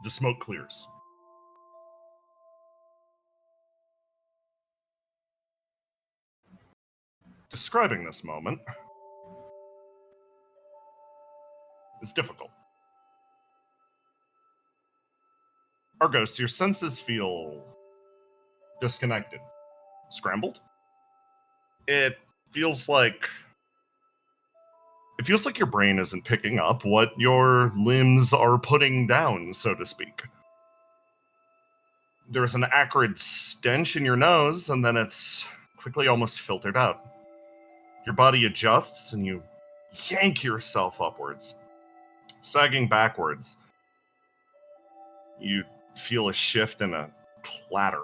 The smoke clears. Describing this moment is difficult. Argos, your senses feel disconnected, scrambled. It feels like your brain isn't picking up what your limbs are putting down, so to speak. There's an acrid stench in your nose, and then it's quickly almost filtered out. Your body adjusts, and you yank yourself upwards, sagging backwards. You feel a shift and a clatter.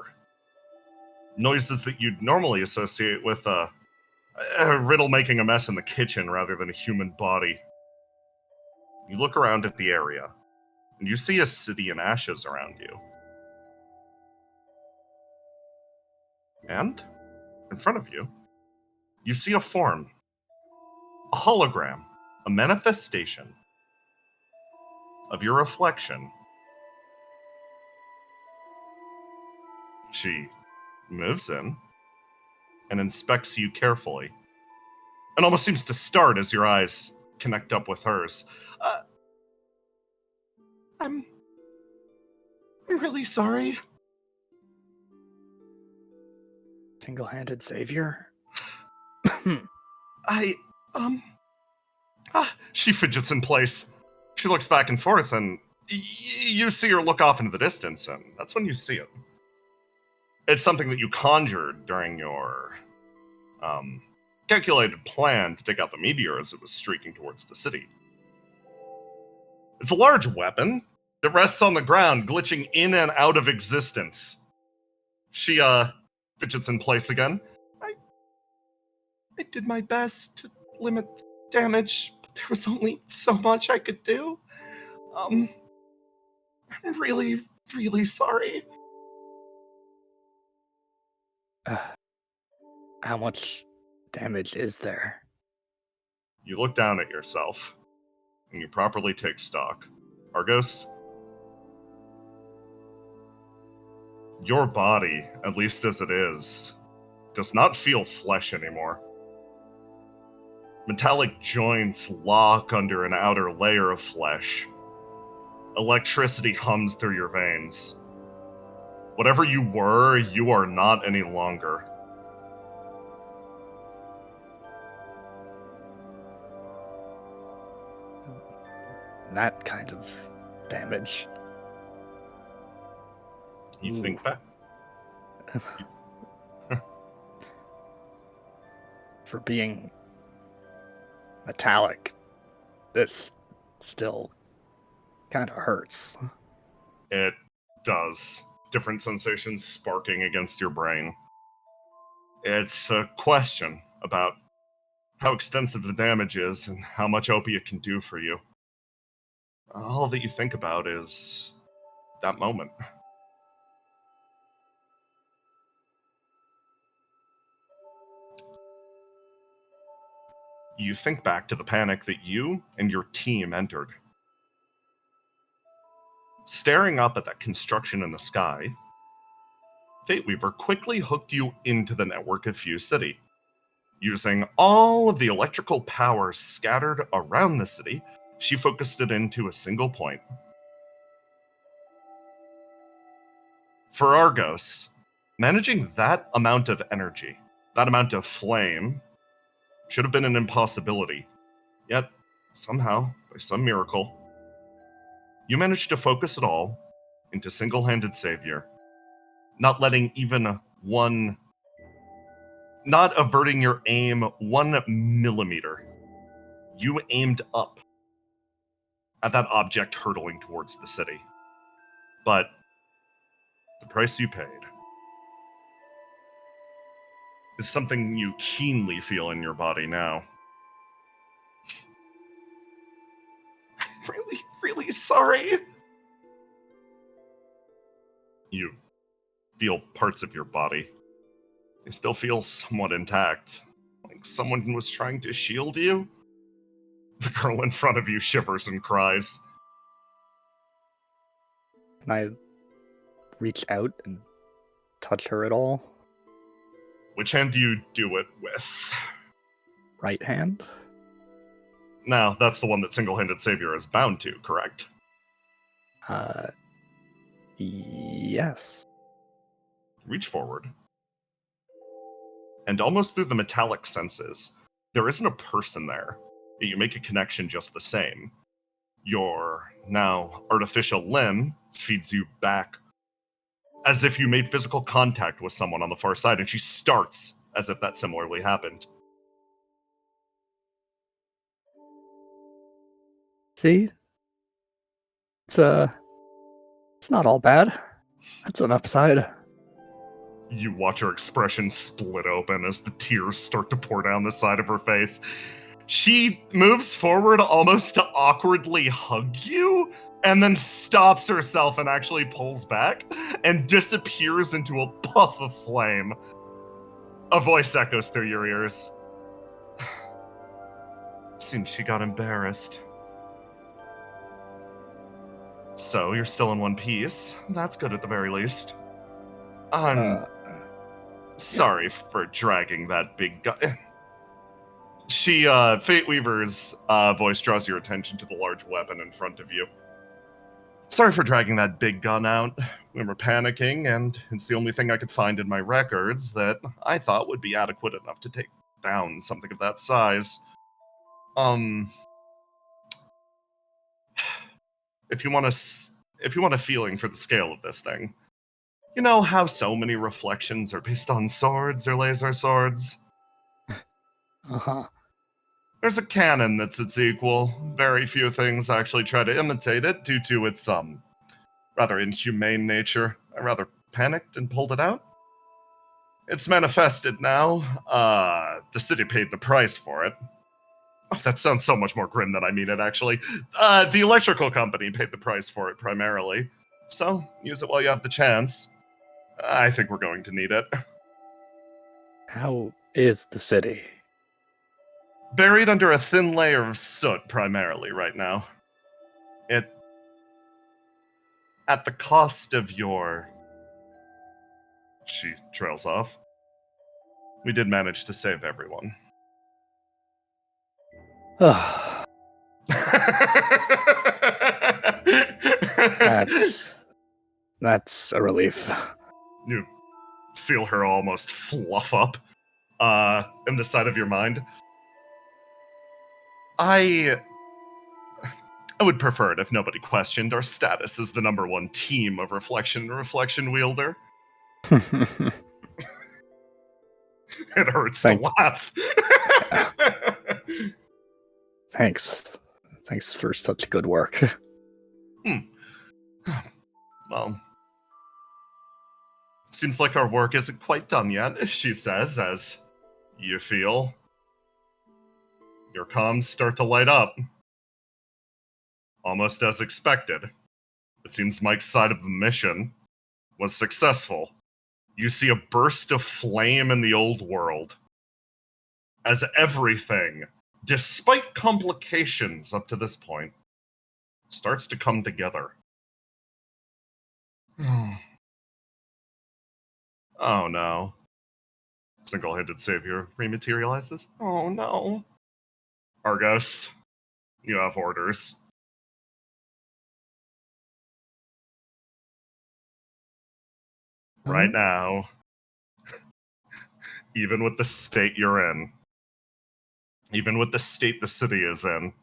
Noises that you'd normally associate with a riddle making a mess in the kitchen rather than a human body. You look around at the area, and you see a city in ashes around you. And, in front of you, you see a form, a hologram, a manifestation of your reflection. She moves in and inspects you carefully, and almost seems to start as your eyes connect up with hers. I'm really sorry. Single-handed savior? She fidgets in place. She looks back and forth, and you see her look off into the distance, and that's when you see it. It's something that you conjured during your calculated plan to take out the meteor as it was streaking towards the city. It's a large weapon that rests on the ground, glitching in and out of existence. She fidgets in place again. I did my best to limit the damage, but there was only so much I could do. I'm really, really sorry. How much damage is there? You look down at yourself, and you properly take stock. Argos, your body, at least as it is, does not feel flesh anymore. Metallic joints lock under an outer layer of flesh. Electricity hums through your veins. Whatever you were, you are not any longer. That kind of damage. You think back. For being metallic, this still kind of hurts. It does. Different sensations sparking against your brain. It's a question about how extensive the damage is and how much opiate can do for you. All that you think about is that moment. You think back to the panic that you and your team entered. Staring up at that construction in the sky, Fateweaver quickly hooked you into the network of Fuse City. Using all of the electrical power scattered around the city, she focused it into a single point. For Argos, managing that amount of energy, that amount of flame, should have been an impossibility. Yet, somehow, by some miracle, you managed to focus it all into single-handed savior, not letting even one, not averting your aim 1 millimeter. You aimed up at that object hurtling towards the city. But the price you paid is something you keenly feel in your body now. I'm really, really sorry. You feel parts of your body. They still feel somewhat intact, like someone was trying to shield you. The girl in front of you shivers and cries. Can I reach out and touch her at all? Which hand do you do it with? Right hand? Now, that's the one that Single-Handed Savior is bound to, correct? Yes. Reach forward. And almost through the metallic senses, there isn't a person there. You make a connection just the same. Your now artificial limb feeds you back as if you made physical contact with someone on the far side, and she starts as if that similarly happened. See? It's not all bad. That's an upside. You watch her expression split open as the tears start to pour down the side of her face. She moves forward almost to awkwardly hug you, and then stops herself and actually pulls back and disappears into a puff of flame. A voice echoes through your ears. Seems she got embarrassed. So, you're still in one piece. That's good at the very least. I'm sorry for dragging that big guy. Fate Weaver's voice draws your attention to the large weapon in front of you. Sorry for dragging that big gun out. We were panicking, and it's the only thing I could find in my records that I thought would be adequate enough to take down something of that size. If you want a feeling for the scale of this thing, you know how so many reflections are based on swords or laser swords? Uh-huh. There's a cannon that's its equal. Very few things actually try to imitate it due to its, rather inhumane nature. I rather panicked and pulled it out. It's manifested now. The city paid the price for it. Oh, that sounds so much more grim than I mean it, actually. The electrical company paid the price for it primarily. So, use it while you have the chance. I think we're going to need it. How is the city? Buried under a thin layer of soot primarily right now. At the cost of your... She trails off. We did manage to save everyone. That's a relief. You feel her almost fluff up in the side of your mind. I would prefer it if nobody questioned our status as the number one team of Reflection and Reflection Wielder. It hurts to laugh. Thanks for such good work. Well, seems like our work isn't quite done yet, she says, as you feel your comms start to light up. Almost as expected. It seems Mike's side of the mission was successful. You see a burst of flame in the old world. As everything, despite complications up to this point, starts to come together. Oh no. Single-Handed Savior rematerializes. Oh no. Argos, you have orders. Right now, even with the state you're in, even with the state the city is in,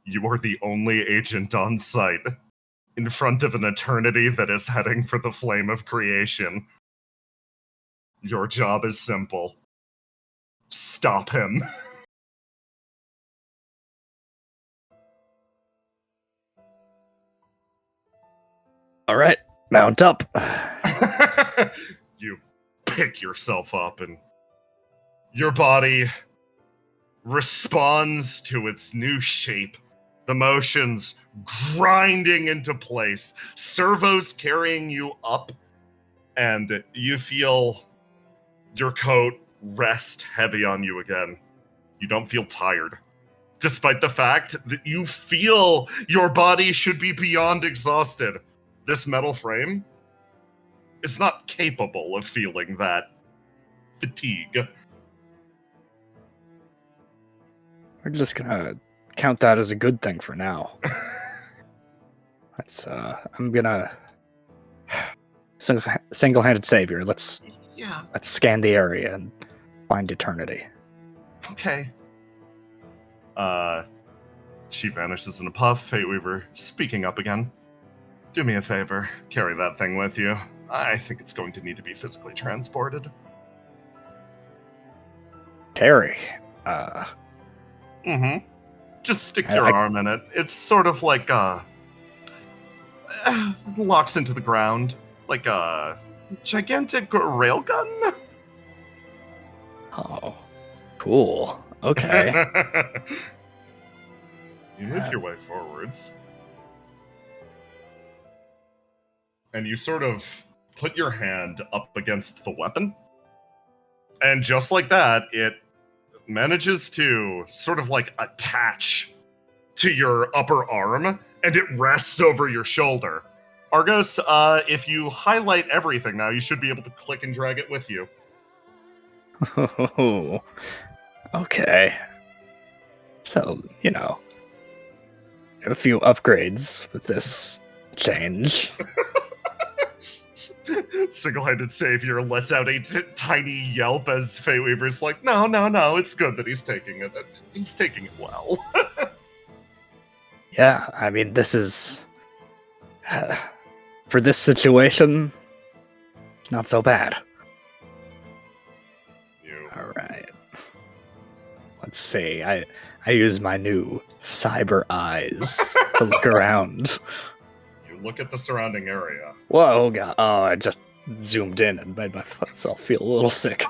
you are the only agent on site in front of an eternity that is heading for the flame of creation. Your job is simple. Stop him. All right, mount up. You pick yourself up and your body responds to its new shape. The motions grinding into place, servos carrying you up, and you feel your coat rest heavy on you again. You don't feel tired, despite the fact that you feel your body should be beyond exhausted. this metal frame is not capable of feeling that fatigue. We're just gonna count that as a good thing for now. I'm gonna single-handed savior. Let's scan the area and find eternity. Okay. She vanishes in a puff. Fate Weaver speaking up again. Do me a favor. Carry that thing with you. I think it's going to need to be physically transported. Carry. Just stick your arm in it. It's sort of like locks into the ground like a gigantic railgun. Oh, cool. Okay. You move your way forwards, and you sort of put your hand up against the weapon, and just like that, it manages to sort of like attach to your upper arm, and it rests over your shoulder. Argos, if you highlight everything now, you should be able to click and drag it with you. Oh, okay. So, a few upgrades with this change. Single-handed savior lets out a tiny yelp as Fate Weaver's like, no, it's good that he's taking it. He's taking it well. Yeah, I mean, this is... for this situation, it's not so bad. Alright. Let's see, I use my new cyber eyes to look around. You look at the surrounding area. Whoa, God. Oh, I just zoomed in and made myself feel a little sick.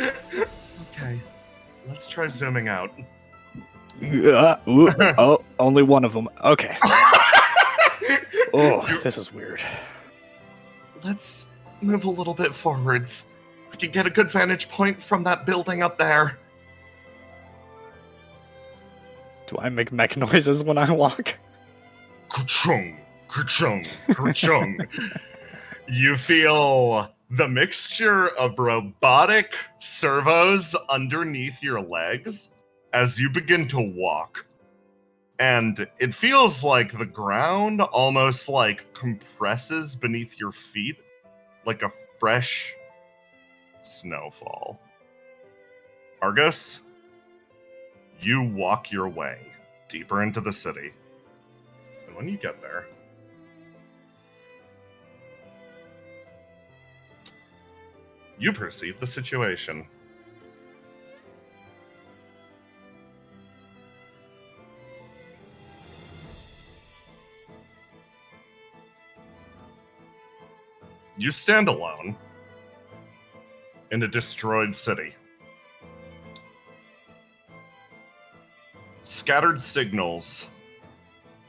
Okay, let's try zooming out. Oh, only one of them. Okay. Oh, this is weird. Let's move a little bit forwards. We can get a good vantage point from that building up there. Do I make mech noises when I walk? Ka-chung, ka-chung, ka-chung. You feel the mixture of robotic servos underneath your legs as you begin to walk. And it feels like the ground almost like compresses beneath your feet like a fresh snowfall. Argus, you walk your way deeper into the city. And when you get there, you perceive the situation. You stand alone in a destroyed city. Scattered signals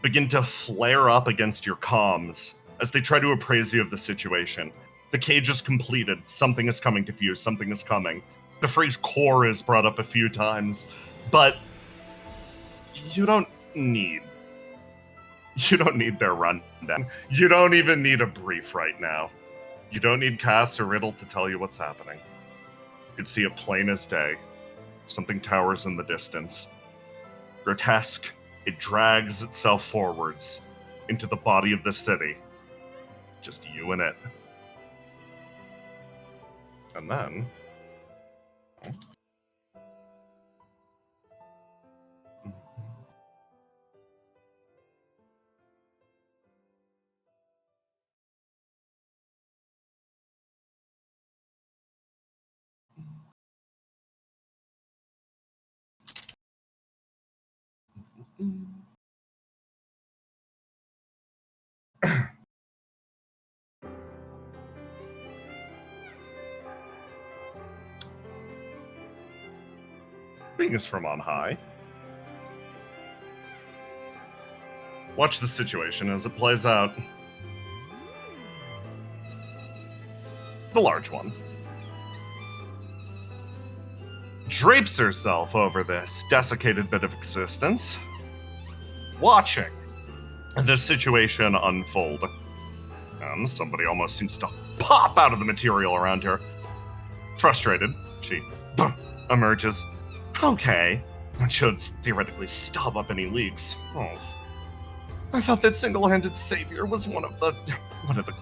begin to flare up against your comms as they try to appraise you of the situation. The cage is completed. Something is coming to view. Something is coming. The phrase core is brought up a few times, but you don't need their rundown. You don't even need a brief right now. You don't need cast or riddle to tell you what's happening. You can see it plain as day. Something towers in the distance. Grotesque, it drags itself forwards into the body of the city. Just you and it. And then... Being is from on high. Watch the situation as it plays out. The large one drapes herself over this desiccated bit of existence, watching the situation unfold. And somebody almost seems to pop out of the material around her. Frustrated, she emerges. Okay, that should theoretically stop up any leaks. Oh, I thought that single-handed savior was one of the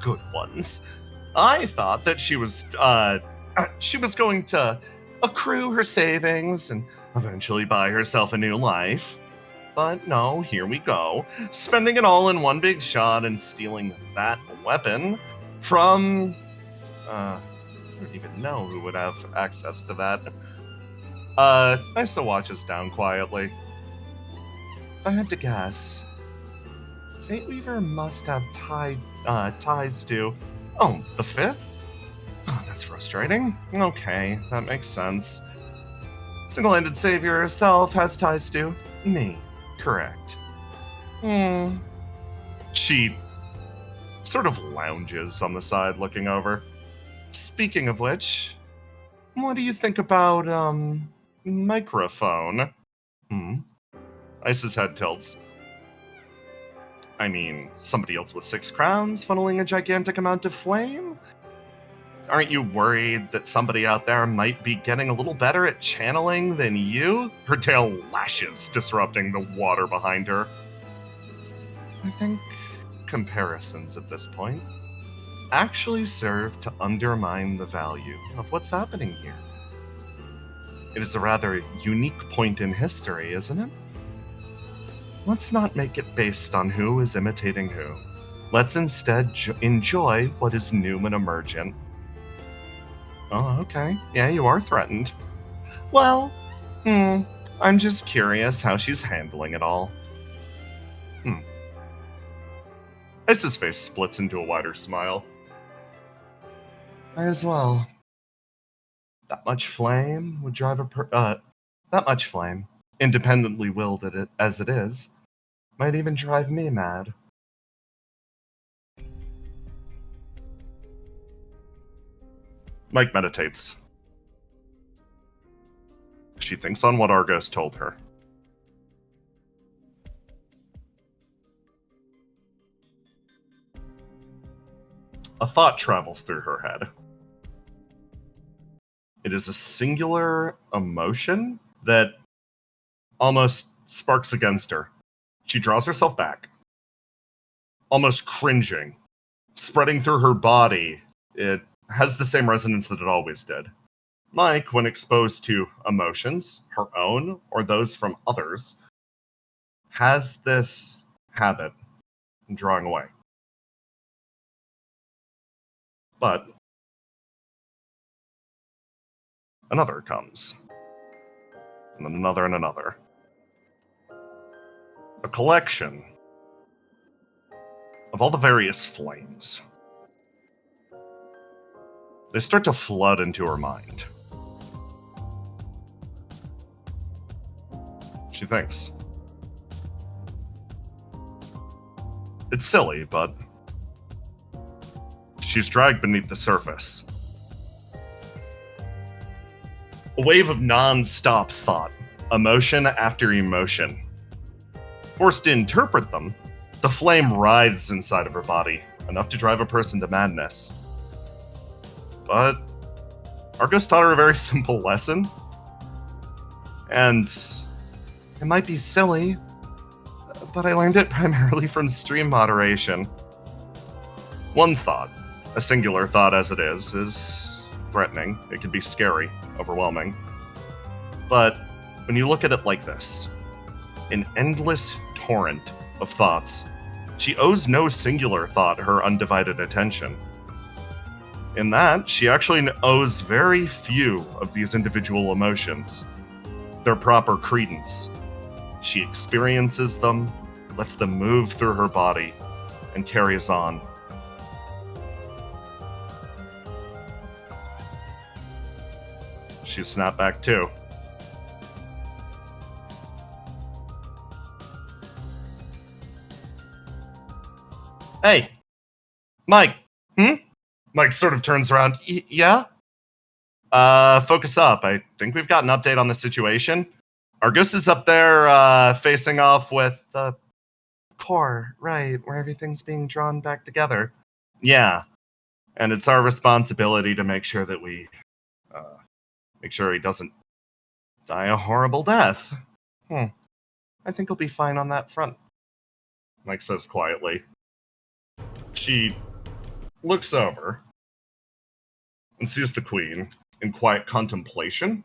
good ones. I thought that she was going to accrue her savings and eventually buy herself a new life. But no, here we go, spending it all in one big shot and stealing that weapon from, I don't even know who would have access to that. Nysa watches down quietly. If I had to guess, Fate Weaver must have ties to, the 5th? Oh, that's frustrating. Okay, that makes sense. Single-handed savior herself has ties to me. Correct. She sort of lounges on the side looking over. Speaking of which, what do you think about, microphone? Ice's head tilts. I mean, somebody else with 6 crowns funneling a gigantic amount of flame? Aren't you worried that somebody out there might be getting a little better at channeling than you? Her tail lashes, disrupting the water behind her. I think comparisons at this point actually serve to undermine the value of what's happening here. It is a rather unique point in history, isn't it? Let's not make it based on who is imitating who. Let's instead enjoy what is new and emergent. Oh, okay. Yeah, you are threatened. Well, I'm just curious how she's handling it all. Ice's face splits into a wider smile. I as well. That much flame would drive that much flame, independently willed as it is, might even drive me mad. Mike meditates. She thinks on what Argos told her. A thought travels through her head. It is a singular emotion that almost sparks against her. She draws herself back, almost cringing, spreading through her body. It has the same resonance that it always did. Mike, when exposed to emotions, her own or those from others, has this habit of drawing away. But another comes, and then another and another. A collection of all the various flames. They start to flood into her mind. She thinks. It's silly, but she's dragged beneath the surface. A wave of non-stop thought, emotion after emotion. Forced to interpret them, the flame writhes inside of her body, enough to drive a person to madness. But Argos taught her a very simple lesson. And it might be silly, but I learned it primarily from stream moderation. One thought, a singular thought as it is threatening. It can be scary, overwhelming. But when you look at it like this, an endless torrent of thoughts, she owes no singular thought her undivided attention. In that, she actually owes very few of these individual emotions their proper credence. She experiences them, lets them move through her body, and carries on. She snapped back too. Hey, Mike. Mike sort of turns around. Yeah? Focus up. I think we've got an update on the situation. Argus is up there, facing off with, core, right, where everything's being drawn back together. Yeah, and it's our responsibility to make sure that we, make sure he doesn't die a horrible death. I think he'll be fine on that front, Mike says quietly. She looks over and sees the queen in quiet contemplation.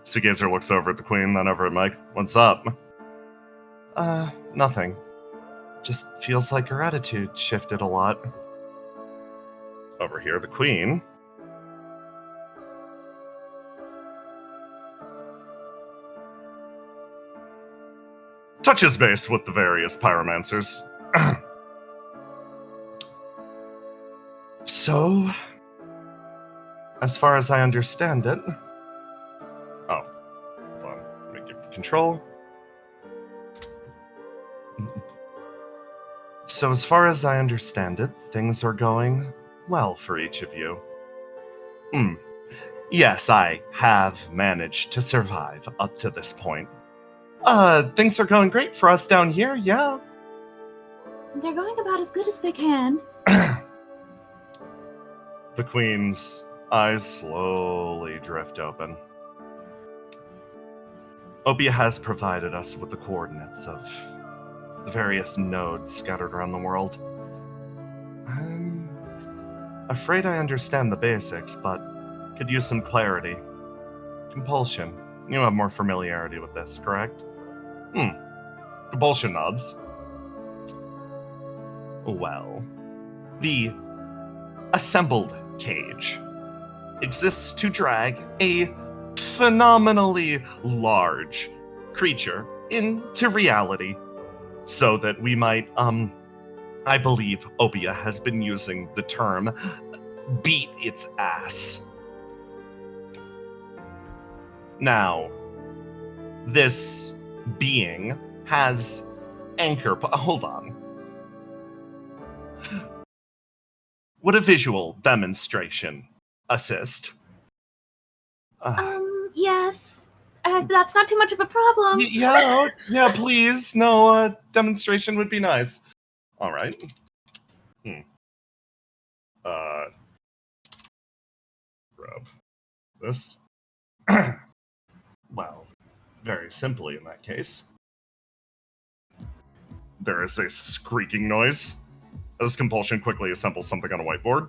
Seagazer looks over at the queen, then over at Mike. What's up? Nothing. Just feels like her attitude shifted a lot. Over here, the queen touches base with the various pyromancers. So, as far as I understand it... Oh, hold on. Let me give you control. So, as far as I understand it, things are going well for each of you. Yes, I have managed to survive up to this point. Things are going great for us down here, yeah. They're going about as good as they can. The queen's eyes slowly drift open. Opia has provided us with the coordinates of the various nodes scattered around the world. I'm afraid I understand the basics, but could use some clarity. Compulsion. You have more familiarity with this, correct? Compulsion nods. Well, the assembled cage exists to drag a phenomenally large creature into reality so that we might, I believe Opia has been using the term beat its ass. Now, this being has hold on. Would a visual demonstration assist? Yes. That's not too much of a problem. Yeah, please. No, demonstration would be nice. All right. Grab this. Well, very simply in that case. There is a squeaking noise as Compulsion quickly assembles something on a whiteboard.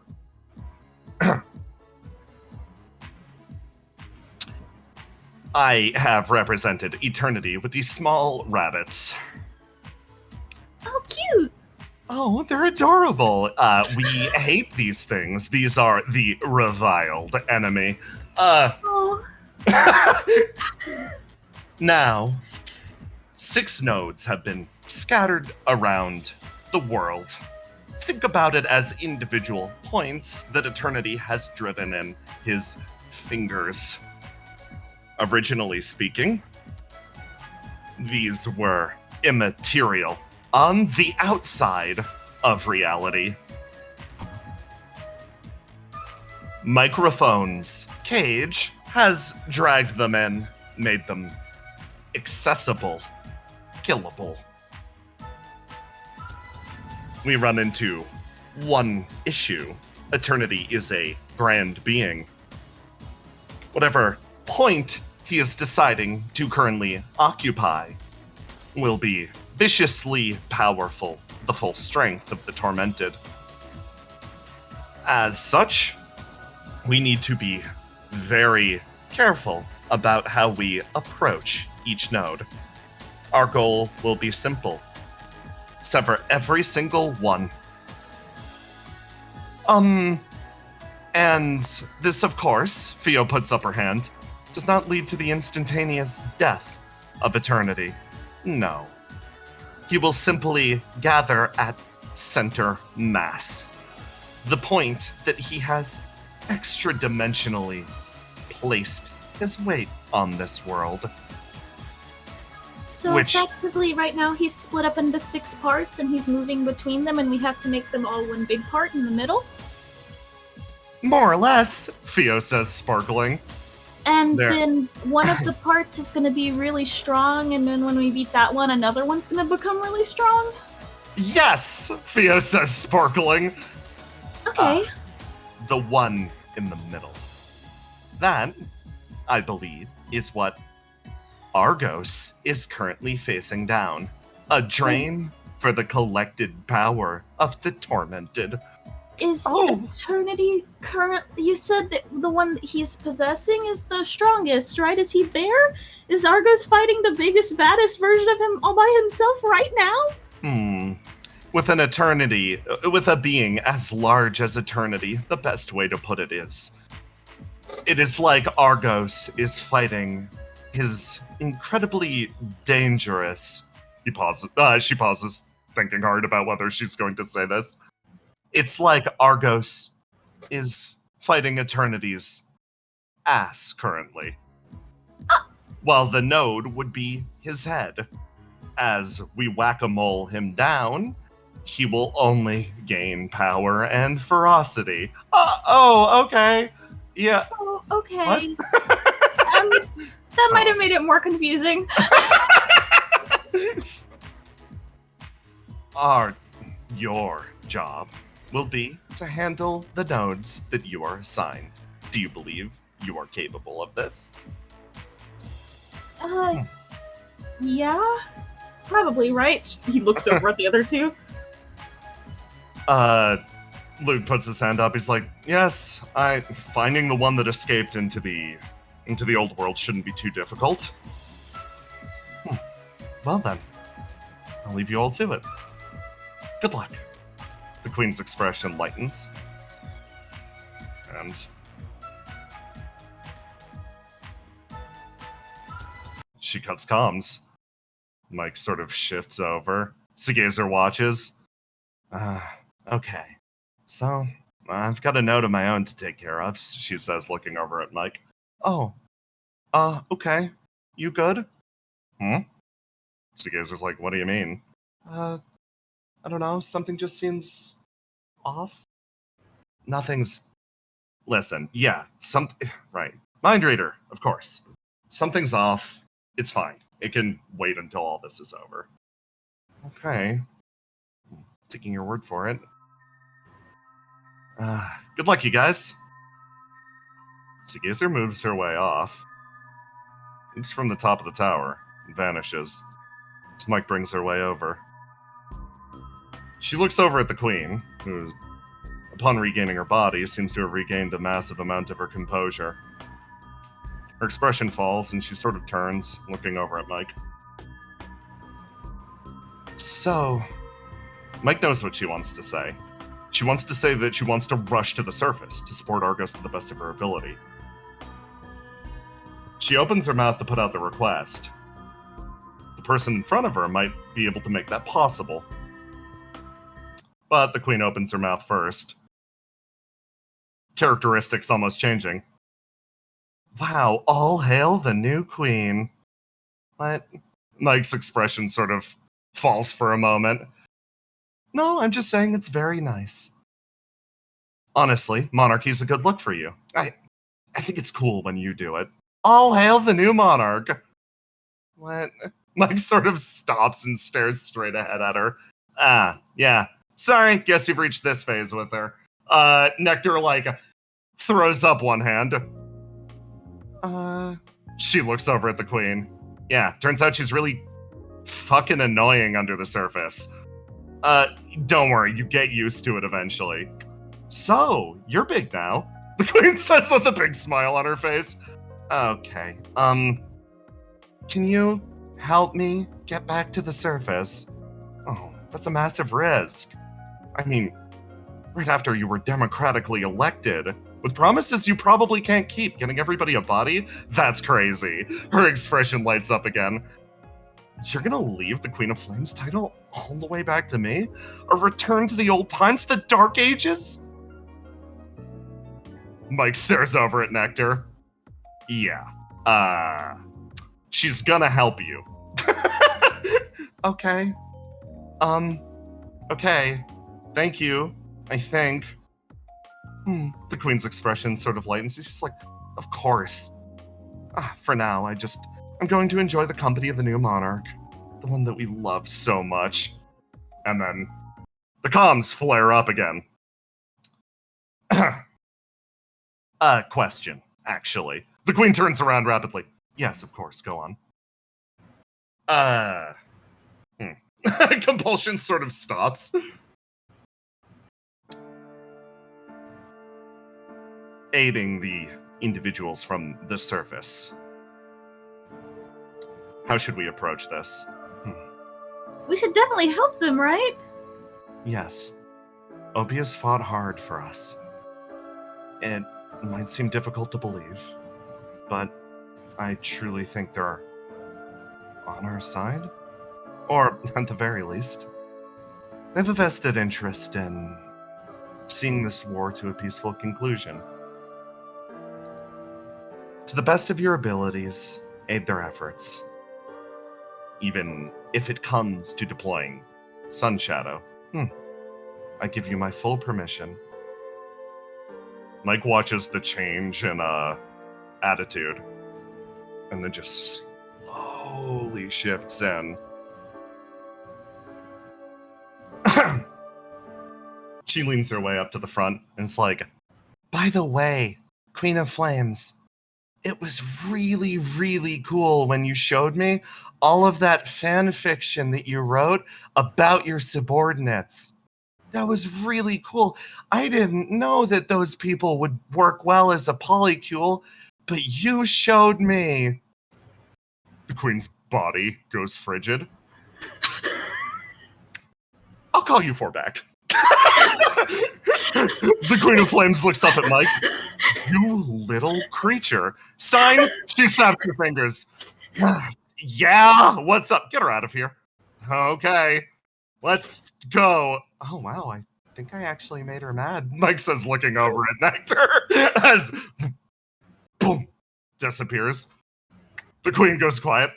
I have represented eternity with these small rabbits. Oh, cute! Oh, they're adorable. We hate these things. These are the reviled enemy. Oh. Now, 6 nodes have been scattered around the world. Think about it as individual points that Eternity has driven in his fingers. Originally speaking, these were immaterial on the outside of reality. Microphone's cage has dragged them in, made them accessible, killable. We run into one issue. Eternity is a grand being. Whatever point he is deciding to currently occupy will be viciously powerful, the full strength of the Tormented. As such, we need to be very careful about how we approach each node. Our goal will be simple. Sever every single one. And this, of course, Fio puts up her hand, does not lead to the instantaneous death of Eternity. No. He will simply gather at center mass. The point that he has extra-dimensionally placed his weight on this world. So effectively, right now, he's split up into 6 parts, and he's moving between them, and we have to make them all one big part in the middle? More or less, Fio says, sparkling. And There- then one of the parts is going to be really strong, and then when we beat that one, another one's going to become really strong? Yes! Theo says, sparkling. Okay. The one in the middle. That, I believe, is what Argos is currently facing down. A drain for the collected power of the tormented. Is Oh. Eternity you said that the one that he's possessing is the strongest, right? Is he there? Is Argos fighting the biggest, baddest version of him all by himself right now? With an eternity, with a being as large as eternity, the best way to put it is, it is like Argos is fighting his incredibly dangerous. She pauses, thinking hard about whether she's going to say this. It's like Argos is fighting Eternity's ass currently. While the node would be his head. As we whack-a-mole him down, he will only gain power and ferocity. Okay. Yeah. So, okay. What? That might have made it more confusing. Your job will be to handle the nodes that you are assigned. Do you believe you are capable of this? Yeah? Probably, right? He looks over at the other two. Luke puts his hand up. He's like, yes, finding the one that escaped into the old world shouldn't be too difficult. Well then, I'll leave you all to it. Good luck. The Queen's expression lightens. And she cuts comms. Mike sort of shifts over. Segazer watches. Okay. So, I've got a note of my own to take care of, she says, looking over at Mike. Oh. Okay. You good? Segazer's like, what do you mean? I don't know, something just seems off? Nothing's... Listen, yeah, right. Mind reader, of course. Something's off. It's fine. It can wait until all this is over. Okay. Taking your word for it. Good luck, you guys. Segazer moves her way off. Leaps from the top of the tower and vanishes. Smike brings her way over. She looks over at the Queen, who, upon regaining her body, seems to have regained a massive amount of her composure. Her expression falls, and she sort of turns, looking over at Mike. So, Mike knows what she wants to say. She wants to say that she wants to rush to the surface to support Argos to the best of her ability. She opens her mouth to put out the request. The person in front of her might be able to make that possible. But the Queen opens her mouth first. Characteristics almost changing. Wow, all hail the new Queen. What? Mike's expression sort of falls for a moment. No, I'm just saying it's very nice. Honestly, monarchy's a good look for you. I think it's cool when you do it. All hail the new monarch. What? Mike sort of stops and stares straight ahead at her. Yeah. Sorry, guess you've reached this phase with her. Nectar, throws up one hand. She looks over at the Queen. Yeah, turns out she's really fucking annoying under the surface. Don't worry, you get used to it eventually. So, you're big now. The Queen says with a big smile on her face. Okay, can you help me get back to the surface? Oh, that's a massive risk. I mean, right after you were democratically elected, with promises you probably can't keep, getting everybody a body? That's crazy. Her expression lights up again. You're gonna leave the Queen of Flames title all the way back to me? Or return to the old times, the Dark Ages? Mike stares over at Nectar. Yeah. She's gonna help you. Okay. Okay. Thank you, I think. The Queen's expression sort of lightens. She's just like, of course. For now, I'm going to enjoy the company of the new monarch. The one that we love so much. And then the comms flare up again. Question, actually. The queen turns around rapidly. Yes, of course, go on. Compulsion sort of stops. Aiding the individuals from the surface. How should we approach this? We should definitely help them, right? Yes. Obi has fought hard for us. It might seem difficult to believe, but I truly think they're on our side. Or, at the very least, they have a vested interest in seeing this war to a peaceful conclusion. To the best of your abilities, aid their efforts. Even if it comes to deploying Sun Shadow. I give you my full permission. Mike watches the change in attitude, and then just slowly shifts in. She leans her way up to the front and is like, by the way, Queen of Flames, it was really, really cool when you showed me all of that fan fiction that you wrote about your subordinates. That was really cool. I didn't know that those people would work well as a polycule, but you showed me. The queen's body goes frigid. I'll call you four back. The Queen of Flames looks up at Mike. You little creature. Stein, she snaps her fingers. Yeah, what's up? Get her out of here. Okay, let's go. Oh, wow, I think I actually made her mad. Mike says, looking over at Nectar, as boom, disappears. The queen goes quiet.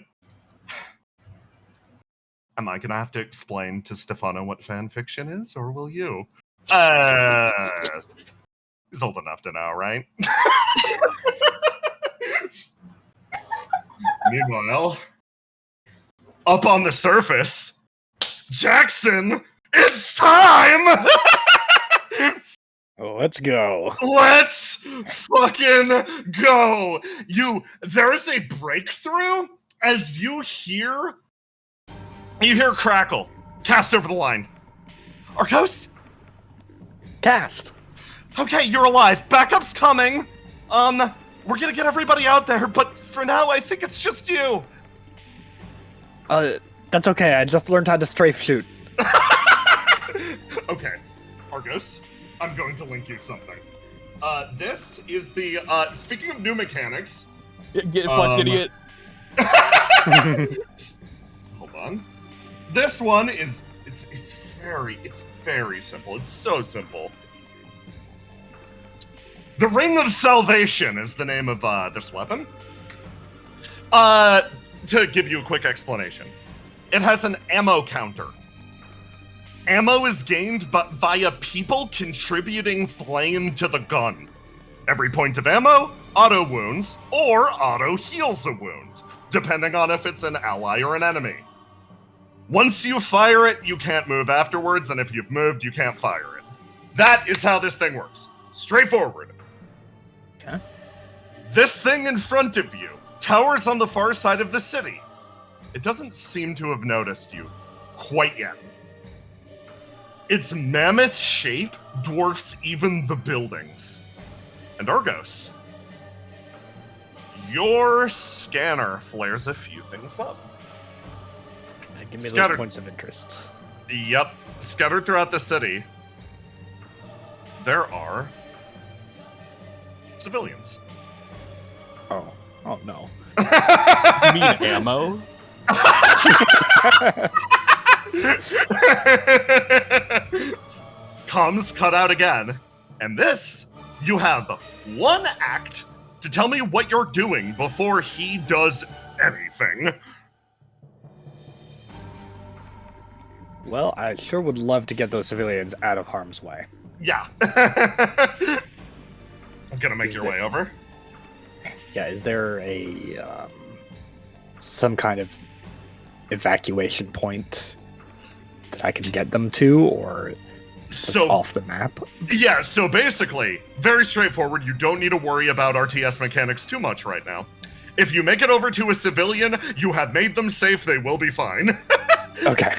Am I gonna have to explain to Stefano what fan fiction is, or will you? He's old enough to know, right? Meanwhile, up on the surface, Jackson, it's time! Let's go. Let's fucking go! There is a breakthrough as you hear crackle. Cast over the line. Arcos? Cast. Okay, you're alive. Backup's coming. We're gonna get everybody out there, but for now, I think it's just you. That's okay. I just learned how to strafe shoot. Okay, Argos, I'm going to link you something. This is the, speaking of new mechanics. Get fucked, idiot. Hold on. This one is, it's very simple. It's so simple. The Ring of Salvation is the name of this weapon. To give you a quick explanation, it has an ammo counter. Ammo is gained via people contributing flame to the gun. Every point of ammo, auto wounds, or auto heals a wound, depending on if it's an ally or an enemy. Once you fire it, you can't move afterwards, and if you've moved, you can't fire it. That is how this thing works. Straightforward. Okay. This thing in front of you towers on the far side of the city. It doesn't seem to have noticed you quite yet. Its mammoth shape dwarfs even the buildings. And Argos, your scanner flares a few things up. Give me those points of interest. Yep. Scattered throughout the city, there are civilians. Oh no. You mean ammo? Comms cut out again. And this, you have one act to tell me what you're doing before he does anything. Well, I sure would love to get those civilians out of harm's way. Yeah. I'm gonna make your way over. Yeah, is there a some kind of evacuation point that I can get them to, or just So off the map? yeah, so basically, very straightforward. You don't need to worry about RTS mechanics too much right now. If you make it over to a civilian, you have made them safe, they will be fine. Okay.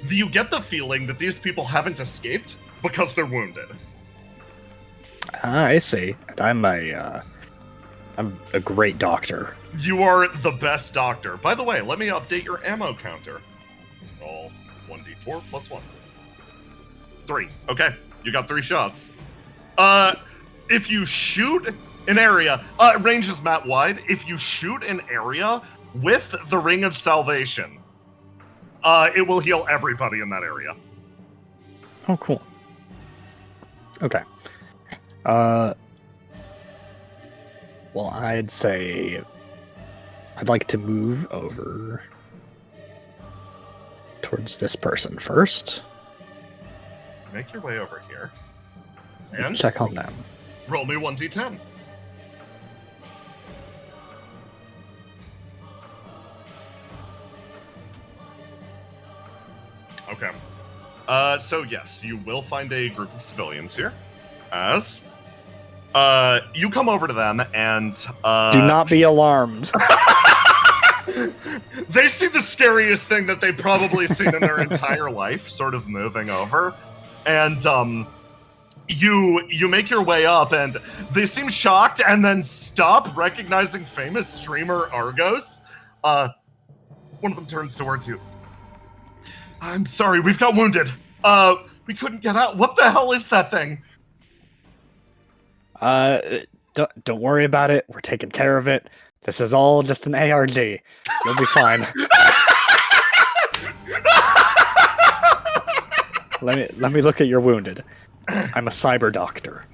You get the feeling that these people haven't escaped because they're wounded. I see. And I'm a great doctor. You are the best doctor. By the way, let me update your ammo counter. Roll 1d4 plus 1. 3. Okay, you got 3 shots. If you shoot an area, range is map wide. If you shoot an area with the Ring of Salvation, it will heal everybody in that area. Oh, cool. Okay. Well, I'd say I'd like to move over towards this person first. Make your way over here. And check on them. roll me 1d10. Okay. So yes, you will find a group of civilians here. As you come over to them and Do not be alarmed. they see the scariest thing that they've probably seen in their entire life, sort of moving over, and you make your way up, and they seem shocked and then stop, recognizing famous streamer Argos. One of them turns towards you. I'm sorry, we've got wounded. We couldn't get out. What the hell is that thing? Don't worry about it. We're taking care of it. This is all just an ARG. You'll be fine. Let me look at your wounded. I'm a cyber doctor.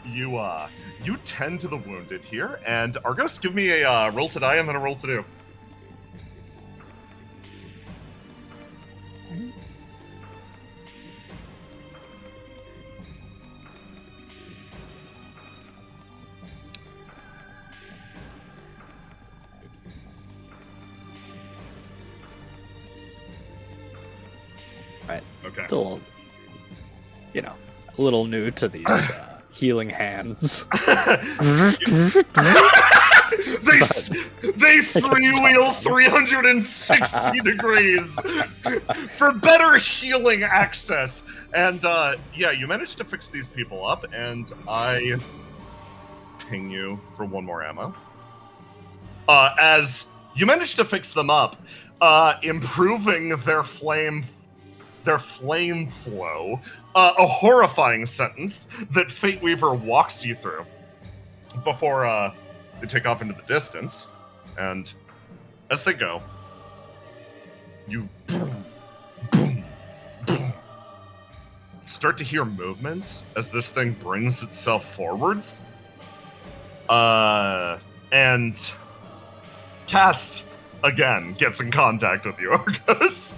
You tend to the wounded here, and Argos, give me a roll to die and then a roll to do. Right. Okay. Still, a little new to these healing hands. They freewheel 360 degrees for better healing access. And yeah, you managed to fix these people up, and I ping you for 1 more ammo. As you managed to fix them up, improving their flame flow, a horrifying sentence that Fate Weaver walks you through before they take off into the distance. And as they go, you boom, boom, boom, start to hear movements as this thing brings itself forwards. And Cass again gets in contact with you, Argos.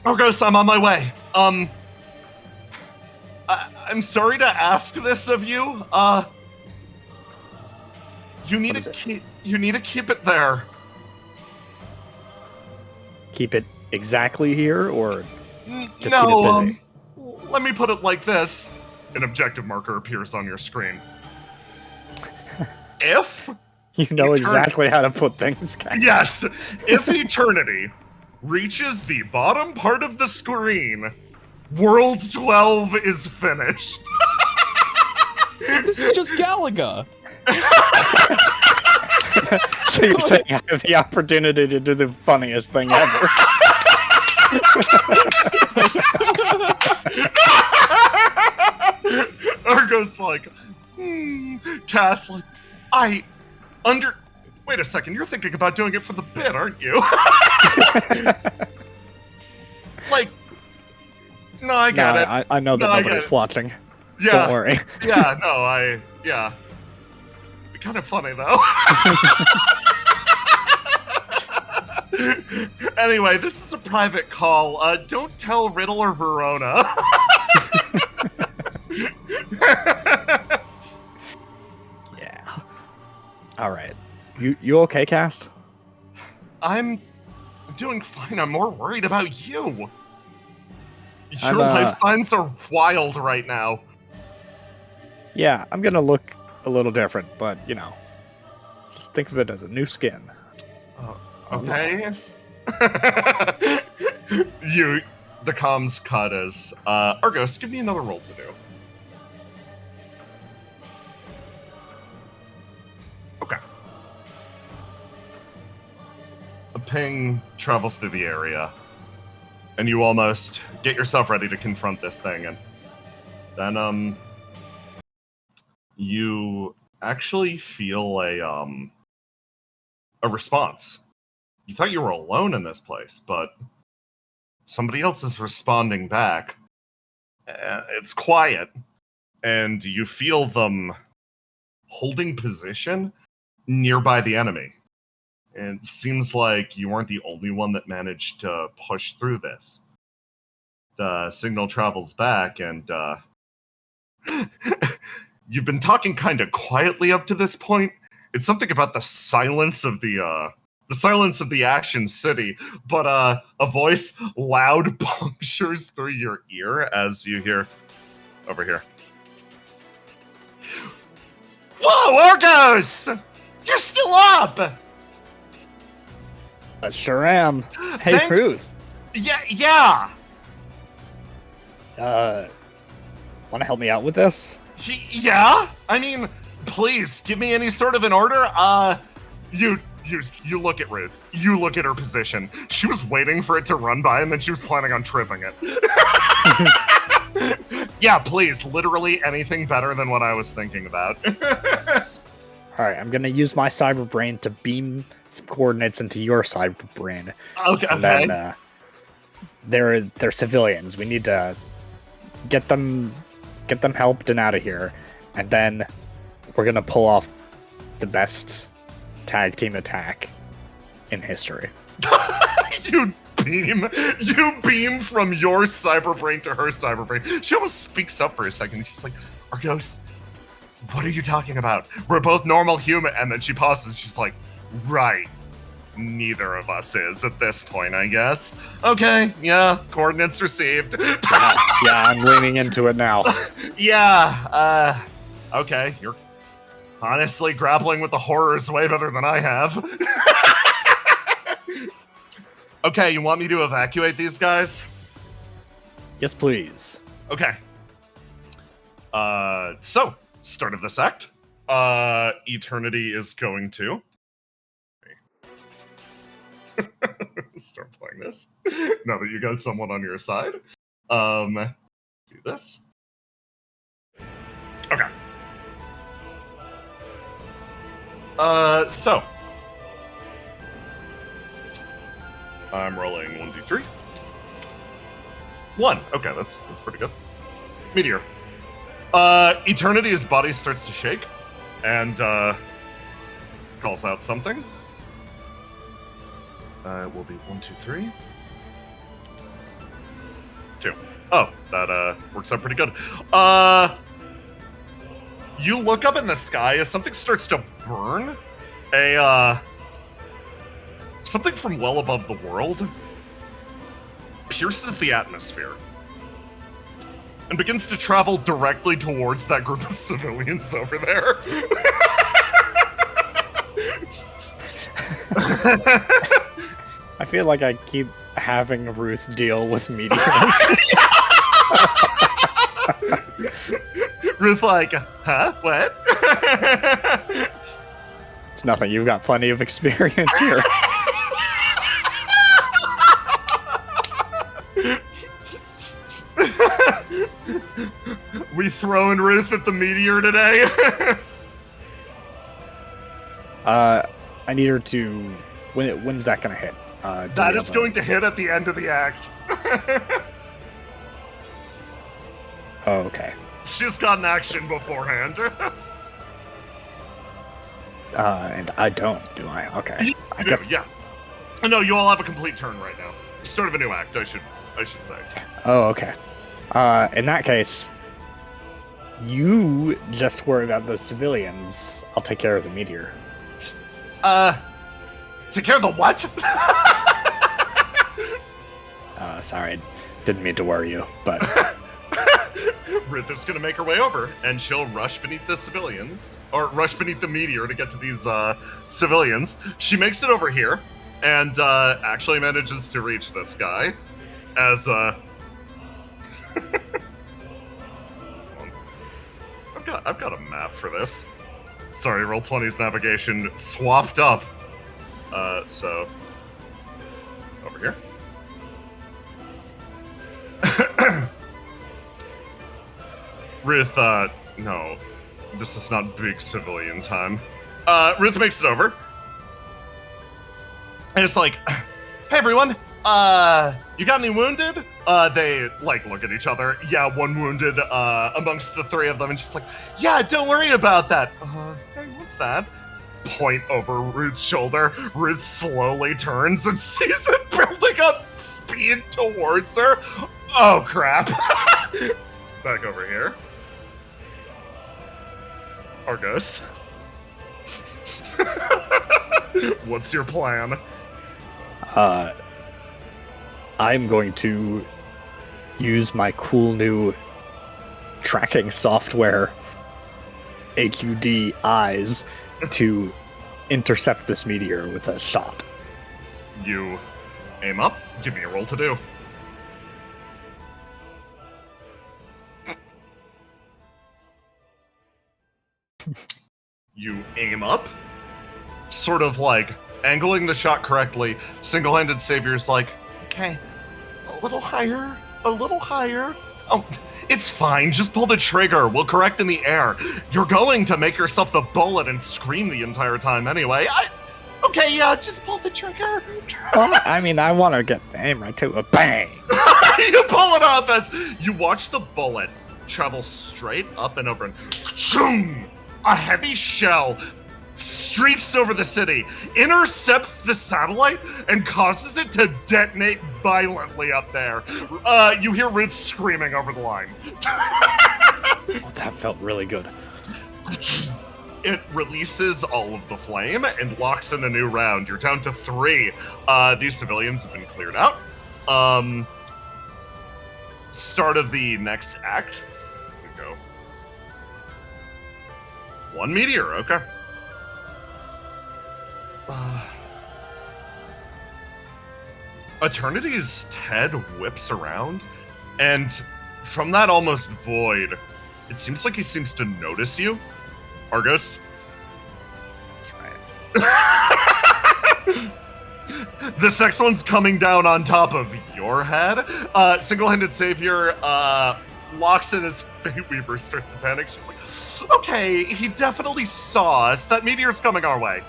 Argos, I'm on my way. I'm sorry to ask this of you. You need to keep it there. Keep it exactly here, or just no, keep it busy? Let me put it like this. An objective marker appears on your screen. If You know exactly how to put things, guys. yes, if eternity reaches the bottom part of the screen, World 12 is finished. This is just Galaga. So you're saying I have the opportunity to do the funniest thing ever. Argo's like, Cass, like, wait a second, you're thinking about doing it for the bit, aren't you? Like, no, I get it. I know that nobody's watching. Yeah. Don't worry. Yeah, no, yeah. Be kind of funny, though. Anyway, this is a private call. Don't tell Riddle or Verona. Yeah. All right. You okay, Cast? I'm doing fine. I'm more worried about you. I'm, Your life signs are wild right now. Yeah, I'm gonna look a little different, but just think of it as a new skin. Okay. The comms cut as Argos, give me another roll to do. Okay. A ping travels through the area, and you almost get yourself ready to confront this thing, and then you actually feel a response. You thought you were alone in this place, but somebody else is responding back. It's quiet, and you feel them holding position nearby the enemy. And it seems like you weren't the only one that managed to push through this. The signal travels back, and you've been talking kind of quietly up to this point. It's something about the silence of the Ashen City, but a voice loud punctures through your ear as you hear over here. Whoa, Argos! You're still up! I sure am. Hey, Thanks. Ruth. Yeah. Want to help me out with this? Yeah? I mean, please, give me any sort of an order. You look at Ruth. You look at her position. She was waiting for it to run by, and then she was planning on tripping it. Yeah, please, literally anything better than what I was thinking about. All right, I'm gonna use my cyber brain to beam some coordinates into your cyber brain. Okay. And then they're civilians. We need to get them helped and out of here, and then we're gonna pull off the best tag team attack in history. You beam from your cyber brain to her cyber brain. She almost speaks up for a second. She's like, Argos, what are you talking about? We're both normal human. And then she pauses. She's like, right. Neither of us is at this point, I guess. Okay, yeah, coordinates received. Yeah, I'm leaning into it now. Yeah, okay, you're honestly grappling with the horrors way better than I have. Okay, you want me to evacuate these guys? Yes, please. Okay. So, start of this act. Eternity is going to start playing this. Now that you got someone on your side. Do this. Okay. So. I'm rolling 1d3. 1. Okay, that's pretty good. Meteor. Eternity's body starts to shake and calls out something. It will be 1, 2, 3. 2. Oh, that works out pretty good. You look up in the sky as something starts to burn. Something from well above the world pierces the atmosphere and begins to travel directly towards that group of civilians over there. I feel like I keep having Ruth deal with meteors. Ruth like, huh? What? It's nothing. You've got plenty of experience here. We throwing Ruth at the meteor today? I need her to. When's that gonna hit? That is going to hit at the end of the act. Oh, okay. She's got an action beforehand. And I don't, do I? Okay. I guess... Yeah. No, you all have a complete turn right now. Start of a new act, I should say. Oh, okay. In that case, You just worry about those civilians. I'll take care of the meteor. Take care of the what? Sorry, didn't mean to worry you, but Ruth is gonna make her way over, and she'll rush beneath the civilians, or rush beneath the meteor to get to these civilians. She makes it over here, and actually manages to reach this guy, as I've got a map for this. Sorry, Roll20's navigation swapped up. So over here. Ruth, no. This is not big civilian time. Ruth makes it over. And it's like, hey everyone, you got any wounded? They, like, look at each other. Yeah, one wounded, amongst the three of them, and she's like, yeah, don't worry about that. Hey, what's that? Point over Ruth's shoulder. Ruth slowly turns and sees it building up speed towards her. Oh, crap. Back over here. Argos. What's your plan? I'm going to use my cool new tracking software, HUD eyes, to intercept this meteor with a shot. You aim up. Give me a roll to do. You aim up, sort of like angling the shot correctly. Single-handed Savior's like, okay, a little higher, a little higher. Oh, it's fine, just pull the trigger. We'll correct in the air. You're going to make yourself the bullet and scream the entire time anyway. Okay, yeah, just pull the trigger. Well, I mean, I want to get the aim right to a bang. You pull it off as you watch the bullet travel straight up and over, and choom, a heavy shell streaks over the city, intercepts the satellite, and causes it to detonate violently up there. You hear Ruth screaming over the line. Oh, that felt really good. It releases all of the flame and locks in a new round. You're down to 3. These civilians have been cleared out. Start of the next act. Here we go. 1 meteor, okay. Eternity's head whips around, and from that almost void, it seems like he seems to notice you. Argos? That's right. This next one's coming down on top of your head. Single-handed Savior locks in his Fate Weaver, starts to panic. She's like, okay, he definitely saw us. That meteor's coming our way.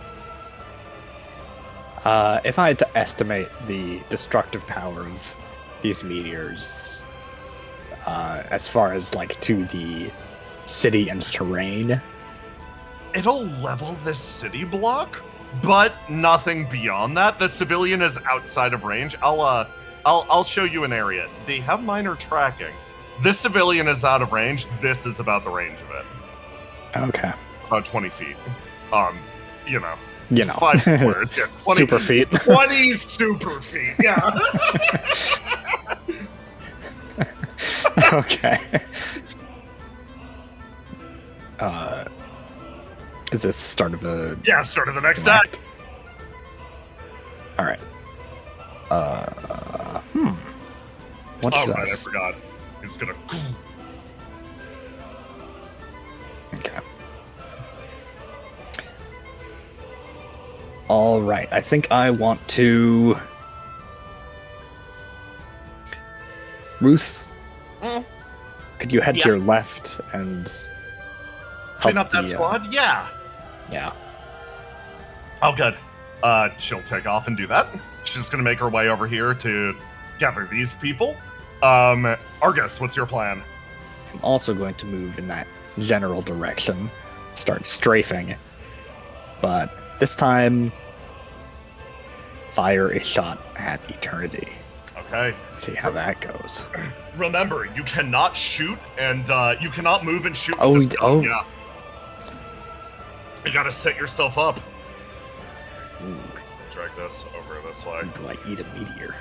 If I had to estimate the destructive power of these meteors, as far as, like, to the city and terrain, it'll level this city block, but nothing beyond that. The civilian is outside of range. I'll show you an area. They have minor tracking. This civilian is out of range. This is about the range of it. Okay. About 20 feet. You know. 5 squares. Yeah, 20, super feet. 20 super feet. Yeah. Okay. Is this the start of the... Yeah, start of the next act. Alright. What's oh, right, I this? forgot. He's gonna... Okay. Alright, I think I want to... Ruth, could you head to your left and... clean up that squad? Yeah. Yeah. Oh, good. She'll take off and do that. She's gonna make her way over here to gather these people. Argus, what's your plan? I'm also going to move in that general direction, start strafing, but this time, fire a shot at Eternity. Okay. See how that goes. Remember, you cannot shoot, and you cannot move and shoot. Oh, with this gun. oh. Yeah. You gotta set yourself up. Ooh, Drag this over this way. do I eat a meteor?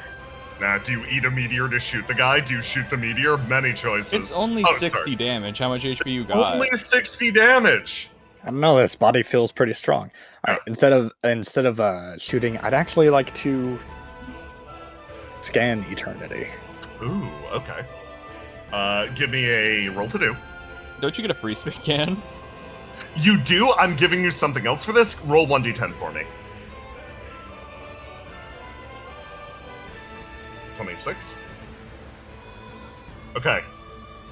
Nah, do you eat a meteor to shoot the guy? Do you shoot the meteor? Many choices. It's only Oh, 60 sorry. damage. How much HP you got? Only 60 damage. I don't know. This body feels pretty strong. All right, instead of shooting, I'd actually like to scan eternity. Ooh, okay. Give me a roll to do. Don't you get a free scan? You do? I'm giving you something else for this. Roll 1d10 for me. 26. Okay.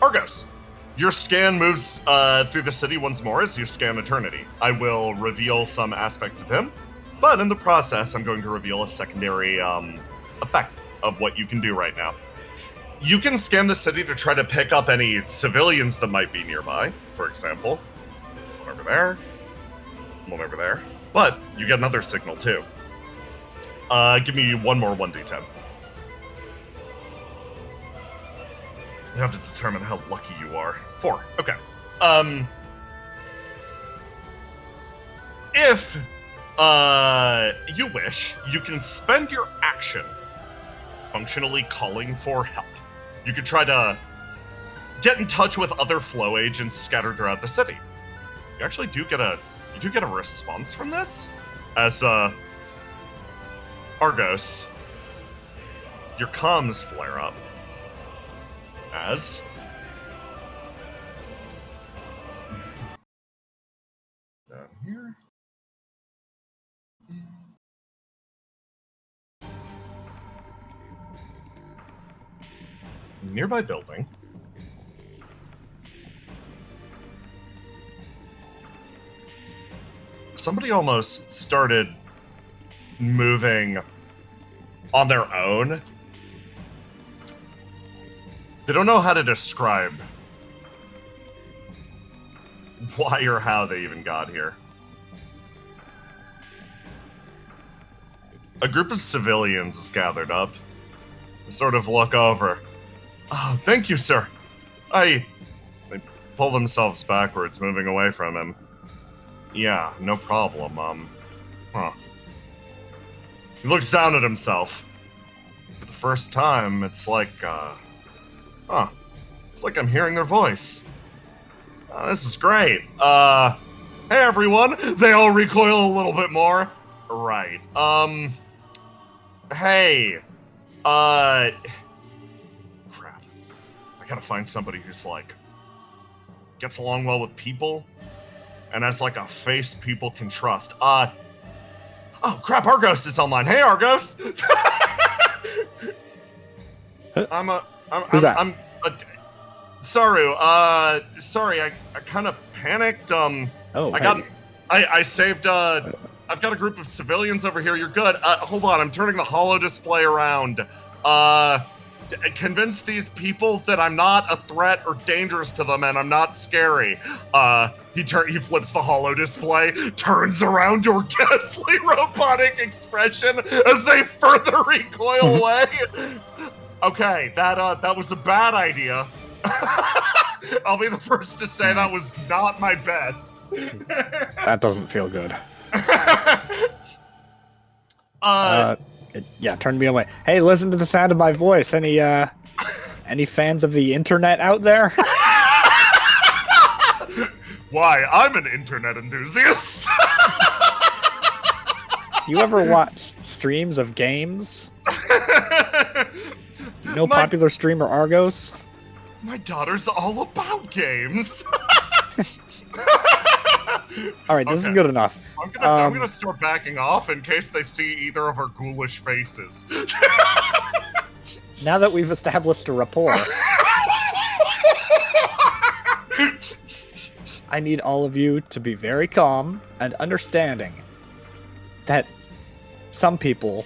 Argos, your scan moves through the city once more as you scan Eternity. I will reveal some aspects of him, but in the process, I'm going to reveal a secondary effect of what you can do right now. You can scan the city to try to pick up any civilians that might be nearby, for example. One over there. One over there. But you get another signal, too. Give me one more 1d10. You have to determine how lucky you are. 4. Okay. If you wish, you can spend your action functionally calling for help. You could try to get in touch with other flow agents scattered throughout the city. You actually do get a response from this, as Argos, your comms flare up. As down here. Nearby building. Somebody almost started moving on their own. They don't know how to describe why or how they even got here. A group of civilians is gathered up. They sort of look over. Oh, thank you, sir. They pull themselves backwards, moving away from him. Yeah, no problem, He looks down at himself. For the first time, it's like, it's like I'm hearing their voice. This is great. Hey everyone! They all recoil a little bit more. Right. Hey. Crap. I gotta find somebody who's like, gets along well with people, and has like a face people can trust. Oh crap, Argos is online. Hey Argos! Who's that? Sorry, I kind of panicked. Oh, I saved, I've got a group of civilians over here. You're good. Hold on, I'm turning the holo display around. Convince these people that I'm not a threat or dangerous to them and I'm not scary. He flips the holo display, turns around your ghastly robotic expression as they further recoil away. Okay, that was a bad idea. I'll be the first to say that was not my best. that doesn't feel good. Yeah, turn me away. Hey, listen to the sound of my voice. Any fans of the internet out there? Why, I'm an internet enthusiast. Do you ever watch streams of games? No popular streamer Argos? My daughter's all about games. All right, this is good enough. I'm gonna start backing off in case they see either of our ghoulish faces. Now that we've established a rapport, I need all of you to be very calm and understanding that some people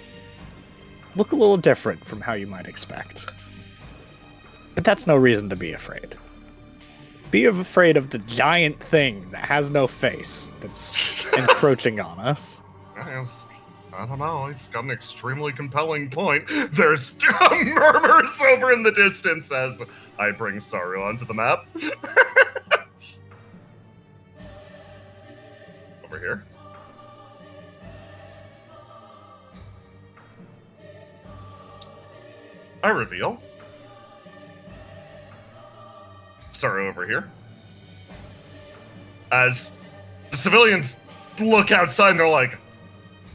look a little different from how you might expect. But that's no reason to be afraid. Be afraid of the giant thing that has no face that's encroaching on us. I I don't know. He's got an extremely compelling point. There's murmurs over in the distance as I bring Saru onto the map. Over here. I reveal. Saru over here. As the civilians look outside and they're like,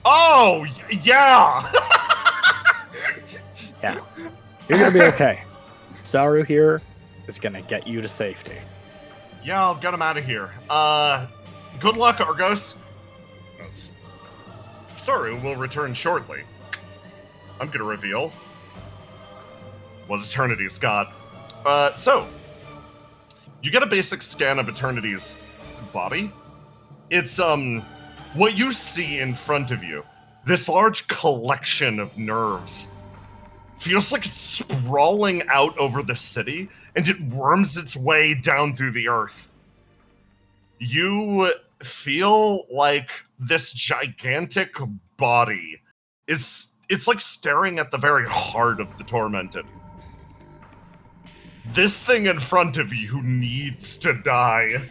oh, yeah! Yeah. You're gonna be okay. Saru here is gonna get you to safety. Yeah, I'll get him out of here. Good luck, Argos. Yes. Saru will return shortly. I'm gonna reveal what Eternity's got. So, you get a basic scan of Eternity's body. It's, what you see in front of you. This large collection of nerves. Feels like it's sprawling out over the city, and it worms its way down through the earth. You feel like this gigantic body it's like staring at the very heart of the tormented. This thing in front of you needs to die.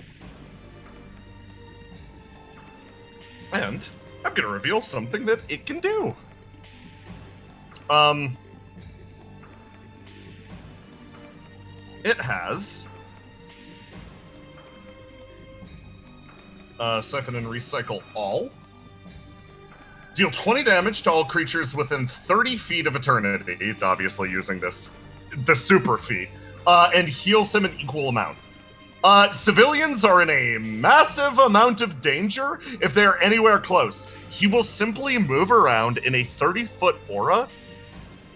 And I'm gonna reveal something that it can do. It has siphon and recycle all. Deal 20 damage to all creatures within 30 feet of Eternity, obviously using the super feat, and heals him an equal amount. Civilians are in a massive amount of danger if they're anywhere close. He will simply move around in a 30-foot aura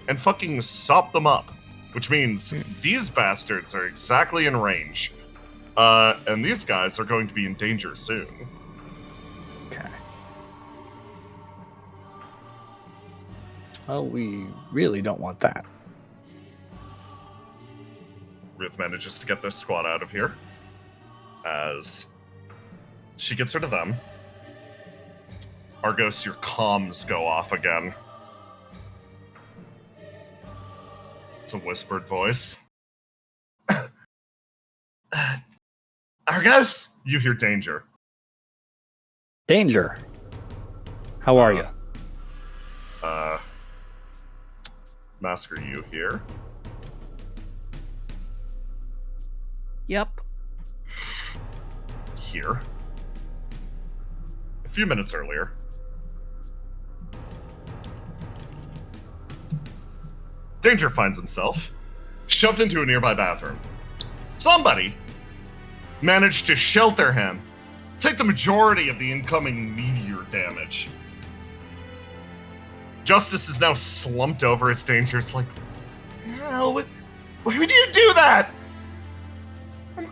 and fucking sop them up. Which means these bastards are exactly in range. And these guys are going to be in danger soon. Okay. Well, we really don't want that. Ruth manages to get this squad out of here. As she gets rid of them. Argos, your comms go off again. It's a whispered voice. Argos! You hear danger. Danger. How are you? Masker, you here? Yep. Here. A few minutes earlier. Danger finds himself shoved into a nearby bathroom. Somebody managed to shelter him, take the majority of the incoming meteor damage. Justice is now slumped over as Danger's like, hell, why would you do that? I'm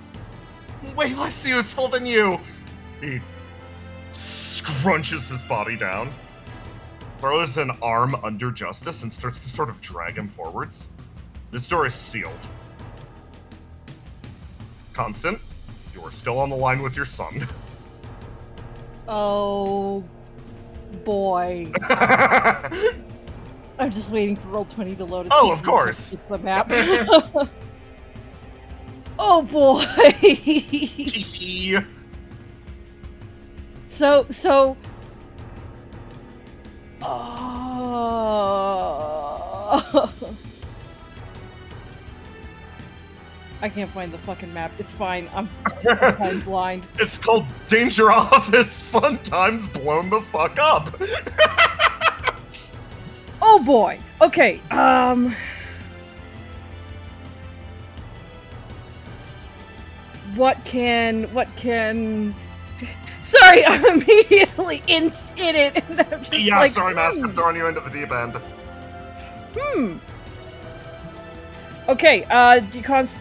way less useful than you. He scrunches his body down, throws an arm under Justice, and starts to sort of drag him forwards. This door is sealed. Constant, you are still on the line with your son. Oh boy. I'm just waiting for Roll20 to load. Oh, of course. The map. Oh boy. So. I can't find the fucking map. It's fine. I'm blind. It's called Danger Office Fun Times Blown the Fuck Up. Oh boy. Okay. What can? Sorry, I'm immediately in it, and I'm just yeah, like, sorry, Mask. I'm throwing you into the deep end. Okay, Const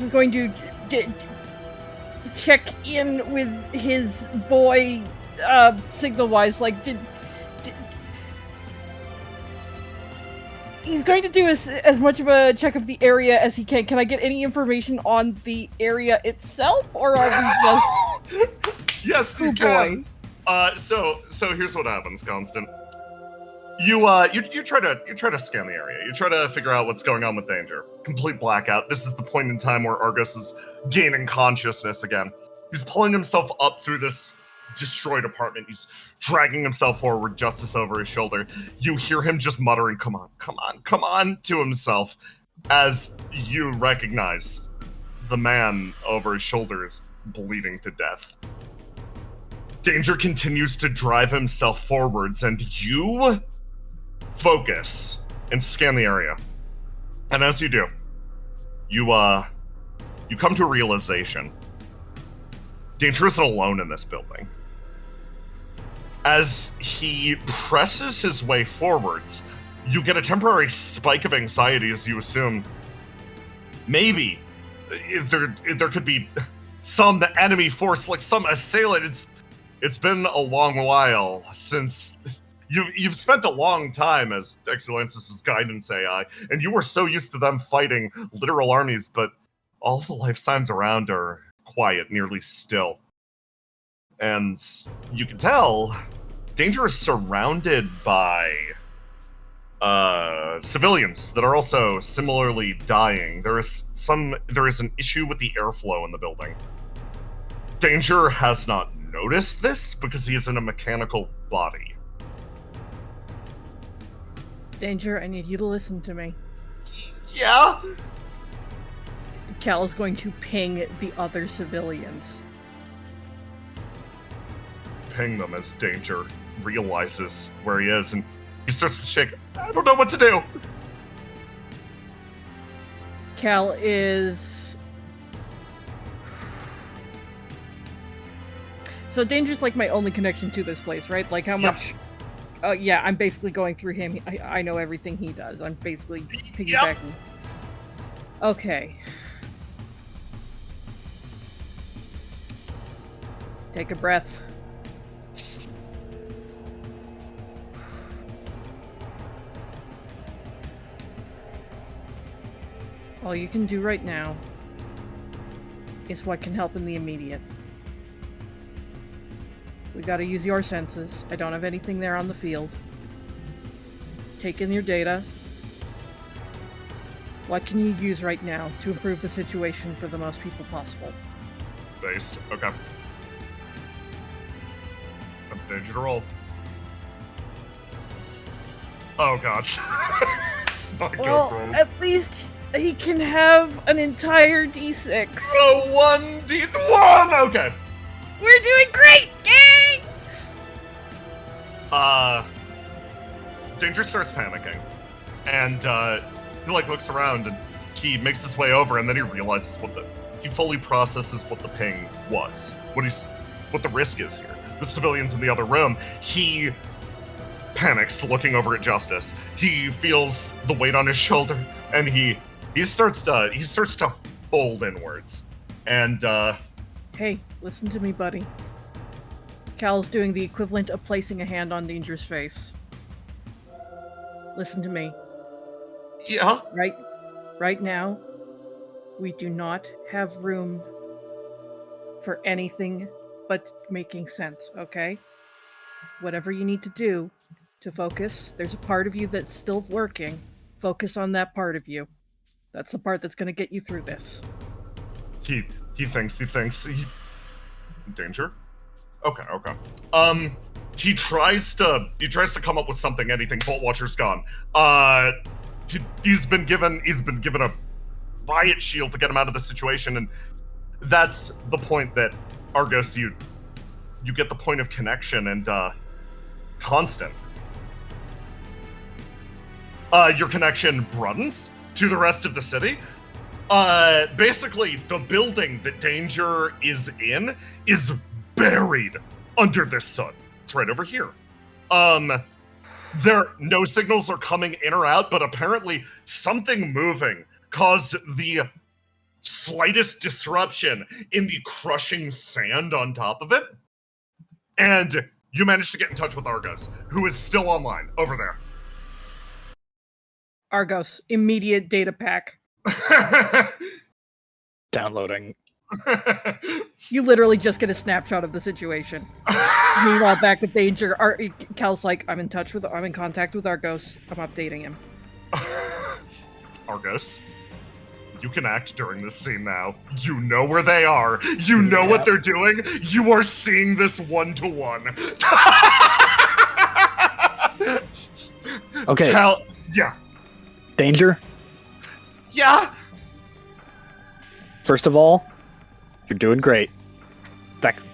is going to check in with his boy, signal-wise, like, he's going to do as much of a check of the area as he can. Can I get any information on the area itself, or are we just... Yes, you can. So here's what happens, Constant. You try to scan the area. You try to figure out what's going on with Danger. Complete blackout. This is the point in time where Argus is gaining consciousness again. He's pulling himself up through this destroyed apartment. He's dragging himself forward, Justice over his shoulder. You hear him just muttering, "Come on, come on, come on," to himself, as you recognize the man over his shoulder is bleeding to death. Danger continues to drive himself forwards, and you focus and scan the area. And as you do, you come to a realization. Danger isn't alone in this building. As he presses his way forwards, you get a temporary spike of anxiety as you assume maybe there could be some enemy force, like some assailant. It's been a long while since you've spent a long time as Excellence's guidance AI, and you were so used to them fighting literal armies, but all the life signs around are quiet, nearly still. And you can tell Danger is surrounded by civilians that are also similarly dying. There is an issue with the airflow in the building. Danger has not noticed this because he is in a mechanical body. Danger, I need you to listen to me. Yeah? Cal is going to ping the other civilians. Ping them as Danger realizes where he is, and he starts to shake. I don't know what to do. Cal is... So Danger's like my only connection to this place, right? Like how much... yeah, I'm basically going through him. I know everything he does. I'm basically piggybacking. Yep. Okay. Take a breath. All you can do right now is what can help in the immediate. We gotta use your senses. I don't have anything there on the field. Take in your data. What can you use right now to improve the situation for the most people possible? Based. Okay. Time for Danger to roll. Oh god. It's not good, Well, bro. at least he can have an entire D6. Oh, 1d1! Okay. We're doing great, gang! Danger starts panicking. And, he, looks around and he makes his way over, and then he realizes he fully processes what the ping was. What the risk is here. The civilians in the other room. He panics looking over at Justice. He feels the weight on his shoulder, and he starts to fold inwards. And, Hey, listen to me, buddy. Cal's doing the equivalent of placing a hand on Danger's face. Listen to me. yeah. Right now, we do not have room for anything but making sense, okay? Whatever you need to do to focus, there's a part of you that's still working. Focus on that part of you. That's the part that's gonna get you through this. He thinks. Danger? Okay. He tries to come up with something, anything. Bolt Watcher's gone. He's been given a riot shield to get him out of the situation, and that's the point that Argus, you get the point of connection, and Constant. Your connection broadens to the rest of the city. Basically, the building that Danger is in is buried under this sun. It's right over here. No signals are coming in or out, but apparently something moving caused the slightest disruption in the crushing sand on top of it. And you managed to get in touch with Argus, who is still online over there. Argos, immediate data pack. Downloading. You literally just get a snapshot of the situation. Meanwhile, back at Danger, Cal's like, I'm in contact with Argos. I'm updating him. Argos, you can act during this scene now. You know where they are. You know what they're doing. You are seeing this 1-to-1. Okay. Yeah. Danger. Yeah. First of all, you're doing great.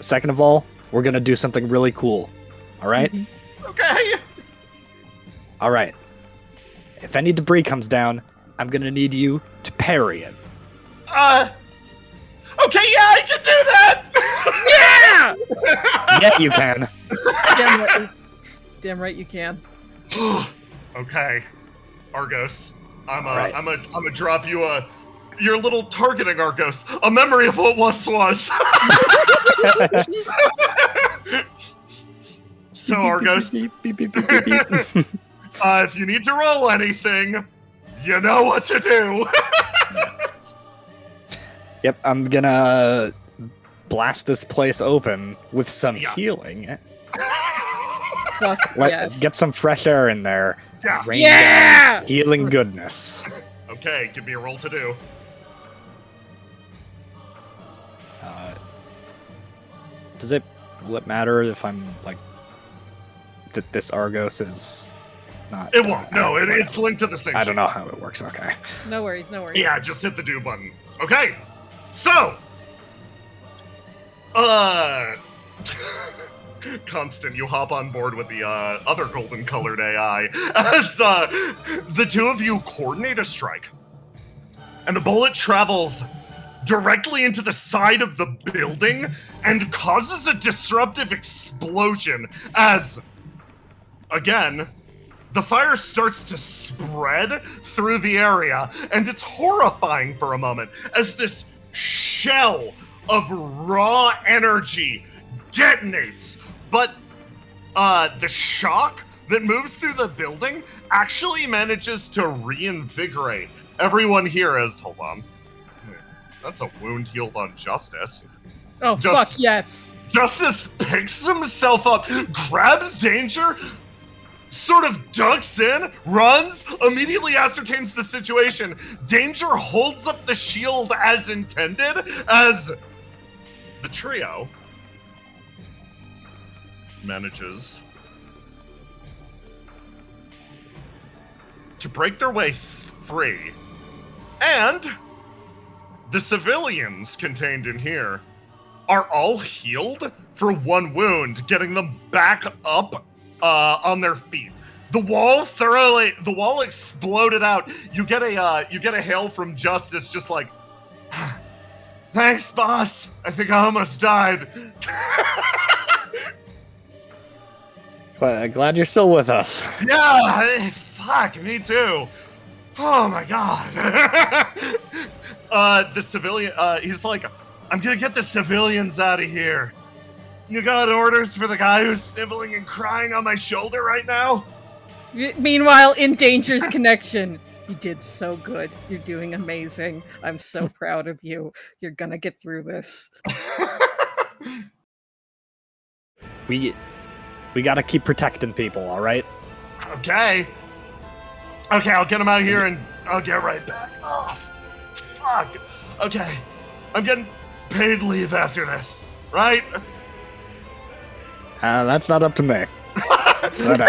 Second of all, we're gonna do something really cool. All right? Okay. All right. If any debris comes down, I'm gonna need you to parry it. Okay, yeah, I can do that! Yeah, you can. Damn right you can. Okay. Argos, I'm Right. gonna drop you your little targeting, Argos. A memory of what once was. So, Argos, Beep, beep, beep, beep, beep, beep. if you need to roll anything, you know what to do. Yep, I'm gonna blast this place open with some Yeah. healing. Fuck yes. Get some fresh air in there. Yeah. Rain Yeah! down healing goodness. Okay, give me a roll to do. Will it matter if I'm like that? This Argos is not. It won't. No, it's linked to the same. I don't know how it works. Okay. No worries, no worries. Yeah, just hit the do button. Okay, so, Constant, you hop on board with the other golden-colored AI as the two of you coordinate a strike, and the bullet travels directly into the side of the building and causes a disruptive explosion as, again, the fire starts to spread through the area, and it's horrifying for a moment as this shell of raw energy detonates. But the shock that moves through the building actually manages to reinvigorate everyone here as, hold on, that's a wound healed on Justice. Oh, fuck yes. Justice picks himself up, grabs Danger, sort of ducks in, runs, immediately ascertains the situation. Danger holds up the shield as intended, as the trio manages to break their way free. And the civilians contained in here are all healed for one wound, getting them back up on their feet. The wall exploded out. You get a hail from Justice, just like, thanks, boss. I think I almost died. Glad you're still with us. Yeah, fuck, me too. Oh my god. The civilian, he's like, I'm gonna get the civilians out of here. You got orders for the guy who's sniveling and crying on my shoulder right now? Meanwhile, in Danger's connection, you did so good. You're doing amazing. I'm so proud of you. You're gonna get through this. We gotta keep protecting people, all right? Okay, I'll get him out of here and I'll get right back. Oh, fuck. Okay, I'm getting paid leave after this, right? That's not up to me. But,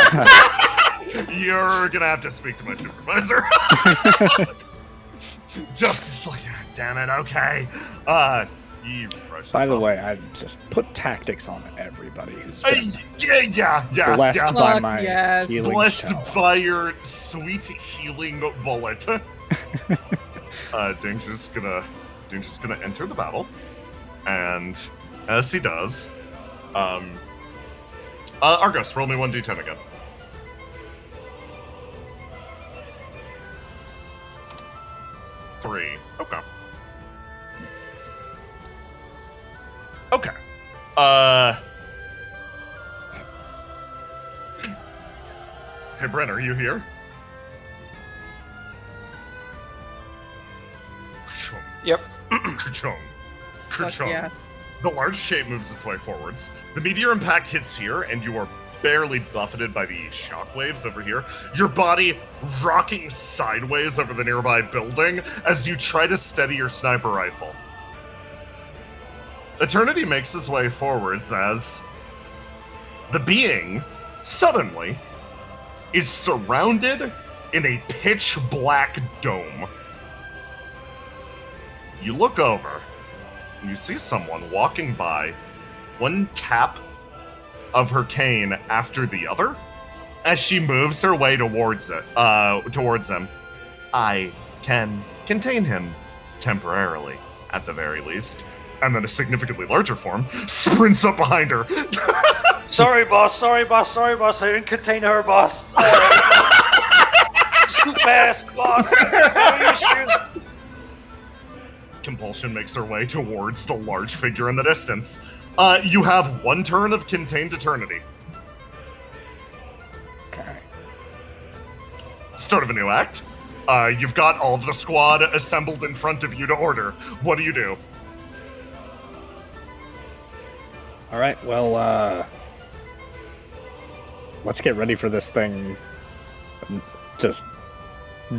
You're gonna have to speak to my supervisor. Justice, like, damn it, okay. By the way, I just put tactics on everybody who's been yeah. blessed by Fuck my yes. healing Blessed shell. by your sweet healing bullet. Danger's gonna enter the battle, and as he does, Argos, roll me 1d10 again. Three. Okay. Okay. Hey, Brent, are you here? Yep. Ka-chung. Kerchung. yeah. The large shape moves its way forwards. The meteor impact hits here, and you are barely buffeted by the shockwaves over here. Your body rocking sideways over the nearby building as you try to steady your sniper rifle. Eternity makes his way forwards as the being suddenly is surrounded in a pitch black dome. You look over and you see someone walking by, one tap of her cane after the other as she moves her way towards him. I can contain him temporarily, at the very least. And then a significantly larger form sprints up behind her. Sorry, boss. I didn't contain her, boss. Too fast, boss. No issues. Compulsion makes her way towards the large figure in the distance. You have one turn of Contained Eternity. Okay. Start of a new act. You've got all of the squad assembled in front of you to order. What do you do? All right. Well, let's get ready for this thing. Just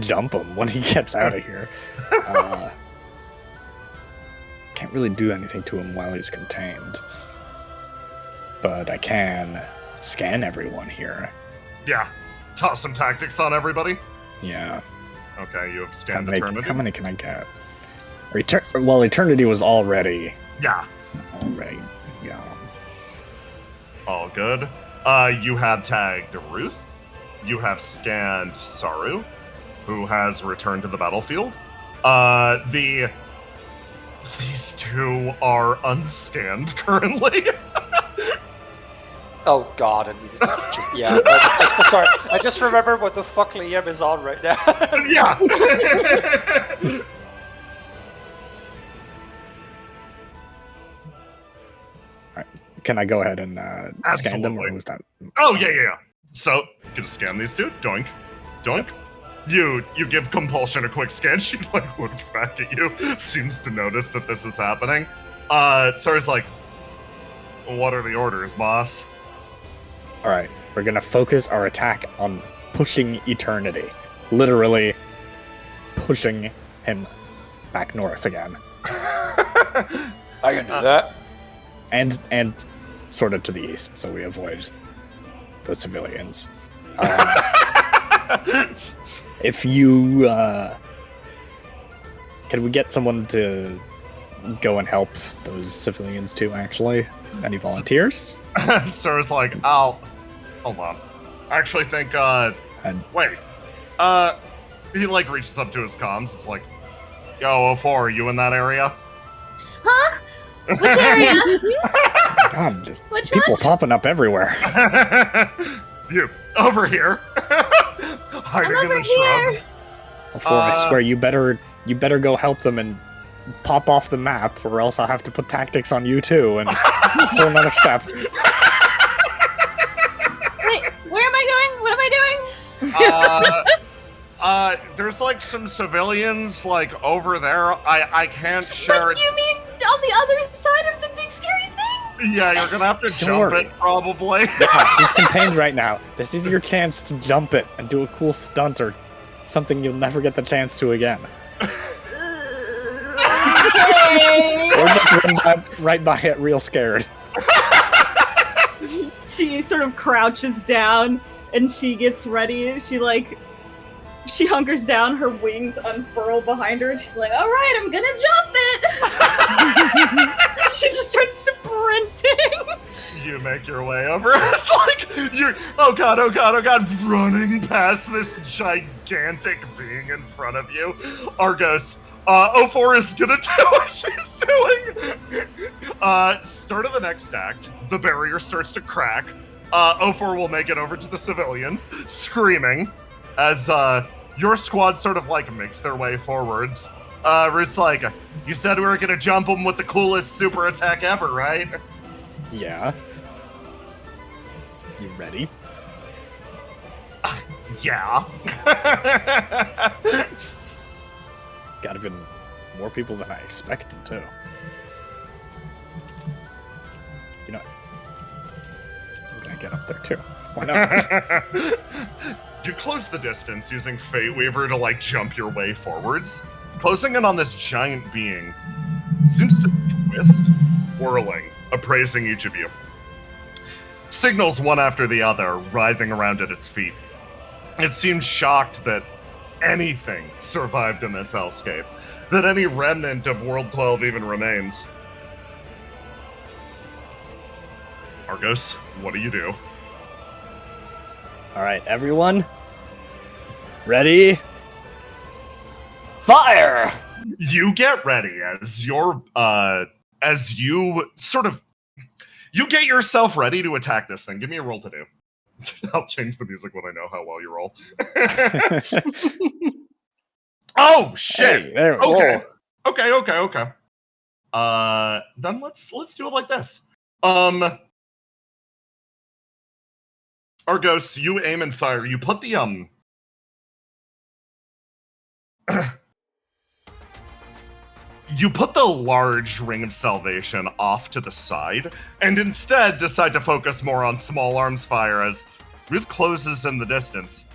jump him when he gets out of here. Can't really do anything to him while he's contained. But I can scan everyone here. Yeah. Toss some tactics on everybody. Yeah. Okay, you have scanned Eternity. How many can I get? Well, Eternity was already. Yeah. Already. Yeah. All good. You have tagged Ruth. You have scanned Saru, who has returned to the battlefield. These two are unscanned currently. Oh god, and he's just, yeah. I'm sorry, I just remember what the fuck Liam is on right now. Yeah! Alright. Can I go ahead and scan them, or Absolutely. was that? Oh, yeah. So, gonna scan these two. Doink. Doink. You give Compulsion a quick scan. She, looks back at you, seems to notice that this is happening. Sarah's like, what are the orders, boss? Alright, we're gonna focus our attack on pushing Eternity. Literally pushing him back north again. I can do that. And sort of to the east, so we avoid the civilians. If you, can we get someone to go and help those civilians too, actually? Any volunteers? Sarah's like, hold on. I actually think, wait. He, reaches up to his comms. It's like, yo, 04, are you in that area? Huh? Which area? God, just Which people one? popping up everywhere. You, over here. Hiding in over the shrubs. Before I swear, you better go help them and pop off the map, or else I'll have to put tactics on you too, and go another step. Wait, where am I going? What am I doing? There's some civilians over there. I can't share But it. you mean on the other side of the big scary thing? Yeah, you're gonna have to jump worry. it probably. Yeah, he's contained right now. This is your chance to jump it and do a cool stunt or something you'll never get the chance to again. Okay. Or just run right by it real scared. She sort of crouches down and she gets ready. She hunkers down, her wings unfurl behind her, and she's like, all right, I'm gonna jump it! She just starts sprinting! You make your way over. It's you're, oh god, running past this gigantic being in front of you. Argos, 04 is gonna do what she's doing. Start of the next act, the barrier starts to crack. 04 will make it over to the civilians, screaming, as your squad sort of makes their way forwards. Riz you said we were gonna jump them with the coolest super attack ever, right? Yeah. You ready? Yeah. Got even more people than I expected, too. get up there too. Why not? You close the distance using Fate Weaver to like jump your way forwards. Closing in on this giant being seems to twist, whirling, appraising each of you. Signals one after the other, writhing around at its feet. It seems shocked that anything survived in this hellscape, that any remnant of World 12 even remains. Argos, what do you do? All right, everyone. Ready? Fire! You get ready as you get yourself ready to attack this thing. Give me a roll to do. I'll change the music when I know how well you roll. Oh shit! Hey, there we Okay. go. Okay. Then let's do it like this. Argos, you aim and fire. You put the you put the large ring of salvation off to the side, and instead decide to focus more on small arms fire as Ruth closes in the distance.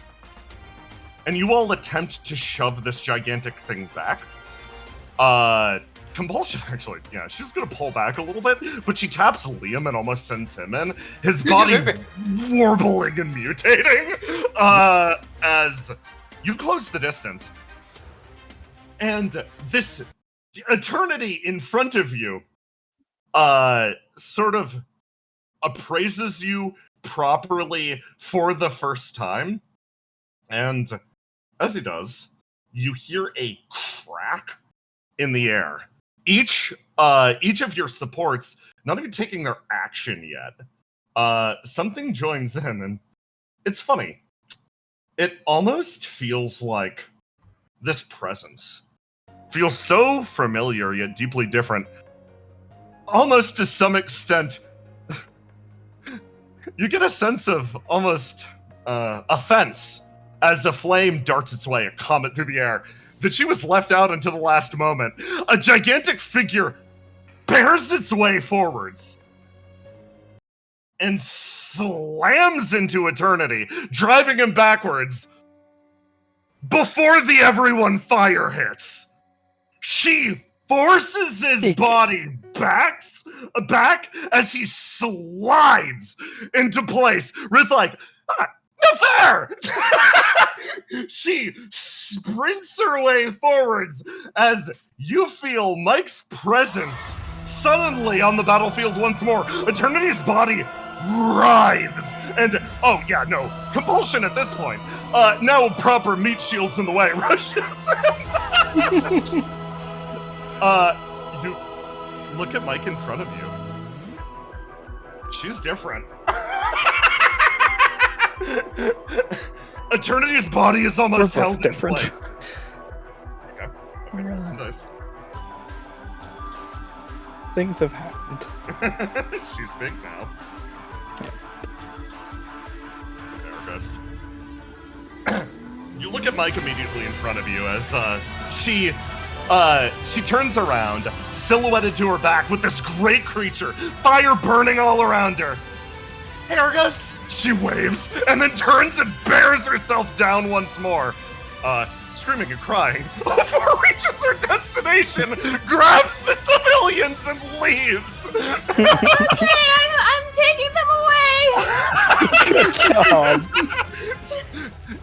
And you all attempt to shove this gigantic thing back. Compulsion, actually, yeah, she's gonna pull back a little bit, but she taps Liam and almost sends him in. His body warbling and mutating as you close the distance. And this eternity in front of you sort of appraises you properly for the first time. And as he does, you hear a crack in the air. Each of your supports not even taking their action yet. Something joins in, and it's funny. It almost feels like this presence feels so familiar yet deeply different. Almost to some extent, you get a sense of almost offense as a flame darts its way, a comet through the air, that she was left out until the last moment. A gigantic figure bears its way forwards and slams into eternity, driving him backwards before the everyone fire hits. She forces his body back as he slides into place. Ruth like, no fair! She sprints her way forwards as you feel Mike's presence suddenly on the battlefield once more. Eternity's body writhes and, oh yeah, no, compulsion at this point. No proper meat shields in the way. Rushes. You look at Mike in front of you. She's different. Eternity's body is almost We're both held different. in place. Okay, let me roll some dice. Things have happened. She's big now. Yeah. There it goes. You look at Mike immediately in front of you as she turns around, silhouetted to her back with this great creature, fire burning all around her. Hey, Argus! She waves and then turns and bears herself down once more. Screaming and crying, before reaches her destination, grabs the civilians and leaves. Okay, I'm taking them away. Good job.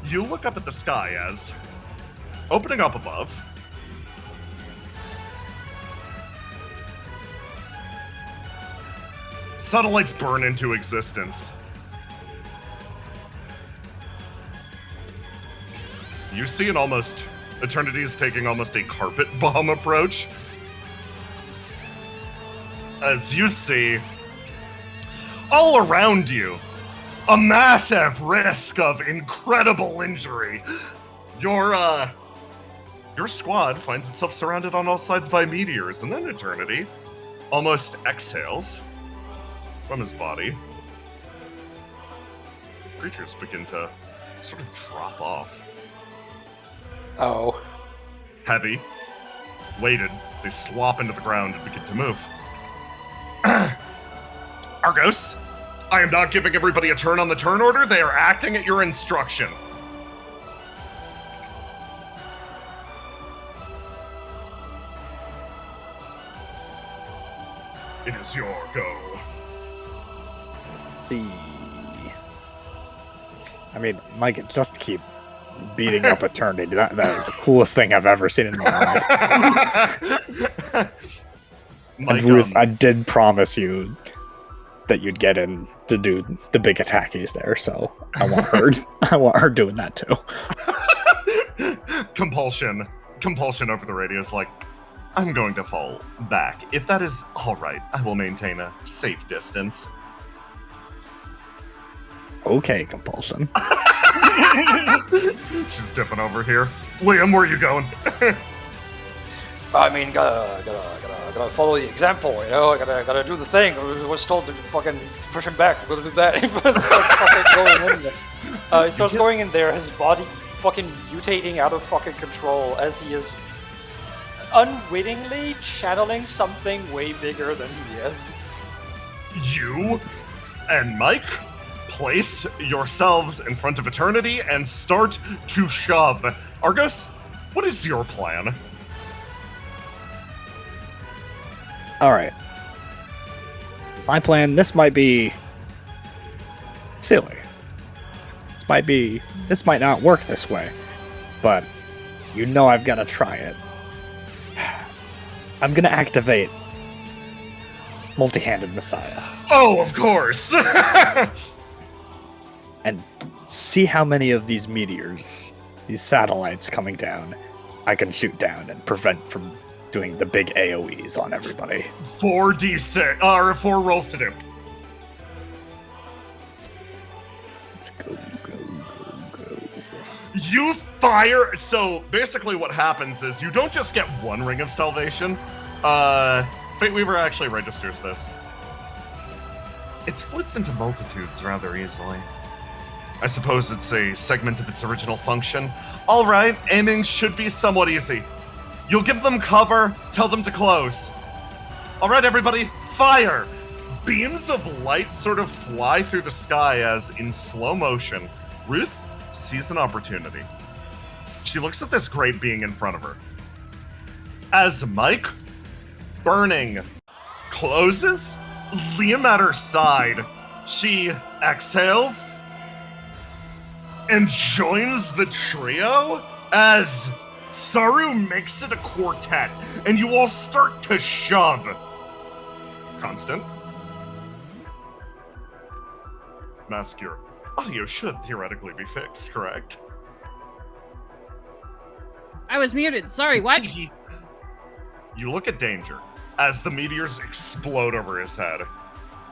You look up at the sky as, opening up above, satellites burn into existence. You see Eternity is taking almost a carpet bomb approach. As you see, all around you, a massive risk of incredible injury. Your squad finds itself surrounded on all sides by meteors, and then Eternity almost exhales from his body. Creatures begin to sort of drop off. Oh. Heavy, weighted, they slop into the ground and begin to move. Argos, I am not giving everybody a turn on the turn order. They are acting at your instruction. It is your go. Let's see. I mean, Mike, just keep beating up Eternity. That is the coolest thing I've ever seen in my life. Mike, And Ruth, I did promise you that you'd get in to do the big attackies there, so I want her. I want her doing that too. Compulsion over the radio is like, I'm going to fall back. If that is all right, I will maintain a safe distance. Okay, Compulsion. She's dipping over here. Liam, where are you going? I mean, gotta follow the example, you know. I gotta do the thing. I was told to fucking push him back. I'm gonna do that. He starts fucking going in there. He starts going in there. His body fucking mutating out of fucking control as he is unwittingly channeling something way bigger than he is. You and Mike place yourselves in front of Eternity and start to shove. Argos, what is your plan? Alright. My plan, this might be silly. This might not work this way. But you know I've gotta try it. I'm gonna activate Multi-Handed Messiah. Oh, of course! And see how many of these meteors, these satellites coming down, I can shoot down and prevent from doing the big AoEs on everybody. 4d6, or 4 rolls to do. Let's go. You fire. So basically, what happens is you don't just get one ring of salvation. Fate Weaver actually registers this. It splits into multitudes rather easily. I suppose it's a segment of its original function. All right, aiming should be somewhat easy. You'll give them cover, tell them to close. All right, everybody, fire! Beams of light sort of fly through the sky as, in slow motion, Ruth sees an opportunity. She looks at this great being in front of her. As Mike, burning, closes, Liam at her side, she exhales and joins the trio as Saru makes it a quartet, and you all start to shove. Constant. Mask, your audio should theoretically be fixed, correct? I was muted. Sorry, what? You look at Danger as the meteors explode over his head.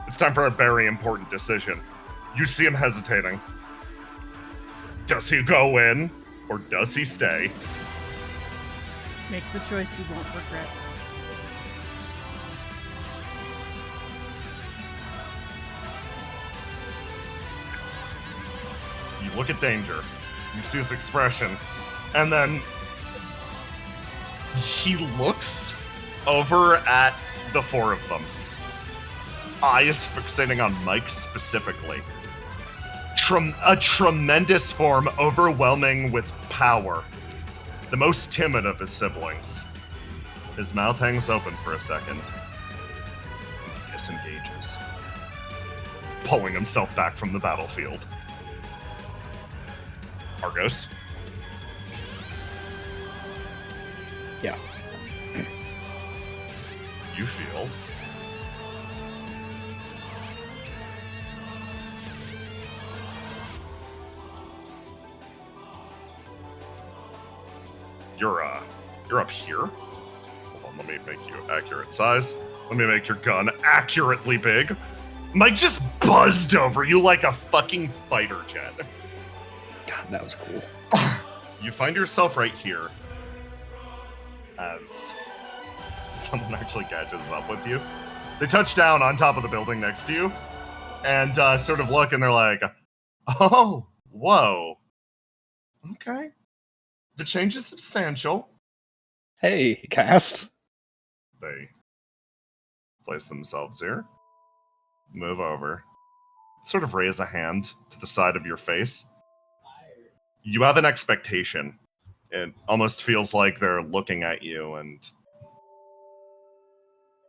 It's time for a very important decision. You see him hesitating. Does he go in, or does he stay? Make the choice you won't regret. You look at Danger. You see his expression. And then he looks over at the 4 of them. Eyes fixating on Mike specifically. A tremendous form overwhelming with power. The most timid of his siblings. His mouth hangs open for a second. He disengages, pulling himself back from the battlefield. Argos? Yeah. You feel you're up here. Hold on, let me make you accurate size. Let me make your gun accurately big. Mike just buzzed over you like a fucking fighter jet. God, that was cool. You find yourself right here as someone actually catches up with you. They touch down on top of the building next to you and sort of look, and they're like, oh, whoa. Okay. The change is substantial. Hey, cast. They place themselves here, move over, sort of raise a hand to the side of your face. You have an expectation. It almost feels like they're looking at you, and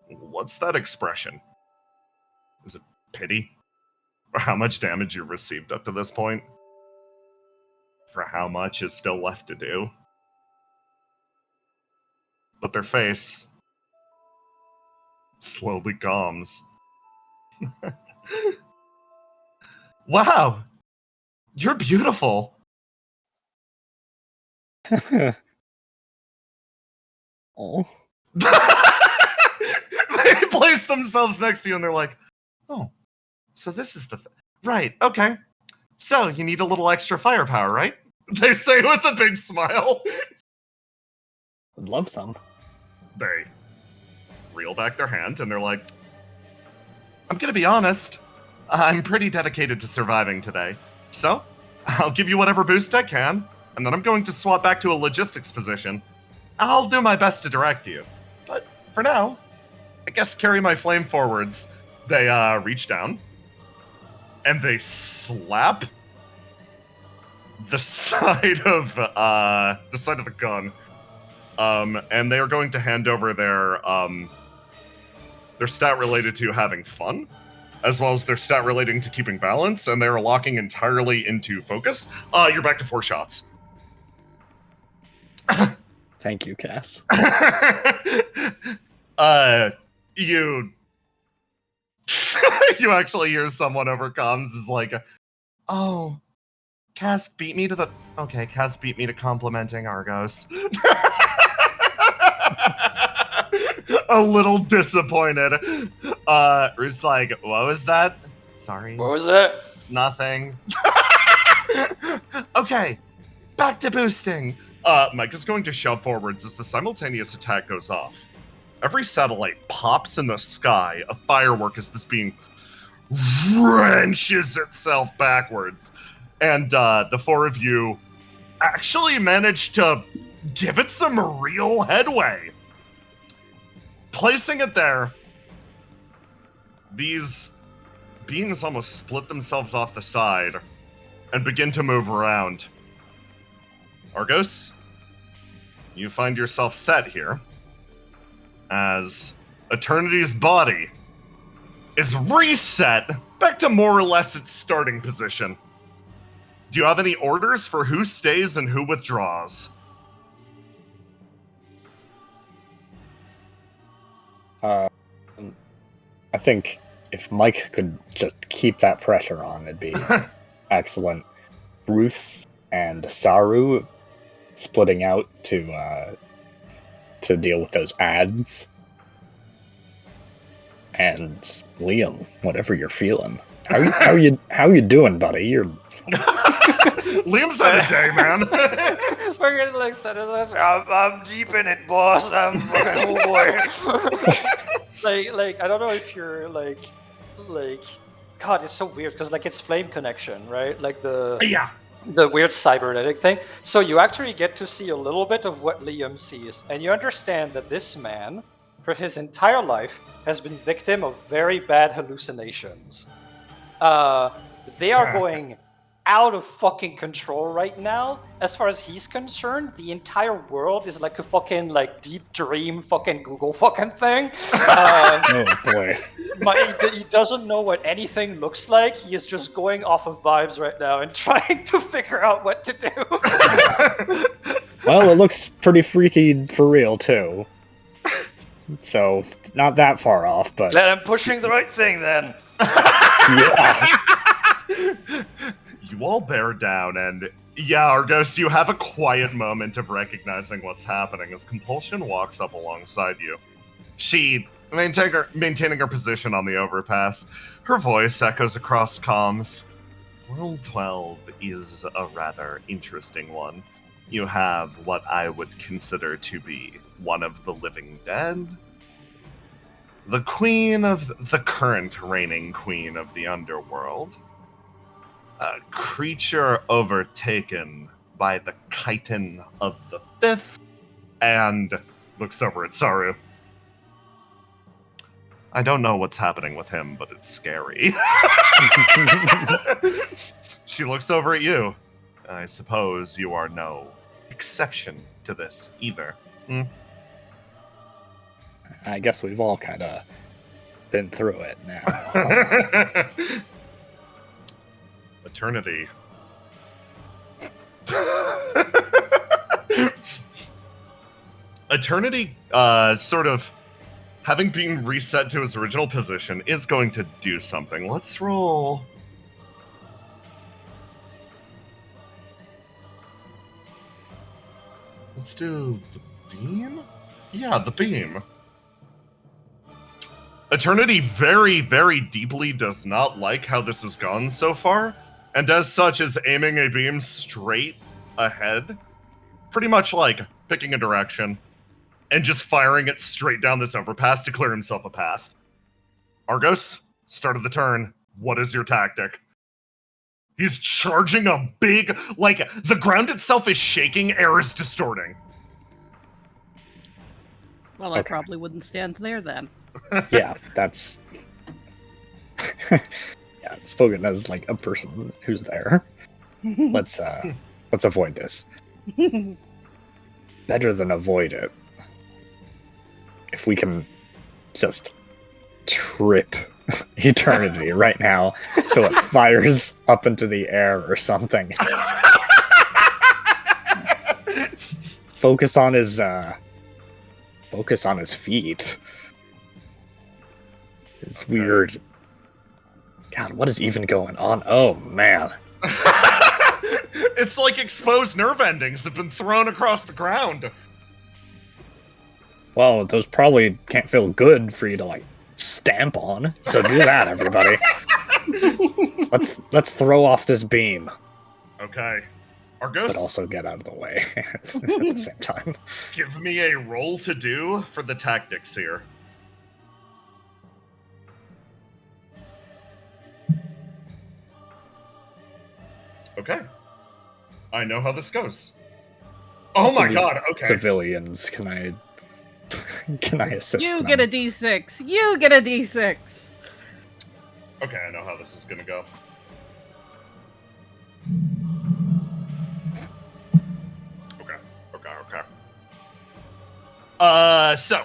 what's that expression? Is it pity? For how much damage you've received up to this point? For how much is still left to do? But their face slowly calms. Wow! You're beautiful! Oh. They place themselves next to you and they're like, oh, so this is the... Right, okay. So, you need a little extra firepower, right? They say with a big smile. Would love some. They reel back their hand and they're like, I'm gonna be honest, I'm pretty dedicated to surviving today. So, I'll give you whatever boost I can, and then I'm going to swap back to a logistics position. I'll do my best to direct you. But for now, I guess carry my flame forwards. They reach down, and they slap the side of the gun. And they are going to hand over their stat related to having fun, as well as their stat relating to keeping balance, and they're locking entirely into focus. You're back to 4 shots. Thank you, Cass. You you actually hear someone over comms is like, oh, Cass beat me to complimenting Argos. A little disappointed. It's like, what was that? Sorry. What was that? Nothing. Okay, back to boosting. Mike is going to shove forwards as the simultaneous attack goes off. Every satellite pops in the sky. A firework as this being wrenches itself backwards. And the 4 of you actually manage to give it some real headway. Placing it there, these beings almost split themselves off the side and begin to move around. Argos, you find yourself set here as Eternity's body is reset back to more or less its starting position. Do you have any orders for who stays and who withdraws? I think if Mike could just keep that pressure on, it'd be excellent. Ruth and Saru splitting out to deal with those ads. And Liam, whatever you're feeling. How you doing, buddy? You're Liam's had a day, man. We're gonna like set us. I'm deep in it, boss. I'm fucking oh boy. like I don't know if you're like God, it's so weird because like it's flame connection, right? Like the weird cybernetic thing. So you actually get to see a little bit of what Liam sees, and you understand that this man, for his entire life, has been victim of very bad hallucinations. They are going out of fucking control right now. As far as he's concerned, the entire world is like a fucking like deep dream fucking Google fucking thing. oh boy. He doesn't know what anything looks like. He is just going off of vibes right now and trying to figure out what to do. Well, it looks pretty freaky for real too. So not that far off, but Glad I'm pushing the right thing then. yeah. You all bear down, and yeah, Argos, you have a quiet moment of recognizing what's happening as Compulsion walks up alongside you. She, maintaining her position on the overpass, her voice echoes across comms. World 12 is a rather interesting one. You have what I would consider to be one of the living dead, the current reigning queen of the underworld, a creature overtaken by the chitin of the 5th, and looks over at Saru. I don't know what's happening with him, but it's scary. She looks over at you. I suppose you are no exception to this either. I guess we've all kind of been through it now. Eternity. Eternity, sort of having been reset to his original position, is going to do something. Let's roll. Let's do the beam? Yeah, the beam. Eternity very, very deeply does not like how this has gone so far, and as such is aiming a beam straight ahead. Pretty much like picking a direction and just firing it straight down this overpass to clear himself a path. Argos, start of the turn. What is your tactic? He's charging a big, like, the ground itself is shaking, air is distorting. Well, I Okay. probably wouldn't stand there then. Yeah, that's yeah, it's spoken as like a person who's there. Let's avoid this. Better than avoid it. If we can just trip eternity right now so it fires up into the air or something. Focus on his feet. It's weird. God, what is even going on? Oh man. It's like exposed nerve endings have been thrown across the ground. Well, those probably can't feel good for you to like stamp on. So do that, everybody. Let's throw off this beam, Okay. Argos, but also get out of the way at the same time. give me a roll to do for the tactics here. Okay. I know how this goes. Oh Also, my these god, okay. Civilians, can I assist You them? get a D6. You get a D6. Okay, I know how this is gonna go. Okay. So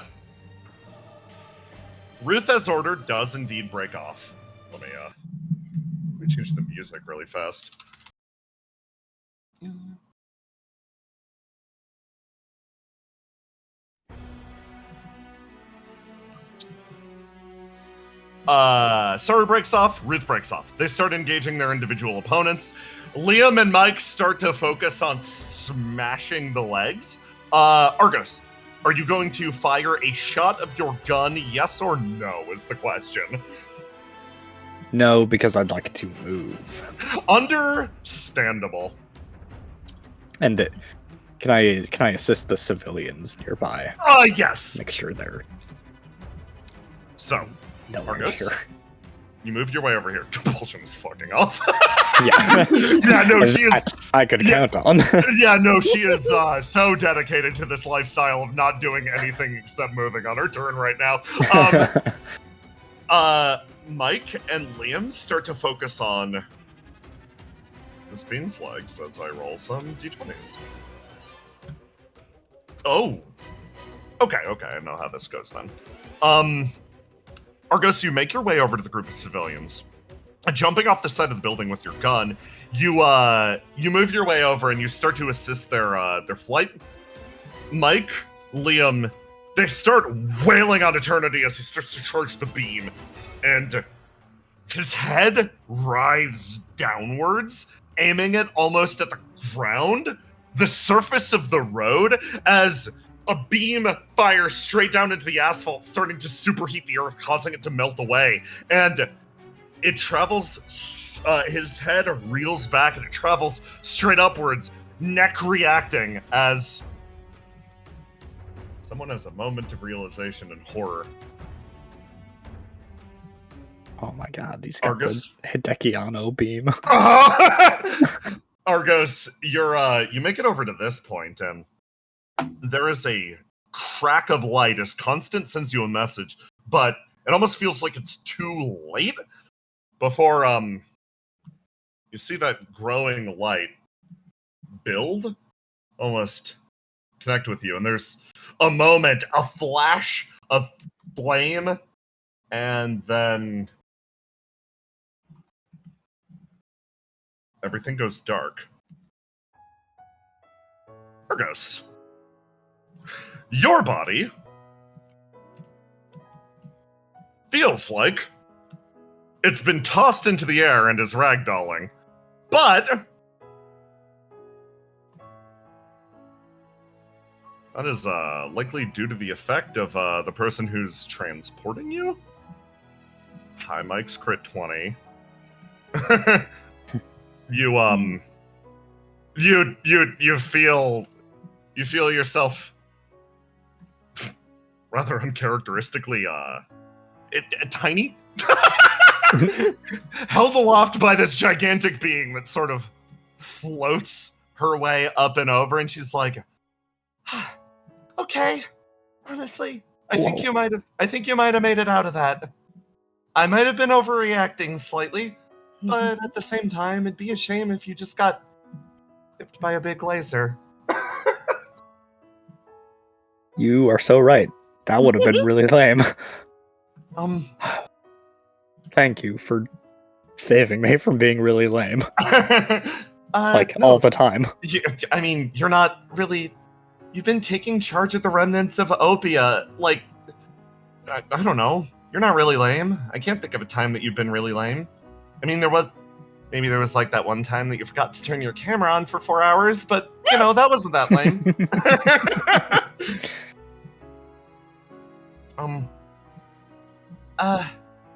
Ruth as ordered does indeed break off. Let me change the music really fast. Saru breaks off, Ruth breaks off. They start engaging their individual opponents. Liam and Mike start to focus on smashing the legs. Argos, are you going to fire a shot of your gun, yes or no, is the question. No, because I'd like to move. Understandable. And can I assist the civilians nearby? Yes. Make sure they're So, nowhere Argos? near. you moved your way over here. Compulsion is fucking off. Yeah. Yeah, no, she is. That I could Yeah. count on. Yeah, no, she is so dedicated to this lifestyle of not doing anything except moving on her turn right now. Mike and Liam start to focus on Miss Bean's legs as I roll some d20s. Oh. Okay, I know how this goes then. Argos, you make your way over to the group of civilians. Jumping off the side of the building with your gun, you move your way over and you start to assist their flight. Mike, Liam, they start wailing on Eternity as he starts to charge the beam, and his head writhes downwards, aiming it almost at the ground, the surface of the road, as a beam fires straight down into the asphalt, starting to superheat the earth, causing it to melt away. And it travels, his head reels back and it travels straight upwards, neck reacting as someone has a moment of realization and horror. Oh my god, he's got Argos? the Hidekiano beam. Argos, you make it over to this point, and there is a crack of light as Constant sends you a message, but It almost feels like it's too late before you see that growing light build, almost connect with you, and there's a moment, a flash of flame, and then everything goes dark. Argos, your body feels like it's been tossed into the air and is ragdolling, but that is likely due to the effect of the person who's transporting you. Hi, Mike's crit 20. You feel yourself rather uncharacteristically tiny, held aloft by this gigantic being that sort of floats her way up and over, and she's like, "Okay, honestly, I think you might have made it out of that. I might have been overreacting slightly, but at the same time, it'd be a shame if you just got hit by a big laser." You are so right. That would have been really lame. Thank you for saving me from being really lame. Like, no. all the time. I mean, you're not really... You've been taking charge of the remnants of Opia. Like, I don't know. You're not really lame. I can't think of a time that you've been really lame. I mean, there was like that one time that you forgot to turn your camera on for 4 hours, but, you know, that wasn't that lame.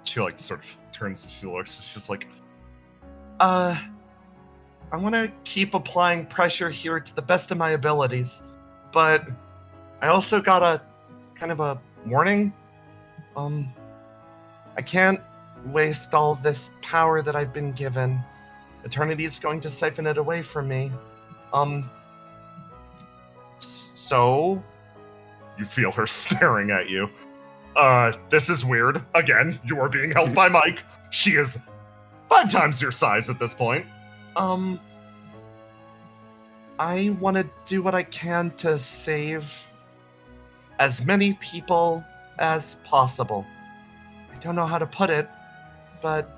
She, like, sort of turns and she looks, she's just like, I want to keep applying pressure here to the best of my abilities, but I also got a kind of a warning. I can't waste all of this power that I've been given. Eternity's going to siphon it away from me. So you feel her staring at you. This is weird. Again, you are being held by Mike. She is 5 times your size at this point. I want to do what I can to save as many people as possible. I don't know how to put it, but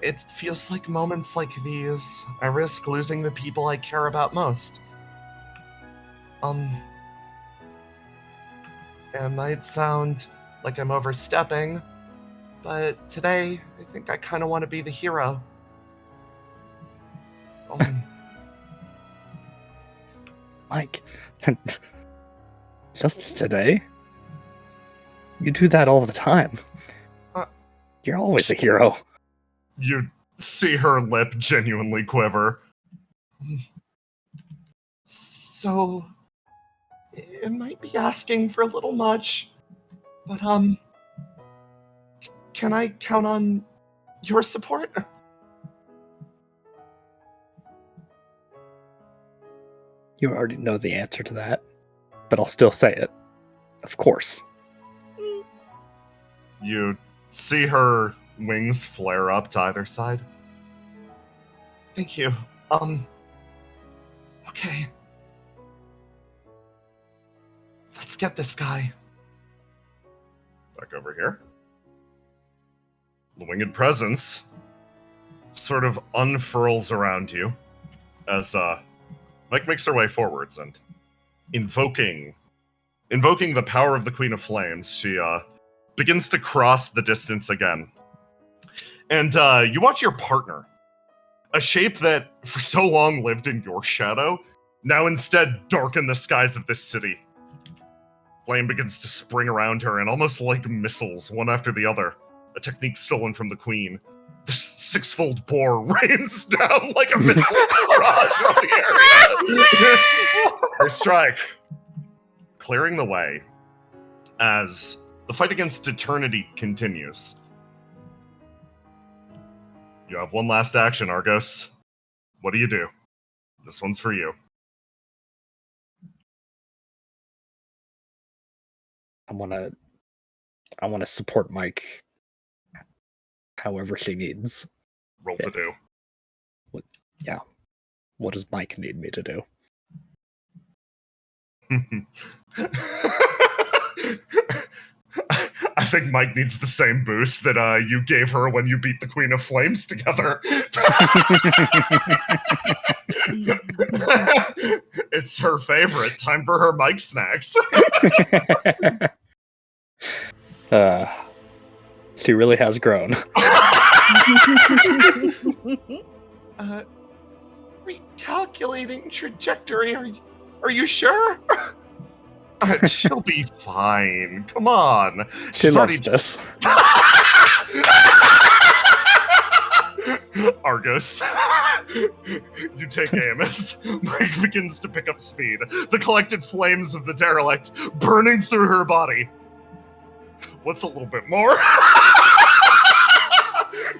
it feels like moments like these, I risk losing the people I care about most. It might sound like I'm overstepping, but today, I think I kind of want to be the hero. Mike, just today? You do that all the time. You're always a hero. You see her lip genuinely quiver. So, it might be asking for a little much, but can I count on your support? You already know the answer to that, but I'll still say it. Of course. You see her wings flare up to either side. Thank you. Okay. Let's get this guy. Back over here. The winged presence sort of unfurls around you as Mike makes her way forwards and invoking the power of the Queen of Flames, she begins to cross the distance again. And you watch your partner, a shape that for so long lived in your shadow, now instead darken the skies of this city. Flame begins to spring around her, and almost like missiles, one after the other, a technique stolen from the Queen, the 6-fold bore rains down like a missile barrage on the area. Her strike, clearing the way as the fight against Eternity continues. You have one last action, Argos. What do you do? This one's for you. I wanna support Mike however she needs. Roll to do. What does Mike need me to do? I think Mike needs the same boost that you gave her when you beat the Queen of Flames together. It's her favorite. Time for her Mike snacks. She really has grown. Recalculating trajectory. Are you sure? She'll be fine. Come on. She She's loves this. Argos. You take aim as Mike begins to pick up speed. The collected flames of the derelict burning through her body. What's a little bit more?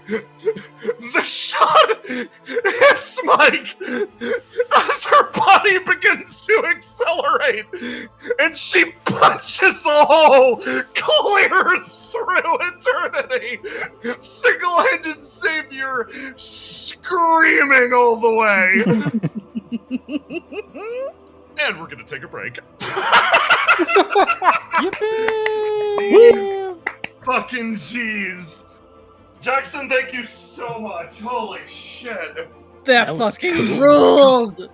The shot hits Mike as her body begins to accelerate, and she punches a hole clear through eternity. Single-handed savior screaming all the way. And we're gonna take a break. Yippee! Fucking jeez. Jackson, thank you so much. Holy shit. That was fucking cool. ruled.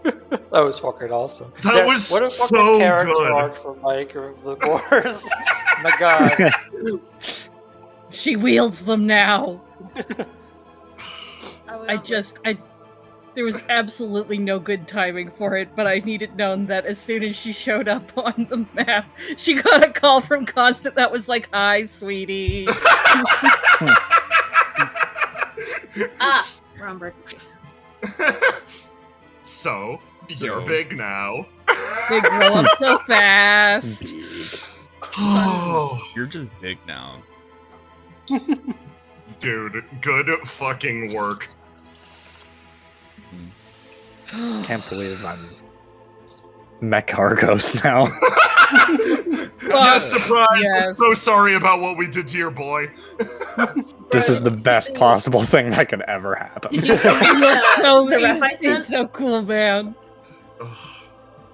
That was fucking awesome. That was what a fucking so character good. arc for Mike or the Boars. My god. She wields them now. There was absolutely no good timing for it, but I needed known that as soon as she showed up on the map, she got a call from Constant that was like, "Hi, sweetie." Wrong bird. So, you're So- big now. They grow up so fast. Oh, You're just big now. dude, good fucking work. Can't believe I'm Mech Argos now. Yeah, surprise! I'm yes. so sorry about what we did to your boy. This is the best possible thing that could ever happen. Did you see the ref I He's sent? so cool, man.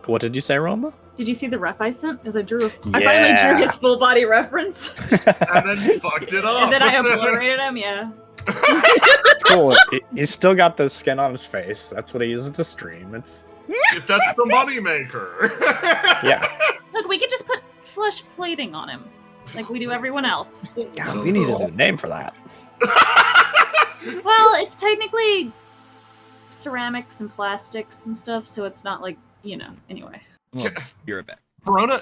What did you say, Roma? Did you see the ref I sent? Because I finally Yeah. drew his full body reference, And then fucked it up. and then I obliterated him. Yeah. It's cool. He's still got the skin on his face. That's what he uses to stream. It's That's the moneymaker. yeah. Look, we could just put flesh plating on him, like we do everyone else. God, we need a new name for that. Well, it's technically ceramics and plastics and stuff, so it's not like, anyway. Well, you're a bit. Verona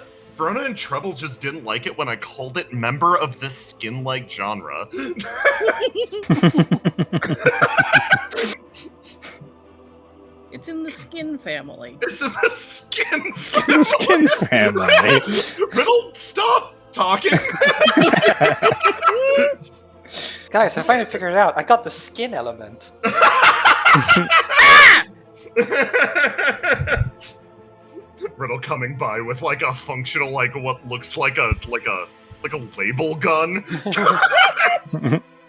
and Treble just didn't like it when I called it member of this skin-like genre. It's in the skin family. It's in the skin Skin family. Riddle, stop talking. Guys, I finally figured it out. I got the skin element. Riddle coming by with like a functional, like what looks like a label gun.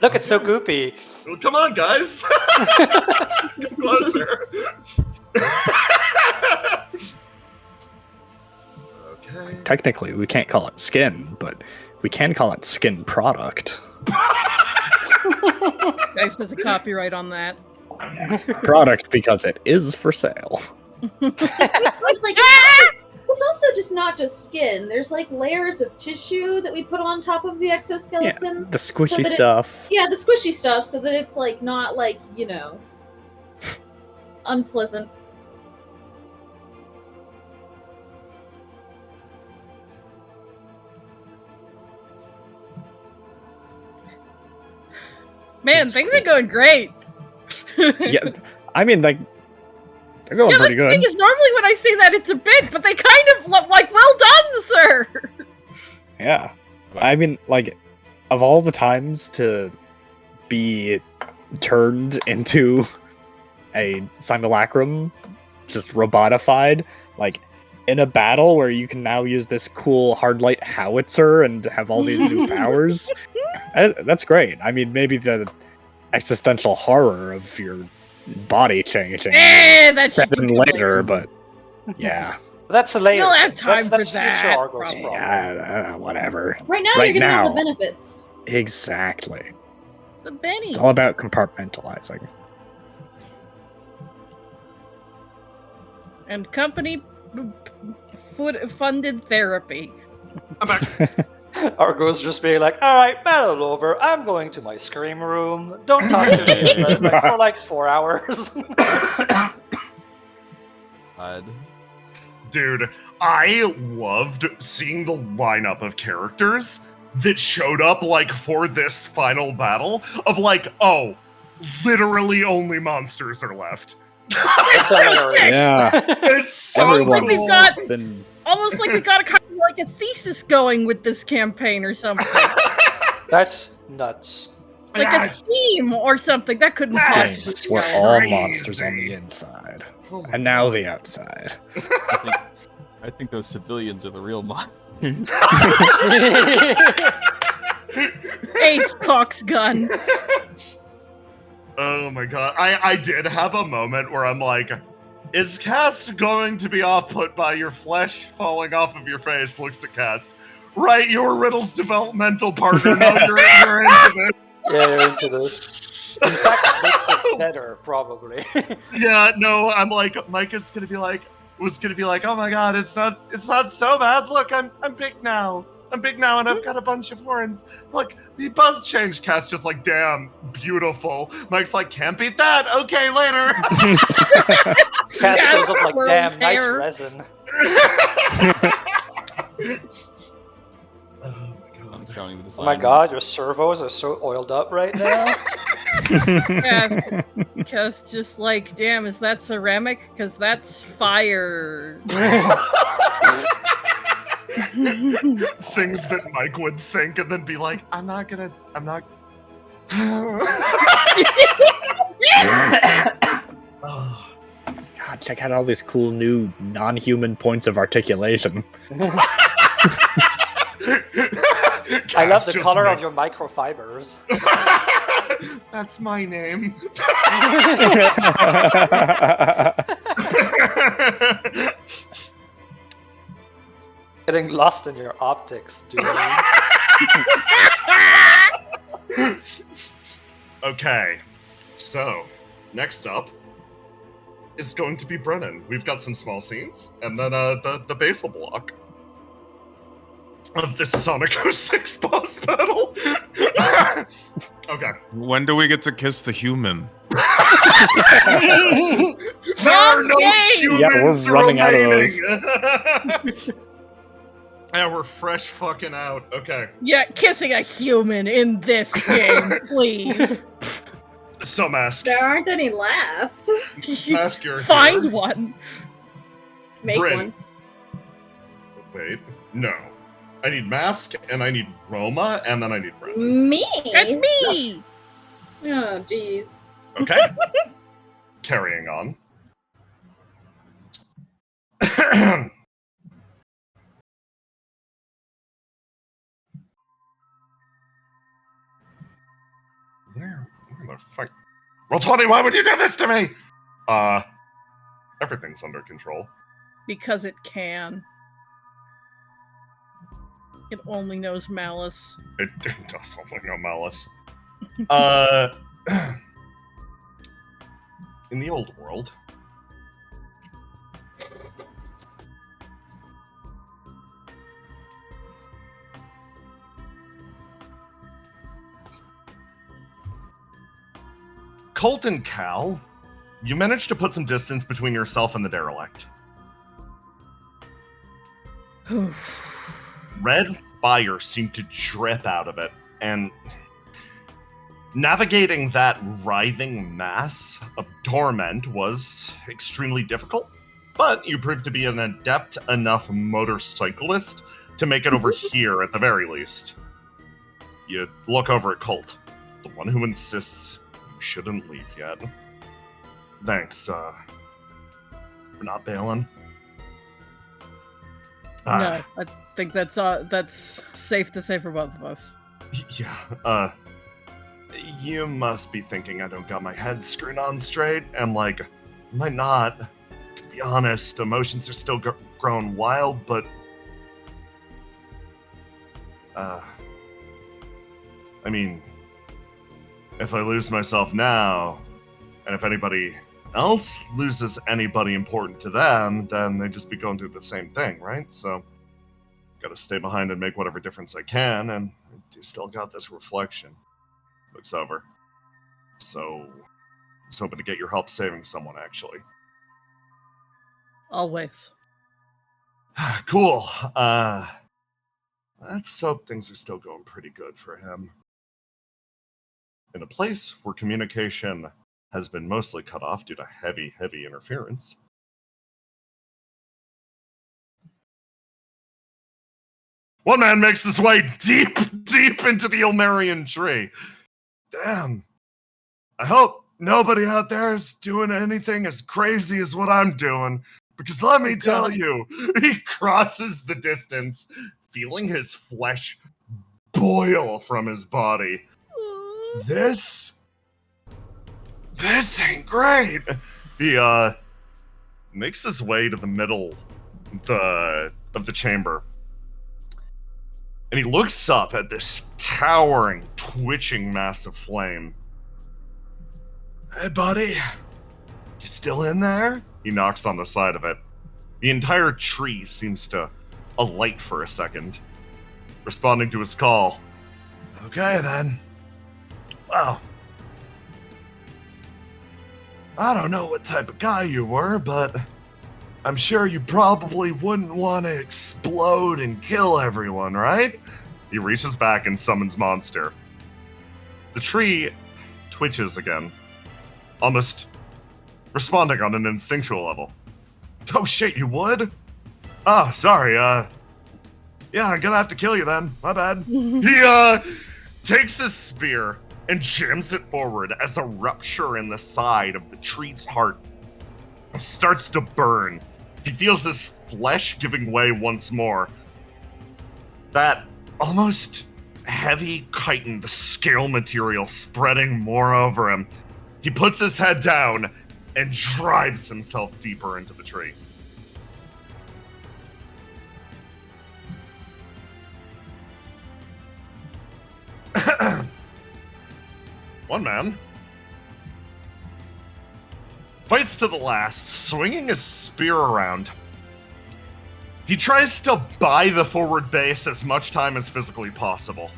Look, it's so goopy. Come on, guys. Come closer. Okay. Technically, we can't call it skin, but we can call it skin product. Guys, there's a copyright on that. Product because it is for sale. It's like it's also just not just skin. There's like layers of tissue that we put on top of the exoskeleton. The so squishy that stuff. Yeah, the squishy stuff, so that it's like not like unpleasant. Man, things are going great. Yeah, I mean, like, they're going Yeah, pretty the good. thing is, normally when I say that, it's a bit, but they kind of look like, well done, sir. Yeah. I mean, like, of all the times to be turned into a simulacrum, just robotified, like, in a battle where you can now use this cool hard light howitzer and have all these new powers. That's great. I mean, maybe the existential horror of your body changing That should in be later, but yeah. That's a later. You'll have thing. time that's for that, future Argos probably. problem. Yeah, whatever. Right now, Right you're gonna have the now. benefits. Exactly. The Benny. It's all about compartmentalizing. And company funded therapy. Argos just being like, all right, battle over. I'm going to my scream room. Don't talk to me for like 4 hours. God. Dude, I loved seeing the lineup of characters that showed up like for this final battle of like, oh, literally only monsters are left. It's hilarious. Yeah. It's so Almost like we've cool. got been almost like we got a kind of like a thesis going with this campaign or something. That's nuts. Like Yes. a theme or something. That couldn't Yes. possibly we're be all Crazy. monsters on the inside. Oh my And now the outside. I think those civilians are the real monsters. Ace Cox gun. Oh my god. I did have a moment where I'm like, is Cast going to be off-put by your flesh falling off of your face? Looks at Cast. Right, you're Riddle's developmental partner. No, you're into this. Yeah, you're into this. In fact, it makes it better, probably. Yeah, no, I'm like, Mike is gonna be like, oh my god, it's not so bad. Look, I'm big now. I'm big now, and I've got a bunch of horns. Look, we both changed. Cast just like, damn, beautiful. Mike's like, can't beat that. Okay, later. Cat shows up like, World's damn, nice hair. resin. Oh my I'm god. showing the Oh design. my god, your servos are so oiled up right now. Just like, damn, is that ceramic? Because that's fire. Things that Mike would think and then be like, I'm not. Oh. God, check out all these cool new non-human points of articulation. I love Cast the just color made- of your microfibers. That's my name. Getting lost in your optics, dude. Okay, so next up is going to be Brennan. We've got some small scenes, and then the basal block of this Sonic 06 boss battle. Okay. When do we get to kiss the human? There are no Yay! humans Yeah, we're running out of remaining. Yeah, we're fresh fucking out. Okay. Yeah, kissing a human in this game, please. So Mask. There aren't any left. Mask, you're Find here. one. Make Bryn. one. Wait, no. I need Mask, and I need Roma, and then I need Brennan. Me? That's me. Oh, jeez. Okay. Carrying on. Where the fuck? Roll 20, why would you do this to me? Everything's under control. Because it can. It only knows malice. It does only know malice. In the old world, Colt and Cal, you managed to put some distance between yourself and the derelict. Red fire seemed to drip out of it, and navigating that writhing mass of torment was extremely difficult, but you proved to be an adept enough motorcyclist to make it over here at the very least. You look over at Colt, the one who insists you shouldn't leave yet. Thanks, for not bailing. No, I think that's safe to say for both of us. Yeah, you must be thinking I don't got my head screwed on straight, and like, I might not. To be honest, emotions are still growing wild, but I mean, if I lose myself now, and if anybody else loses anybody important to them, then they'd just be going through the same thing, right? So, gotta stay behind and make whatever difference I can, and I do still got this reflection. Looks over. So, I was hoping to get your help saving someone, actually. Always. Cool. Let's hope things are still going pretty good for him. In a place where communication has been mostly cut off due to heavy interference. One man makes his way deep into the Ilmarian tree. Damn. I hope nobody out there is doing anything as crazy as what I'm doing, because let me tell you, he crosses the distance, feeling his flesh boil from his body. This ain't great. He makes his way to the middle of the chamber. And he looks up at this towering, twitching mass of flame. Hey, buddy. You still in there? He knocks on the side of it. The entire tree seems to alight for a second, responding to his call. Okay, then. Well, I don't know what type of guy you were, but I'm sure you probably wouldn't want to explode and kill everyone, right? He reaches back and summons Monster. The tree twitches again, almost responding on an instinctual level. Oh shit, you would? Oh, sorry, yeah, I'm gonna have to kill you then. My bad. He, takes his spear and jams it forward as a rupture in the side of the tree's heart starts to burn. He feels his flesh giving way once more. That almost heavy chitined scale material spreading more over him. He puts his head down and drives himself deeper into the tree. One man fights to the last, swinging his spear around. He tries to buy the forward base as much time as physically possible.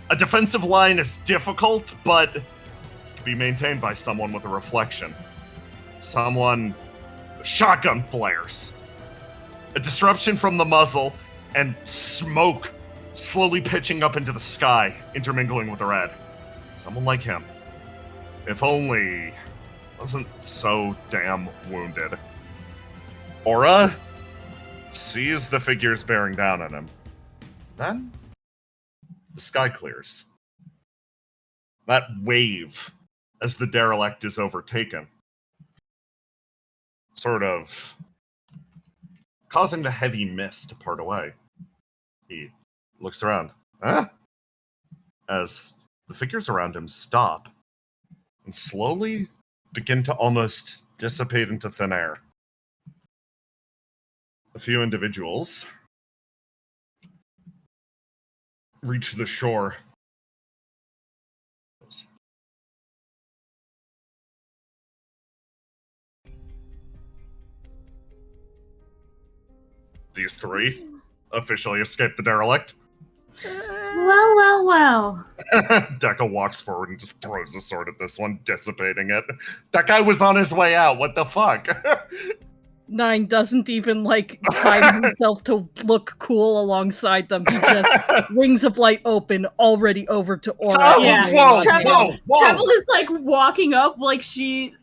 A defensive line is difficult, but can be maintained by someone with a reflection. Someone with shotgun flares. A disruption from the muzzle, and smoke slowly pitching up into the sky, intermingling with the red. Someone like him. If only wasn't so damn wounded. Aura sees the figures bearing down on him. Then the sky clears. That wave as the derelict is overtaken, sort of causing the heavy mist to part away. He looks around. Huh? As the figures around him stop and slowly begin to almost dissipate into thin air. A few individuals reach the shore. These three officially escaped the derelict. Well. Deca walks forward and just throws a sword at this one, dissipating it. That guy was on his way out. What the fuck? 9 doesn't even, time himself to look cool alongside them. He just, wings of light open, already over to Aura. Oh, Yeah. whoa. Travel is walking up, she's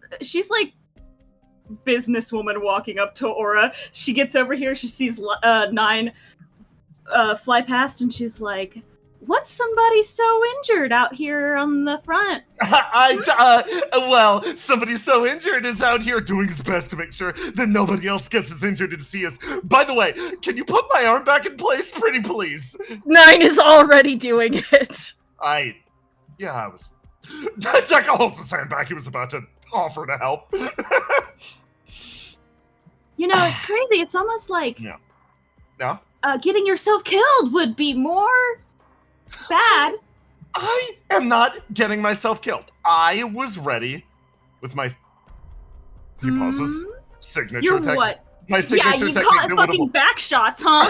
businesswoman walking up to Aura. She gets over here, she sees 9 fly past, and she's like, what's somebody so injured out here on the front? Well, somebody so injured is out here doing his best to make sure that nobody else gets as injured to see us. By the way, can you put my arm back in place, pretty please? 9 is already doing it. I was... Jack holds his hand back. He was about to offer to help. You know, it's crazy. It's almost like Yeah? getting yourself killed would be more bad. I am not getting myself killed. I was ready with my... He pauses. Signature You're technique. what? My signature Yeah, you technique. call it fucking back shots, huh?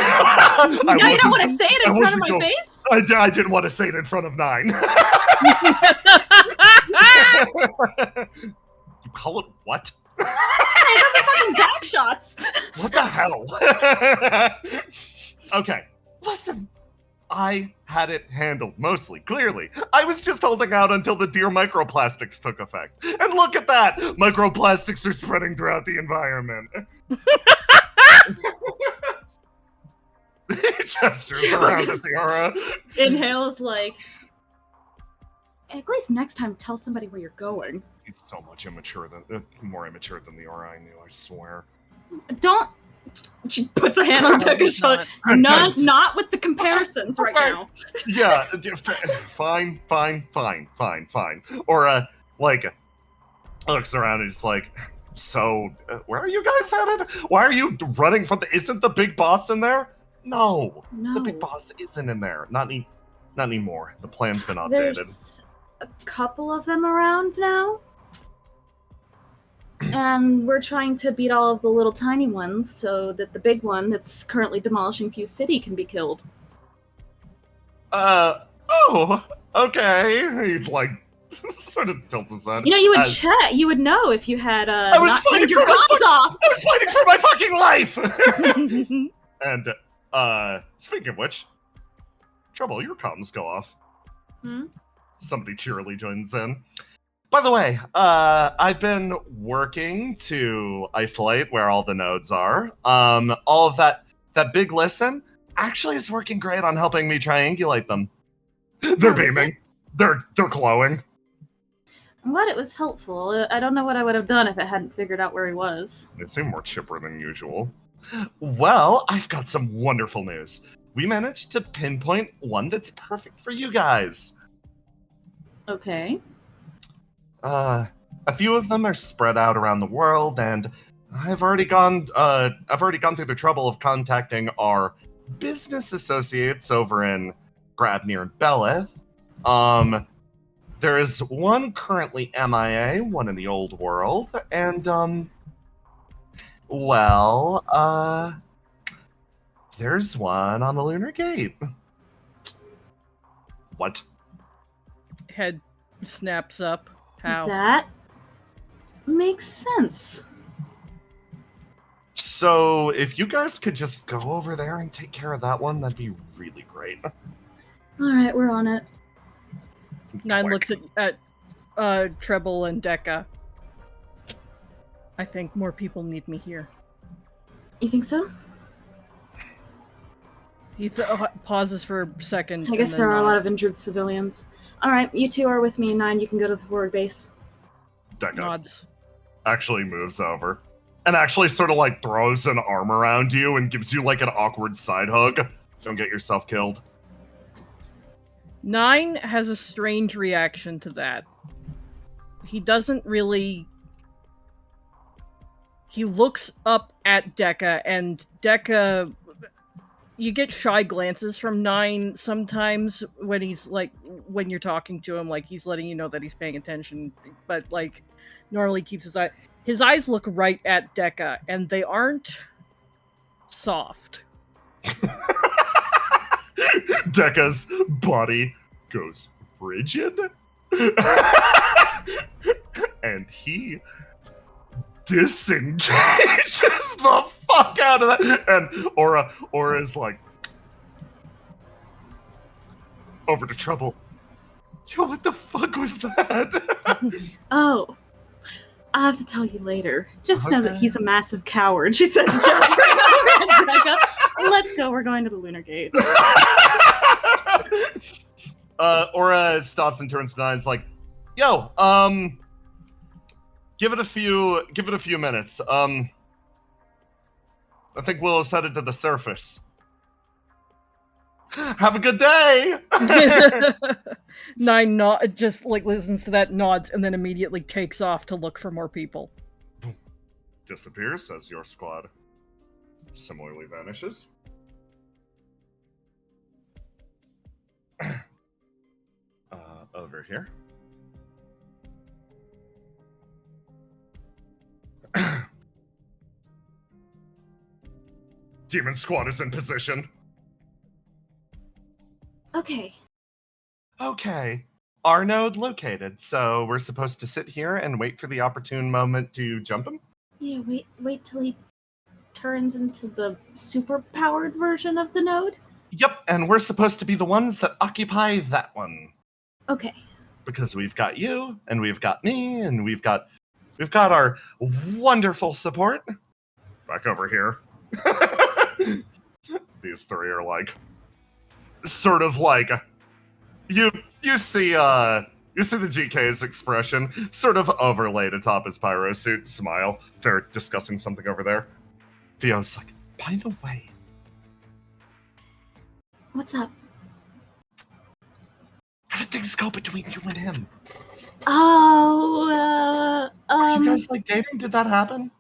Now you don't want to say it in front of my face? I didn't want to say it in front of 9. You call it what? Hey, those are fucking back shots. What the hell? Okay, listen. I had it handled, mostly, clearly. I was just holding out until the dear microplastics took effect. And look at that! Microplastics are spreading throughout the environment. He gestures around at the aura. Inhales like... At least next time, tell somebody where you're going. He's so much more immature than the aura I knew, I swear. Don't... She puts a hand on Decca's shoulder. Not with the comparisons right now. Yeah, fine. Or, looks around and it's like, so, where are you guys headed? Why are you running from isn't the big boss in there? No, the big boss isn't in there. Not anymore. The plan's been updated. There's a couple of them around now. And we're trying to beat all of the little tiny ones so that the big one that's currently demolishing Fuse City can be killed. Oh, okay. He, sort of tilts his head. You know, you would check. You would know if you had I was not fighting turned your comms off. I was fighting for my fucking life! And, speaking of which, Trouble, your comms go off. Somebody cheerily joins in. By the way, I've been working to isolate where all the nodes are. All of that big listen actually is working great on helping me triangulate them. They're beaming. They're glowing. I'm glad it was helpful. I don't know what I would have done if I hadn't figured out where he was. They seem more chipper than usual. Well, I've got some wonderful news. We managed to pinpoint one that's perfect for you guys. Okay. A few of them are spread out around the world, and I've already gone through the trouble of contacting our business associates over in Gradnir and Belith. There is one currently MIA, one in the old world, and, there's one on the Lunar Gate. What? Head snaps up. How? That makes sense. So, if you guys could just go over there and take care of that one, that'd be really great. Alright, we're on it. 9 looks at Treble and Decca. I think more people need me here. You think so? He pauses for a second. I guess there are a lot of injured civilians. Alright, you two are with me. 9, you can go to the forward base. Decca Nods. actually moves over and actually sort of throws an arm around you and gives you an awkward side hug. Don't get yourself killed. 9 has a strange reaction to that. He doesn't really... He looks up at Decca, and Decca... You get shy glances from 9 sometimes when he's, when you're talking to him, he's letting you know that he's paying attention, but, normally keeps his eye... His eyes look right at Decca, and they aren't soft. Decca's body goes rigid, and he disengages the fuck out of that. And Aura is over to Trouble. Yo, what the fuck was that? Oh, I'll have to tell you later. Just know that he's a massive coward. She says, gesturing over at Becca. Let's go. We're going to the Lunar Gate. Aura stops and turns to Nine. Is like, "Yo, give it a few minutes. I think Willow's headed to the surface. Have a good day." Nine just like listens to that, nods, and then immediately takes off to look for more people. Disappears as your squad similarly vanishes. Over here. Demon squad is in position. Okay. Okay. Our node located, so we're supposed to sit here and wait for the opportune moment to jump him? Yeah, wait till he turns into the super-powered version of the node? Yep, and we're supposed to be the ones that occupy that one. Okay. Because we've got you, and we've got me, and we've got our wonderful support. Back over here. These three are like, sort of like, you see the GK's expression sort of overlaid atop his pyro suit smile. They're discussing something over there. Theo's like, by the way. What's up? How did things go between you and him? Oh, Are you guys like dating? Did that happen?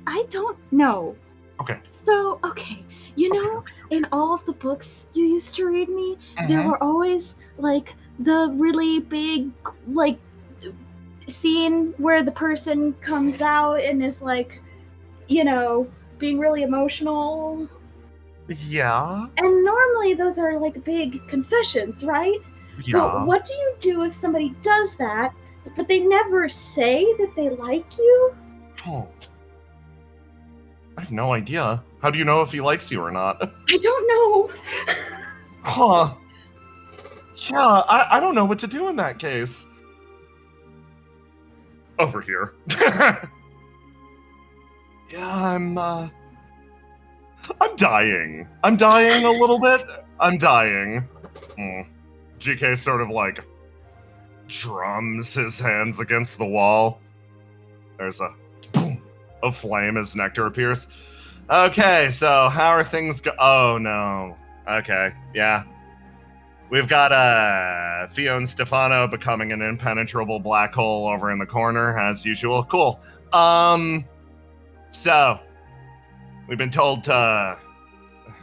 I don't know. Okay. So, okay. You know, in all of the books you used to read me, there were always, like, the really big, like, scene where the person comes out and is, like, you know, being really emotional. Yeah. And normally those are, like, big confessions, right? Yeah. But what do you do if somebody does that, but they never say that they like you? Oh. I have no idea. How do you know if he likes you or not? I don't know. Huh. Yeah, I don't know what to do in that case. Over here. Yeah, I'm dying. I'm dying a little bit. I'm dying. GK sort of like drums his hands against the wall. There's a boom of flame as Nectar appears. Okay, so how are things oh no. Okay, yeah. We've got Theo and Stefano becoming an impenetrable black hole over in the corner, as usual. Cool. So we've been told to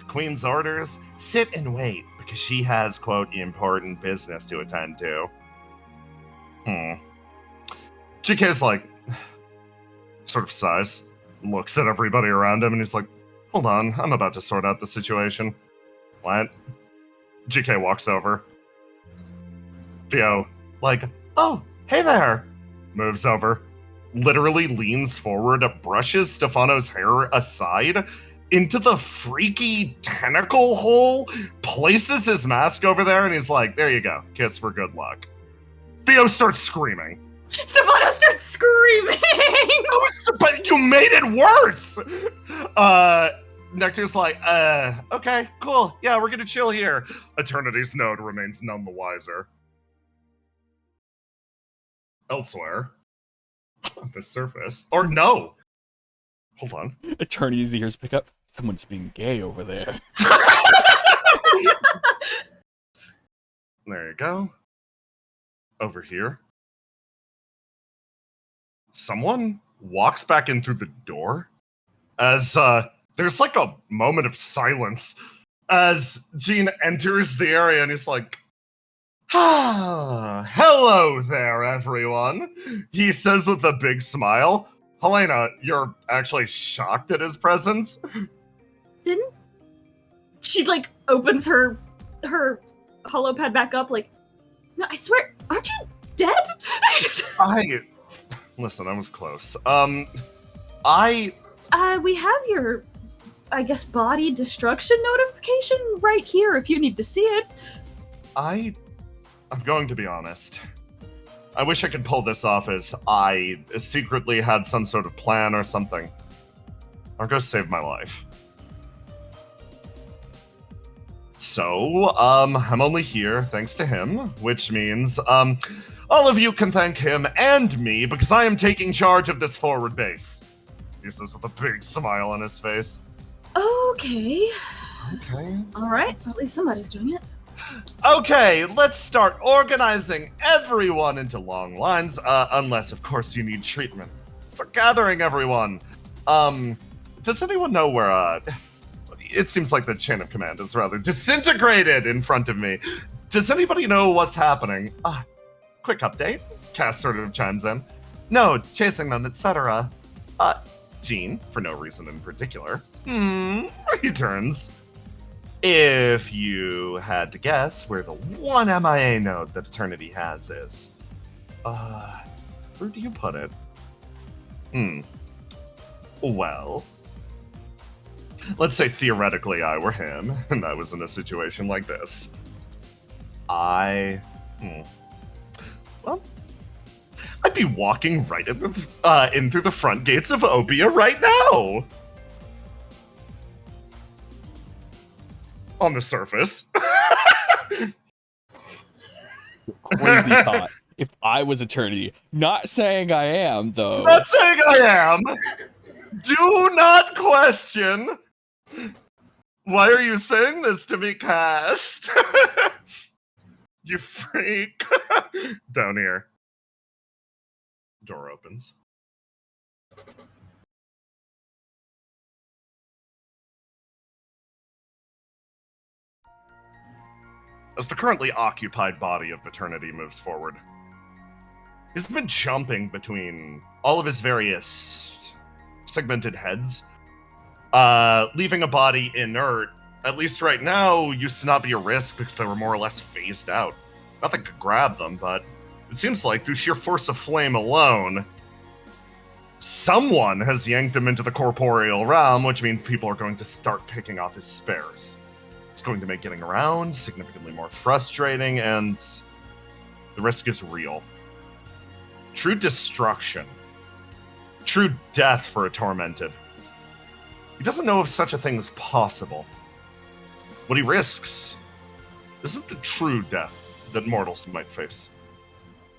Queen's orders, sit and wait, because she has, quote, important business to attend to. GK's like, sort of sighs, looks at everybody around him, and he's like, hold on, I'm about to sort out the situation. What? GK walks over. Theo, like, oh, hey there! Moves over. Literally leans forward, brushes Stefano's hair aside into the freaky tentacle hole, places his mask over there, and he's like, there you go, kiss for good luck. Theo starts screaming. Stefano starts screaming! But you made it worse! Nectar's like, okay, cool. Yeah, we're gonna chill here. Eternity's node remains none the wiser. Elsewhere, on the surface, or no! Hold on. Eternity's ears pick up. Someone's being gay over there. There you go. Over here. Someone walks back in through the door as, there's like a moment of silence as Gene enters the area and he's like, ah, hello there, everyone. He says with a big smile. Helena, you're actually shocked at his presence? Didn't she, like, opens her holopad back up, like, no, I swear, aren't you dead? Listen, I was close. We have your, I guess, body destruction notification right here if you need to see it. I'm going to be honest. I wish I could pull this off as I secretly had some sort of plan or something. Argos saved my life. So, I'm only here thanks to him, which means, all of you can thank him and me because I am taking charge of this forward base. He says with a big smile on his face. Okay. Okay. All right. At least somebody's doing it. Okay, let's start organizing everyone into long lines, unless, of course, you need treatment. Start gathering everyone. Does anyone know where, it seems like the chain of command is rather disintegrated in front of me. Does anybody know what's happening? Quick update. Cass sort of chimes in. No, it's chasing them, etc. Jean, for no reason in particular. He turns. If you had to guess where the one MIA node that Eternity has is, where do you put it? Well, let's say theoretically I were him, and I was in a situation like this. Well, I'd be walking right in through the front gates of Opia right now! On the surface. Crazy thought. If I was Eternity. Not saying I am, though. Not saying I am! Do not question! Why are you saying this to me, Cast? You freak. Down here. Door opens. As the currently occupied body of Eternity moves forward, he's been jumping between all of his various segmented heads, leaving a body inert. At least right now, used to not be a risk because they were more or less phased out. Nothing could grab them, but it seems like through sheer force of flame alone, someone has yanked him into the corporeal realm, which means people are going to start picking off his spares. It's going to make getting around significantly more frustrating, and the risk is real. True destruction. True death for a tormented. He doesn't know if such a thing is possible. What he risks isn't the true death that mortals might face.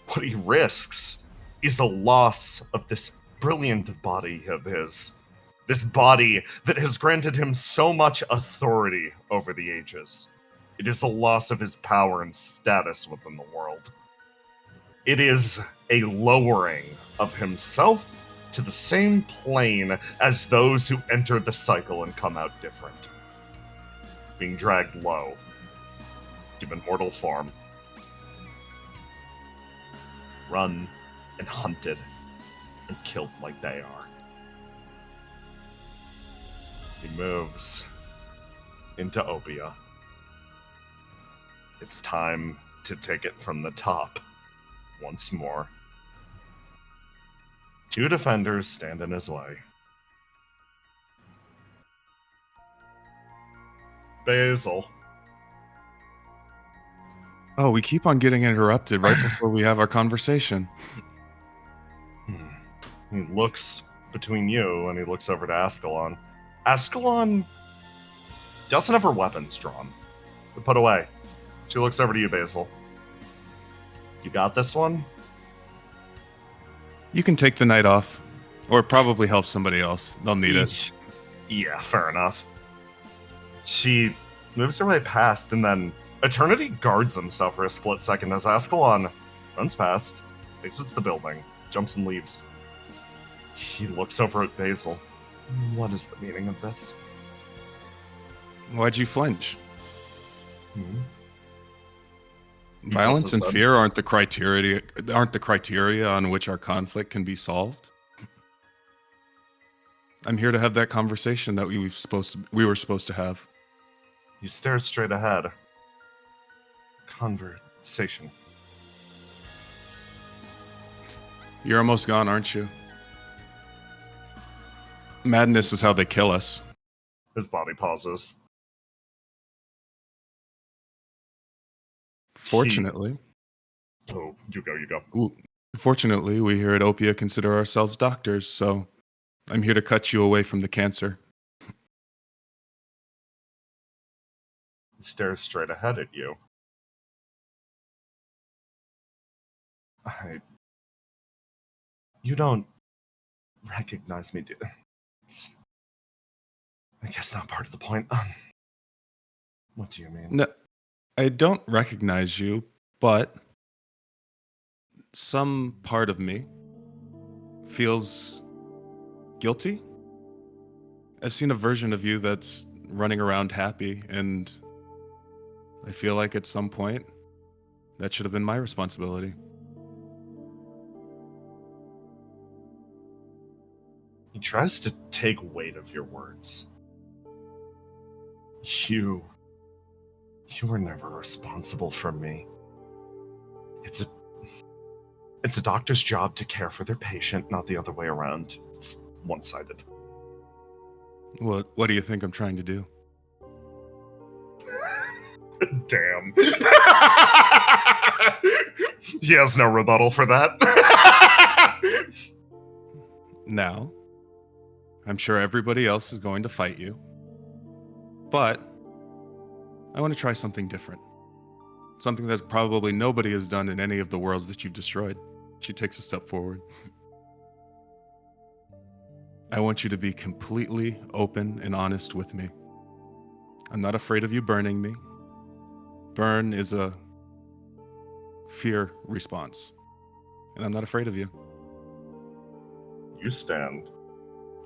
What he risks is a loss of this brilliant body of his. This body that has granted him so much authority over the ages. It is a loss of his power and status within the world. It is a lowering of himself to the same plane as those who enter the cycle and come out different. Being dragged low, given mortal form, run and hunted and killed like they are. He moves into Opia. It's time to take it from the top once more. Two defenders stand in his way. Basil. Oh, we keep on getting interrupted right before we have our conversation. He looks between you and he looks over to Ascalon. Ascalon doesn't have her weapons drawn. They're put away. She looks over to you, Basil. You got this one? You can take the night off, or probably help somebody else. They'll need it. Yeah, fair enough. She moves her way past, and then Eternity guards himself for a split second as Ascalon runs past, exits the building, jumps and leaves. He looks over at Basil. What is the meaning of this? Why'd you flinch? He Violence tilts and his head. fear aren't the criteria on which our conflict can be solved. I'm here to have that conversation that we were supposed to have. He stares straight ahead. Conversation. You're almost gone, aren't you? Madness is how they kill us. His body pauses. Fortunately. Oh, you go. Ooh, fortunately, we here at Opia consider ourselves doctors, so I'm here to cut you away from the cancer. He stares straight ahead at you. You don't recognize me, do you? I guess not part of the point. What do you mean? No, I don't recognize you, but some part of me feels guilty. I've seen a version of you that's running around happy, and I feel like at some point that should have been my responsibility. He tries to take weight of your words. You were never responsible for me. It's a doctor's job to care for their patient, not the other way around. It's one-sided. What do you think I'm trying to do? Damn. He has no rebuttal for that. Now, I'm sure everybody else is going to fight you, but I want to try something different. Something that probably nobody has done in any of the worlds that you've destroyed. She takes a step forward. I want you to be completely open and honest with me. I'm not afraid of you burning me. Burn is a fear response, and I'm not afraid of you. You stand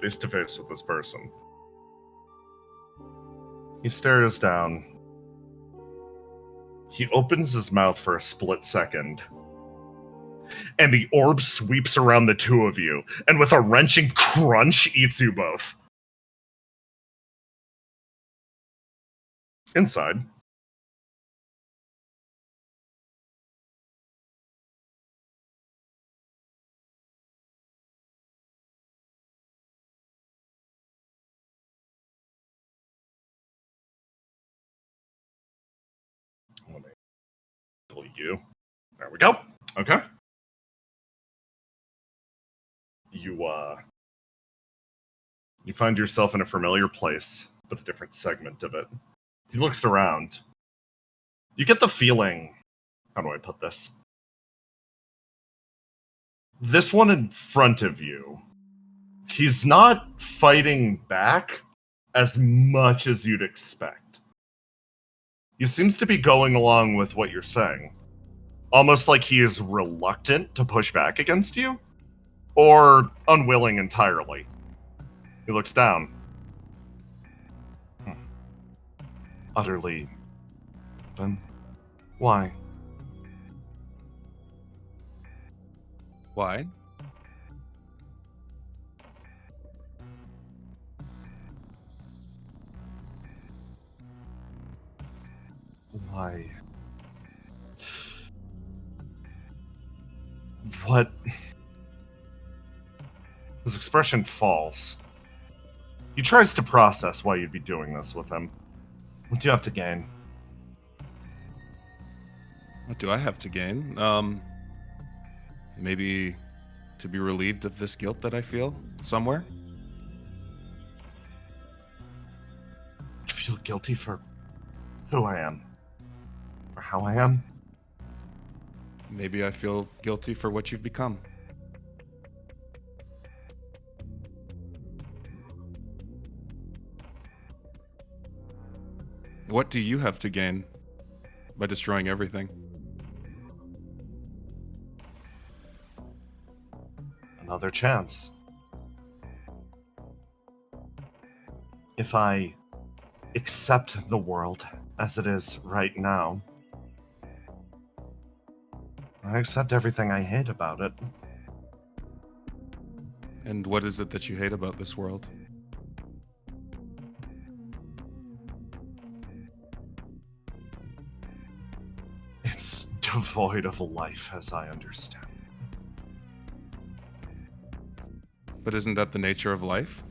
face to face with this person. He stares down. He opens his mouth for a split second, and the orb sweeps around the two of you, and with a wrenching crunch, eats you both. Inside, let me delete you. There we go. Okay. You find yourself in a familiar place, but a different segment of it. He looks around. You get the feeling, how do I put this? This one in front of you, he's not fighting back as much as you'd expect. He seems to be going along with what you're saying. Almost like he is reluctant to push back against you, or unwilling entirely. He looks down. Utterly. Then why? Why? Why? What? His expression falls. He tries to process why you'd be doing this with him. What do you have to gain? What do I have to gain? Maybe to be relieved of this guilt that I feel somewhere? I feel guilty for who I am. Or how I am. Maybe I feel guilty for what you've become. What do you have to gain by destroying everything? Another chance. If I accept the world as it is right now, I accept everything I hate about it. And what is it that you hate about this world? It's devoid of life as I understand. But isn't that the nature of life?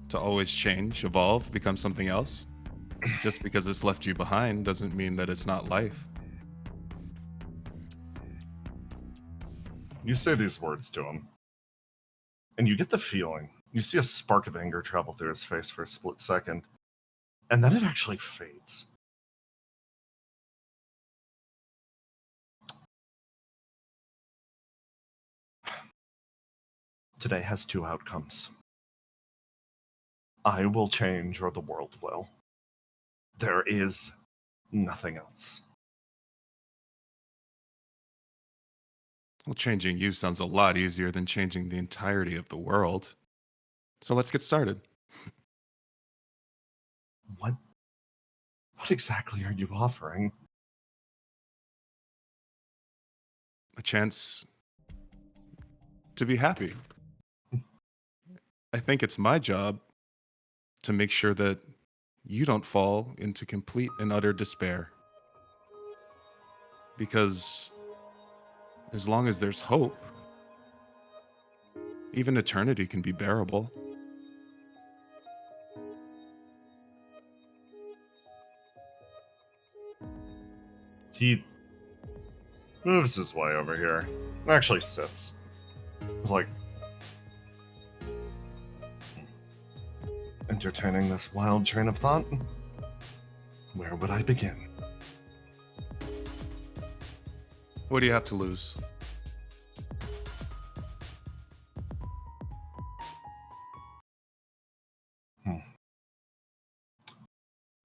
To always change, evolve, become something else? Just because it's left you behind doesn't mean that it's not life. You say these words to him, and you get the feeling. You see a spark of anger travel through his face for a split second, and then it actually fades. today has two outcomes. I will change or the world will. There is nothing else. Well, changing you sounds a lot easier than changing the entirety of the world. So let's get started. What exactly are you offering? A chance to be happy. I think it's my job to make sure that you don't fall into complete and utter despair. Because as long as there's hope, even eternity can be bearable. He moves his way over here. Actually sits. He's like, entertaining this wild train of thought? Where would I begin? What do you have to lose?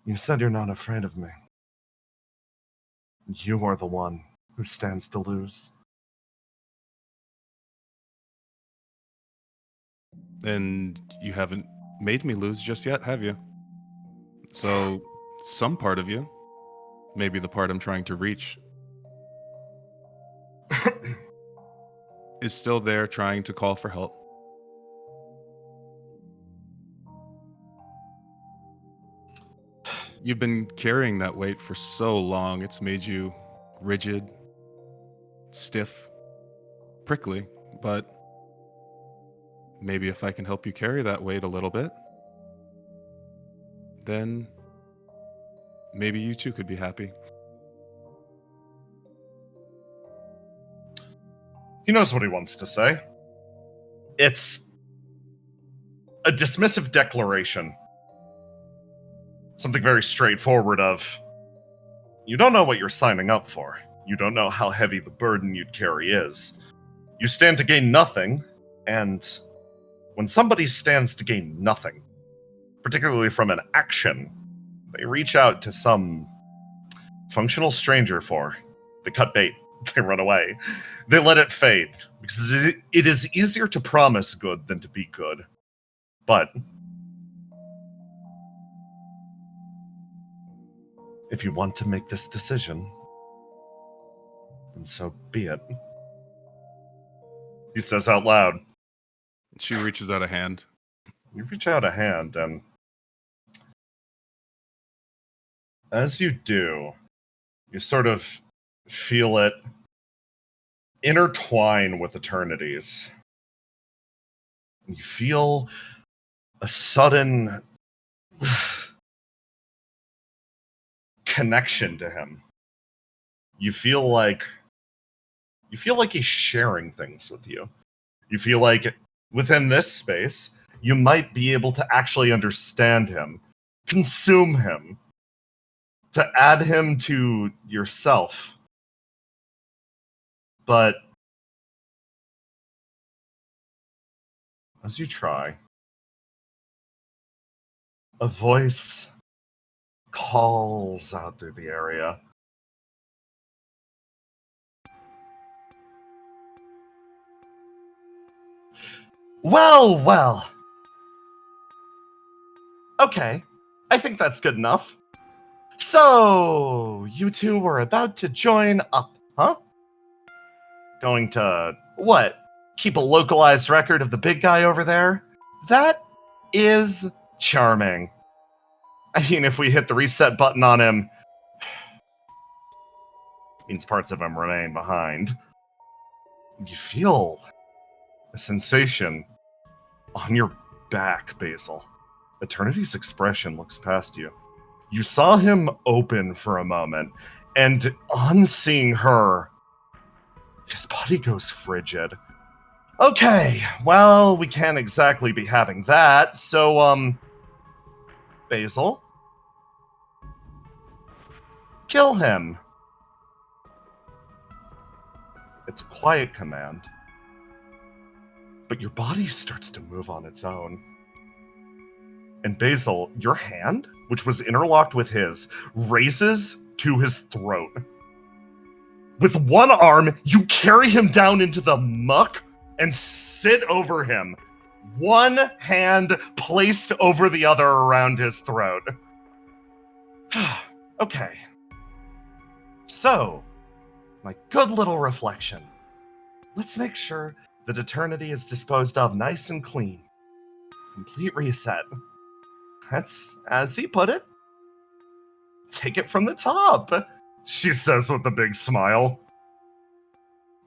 You said you're not afraid of me. You are the one who stands to lose. And you haven't made me lose just yet, have you? So, some part of you, maybe the part I'm trying to reach, is still there trying to call for help. You've been carrying that weight for so long, it's made you rigid, stiff, prickly, but maybe if I can help you carry that weight a little bit, then maybe you too could be happy. He knows what he wants to say. It's a dismissive declaration. Something very straightforward of, you don't know what you're signing up for. You don't know how heavy the burden you'd carry is. You stand to gain nothing, and when somebody stands to gain nothing, particularly from an action, they reach out to some functional stranger for. They cut bait. They run away. They let it fade, because it is easier to promise good than to be good. But if you want to make this decision, then so be it. He says out loud. She reaches out a hand. You reach out a hand, and as you do, you sort of feel it intertwine with eternities. You feel a sudden connection to him. You feel like he's sharing things with you. You feel like within this space, you might be able to actually understand him, consume him, to add him to yourself. But as you try, a voice calls out through the area. Well, well. Okay, I think that's good enough. So, you two were about to join up, huh? Going to, what, keep a localized record of the big guy over there? That is charming. I mean, if we hit the reset button on him, means parts of him remain behind. You feel a sensation on your back, Basil. Eternity's expression looks past you. You saw him open for a moment, and on seeing her, his body goes frigid. Okay, well, we can't exactly be having that, so, Basil? Kill him. It's a quiet command. but your body starts to move on its own. And Basil, your hand, which was interlocked with his, raises to his throat. With one arm, you carry him down into the muck and sit over him. One hand placed over the other around his throat. Okay. So, my good little reflection. Let's make sure that eternity is disposed of nice and clean. Complete reset. That's as he put it. Take it from the top, she says with a big smile.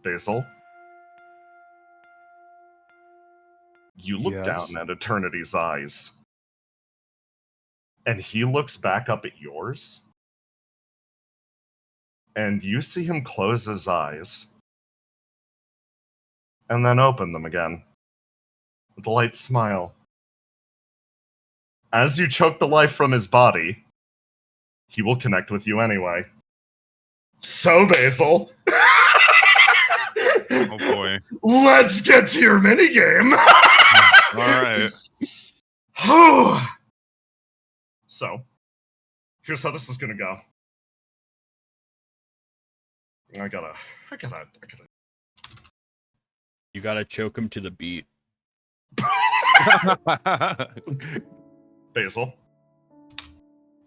Basil, you look Yes. down at Eternity's eyes, and he looks back up at yours, and you see him close his eyes, and then open them again, with a light smile. As you choke the life from his body, he will connect with you anyway. So, Basil, Oh boy. let's get to your minigame! All right. So, here's how this is gonna go. I gotta. You gotta choke him to the beat. Basil,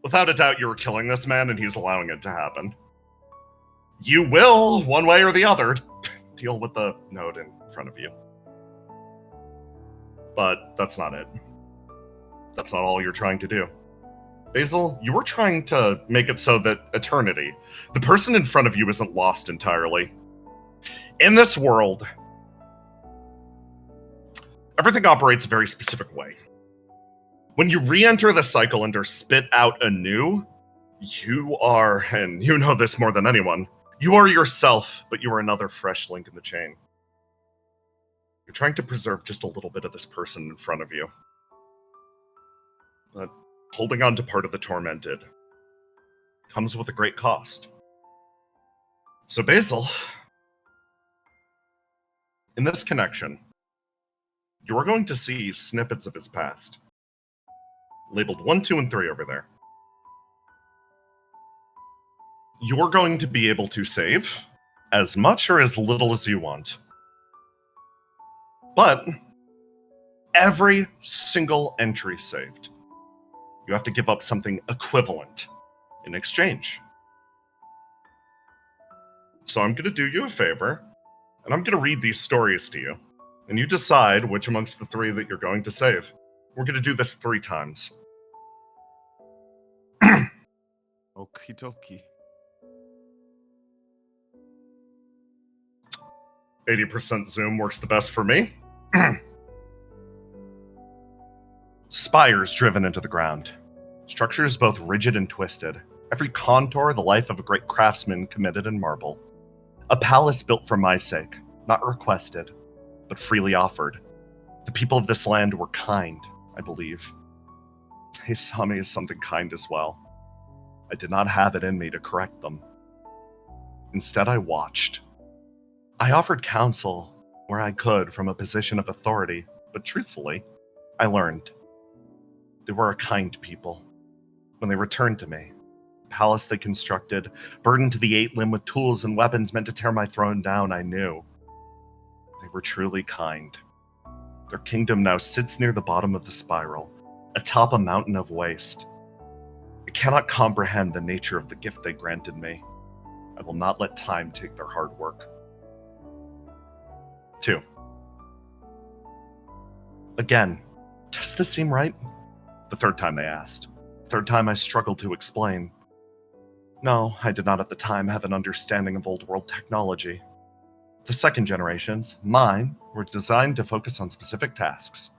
without a doubt, you were killing this man, and he's allowing it to happen. You will, one way or the other, deal with the node in front of you. But that's not it. That's not all you're trying to do. Basil, you were trying to make it so that Eternity, the person in front of you, isn't lost entirely. In this world, everything operates a very specific way. When you re-enter the cycle and are spit out anew, you are, and you know this more than anyone, you are yourself, but you are another fresh link in the chain. You're trying to preserve just a little bit of this person in front of you. But holding on to part of the tormented comes with a great cost. So Basil, in this connection, you are going to see snippets of his past. Labeled 1, 2, and 3 over there. You're going to be able to save as much or as little as you want. But every single entry saved, you have to give up something equivalent in exchange. So I'm going to do you a favor, and I'm going to read these stories to you, and you decide which amongst the 3 that you're going to save. We're going to do this 3 times. Okie dokie. 80% zoom works the best for me. Spires driven into the ground. Structures both rigid and twisted. Every contour the life of a great craftsman committed in marble. A palace built for my sake, not requested, but freely offered. The people of this land were kind, I believe. They saw me as something kind as well. I did not have it in me to correct them. Instead, I watched. I offered counsel where I could from a position of authority, but truthfully, I learned. They were a kind people. When they returned to me, the palace they constructed, burdened to the 8 limb with tools and weapons meant to tear my throne down, I knew. They were truly kind. Their kingdom now sits near the bottom of the spiral, atop a mountain of waste. I cannot comprehend the nature of the gift they granted me. I will not let time take their hard work. 2. Again, does this seem right? The 3rd time they asked. 3rd time I struggled to explain. No, I did not at the time have an understanding of old world technology. The 2nd generations, mine, were designed to focus on specific tasks.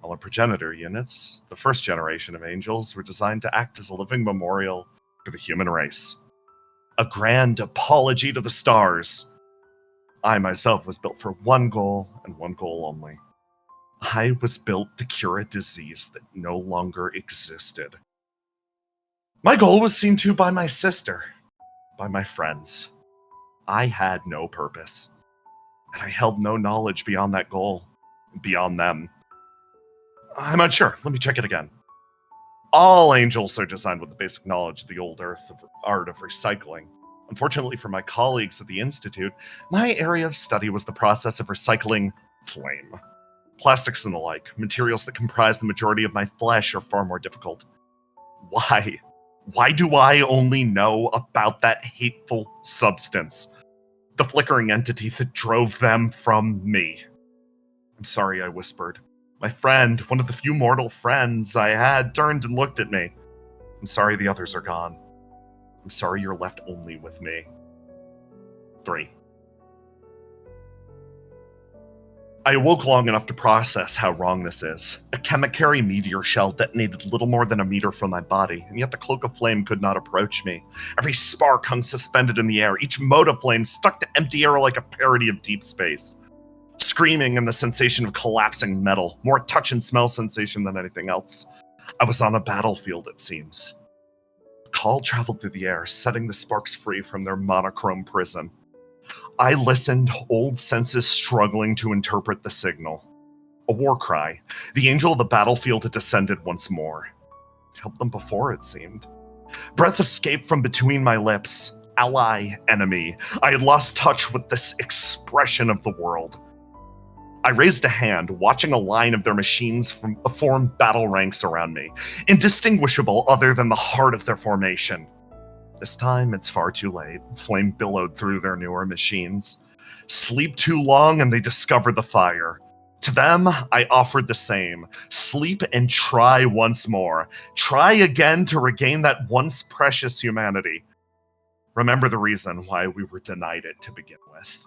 While our progenitor units, the 1st generation of angels, were designed to act as a living memorial for the human race. A grand apology to the stars. I myself was built for one goal and one goal only. I was built to cure a disease that no longer existed. My goal was seen to by my sister, by my friends. I had no purpose, and I held no knowledge beyond that goal. beyond them. I'm unsure. Let me check it again. All angels are designed with the basic knowledge of the old earth of art of recycling. Unfortunately for my colleagues at the Institute, my area of study was the process of recycling flame. Plastics and the like, materials that comprise the majority of my flesh, are far more difficult. Why? Why do I only know about that hateful substance? The flickering entity that drove them from me. I'm sorry, I whispered. My friend, one of the few mortal friends I had, turned and looked at me. I'm sorry the others are gone. I'm sorry you're left only with me. 3. I awoke long enough to process how wrong this is. A Chemicary meteor shell detonated little more than a meter from my body, and yet the cloak of flame could not approach me. Every spark hung suspended in the air, each mote of flame stuck to empty air like a parody of deep space. Screaming and the sensation of collapsing metal, more touch and smell sensation than anything else. I was on a battlefield, it seems. A call traveled through the air, setting the sparks free from their monochrome prison. I listened, old senses struggling to interpret the signal. A war cry. The angel of the battlefield had descended once more. It helped them before, it seemed. Breath escaped from between my lips. Ally, enemy. I had lost touch with this expression of the world. I raised a hand, watching a line of their machines form battle ranks around me, indistinguishable other than the heart of their formation. This time, it's far too late. Flame billowed through their newer machines. Sleep too long and they discover the fire. To them, I offered the same. Sleep and try once more. Try again to regain that once precious humanity. Remember the reason why we were denied it to begin with.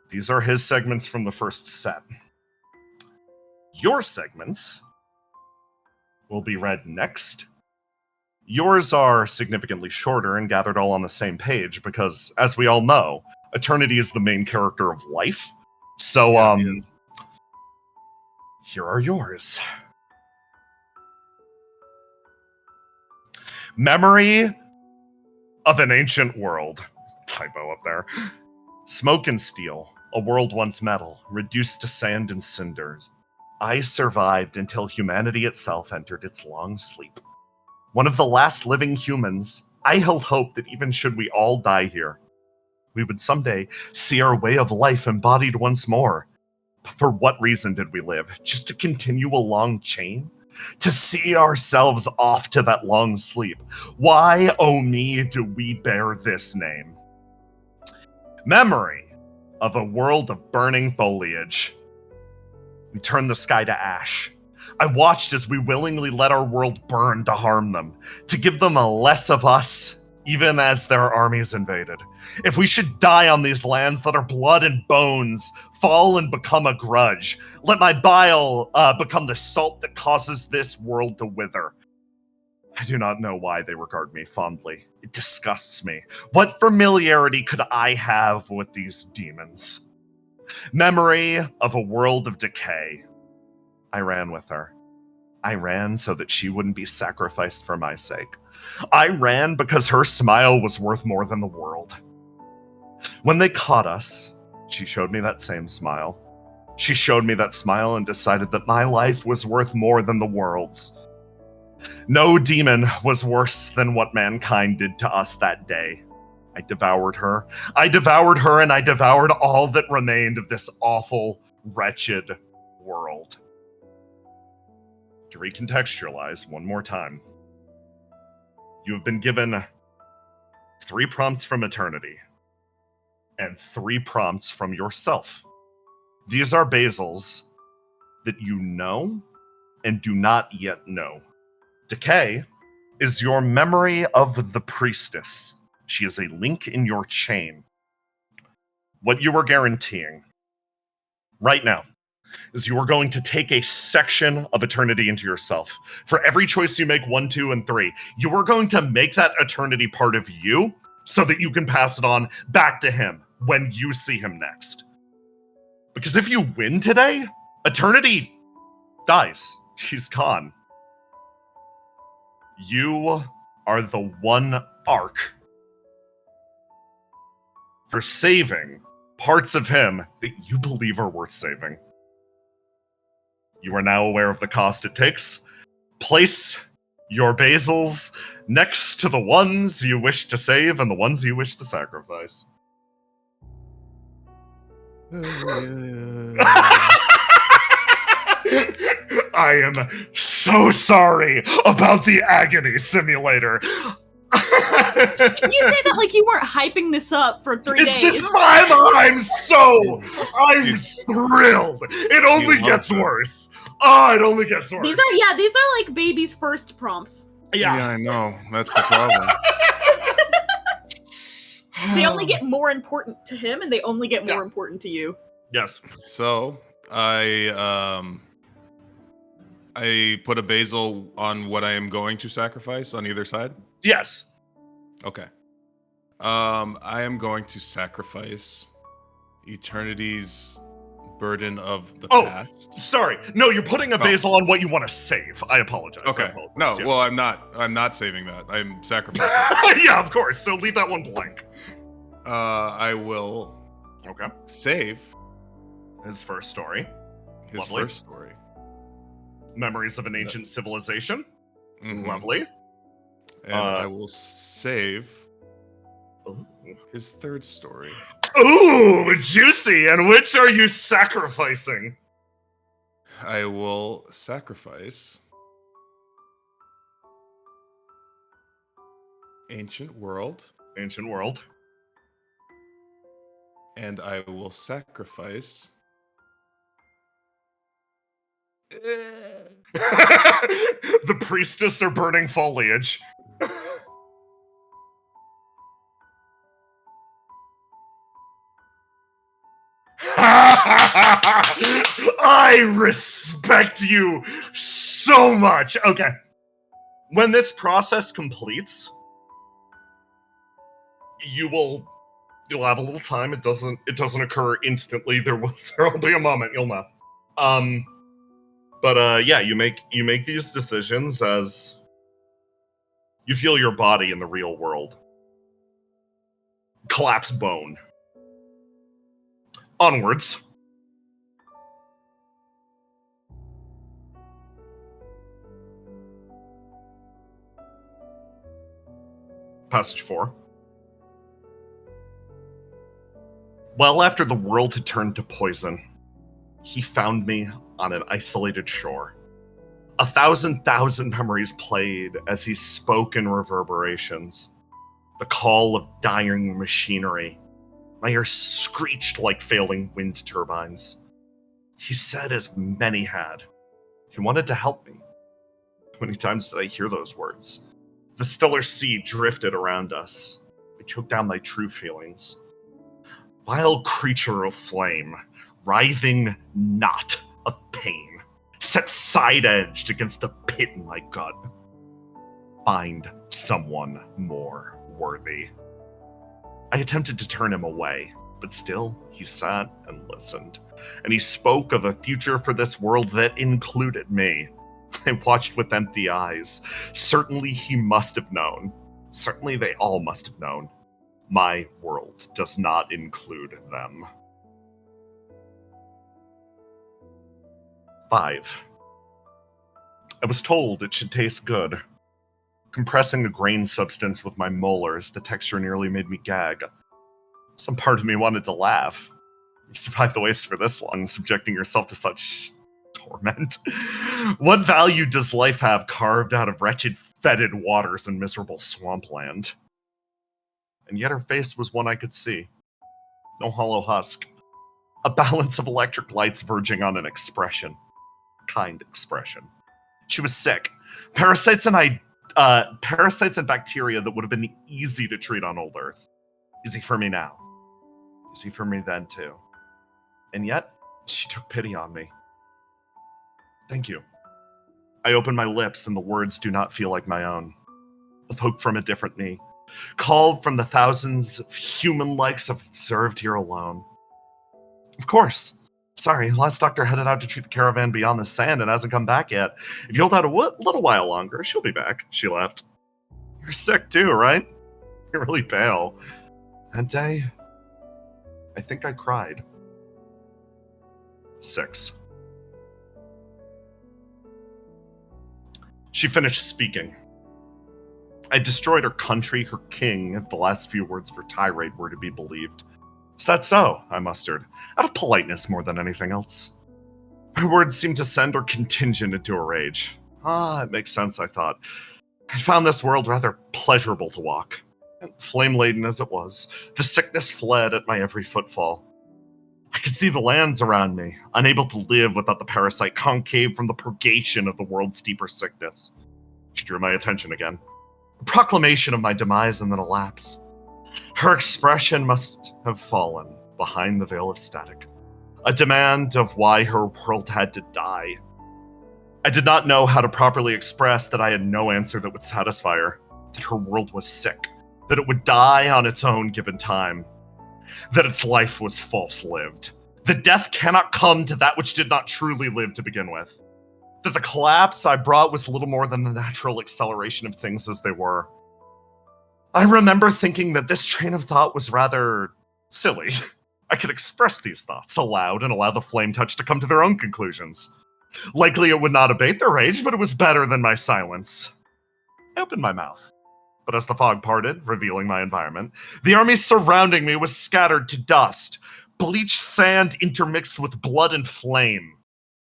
These are his segments from the first set. Your segments will be read next. Yours are significantly shorter and gathered all on the same page because, as we all know, Eternity is the main character of life. So, here are yours. Memory of an ancient world. Typo up there. Smoke and steel, a world once metal, reduced to sand and cinders. I survived until humanity itself entered its long sleep. One of the last living humans, I held hope that even should we all die here, we would someday see our way of life embodied once more. But for what reason did we live? Just to continue a long chain? To see ourselves off to that long sleep? Why, oh me, do we bear this name? Memory of a world of burning foliage. We turned the sky to ash. I watched as we willingly let our world burn to harm them, to give them a less of us, even as their armies invaded. If we should die on these lands, let our blood and bones fall and become a grudge. Let my bile become the salt that causes this world to wither. I do not know why they regard me fondly. It disgusts me. What familiarity could I have with these demons? Memory of a world of decay. I ran with her. I ran so that she wouldn't be sacrificed for my sake. I ran because her smile was worth more than the world. When they caught us, she showed me that same smile. She showed me that smile and decided that my life was worth more than the world's. No demon was worse than what mankind did to us that day. I devoured her. I devoured her, and I devoured all that remained of this awful, wretched world. To recontextualize one more time, you have been given 3 prompts from Eternity and 3 prompts from yourself. These are basils that you know and do not yet know. Decay is your memory of the priestess. She is a link in your chain. What you are guaranteeing right now is you are going to take a section of Eternity into yourself. For every choice you make 1, 2, and 3, you are going to make that Eternity part of you so that you can pass it on back to him when you see him next. Because if you win today, Eternity dies. He's gone. You are the one arc for saving parts of him that you believe are worth saving. You are now aware of the cost it takes. Place your basils next to the ones you wish to save and the ones you wish to sacrifice. I am so sorry about the agony simulator. You say that like you weren't hyping this up for 3 days. It's this time I'm thrilled. It only gets worse. Oh, it only gets worse. These are like baby's first prompts. Yeah, I know. That's the problem. They only get more important to him, and they only get more important to you. Yes. So I put a basil on what I am going to sacrifice on either side. Yes. Okay. I am going to sacrifice Eternity's burden of the past. Sorry. No, you're putting a basil on what you want to save. I apologize. Okay. Well, I'm not saving that. I'm sacrificing. Yeah, of course. So leave that one blank. I will save his first story. First story. Memories of an ancient civilization. Mm-hmm. Lovely. And I will save his third story. Ooh, juicy. And which are you sacrificing? I will sacrifice Ancient World. Ancient World. And I will sacrifice the priestess or burning foliage. I respect you so much. Okay. When this process completes, you'll have a little time. It doesn't occur instantly. There will be a moment, you'll know. But you make these decisions as you feel your body in the real world collapse bone. Onwards. Passage 4. Well after the world had turned to poison, he found me on an isolated shore. 1,000 memories played as he spoke in reverberations. The call of dying machinery. My ears screeched like failing wind turbines. He said as many had. He wanted to help me. How many times did I hear those words? The stellar sea drifted around us. I choked down my true feelings. Vile creature of flame, writhing knot of pain, set side-edged against the pit in my gut. Find someone more worthy. I attempted to turn him away, but still he sat and listened, and he spoke of a future for this world that included me. I watched with empty eyes. Certainly he must have known. Certainly they all must have known. My world does not include them. 5. I was told it should taste good. Compressing a grain substance with my molars, the texture nearly made me gag. Some part of me wanted to laugh. You survived the waste for this long, subjecting yourself to such torment. What value does life have carved out of wretched, fetid waters and miserable swampland? And yet her face was one I could see. No hollow husk. A balance of electric lights verging on an expression. Kind expression. She was sick. Parasites and bacteria that would have been easy to treat on old Earth. Easy for me now. Easy for me then, too. And yet, she took pity on me. Thank you. I open my lips and the words do not feel like my own. A poke from a different me. Called from the thousands of human likes I've observed here alone. Of course. Sorry, last doctor headed out to treat the caravan beyond the sand and hasn't come back yet. If you hold out a little while longer, she'll be back. She left. You're sick too, right? You're really pale. And I I think I cried. 6. She finished speaking. I destroyed her country, her king, if the last few words of her tirade were to be believed. Is that so? I mustered, out of politeness more than anything else. Her words seemed to send her contingent into a rage. It makes sense, I thought. I found this world rather pleasurable to walk. Flame-laden as it was, the sickness fled at my every footfall. I could see the lands around me, unable to live without the parasite concave from the purgation of the world's deeper sickness. She drew my attention again. A proclamation of my demise and then a lapse. Her expression must have fallen behind the veil of static. A demand of why her world had to die. I did not know how to properly express that I had no answer that would satisfy her, that her world was sick, that it would die on its own given time, that its life was false-lived, that death cannot come to that which did not truly live to begin with, that the collapse I brought was little more than the natural acceleration of things as they were. I remember thinking that this train of thought was rather silly. I could express these thoughts aloud and allow the flame touch to come to their own conclusions. Likely it would not abate their rage, but it was better than my silence. I opened my mouth, but as the fog parted, revealing my environment, the army surrounding me was scattered to dust, bleached sand intermixed with blood and flame.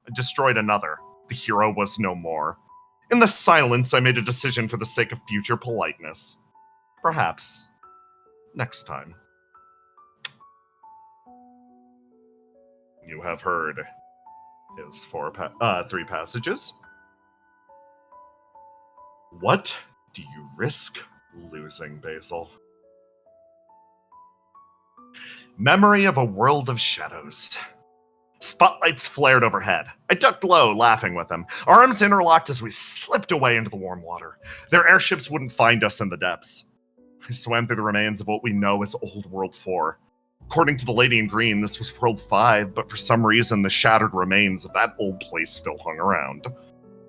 I destroyed another. The hero was no more. In the silence, I made a decision for the sake of future politeness. Perhaps next time. You have heard his 3 passages. What do you risk losing, Basil? Memory of a world of shadows. Spotlights flared overhead. I ducked low, laughing with them. Arms interlocked as we slipped away into the warm water. Their airships wouldn't find us in the depths. I swam through the remains of what we know as Old World 4. According to the Lady in Green, this was World 5, but for some reason the shattered remains of that old place still hung around.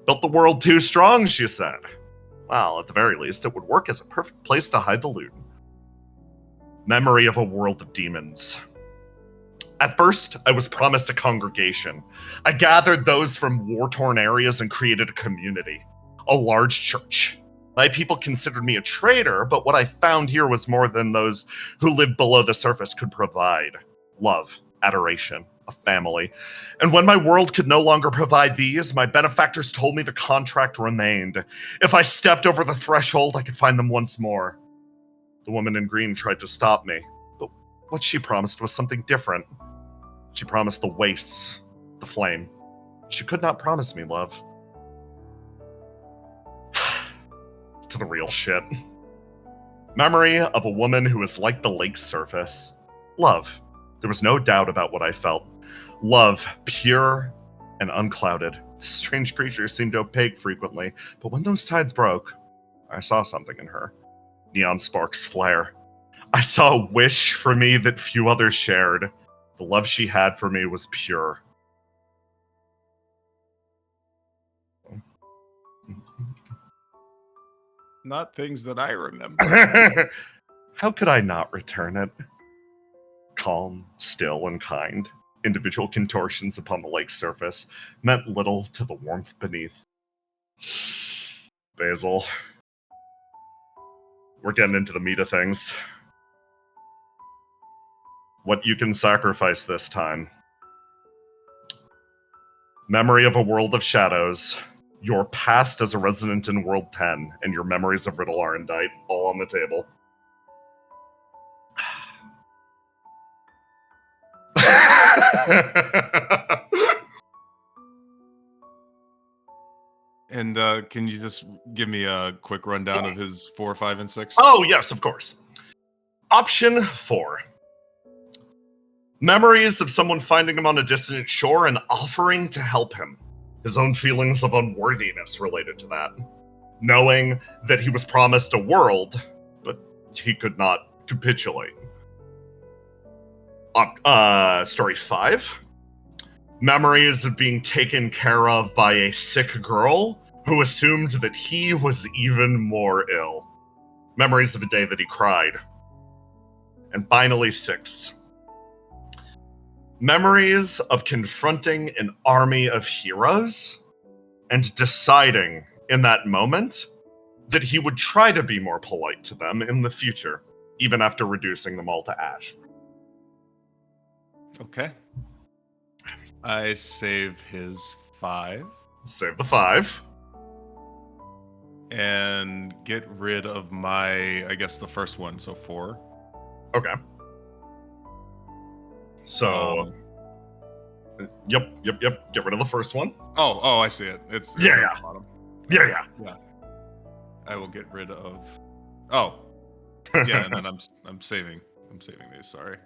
Built the world too strong, she said. Well, at the very least, it would work as a perfect place to hide the loot. Memory of a world of demons. At first, I was promised a congregation. I gathered those from war-torn areas and created a community. A large church. My people considered me a traitor, but what I found here was more than those who lived below the surface could provide. Love, adoration, a family. And when my world could no longer provide these, my benefactors told me the contract remained. If I stepped over the threshold, I could find them once more. The woman in green tried to stop me, but what she promised was something different. She promised the wastes, the flame. She could not promise me love. To the real shit. Memory of a woman who was like the lake's surface. Love. There was no doubt about what I felt. Love, pure and unclouded. This strange creature seemed opaque frequently, but when those tides broke, I saw something in her. Neon sparks flare. I saw a wish for me that few others shared. The love she had for me was pure. Not things that I remember. How could I not return it? Calm, still, and kind, individual contortions upon the lake's surface meant little to the warmth beneath. Basil. We're getting into the meat of things. What you can sacrifice this time. Memory of a world of shadows. Your past as a resident in World 10, and your memories of Riddle Arendite, all on the table. And can you just give me a quick rundown of his 4, 5, and 6? Oh, yes, of course. Option 4. Memories of someone finding him on a distant shore and offering to help him. His own feelings of unworthiness related to that. Knowing that he was promised a world, but he could not capitulate. Story 5. Memories of being taken care of by a sick girl who assumed that he was even more ill. Memories of a day that he cried. And finally 6. Memories of confronting an army of heroes and deciding in that moment that he would try to be more polite to them in the future, even after reducing them all to ash. Okay. I save his 5 Save the 5. and get rid of my, I guess, the first one, so 4. Okay. So, yep. Get rid of the first one. Oh, I see it. It's Yeah, at yeah. the bottom. Yeah. I will get rid of. Oh, yeah, and then I'm saving these. Sorry.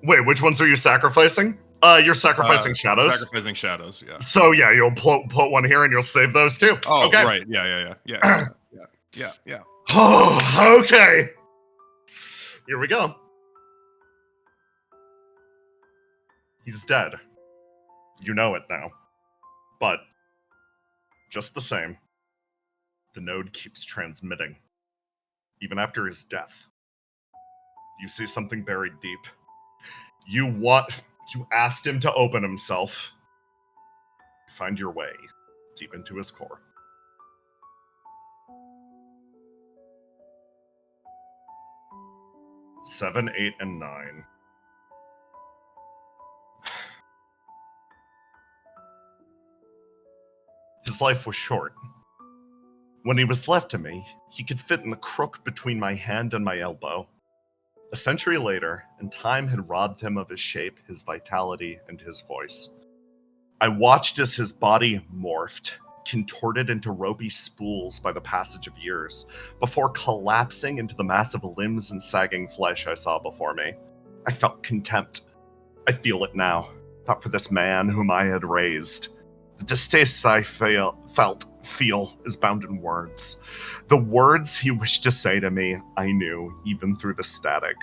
Wait, which ones are you sacrificing? You're sacacrificing shadows. Sacrificing shadows. Yeah. So yeah, you'll put one here and you'll save those too. Oh, okay. right. Yeah. Oh, okay. Here we go. He's dead. You know it now. But just the same, the node keeps transmitting. Even after his death. You see something buried deep. You asked him to open himself. Find your way deep into his core. Seven, 8, and 9. His life was short. When he was left to me, he could fit in the crook between my hand and my elbow. A century later, and time had robbed him of his shape, his vitality, and his voice. I watched as his body morphed, contorted into ropey spools by the passage of years, before collapsing into the massive limbs and sagging flesh I saw before me. I felt contempt. I feel it now, not for this man whom I had raised. The distaste I feel is bound in words. The words he wished to say to me, I knew, even through the static.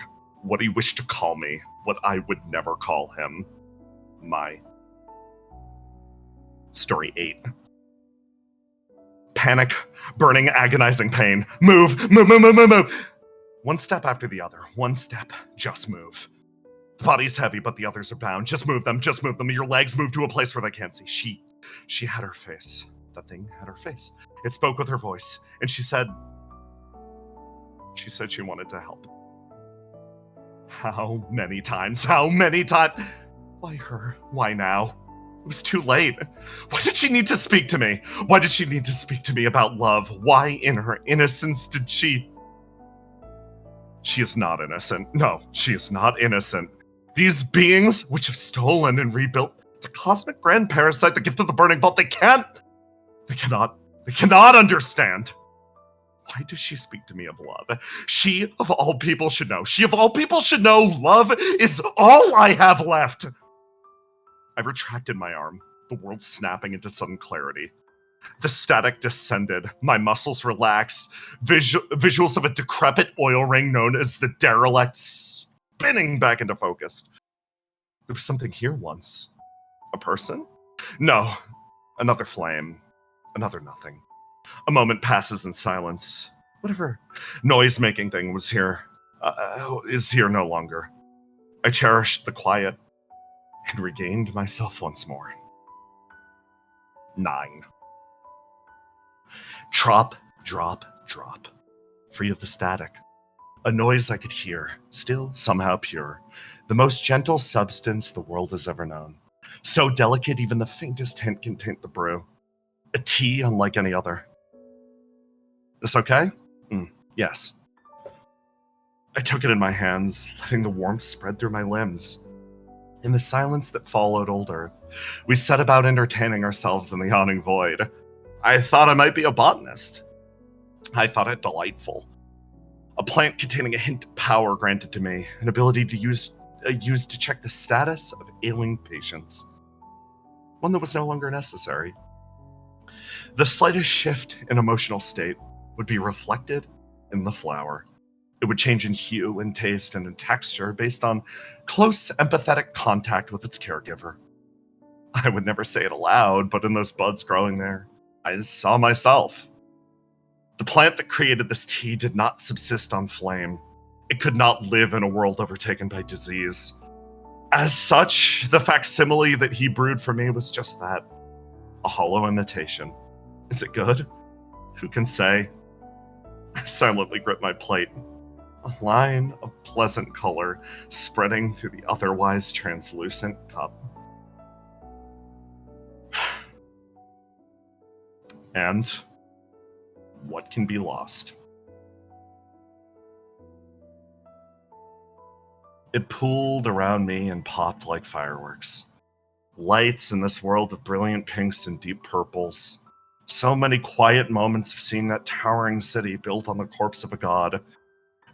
What he wished to call me, what I would never call him. My. Story 8. Panic, burning, agonizing pain. Move. One step after the other. One step. Just move. The body's heavy, but the others are bound. Just move them. Your legs move to a place where they can't see. She had her face. That thing had her face. It spoke with her voice, and she said she wanted to help. How many times? Why her? Why now? It was too late. Why did she need to speak to me? Why did she need to speak to me about love? Why in her innocence did she... She is not innocent. No, she is not innocent. These beings, which have stolen and rebuilt the cosmic grand parasite, the gift of the burning vault, they cannot understand. Why does she speak to me of love? She, of all people, should know. Love is all I have left. I retracted my arm, the world snapping into sudden clarity. The static descended, my muscles relaxed, visuals of a decrepit oil ring known as the derelict spinning back into focus. There was something here once. A person? No, another flame, another nothing. A moment passes in silence. Whatever noise-making thing was here, is here no longer. I cherished the quiet and regained myself once more. 9. Drop, drop, drop. Free of the static. A noise I could hear, still somehow pure. The most gentle substance the world has ever known. So delicate even the faintest hint can taint the brew. A tea unlike any other. This okay? Yes. I took it in my hands, letting the warmth spread through my limbs. In the silence that followed Old Earth, we set about entertaining ourselves in the yawning void. I thought I might be a botanist. I thought it delightful. A plant containing a hint of power granted to me, an ability to use to check the status of ailing patients. One that was no longer necessary. The slightest shift in emotional state would be reflected in the flower. It would change in hue and taste and in texture based on close empathetic contact with its caregiver. I would never say it aloud, but in those buds growing there, I saw myself. The plant that created this tea did not subsist on flame. It could not live in a world overtaken by disease. As such, the facsimile that he brewed for me was just that, a hollow imitation. Is it good? Who can say? I silently grip my plate, a line of pleasant color spreading through the otherwise translucent cup. And what can be lost? It pooled around me and popped like fireworks. Lights in this world of brilliant pinks and deep purples. So many quiet moments of seeing that towering city built on the corpse of a god.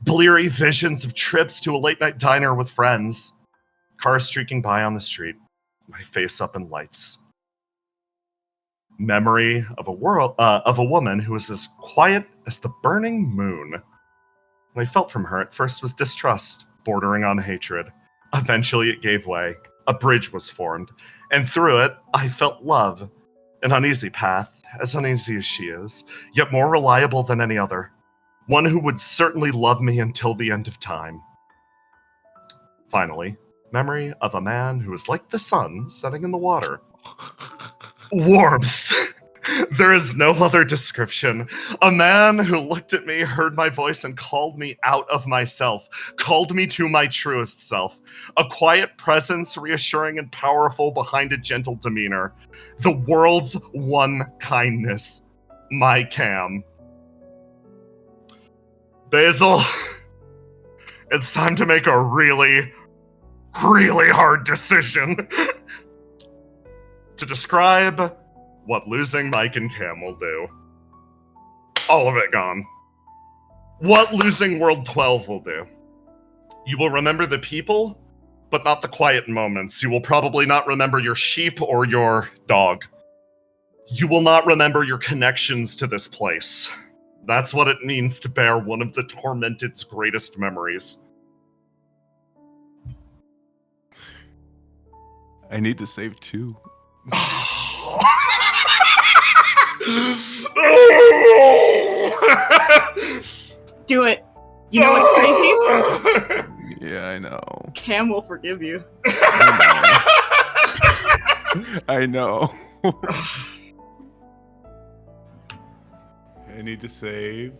Bleary visions of trips to a late-night diner with friends. Cars streaking by on the street, my face up in lights. Memory of a woman who was as quiet as the burning moon. What I felt from her at first was distrust, bordering on hatred. Eventually it gave way. A bridge was formed, and through it, I felt love. An uneasy path, as uneasy as she is, yet more reliable than any other. One who would certainly love me until the end of time. Finally, memory of a man who was like the sun setting in the water. Warmth. There is no other description. A man who looked at me, heard my voice, and called me out of myself, called me to my truest self. A quiet presence, reassuring and powerful behind a gentle demeanor. The world's one kindness. My Cam. Basil, it's time to make a really, really hard decision. To describe what losing Mike and Cam will do. All of it gone. What losing World 12 will do. You will remember the people, but not the quiet moments. You will probably not remember your sheep or your dog. You will not remember your connections to this place. That's what it means to bear one of the Tormented's greatest memories. I need to save 2. Do it. You know what's crazy? Yeah, I know. Cam will forgive you. I know. I need to save.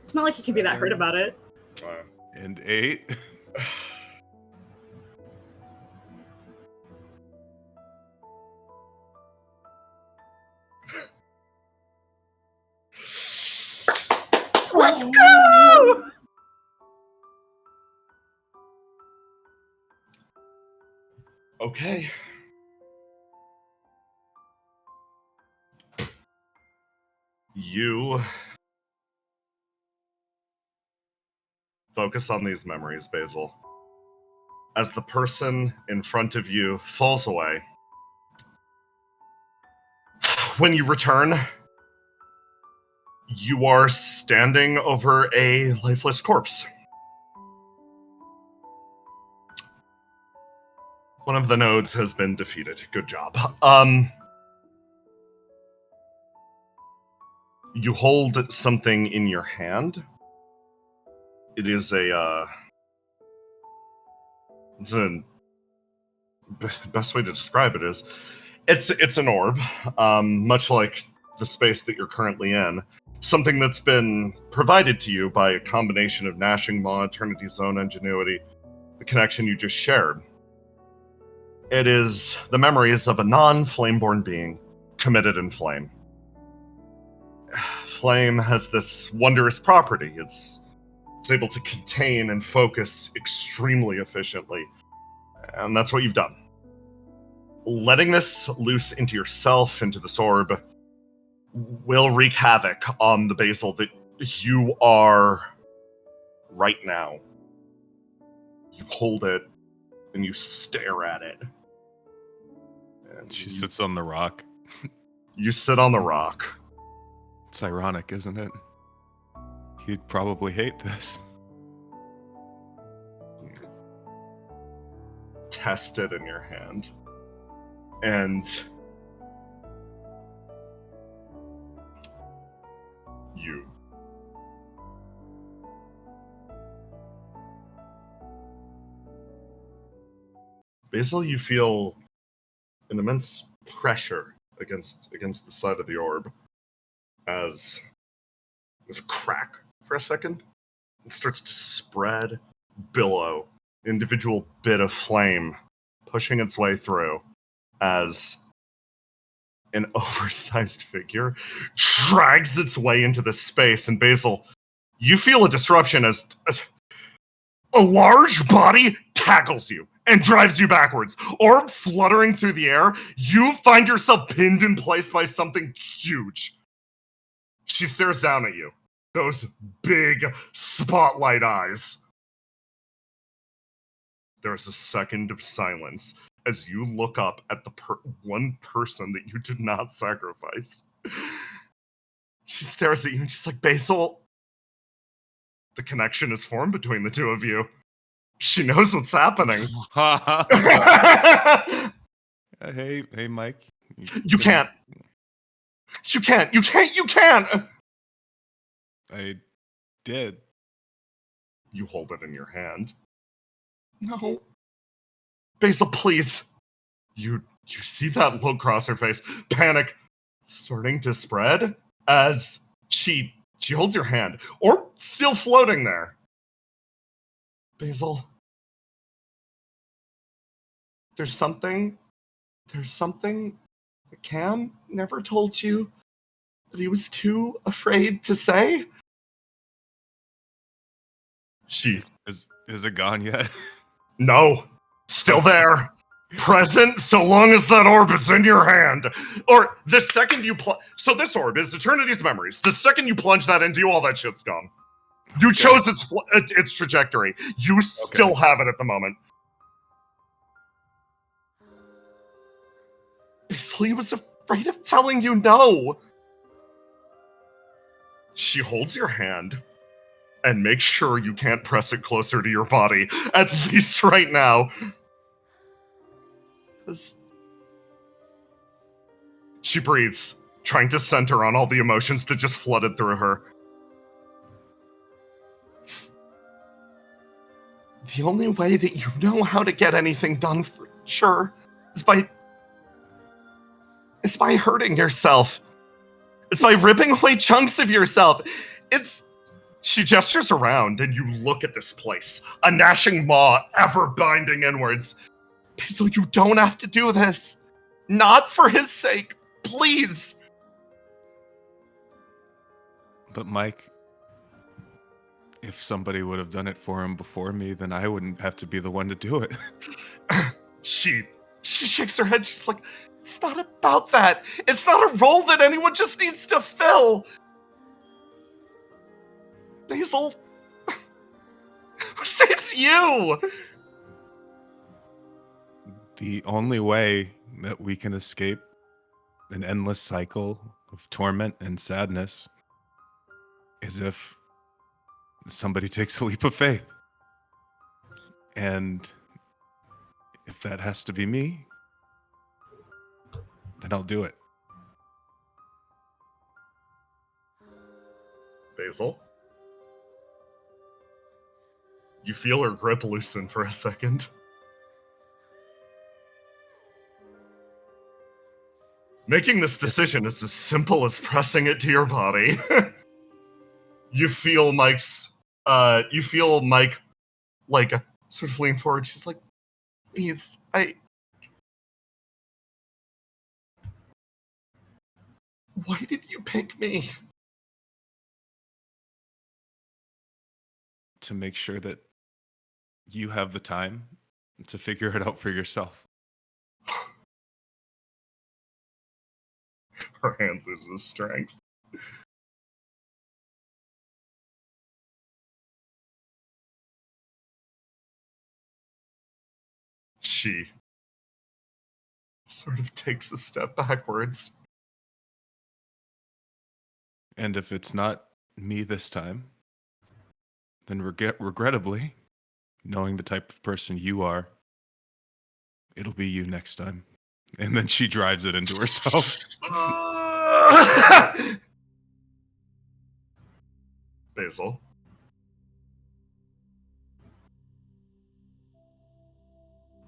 It's not like you can be that hurt about it. And 8. Let's go! Okay. You focus on these memories, Basil. As the person in front of you falls away, when you return, you are standing over a lifeless corpse. One of the nodes has been defeated. Good job. You hold something in your hand. It is the best way to describe it is, it's an orb, much like the space that you're currently in. Something that's been provided to you by a combination of Gnashing Maw, Eternity Zone Ingenuity, the connection you just shared. It is the memories of a non-Flameborn being committed in flame. Flame has this wondrous property. It's able to contain and focus extremely efficiently. And that's what you've done. Letting this loose into yourself, into this orb, will wreak havoc on the Basil that you are right now. You hold it and you stare at it. And She sits on the rock. You sit on the rock. It's ironic, isn't it? He'd probably hate this. Test it in your hand. And Basil, you feel an immense pressure against the side of the orb as there's a crack for a second. It starts to spread, billow, individual bit of flame pushing its way through as an oversized figure drags its way into the space. And Basil, you feel a disruption as a large body tackles you and drives you backwards. Orb fluttering through the air, you find yourself pinned in place by something huge. She stares down at you. Those big spotlight eyes. There's a second of silence as you look up at the one person that you did not sacrifice. She stares at you and she's like, Basil. The connection is formed between the two of you. She knows what's happening. Hey, Mike. You can't. You can't. I did. You hold it in your hand. No. Basil, please. You see that look across her face. Panic starting to spread as she holds your hand. Or still floating there. Basil. There's something that Cam never told you that he was too afraid to say. Is it gone yet? No. Still there. Present so long as that orb is in your hand. Or the second you so this orb is Eternity's Memories. The second you plunge that into you, all that shit's gone. You chose its trajectory. You still have it at the moment. Basically, he was afraid of telling you no. She holds your hand and makes sure you can't press it closer to your body, at least right now. She breathes, trying to center on all the emotions that just flooded through her. The only way that you know how to get anything done for sure is by hurting yourself. It's by ripping away chunks of yourself. She gestures around and you look at this place, a gnashing maw ever binding inwards. Basil, you don't have to do this. Not for his sake. Please. But Mike, if somebody would have done it for him before me, then I wouldn't have to be the one to do it. She shakes her head. She's like, it's not about that. It's not a role that anyone just needs to fill. Basil, who saves you? The only way that we can escape an endless cycle of torment and sadness is if somebody takes a leap of faith. And if that has to be me, then I'll do it. Basil? You feel her grip loosen for a second. Making this decision is as simple as pressing it to your body. You feel Mike, like, sort of lean forward. She's like, please, why did you pick me? To make sure that you have the time to figure it out for yourself. Her hand loses strength. She sort of takes a step backwards. And if it's not me this time, then regrettably, knowing the type of person you are, it'll be you next time. And then she drives it into herself. Basil.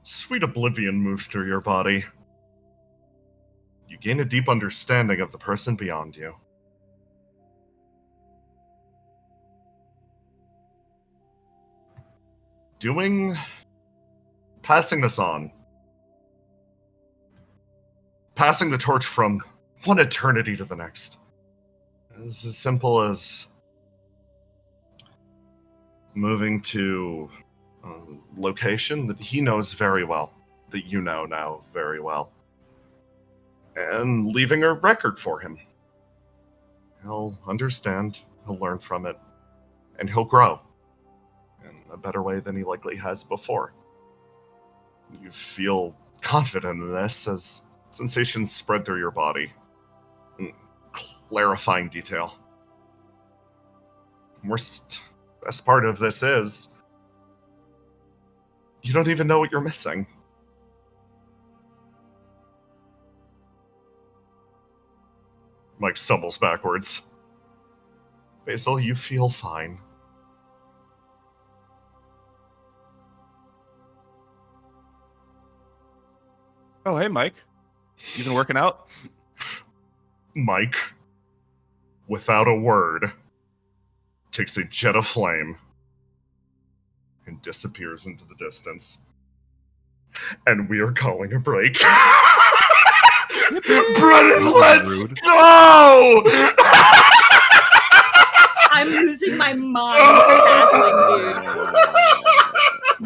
Sweet oblivion moves through your body. You gain a deep understanding of the person beyond you. Passing this on. Passing the torch from one eternity to the next. It's as simple as moving to a location that he knows very well, that you know now very well, and leaving a record for him. He'll understand, he'll learn from it, and he'll grow in a better way than he likely has before. You feel confident in this as sensations spread through your body. Clarifying detail. Best part of this is you don't even know what you're missing. Mike stumbles backwards. Basil, you feel fine. Oh, hey, Mike. You been working out? Mike, without a word, takes a jet of flame and disappears into the distance. And we are calling a break. Brennan, let's go! I'm losing my mind battling, dude.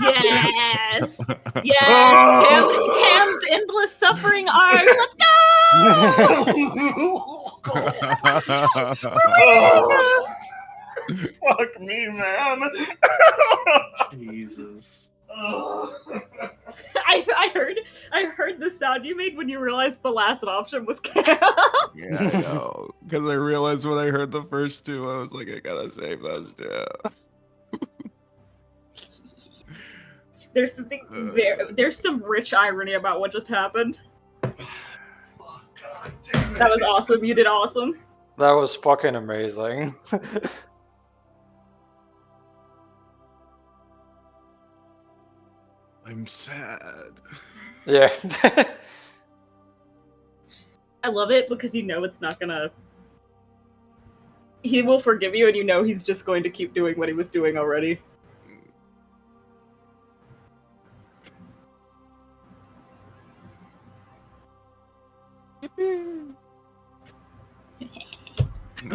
Yes! Yes! Cam's endless suffering arc. Let's go! Fuck me, man. Jesus. I heard the sound you made when you realized the last option was Cam. Yeah, I know. Because I realized when I heard the first two, I was like, I gotta save those two. There's something there's some rich irony about what just happened. That was awesome. You did awesome. That was fucking amazing. I'm sad. Yeah. I love it because you know it's not gonna. He will forgive you, and you know he's just going to keep doing what he was doing already. I'm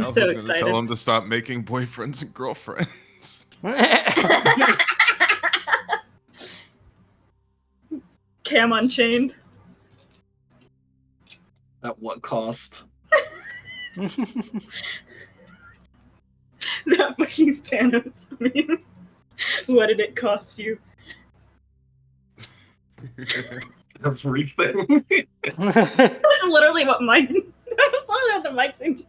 so excited. Tell him to stop making boyfriends and girlfriends. Cam Unchained. At what cost? That fucking Thanos meme. What did it cost you? Everything. That's literally what Mike. That's literally what the Mike seemed to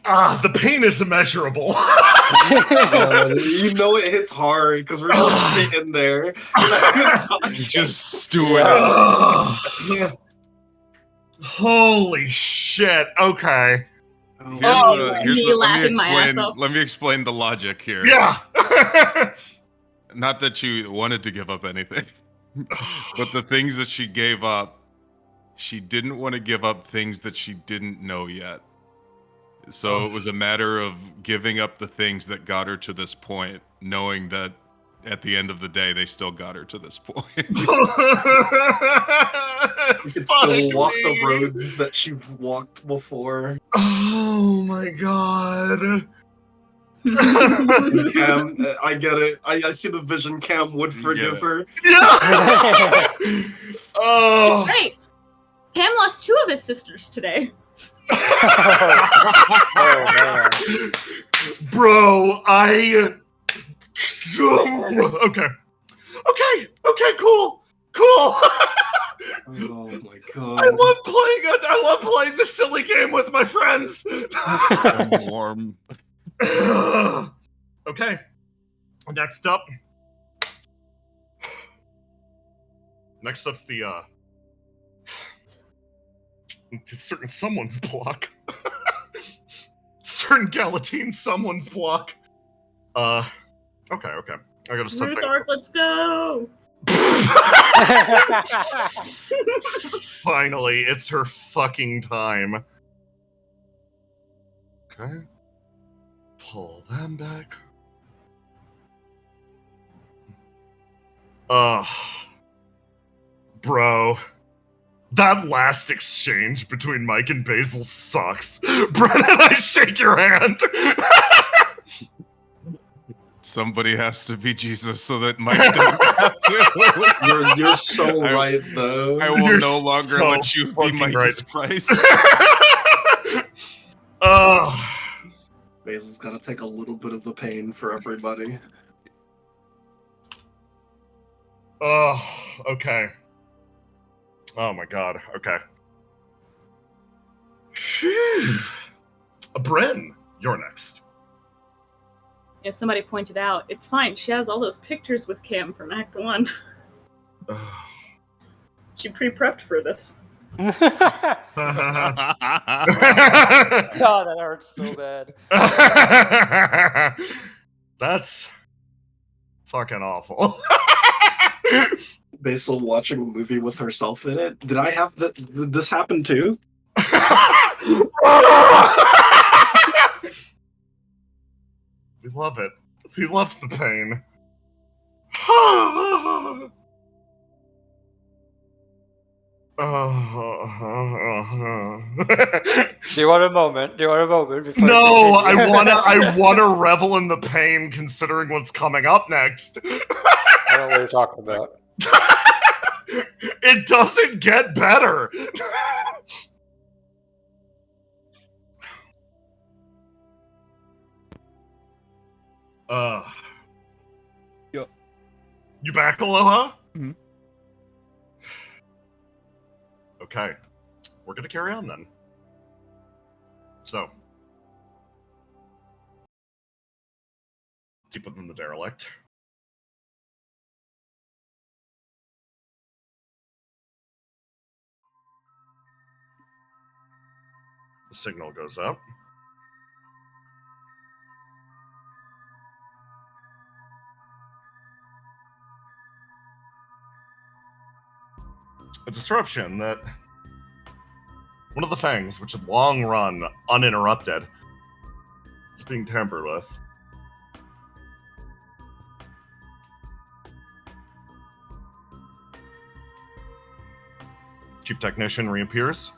The pain is immeasurable. You know it hits hard because we're just sitting there. Just stewing. Yeah. Holy shit. Okay. Let me explain the logic here. Yeah. Not that you wanted to give up anything, but the things that she gave up, she didn't want to give up things that she didn't know yet. So it was a matter of giving up the things that got her to this point, knowing that at the end of the day, they still got her to this point. You can still walk the roads that she's walked before. Oh my god. Cam, I get it. I see the vision. Cam would forgive her. Yeah. Oh. Great. Cam lost 2 of his sisters today. Oh, man. Bro, Okay, cool. Oh my god. I love playing this silly game with my friends. I'm warm. Okay. Next up's the Certain someone's block. Certain Galatine someone's block. Okay. I gotta set Ruth things Arc, let's go! Finally, it's her fucking time. Okay. Pull them back. Bro. That last exchange between Mike and Basil sucks. Brennan, I shake your hand. Somebody has to be Jesus so that Mike doesn't have to. You're so right, though. I will You're no longer so let you be fucking Mike's right. price. Basil's gotta take a little bit of the pain for everybody. Okay. Oh my god, okay. Bryn, you're next. Yeah, somebody pointed out, it's fine, she has all those pictures with Cam from Act 1. She pre-prepped for this. God, that hurts so bad. That's fucking awful. Basil watching a movie with herself in it. Did I have that? Did this happen too? We love it. We love the pain. Do you want a moment? Before No, I wanna revel in the pain considering what's coming up next. I don't know what you're talking about. It doesn't get better. Yo. You back, Aloha? Mhm. Okay. We're gonna carry on then. So. Deep within the derelict. The signal goes up. A disruption that one of the fangs, which had long run uninterrupted, is being tampered with. Chief Technician reappears,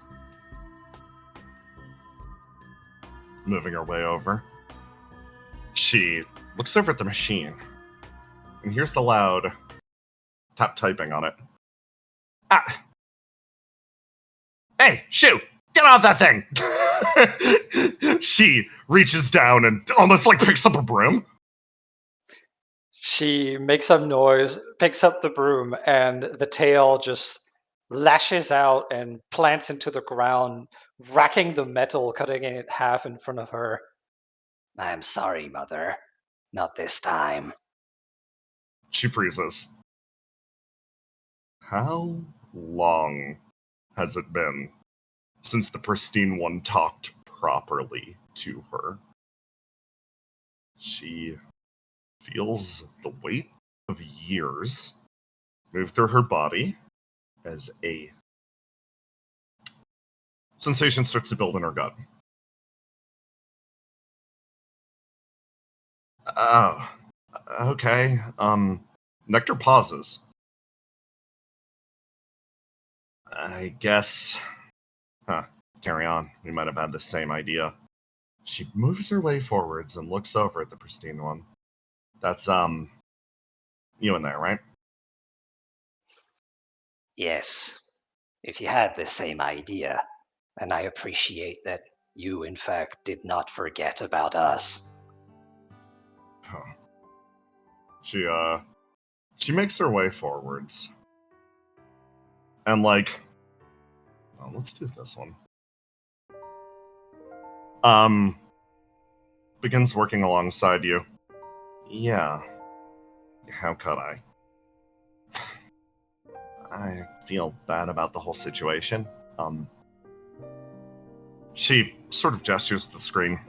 moving her way over. She looks over at the machine and hears the loud tap typing on it. Ah! Hey, shoo! Get off that thing! She reaches down and almost like picks up a broom. She makes some noise, picks up the broom, and the tail just lashes out and plants into the ground, racking the metal, cutting it in half in front of her. I'm sorry, Mother. Not this time. She freezes. How long has it been since the pristine one talked properly to her? She feels the weight of years move through her body as a sensation starts to build in her gut. Oh, okay. Nectar pauses. I guess. Carry on. We might have had the same idea. She moves her way forwards and looks over at the pristine one. That's, you in there, right? Yes. If you had the same idea, and I appreciate that you, in fact, did not forget about us. Huh. She makes her way forwards. And let's do this one. Begins working alongside you. Yeah. How could I? I feel bad about the whole situation. She sort of gestures at the screen.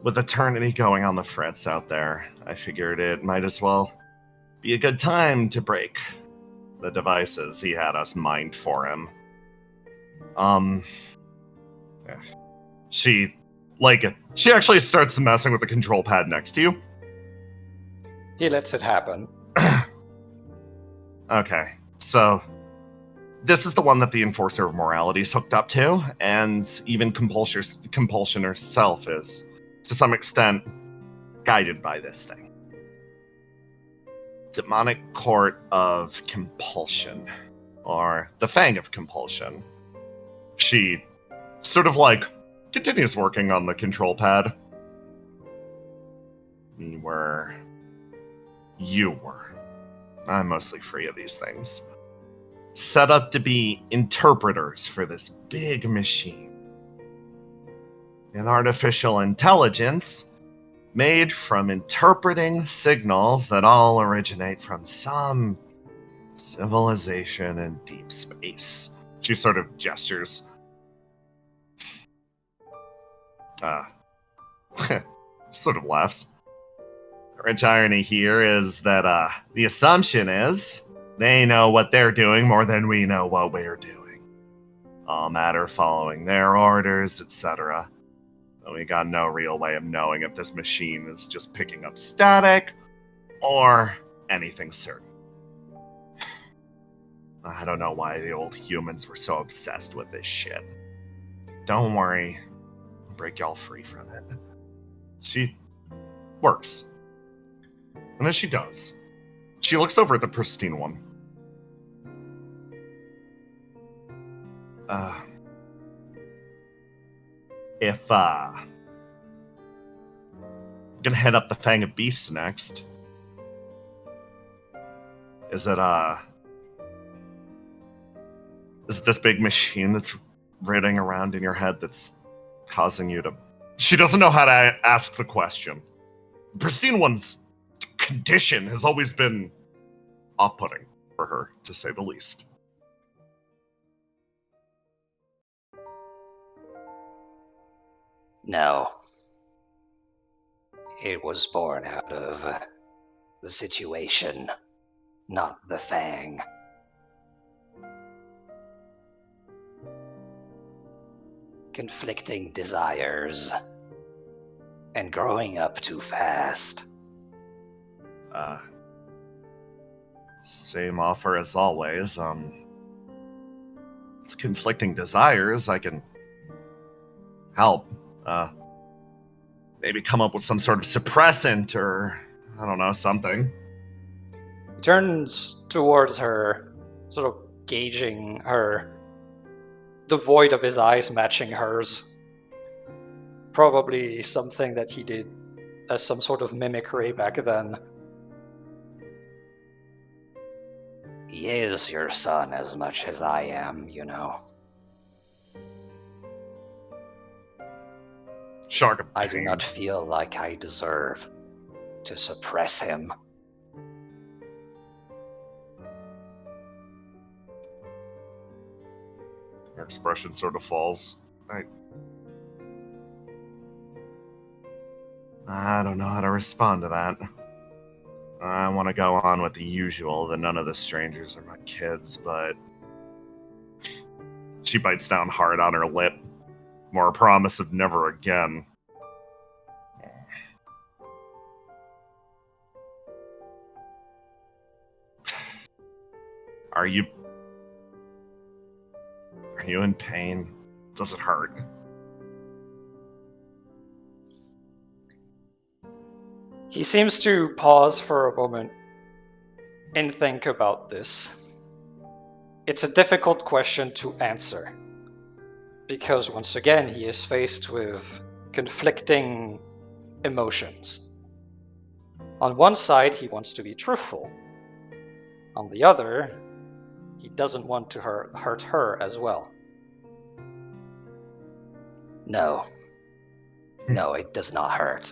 With eternity going on the frets out there, I figured it might as well be a good time to break the devices he had us mined for him. She actually starts messing with the control pad next to you. He lets it happen. Okay, so this is the one that the Enforcer of Morality is hooked up to, and even Compulsion herself is, to some extent, guided by this thing. Demonic Court of Compulsion, or the Fang of Compulsion. She sort of continues working on the control pad. You were. I'm mostly free of these things. Set up to be interpreters for this big machine. An artificial intelligence made from interpreting signals that all originate from some civilization in deep space. She sort of gestures. Sort of laughs. The rich irony here is that the assumption is they know what they're doing more than we know what we're doing. All matter following their orders, etc. But we got no real way of knowing if this machine is just picking up static or anything certain. I don't know why the old humans were so obsessed with this shit. Don't worry, I'll break y'all free from it. She works. And as she does, she looks over at the pristine one. Gonna head up the Fang of Beasts next. Is it this big machine that's running around in your head that's causing you to... She doesn't know how to ask the question. The pristine one's condition has always been off-putting for her, to say the least. No. It was born out of the situation, not the Fang. Conflicting desires and growing up too fast. Same offer as always. It's conflicting desires. I can help. Maybe come up with some sort of suppressant or, I don't know, something. He turns towards her, sort of gauging her, the void of his eyes matching hers. Probably something that he did as some sort of mimicry back then. He is your son as much as I am, you know. Shark of I do pain. not feel like I deserve to suppress him. Her expression sort of falls. I don't know how to respond to that. I want to go on with the usual, that none of the strangers are my kids, but... She bites down hard on her lip. More a promise of never again. Are you in pain? Does it hurt? He seems to pause for a moment and think about this. It's a difficult question to answer, because once again he is faced with conflicting emotions. On one side, he wants to be truthful. On the other, he doesn't want to hurt her as well. No, it does not hurt.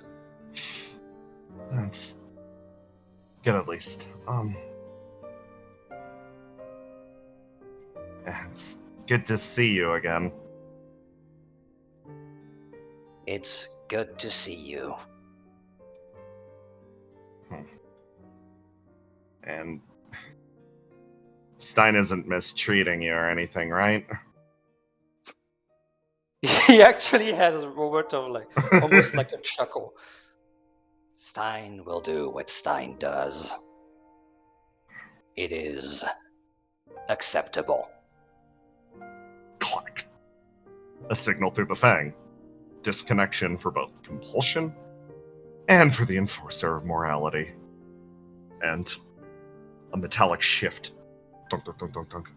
That's good, at least. It's Good to see you again. It's good to see you. And Stein isn't mistreating you or anything, right? He actually has a moment of like almost like a chuckle. Stein will do what Stein does. It is acceptable. Clack. A signal through the fang. Disconnection for both compulsion and for the enforcer of morality. And a metallic shift. Dunk, dunk, dunk, dunk, dunk.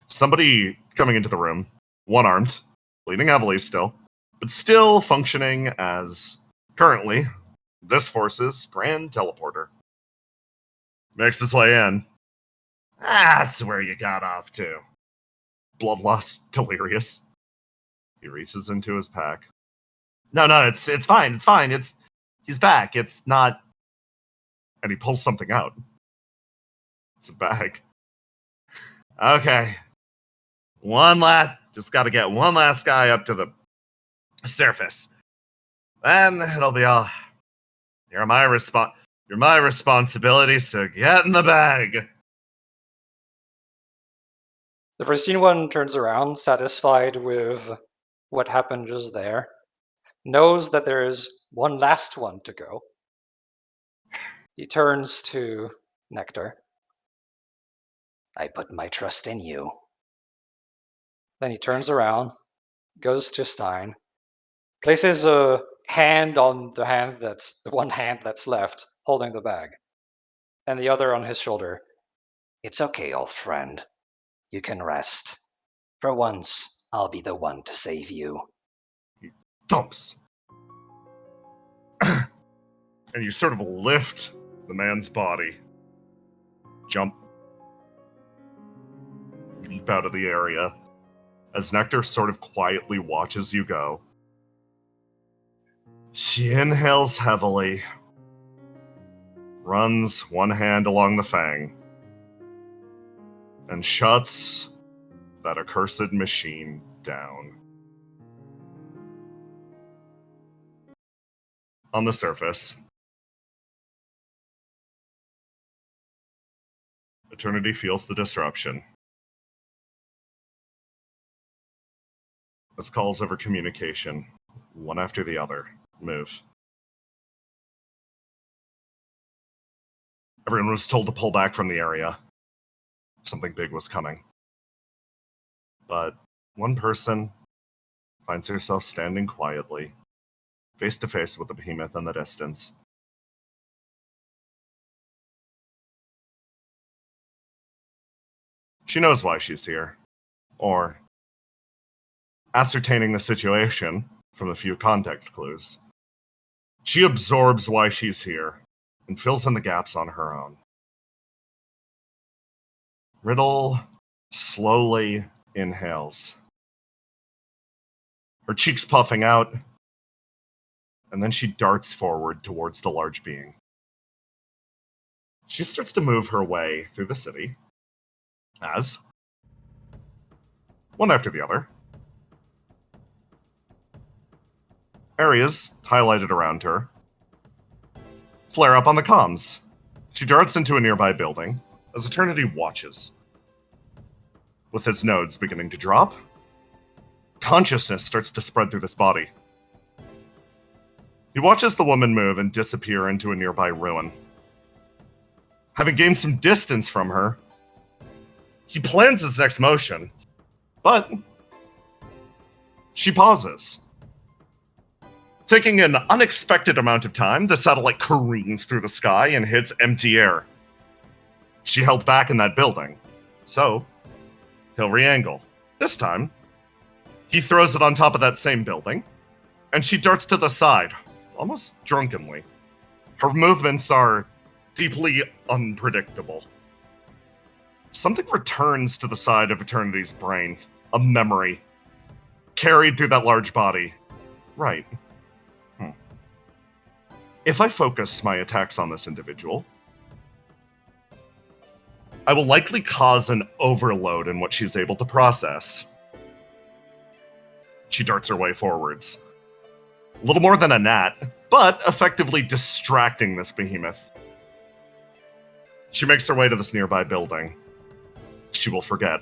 Somebody coming into the room, one-armed, bleeding heavily still, but still functioning as, currently, this force's grand teleporter. Makes his way in. That's where you got off to. Bloodlust, delirious. He reaches into his pack. No, it's fine, it's fine. He's back. It's not. And he pulls something out. It's a bag. Okay. Just gotta get one last guy up to the surface. Then it'll be all. You're my responsibility, so get in the bag. The pristine one turns around, satisfied with what happened just there, knows that there is one last one to go. He turns to Nectar. I put my trust in you. Then he turns around, goes to Stein, places a hand on the one hand that's left, holding the bag, and the other on his shoulder. It's okay, old friend. You can rest. For once, I'll be the one to save you. He thumps. And you sort of lift the man's body. Jump. Leap out of the area. As Nectar sort of quietly watches you go. She inhales heavily. Runs one hand along the fang. And shuts that accursed machine down. On the surface, Eternity feels the disruption. As calls over communication, one after the other, move. Everyone was told to pull back from the area. Something big was coming. But one person finds herself standing quietly, face to face with the behemoth in the distance. She knows why she's here, or ascertaining the situation from a few context clues. She absorbs why she's here and fills in the gaps on her own. Riddle slowly inhales. Her cheeks puffing out, and then she darts forward towards the large being. She starts to move her way through the city, as, one after the other, areas highlighted around her flare up on the comms. She darts into a nearby building as Eternity watches. With his nodes beginning to drop, consciousness starts to spread through this body. He watches the woman move and disappear into a nearby ruin. Having gained some distance from her, he plans his next motion, but she pauses. Taking an unexpected amount of time, the satellite careens through the sky and hits empty air. She held back in that building, so he'll re-angle. This time, he throws it on top of that same building, and she darts to the side, almost drunkenly. Her movements are deeply unpredictable. Something returns to the side of Eternity's brain, a memory, carried through that large body. Right. If I focus my attacks on this individual, I will likely cause an overload in what she's able to process. She darts her way forwards. A little more than a gnat, but effectively distracting this behemoth. She makes her way to this nearby building. She will forget.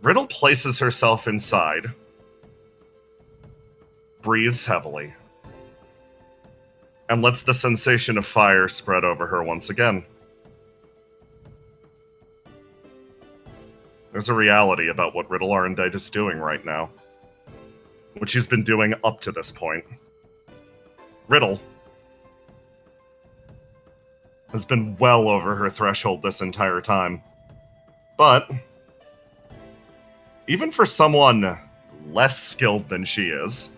Riddle places herself inside, breathes heavily, and lets the sensation of fire spread over her once again. There's a reality about what Riddle Arendite is doing right now. What she's been doing up to this point. Riddle has been well over her threshold this entire time. But even for someone less skilled than she is,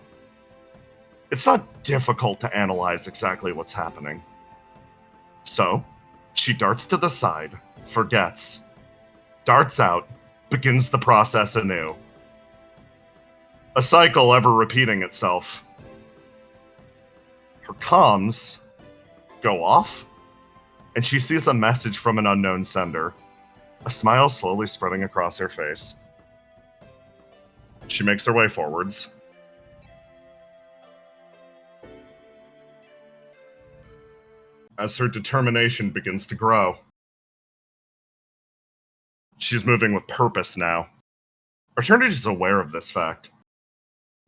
it's not difficult to analyze exactly what's happening. So, she darts to the side, forgets, darts out, begins the process anew. A cycle ever repeating itself. Her comms go off, and she sees a message from an unknown sender, a smile slowly spreading across her face. She makes her way forwards. As her determination begins to grow, she's moving with purpose now. Eternity is aware of this fact,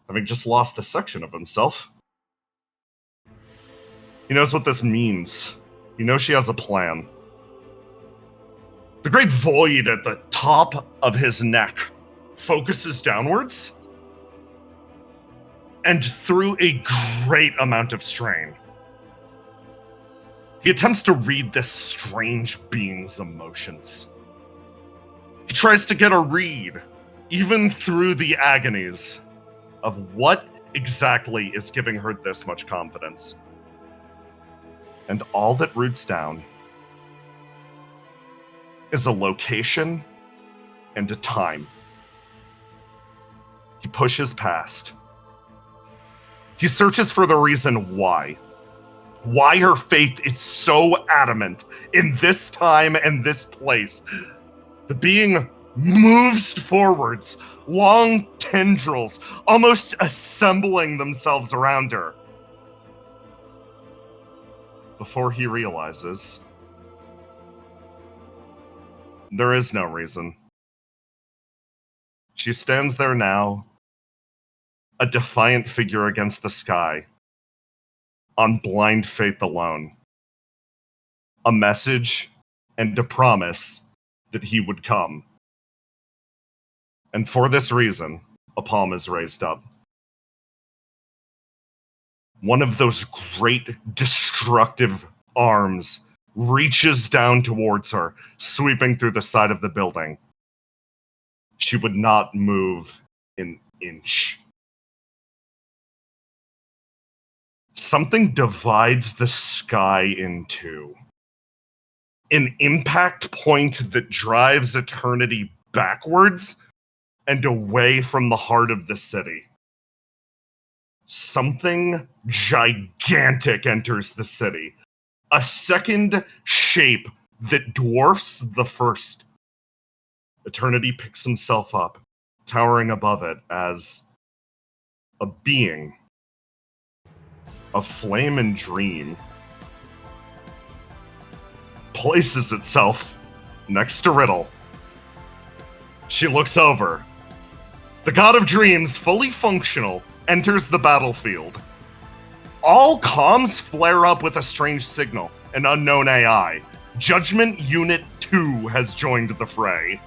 having just lost a section of himself. He knows what this means. He knows she has a plan. The great void at the top of his neck focuses downwards, and through a great amount of strain, he attempts to read this strange being's emotions. He tries to get a read, even through the agonies, of what exactly is giving her this much confidence. And all that roots down is a location and a time. He pushes past. He searches for the reason why. Why her faith is so adamant in this time and this place. The being moves forwards, long tendrils almost assembling themselves around her. Before he realizes, there is no reason. She stands there now, a defiant figure against the sky, on blind faith alone. A message and a promise that he would come. And for this reason, a palm is raised up. One of those great destructive arms reaches down towards her, sweeping through the side of the building. She would not move an inch. Something divides the sky in two. An impact point that drives eternity backwards and away from the heart of the city. Something gigantic enters the city. A second shape that dwarfs the first. Eternity picks himself up, towering above it as a being of flame and dream places itself next to Riddle. She looks over. The god of dreams, fully functional, enters the battlefield. All comms flare up with a strange signal, an unknown AI. Judgment Unit 2 has joined the fray.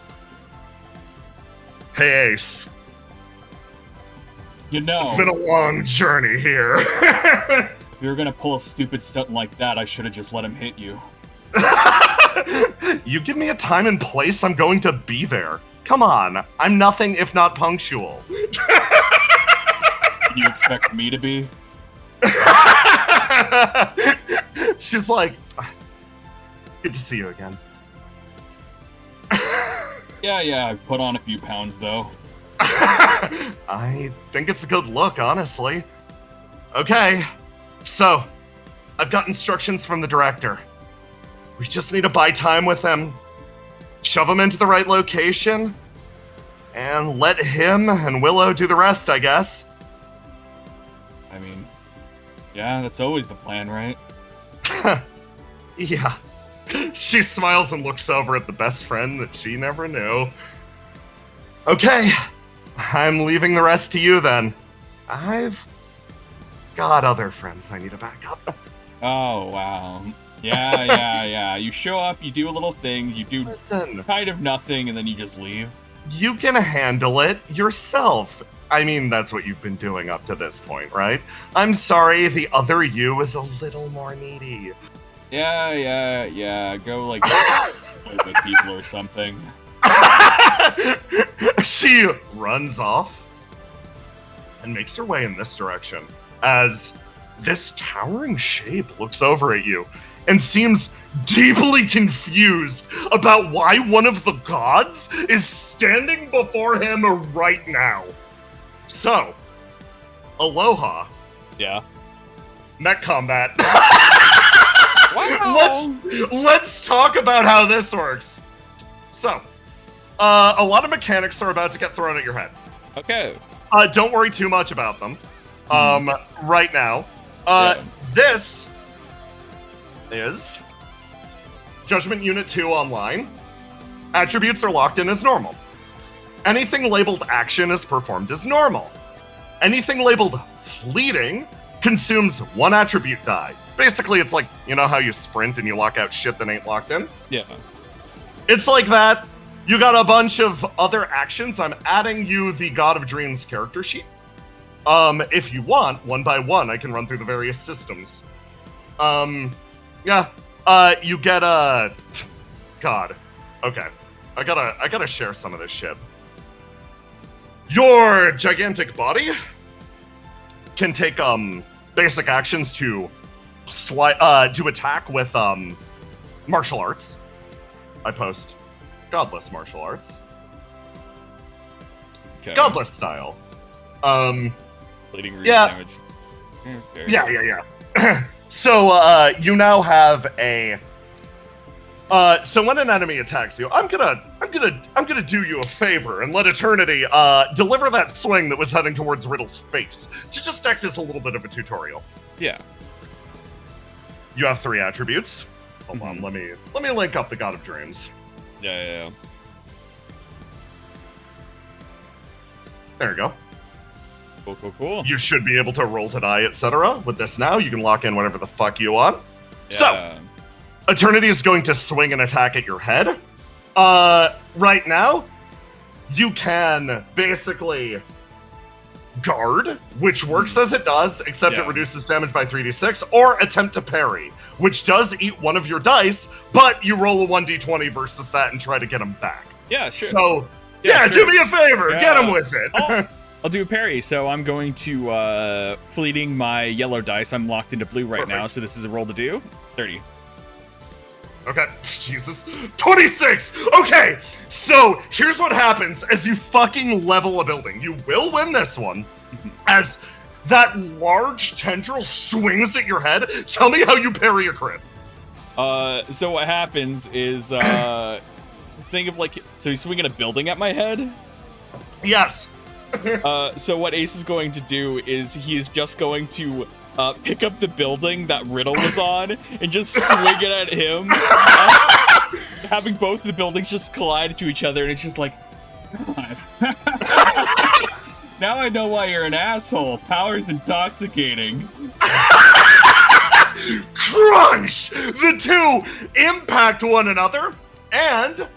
Hey Ace. You know, It's been a long journey here. if you were gonna pull a stupid stunt like that, I should have just let him hit you. You give me a time and place, I'm going to be there. Come on, I'm nothing if not punctual. You expect me to be? She's like, good to see you again. Yeah, I put on a few pounds though. I think it's a good look, honestly. Okay, so I've got instructions from the director. We just need to buy time with him, shove him into the right location, and let him and Willow do the rest, I guess. I mean, yeah, that's always the plan, right? Yeah. She smiles and looks over at the best friend that she never knew. Okay, I'm leaving the rest to you then. I've got other friends I need to back up. Oh, wow. Yeah. You show up, you do a little thing, you do Listen, kind of nothing, and then you just leave. you can handle it yourself. I mean, that's what you've been doing up to this point, right? I'm sorry, the other you is a little more needy. Yeah. Go, like, play with people or something. She runs off and makes her way in this direction as this towering shape looks over at you and seems deeply confused about why one of the gods is standing before him right now. So, aloha. Yeah. Mech combat. Wow. Let's talk about how this works. So, a lot of mechanics are about to get thrown at your head. Okay. Don't worry too much about them. Right now. Yeah. This is Judgment Unit 2 online. Attributes are locked in as normal. Anything labeled action is performed as normal. Anything labeled fleeting consumes 1 attribute die. Basically, it's like, you know how you sprint and you lock out shit that ain't locked in? Yeah. It's like that. You got a bunch of other actions. I'm adding you the God of Dreams character sheet. If you want, one by one, I can run through the various systems. You get a... God. Okay. I gotta share some of this shit. Your gigantic body can take, basic actions to attack with, martial arts. I post godless martial arts. Okay. Godless style. Bleeding read Yeah. damage. Okay. Yeah. So, you now have a... so when an enemy attacks you, I'm gonna do you a favor and let Eternity, deliver that swing that was heading towards Riddle's face to just act as a little bit of a tutorial. Yeah. You have 3 attributes. Hold on, let me link up the God of Dreams. Yeah. There you go. Cool. You should be able to roll to die, etc. With this now, you can lock in whatever the fuck you want. So, Eternity is going to swing an attack at your head. Right now, you can basically guard, which works as it does, except it reduces damage by 3d6, or attempt to parry, which does eat one of your dice, but you roll a 1d20 versus that and try to get them back. Yeah, sure. So, sure. do me a favor, get them with it. I'll do a parry, so I'm going to fleeting my yellow dice. I'm locked into blue right now, so this is a roll to do. 30. Okay, Jesus. 26! Okay, so here's what happens as you fucking level a building. You will win this one as that large tendril swings at your head. Tell me how you parry a crit. So what happens is, think of like, so he's swinging a building at my head? Yes. So what Ace is going to do is he is just going to pick up the building that Riddle was on and just swing it at him, having both the buildings just collide to each other, and it's just like, God. Now I know why you're an asshole. Power's intoxicating. Crunch! The two impact one another, and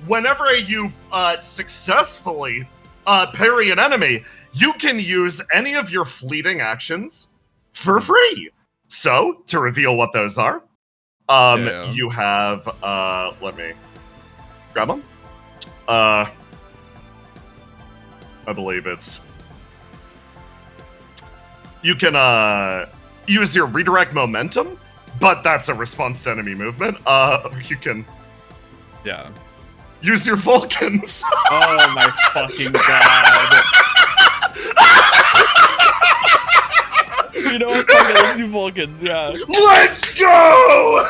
whenever you successfully parry an enemy, you can use any of your fleeting actions for free. So, to reveal what those are, you have, let me grab them. I believe it's, you can, use your redirect momentum, but that's a response to enemy movement. You can use your Vulcans. Oh my fucking god. You know what? Let's do Vulcans, yeah. Let's go!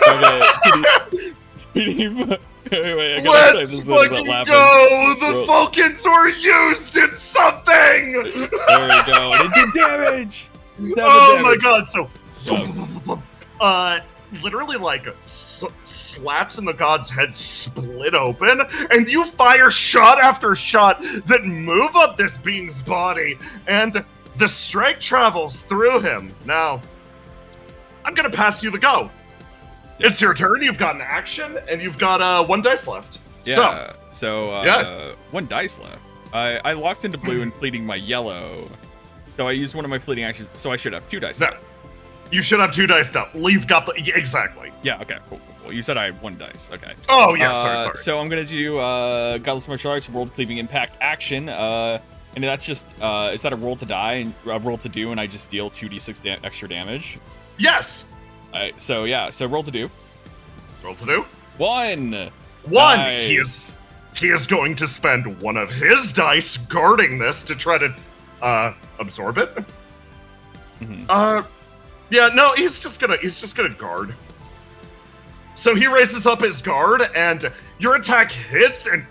Okay. Wait, I gotta say Let's this without fucking laughing. go! The Roll. Vulcans were used in something! There we go. And it did damage. Oh my god, so Yeah. literally like slaps in the god's head split open, and you fire shot after shot that move up this being's body, and the strike travels through him. Now, I'm gonna pass you the go. It's your turn, you've got an action, and you've got 1 dice left. Yeah. Yeah. 1 dice left. I locked into blue and fleeting my yellow. So I used one of my fleeting actions, so I should have 2 dice. So, you should have 2 dice now. You've got the exactly. Yeah, okay, cool. You said I had 1 dice, okay. Oh yeah, sorry. So I'm gonna do Godless Martial Arts, World Cleaving Impact action, and that's just is that a roll to die and a roll to do, and I just deal 2d6 extra damage? Yes. So roll to do. Roll to do. 1. 1. Nice. He is going to spend 1 of his dice guarding this to try to absorb it. Mhm. Yeah, no, he's just gonna guard. So he raises up his guard, and your attack hits, and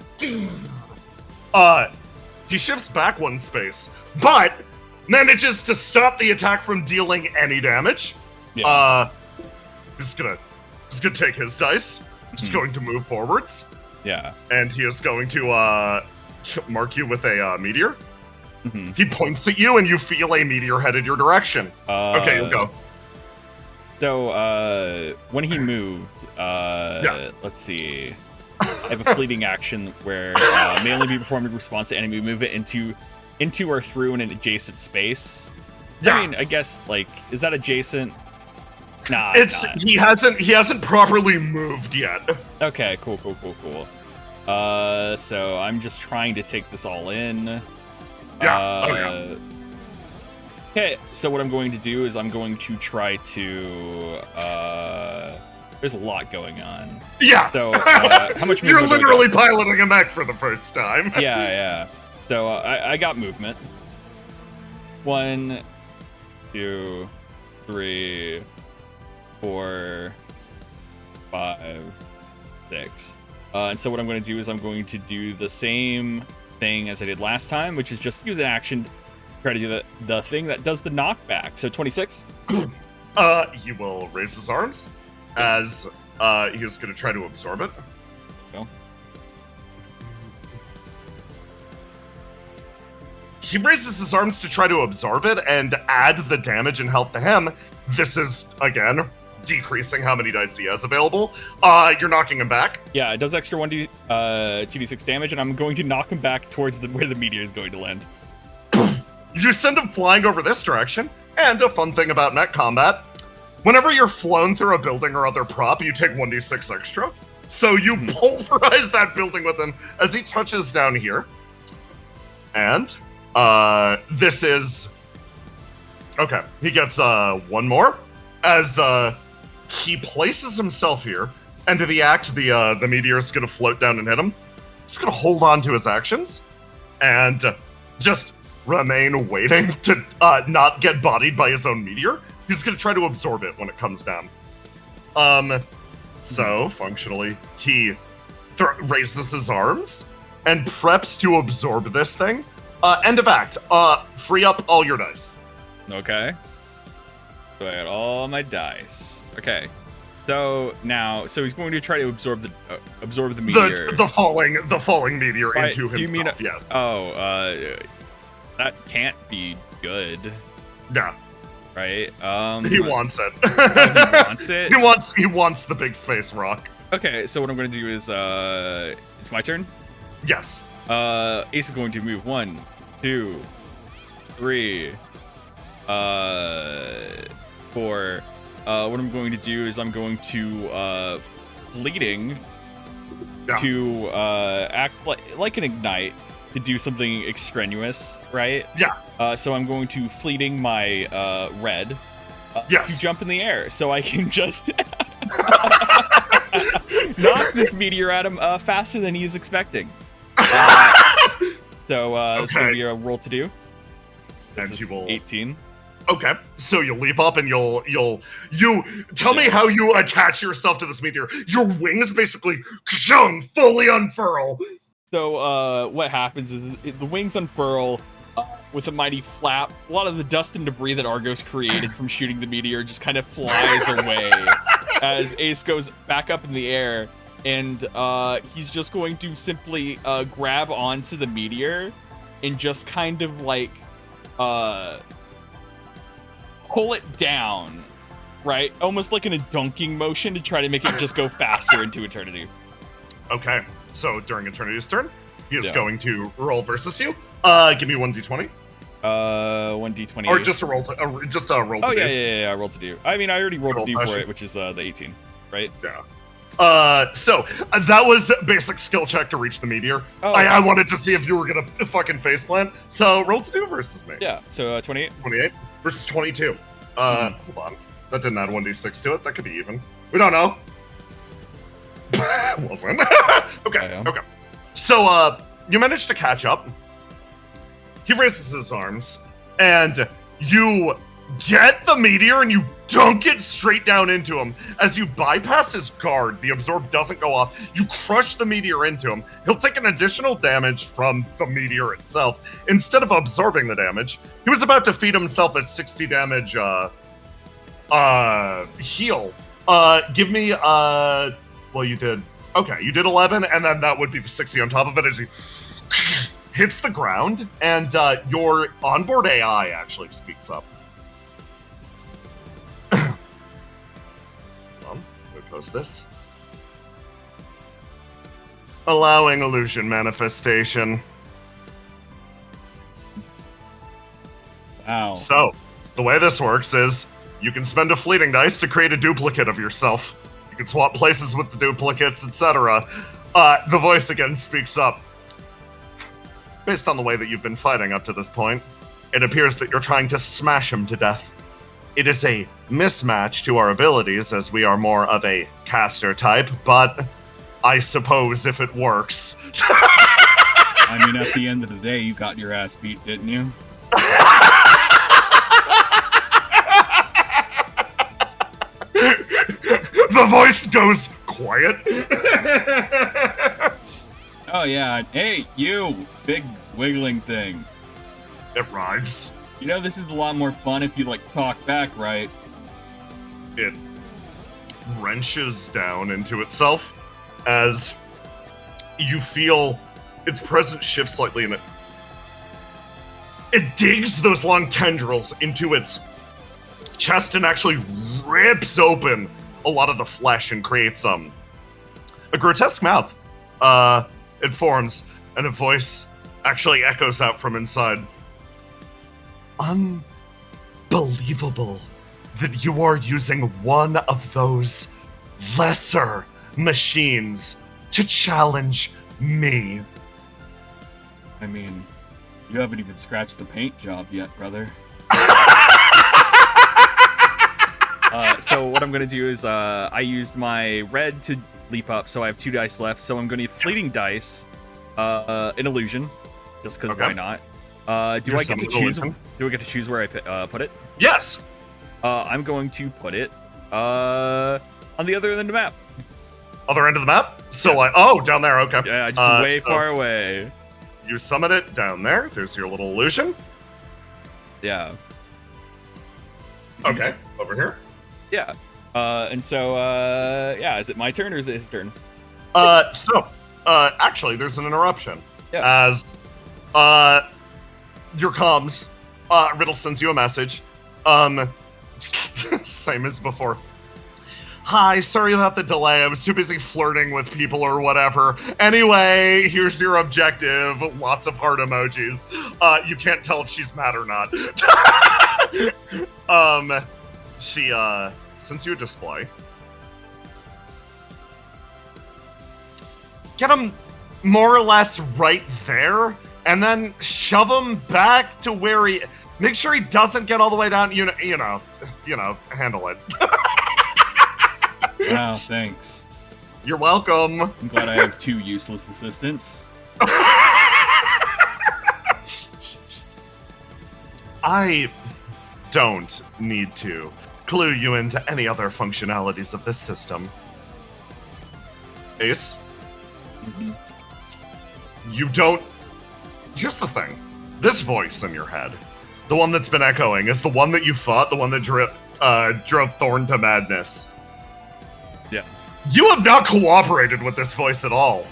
he shifts back 1 space, but manages to stop the attack from dealing any damage. Yeah. He's gonna take his dice. He's going to move forwards. Yeah. And he is going to mark you with a meteor. Mhm. He points at you, and you feel a meteor headed your direction. Okay, you'll go. So, when he moved, let's see. I have a fleeting action where may only be performed in response to enemy movement into or through an adjacent space. Yeah. I mean, I guess, like, is that adjacent? Nah, It's not. he hasn't properly moved yet. Okay, cool. So I'm just trying to take this all in. Yeah. Okay, so what I'm going to do is I'm going to try to there's a lot going on. Yeah. So how much You're movement do I literally got? piloting a mech for the first time. Yeah. So I got movement. 1, 2, 3, 4, 5, 6. And so what I'm going to do is I'm going to do the same thing as I did last time, which is just use an action to try to do the thing that does the knockback. So 26. He will raise his arms as he is going to try to absorb it. Go. He raises his arms to try to absorb it and add the damage and health to him. This is, again, decreasing how many dice he has available. You're knocking him back. Yeah, it does extra 2d6 damage, and I'm going to knock him back towards where the meteor is going to land. You send him flying over this direction. And a fun thing about net combat, whenever you're flown through a building or other prop, you take 1d6 extra. So you pulverize that building with him as he touches down here. And this is... Okay, he gets 1 more. As he places himself here, and to the act, the meteor is going to float down and hit him. He's going to hold on to his actions and just remain waiting to not get bodied by his own meteor. He's going to try to absorb it when it comes down. So, functionally, he raises his arms and preps to absorb this thing. End of act. Free up all your dice. Okay. So I got all my dice. Okay. So now, he's going to try to absorb the meteor. The falling meteor Right, into do you himself. mean Yes. Oh, that can't be good, Yeah. right? He wants it. he wants it. He wants the big space rock. Okay, so what I'm going to do is it's my turn. Yes. Ace is going to move 1, 2, 3, 4. What I'm going to do is I'm going to fleeting to act like an ignite to do something extraneous, right? Yeah. So I'm going to fleeting my red Yes. to jump in the air, so I can just knock this meteor at him faster than he's expecting. So it's going to be a roll to do. And This he is will 18. Okay, so you leap up and you tell me how you attach yourself to this meteor. Your wings basically fully unfurl. So what happens is the wings unfurl with a mighty flap. A lot of the dust and debris that Argos created from shooting the meteor just kind of flies away as Ace goes back up in the air, and he's just going to simply grab onto the meteor and just kind of like pull it down, right? Almost like in a dunking motion to try to make it just go faster into eternity. Okay, so during Eternity's turn, he is going to roll versus you. Give me 1d20. 1d20. Or just a roll. Just a roll. Oh yeah. Roll to do. I mean, I already rolled to do for it, which is the 18, right? Yeah. So that was basic skill check to reach the meteor. Oh, I wanted to see if you were gonna fucking faceplant. So roll to do versus me. Yeah. So 28. 28 versus 22. Hold on. That didn't add 1d6 to it. That could be even. We don't know. Wasn't. Okay. So you managed to catch up. He raises his arms, and you get the meteor and you dunk it straight down into him. As you bypass his guard, the absorb doesn't go off. You crush the meteor into him. He'll take an additional damage from the meteor itself. Instead of absorbing the damage, he was about to feed himself a 60 damage heal. Give me well, you did 11, and then that would be the 60 on top of it as he hits the ground, and your onboard AI actually speaks up. Where goes this? Allowing illusion manifestation. Wow. So, the way this works is, you can spend a fleeting dice to create a duplicate of yourself. You can swap places with the duplicates, etc. The voice again speaks up. Based on the way that you've been fighting up to this point, it appears that you're trying to smash him to death. It is a mismatch to our abilities, as we are more of a caster type, but I suppose if it works. I mean, at the end of the day, you got your ass beat, didn't you? The voice goes quiet. Oh yeah, hey, you, big wiggling thing. It rhymes. You know this is a lot more fun if you, like, talk back, right? It wrenches down into itself as you feel its presence shift slightly, and it digs those long tendrils into its chest and actually rips open a lot of the flesh and creates a grotesque mouth. It forms, and a voice actually echoes out from inside. Unbelievable that you are using one of those lesser machines to challenge me. I mean, you haven't even scratched the paint job yet, brother. So what I'm going to do is I used my red to leap up, so I have 2 dice left. So I'm going to fleeting dice, an illusion, just because why not? Do I get to choose? Do I get to choose where I put it? Yes. I'm going to put it on the other end of the map. Other end of the map? So down there. Okay. Yeah, just way far away. You summon it down there. There's your little illusion. Yeah. Okay. Over here. Yeah. And so, is it my turn or is it his turn? Actually, there's an interruption. Yeah. As, your comms, Riddle sends you a message. Same as before. Hi, sorry about the delay. I was too busy flirting with people or whatever. Anyway, here's your objective. Lots of heart emojis. You can't tell if she's mad or not. She, sends you a display. Get him more or less right there, and then shove him back to where he... Make sure he doesn't get all the way down, you know, handle it. Wow, thanks. You're welcome. I'm glad I have 2 useless assistants. don't need to clue you into any other functionalities of this system. Ace? Mhm. You don't... Here's the thing. This voice in your head, the one that's been echoing, is the one that you fought, the one that drove Thorn to madness. Yeah. You have not cooperated with this voice at all.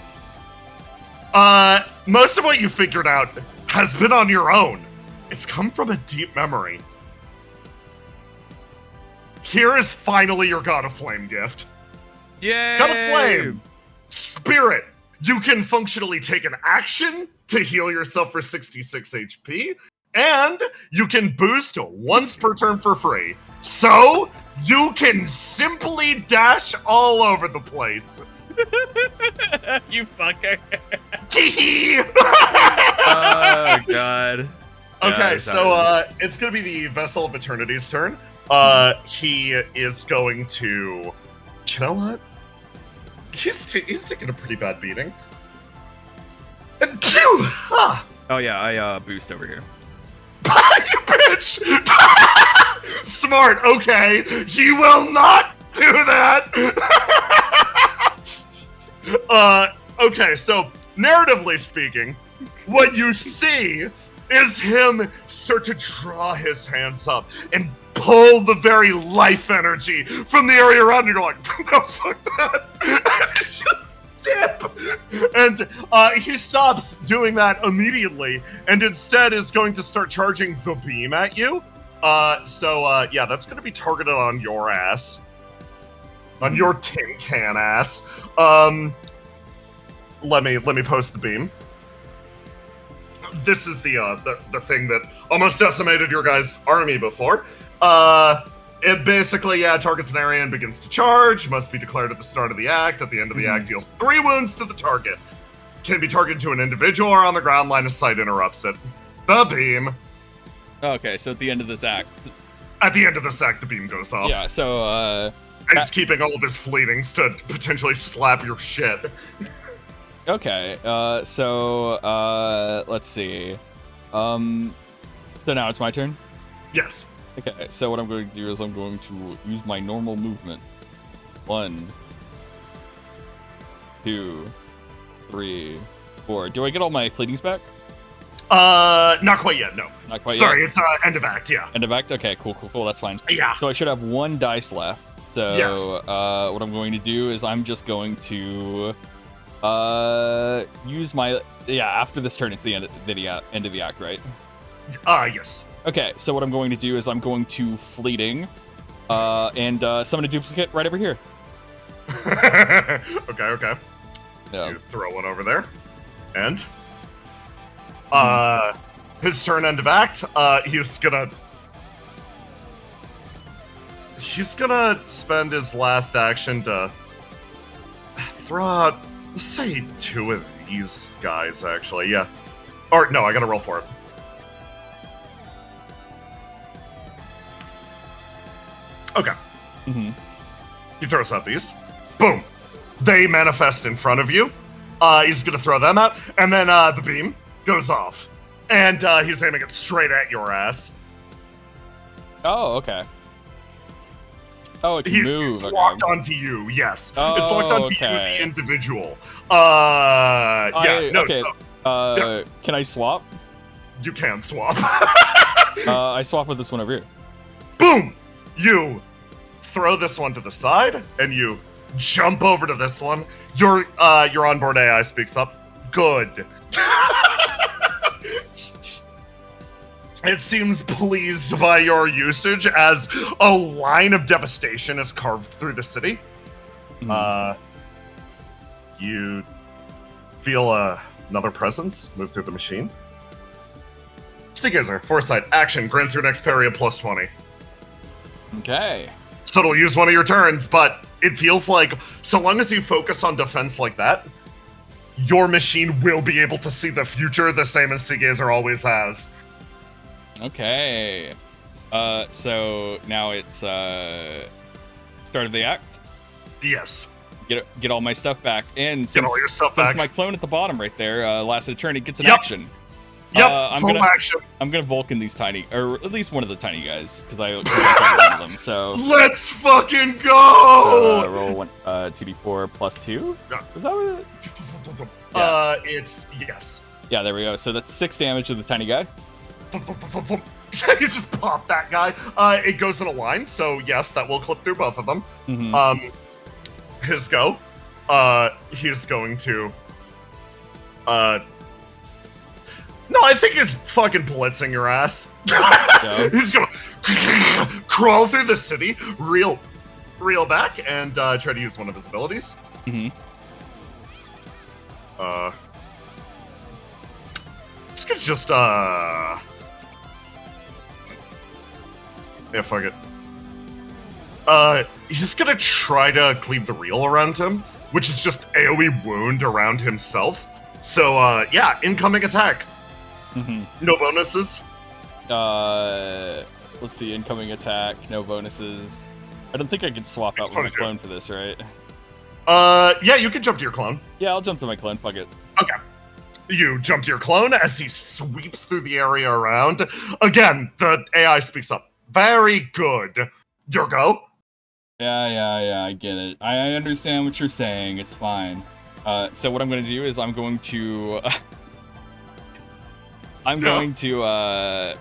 Most of what you figured out has been on your own. It's come from a deep memory. Here is finally your God of Flame gift. Yay! God of Flame! Spirit! You can functionally take an action to heal yourself for 66 HP, and you can boost once per turn for free. So, you can simply dash all over the place. You fucker. Tee-hee! Oh, God. Okay, Yeah, so it's gonna be the Vessel of Eternity's turn. He is going to... You know what? He's taking a pretty bad beating. Oh yeah, I boost over here. You bitch! Smart, okay. He will not do that! Okay, so, narratively speaking, what you see is him start to draw his hands up and pull the very life energy from the area around you. You're like, no, fuck that. Just dip. And he stops doing that immediately and instead is going to start charging the beam at you. Yeah, that's going to be targeted on your ass. On your tin can ass. Let me post the beam. This is the thing that almost decimated your guys' army before. It basically, targets an area and begins to charge. Must be declared at the start of the act. At the end of the act, deals 3 wounds to the target. Can be targeted to an individual or on the ground. Line of sight interrupts it. The beam. Okay, so at the end of this act. At the end of this act, the beam goes off. Yeah, so, And he's keeping all of his fleetings to potentially slap your shit. Okay, let's see. So now it's my turn? Yes. Okay, so what I'm going to do is I'm going to use my normal movement. 1, 2, 3, 4. Do I get all my fleetings back? Not quite yet, no. Not quite Sorry, yet? it's end of act, yeah. End of act? Okay, cool, that's fine. Yeah. So I should have 1 dice left. So, Yes. What I'm going to do is I'm just going to... use my... Yeah, after this turn, it's the end of the act, right? Yes. Okay, so what I'm going to do is I'm going to fleeting, and summon a duplicate right over here. Okay. Yeah. You throw one over there. And? His turn, end of act, he's gonna spend his last action to throw out, let's say 2 of these guys, actually, yeah. Or, no, I gotta roll for it. Okay. Mm-hmm. He throws out these. Boom! They manifest in front of you. He's gonna throw them out, and then the beam goes off. And he's aiming it straight at your ass. Oh, okay. Oh, it can move. It's okay. locked onto you, yes. Oh, it's locked onto okay. you, the individual. Yeah, no, okay. yeah. Can I swap? You can swap. I swap with this one over here. Boom! You throw this one to the side, and you jump over to this one. Your onboard AI speaks up. Good. It seems pleased by your usage as a line of devastation is carved through the city. You feel another presence move through the machine. Stigazer, Foresight, action, grants your next parry a +20. Okay. So it'll use one of your turns, but it feels like so long as you focus on defense like that, your machine will be able to see the future the same as Stigazer always has. Okay. So now it's start of the act. Yes. Get all my stuff back, and Get all your stuff since back. my clone at the bottom right there lasted a turn, it gets an Yep. action. Yep, I'm full gonna action. I'm gonna Vulcan these tiny, or at least one of the tiny guys, because I one of them. So Let's fucking go! roll one 2d4 plus 2. Yeah. Was that what it? It's yes. Yeah, there we go. So that's 6 damage to the tiny guy. You just pop that guy. It goes in a line, so yes, that will clip through both of them. Mhm. His go. He's going to. No, I think he's fucking blitzing your ass. Yeah. He's gonna crawl through the city, reel back, and try to use one of his abilities. Mhm. This could just yeah, fuck it. He's just gonna try to cleave the reel around him, which is just AoE wound around himself. So, yeah, incoming attack. Mhm. No bonuses. Let's see, incoming attack, no bonuses. I don't think I can swap out with my 22. clone for this, right? Yeah, you can jump to your clone. Yeah, I'll jump to my clone. Fuck it. Okay. You jump to your clone as he sweeps through the area around. Again, the AI speaks up. Very good. Your go. Yeah, I get it. I understand what you're saying. It's fine. So what I'm going to do is I'm going to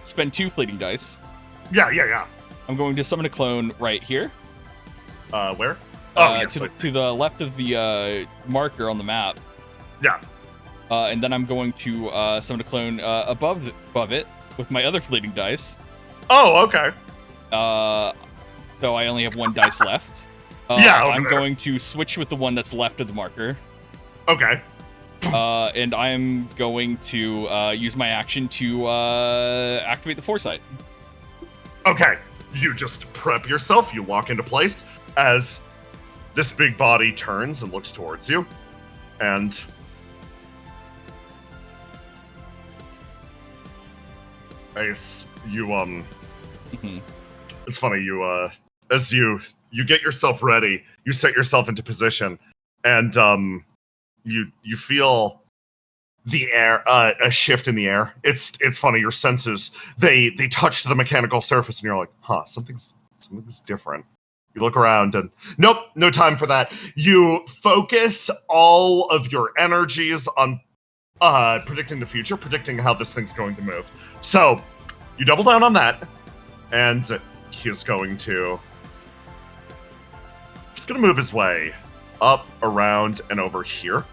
spend 2 fleeting dice. Yeah. I'm going to summon a clone right here. Where? Oh, yes. To the left of the marker on the map. Yeah. And then I'm going to summon a clone above it with my other fleeting dice. Oh, okay. So I only have 1 dice left. Yeah, over I'm there. going to switch with the one that's left of the marker. Okay. And I'm going to use my action to activate the foresight. Okay. You just prep yourself. You walk into place as this big body turns and looks towards you. And Ace, you Mhm. it's funny, you as you get yourself ready, you set yourself into position, and you feel the air, a shift in the air. It's funny, your senses they touch the mechanical surface and you're like, huh, something's different. You look around and nope, no time for that. You focus all of your energies on predicting the future, predicting how this thing's going to move. So you double down on that, and he's going to move his way up, around, and over here.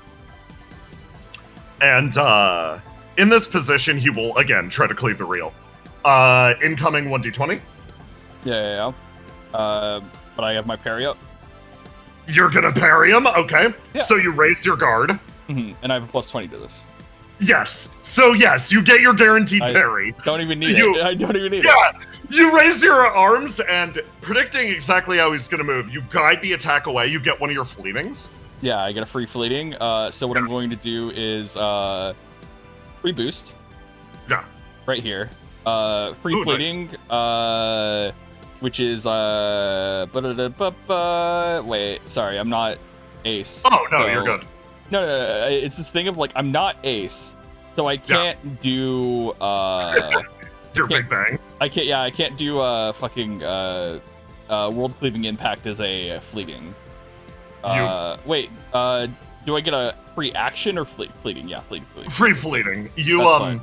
And in this position, he will again try to cleave the reel. Incoming 1d20. Yeah. But I have my parry up. You're gonna parry him, okay? Yeah. So you raise your guard. And I have a plus 20 to this. Yes. So yes, you get your guaranteed I parry. Don't even need it. I don't even need it. Yeah, you raise your arms and predicting exactly how he's gonna move. You guide the attack away. You get one of your fleetings. Yeah, I get a free fleeting. So what I'm going to do is free boost. Yeah. Right here. Free Ooh, fleeting. Which is wait, sorry, I'm not Ace. Oh no, so- you're good. No, it's this thing of like I'm not Ace, so I can't do Your big bang. I can't do fucking world cleaving impact as a fleeting. Wait, do I get a free action or fleeting? Yeah, fleeting. Free fleeting. You That's fine.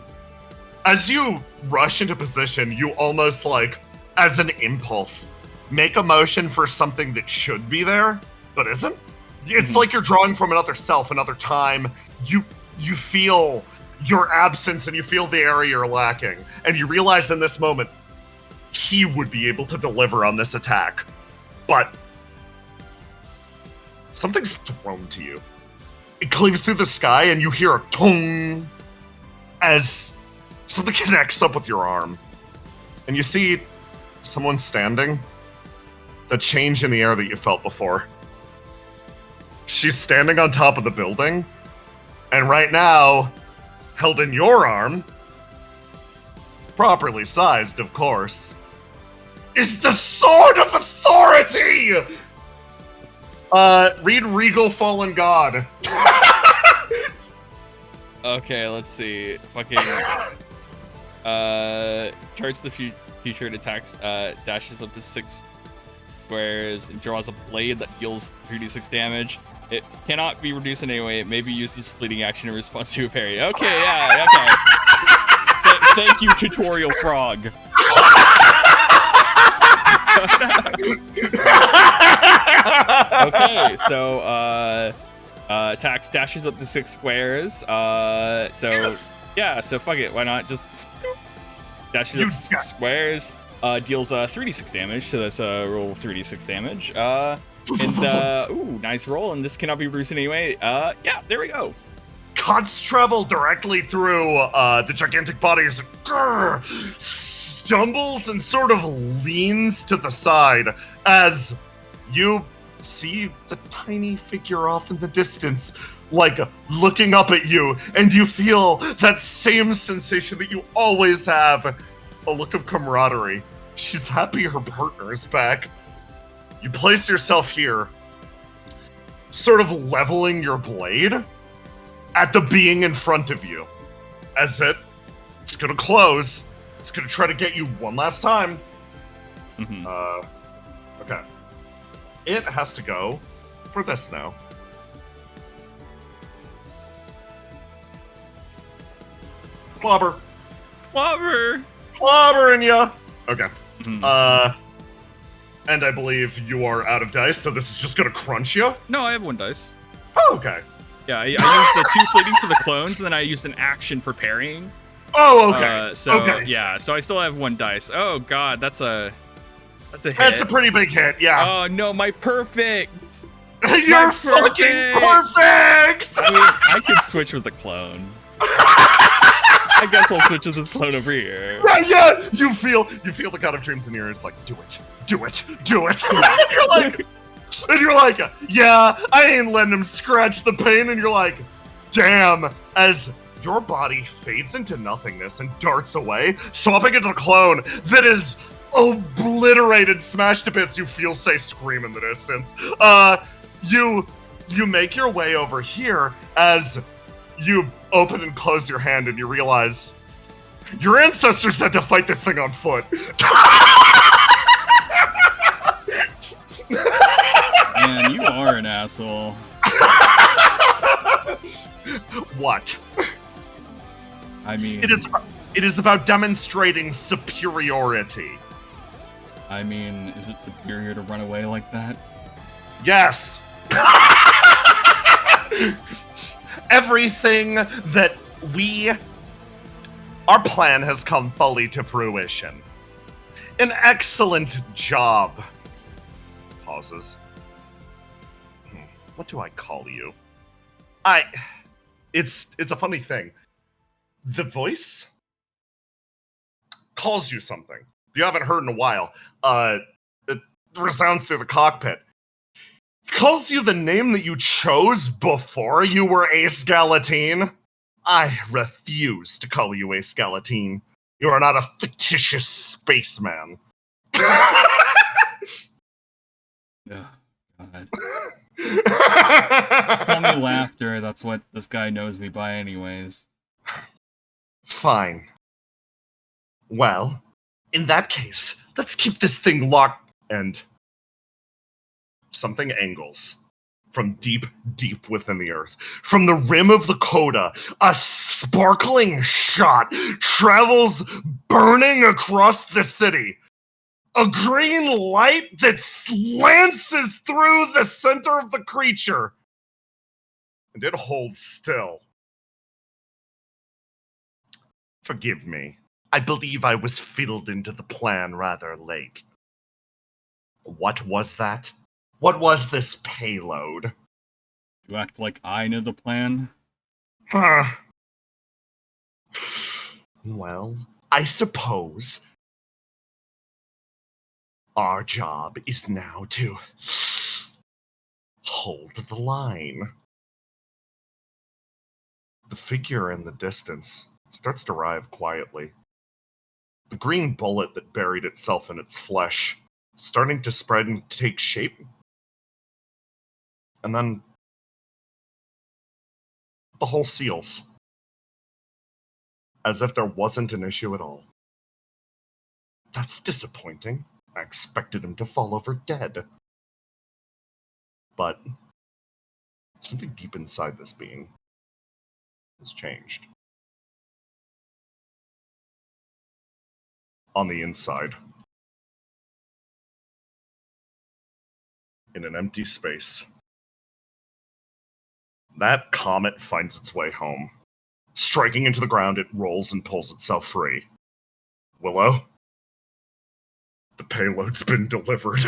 as you rush into position, you almost like as an impulse make a motion for something that should be there but isn't. It's like you're drawing from another self, another time. You feel your absence and you feel the area you're lacking, and you realize in this moment he would be able to deliver on this attack, but something's thrown to you. It cleaves through the sky and you hear a tong as something connects up with your arm, and you see someone standing. The change in the air that you felt before. She's standing on top of the building, and right now, held in your arm, properly sized, of course, is the Sword of Authority! Read Regal Fallen God. Okay, let's see. Fucking charts the future and attacks, dashes up to 6 squares and draws a blade that deals 3d6 damage. It cannot be reduced in any way. It may be used as fleeting action in response to a parry. Okay, yeah, okay. Thank you, tutorial frog. Okay, so attacks dashes up to 6 squares. Yeah, so fuck it, why not just dashes up to 6 squares, deals 3d6 damage, so that's roll 3d6 damage. Ooh, nice roll, and this cannot be reduced in any way. Yeah, there we go. Cuts travel directly through the gigantic body as it stumbles and sort of leans to the side as you see the tiny figure off in the distance, like looking up at you, and you feel that same sensation that you always have, a look of camaraderie. She's happy her partner is back. You place yourself here, sort of leveling your blade at the being in front of you, as it's gonna close. It's gonna try to get you one last time. Mm-hmm. Okay. It has to go for this now. Clobber. Clobbering ya. Okay. Mm-hmm. And I believe you are out of dice, so this is just gonna crunch you. No, I have 1 dice. Oh, okay. Yeah, I used the 2 fleeting for the clones, and then I used an action for parrying. Oh, okay. Yeah, so I still have 1 dice. Oh god, that's a hit. That's a pretty big hit, yeah. Oh no, my perfect! You're fucking perfect! I mean, I could switch with the clone. I guess I'll switch with this clone over here. Right, yeah! You feel the God of Dreams in your ears, like, do it. And you're like, yeah, I ain't letting him scratch the pain, and you're like, damn, as your body fades into nothingness and darts away, swapping into the clone that is obliterated, smashed to bits. You feel say scream in the distance. You make your way over here as you open and close your hand, and you realize your ancestors had to fight this thing on foot. Man, you are an asshole. What? I mean, it is about demonstrating superiority. I mean, is it superior to run away like that? Yes. Everything that our plan has come fully to fruition. An excellent job. Pauses. What do I call you? It's a funny thing. The voice calls you something you haven't heard in a while. It resounds through the cockpit. Calls you the name that you chose before you were Ace Galatine. I refuse to call you Ace Galatine. You are not a fictitious spaceman. Oh, God. It's called me Laughter. That's what this guy knows me by anyways. Fine. Well, in that case, let's keep this thing locked. And something angles from deep, deep within the earth. From the rim of the coda, a sparkling shot travels burning across the city. A green light that lances through the center of the creature. And it holds still. Forgive me. I believe I was fiddled into the plan rather late. What was that? What was this payload? You act like I know the plan? Huh. Well, I suppose our job is now to hold the line. The figure in the distance starts to writhe quietly. The green bullet that buried itself in its flesh starting to spread and take shape. And then the whole seals. as if there wasn't an issue at all. That's disappointing. I expected him to fall over dead. But something deep inside this being has changed. On the inside, in an empty space, that comet finds its way home. Striking into the ground, it rolls and pulls itself free. Willow, the payload's been delivered.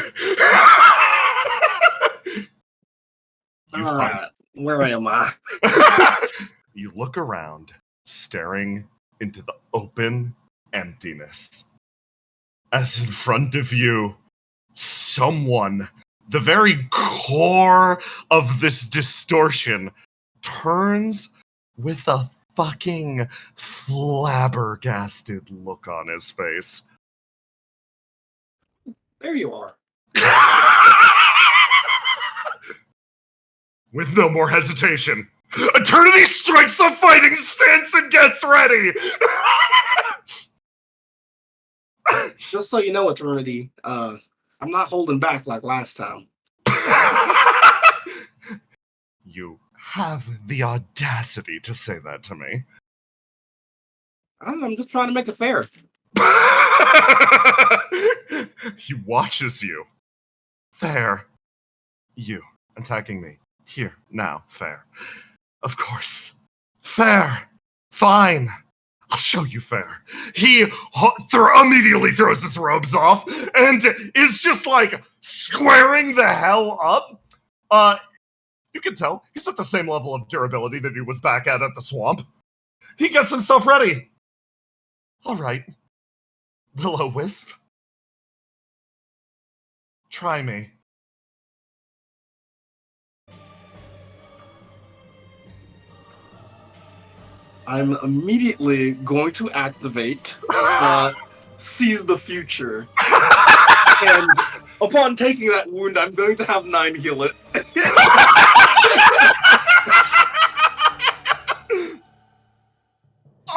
Alright, where am I? You look around, staring into the open emptiness. As in front of you, someone, the very core of this distortion, turns with a fucking flabbergasted look on his face. There you are. With no more hesitation, Eternity strikes a fighting stance and gets ready! Just so you know, Eternity, I'm not holding back like last time. You have the audacity to say that to me. I'm just trying to make it fair. He watches you. Fair. You attacking me. Here, now, fair. Of course. Fair. Fine. I'll show you fair. He immediately throws his robes off and is just like squaring the hell up. You can tell he's at the same level of durability that he was back at the swamp. He gets himself ready. All right. Will-O-Wisp. Try me. I'm immediately going to activate Seize the Future. And upon taking that wound, I'm going to have 9 heal it.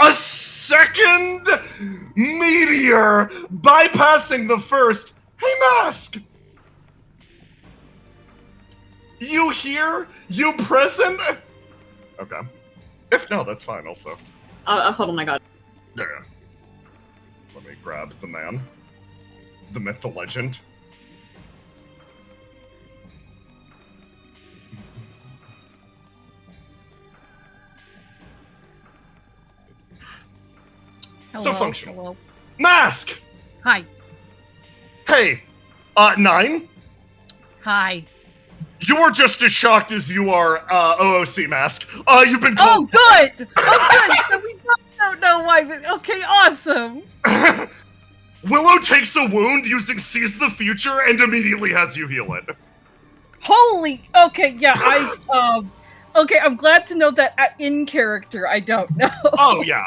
A second meteor bypassing the first. Hey, Mask! You here? You present? Okay. If no, that's fine also. Hold on, my god. Yeah. Let me grab the man. The myth, the legend. So functional. Hello. Mask! Hi. Hey! 9? Hi. You are just as shocked as you are, OOC Mask. You've been Oh, told- good! Oh, good! So we both don't know why. Okay, awesome! Willow takes a wound using Seize the Future and immediately has you heal it. Holy! Okay, yeah, okay, I'm glad to know that in character I don't know. Oh, yeah.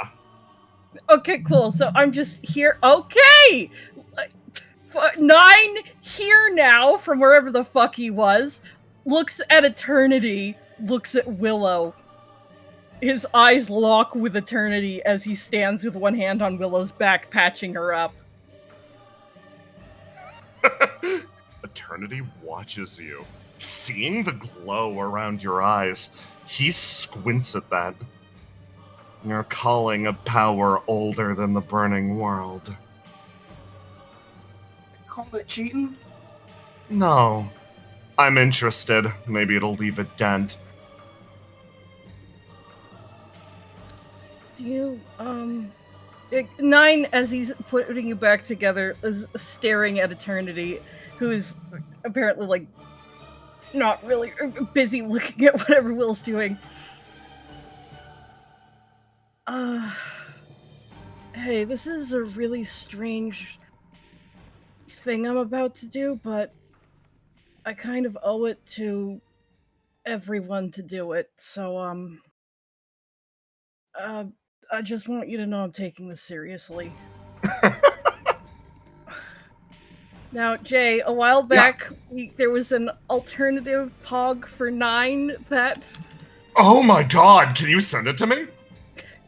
Okay, cool. So I'm just here. Okay! 9 here now from wherever the fuck he was. Looks at Eternity, looks at Willow. His eyes lock with Eternity as he stands with one hand on Willow's back, patching her up. Eternity watches you. Seeing the glow around your eyes, he squints at that. You're calling a power older than the burning world. Call it cheating? No. I'm interested. Maybe it'll leave a dent. Do you, 9, as he's putting you back together, is staring at Eternity, who is apparently, like, not really busy looking at whatever Will's doing. Hey, this is a really strange thing I'm about to do, but I kind of owe it to everyone to do it, so, I just want you to know I'm taking this seriously. Now, Jay, a while back, there was an alternative POG for 9 that... Oh my god, can you send it to me?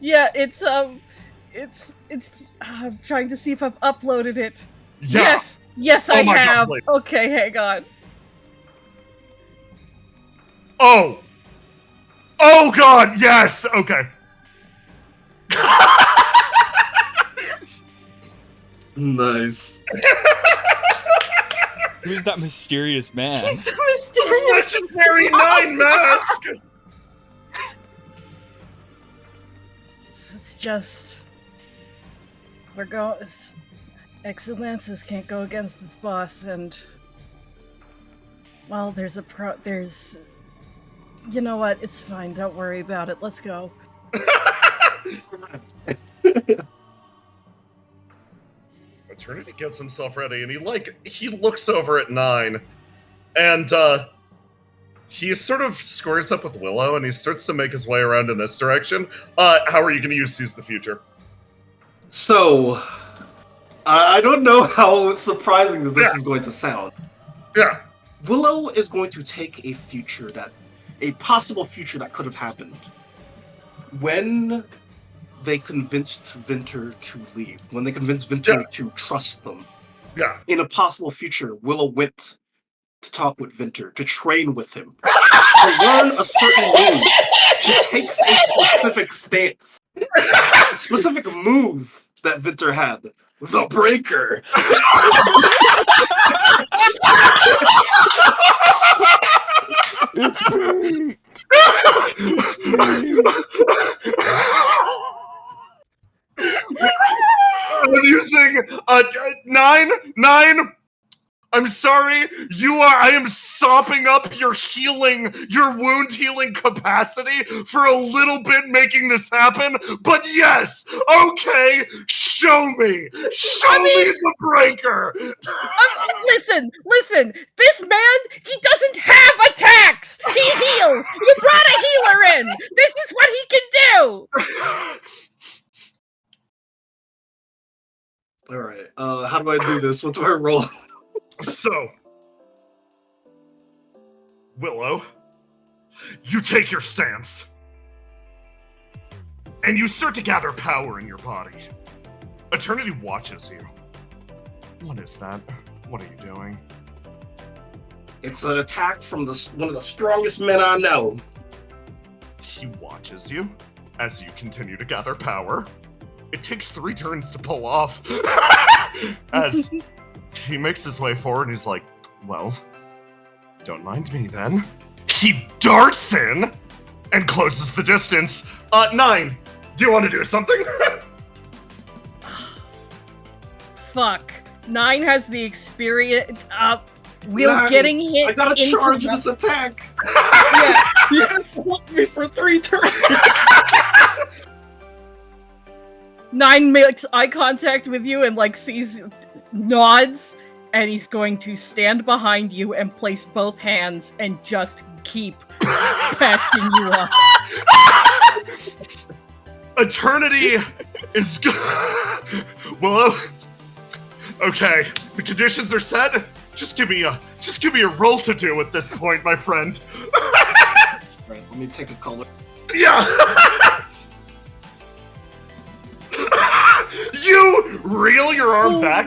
Yeah, it's, I'm trying to see if I've uploaded it. Yeah. Yes, Oh I my God, have. please. Okay, hang on. Oh God, yes. Okay. Nice. Who's that mysterious man? He's the mysterious. Legendary 9 mask. It's just we're going. Excellences can't go against this boss, and well, there's you know what? It's fine. Don't worry about it. Let's go. Eternity gets himself ready, and he looks over at 9, and he sort of squares up with Willow, and he starts to make his way around in this direction. How are you going to use Seize the Future? So, I don't know how surprising this is going to sound. Yeah. Willow is going to take a possible future that could have happened. When they convinced Vinter to leave, when they convinced Vinter to trust them. Yeah. In a possible future, Willow went to talk with Vinter, to train with him, to learn a certain move. She takes a specific stance, a specific move that Vinter had. The Breaker. It's me. I'm using 9. I'm sorry. I am sopping up your wound healing capacity for a little bit, making this happen. But yes, okay, show me the Breaker. Listen. This man, he doesn't have attacks. He heals. You brought a healer in. This is what he can do. All right. How do I do this? What do I roll? So, Willow, you take your stance, and you start to gather power in your body. Eternity watches you. What is that? What are you doing? It's an attack from one of the strongest men I know. He watches you as you continue to gather power. It takes 3 turns to pull off. As he makes his way forward, and he's like, well, don't mind me then. He darts in and closes the distance. 9, do you want to do something? Fuck. 9 has the experience. Will getting hit. I gotta into charge this attack. Yeah. You have to hold me for 3 turns. 9 makes eye contact with you and nods, and he's going to stand behind you and place both hands and just keep patching you up. Eternity is Willow. Okay, the conditions are set. Just give me a roll to do at this point, my friend. Right, let me take a color. Yeah. You reel your arm back.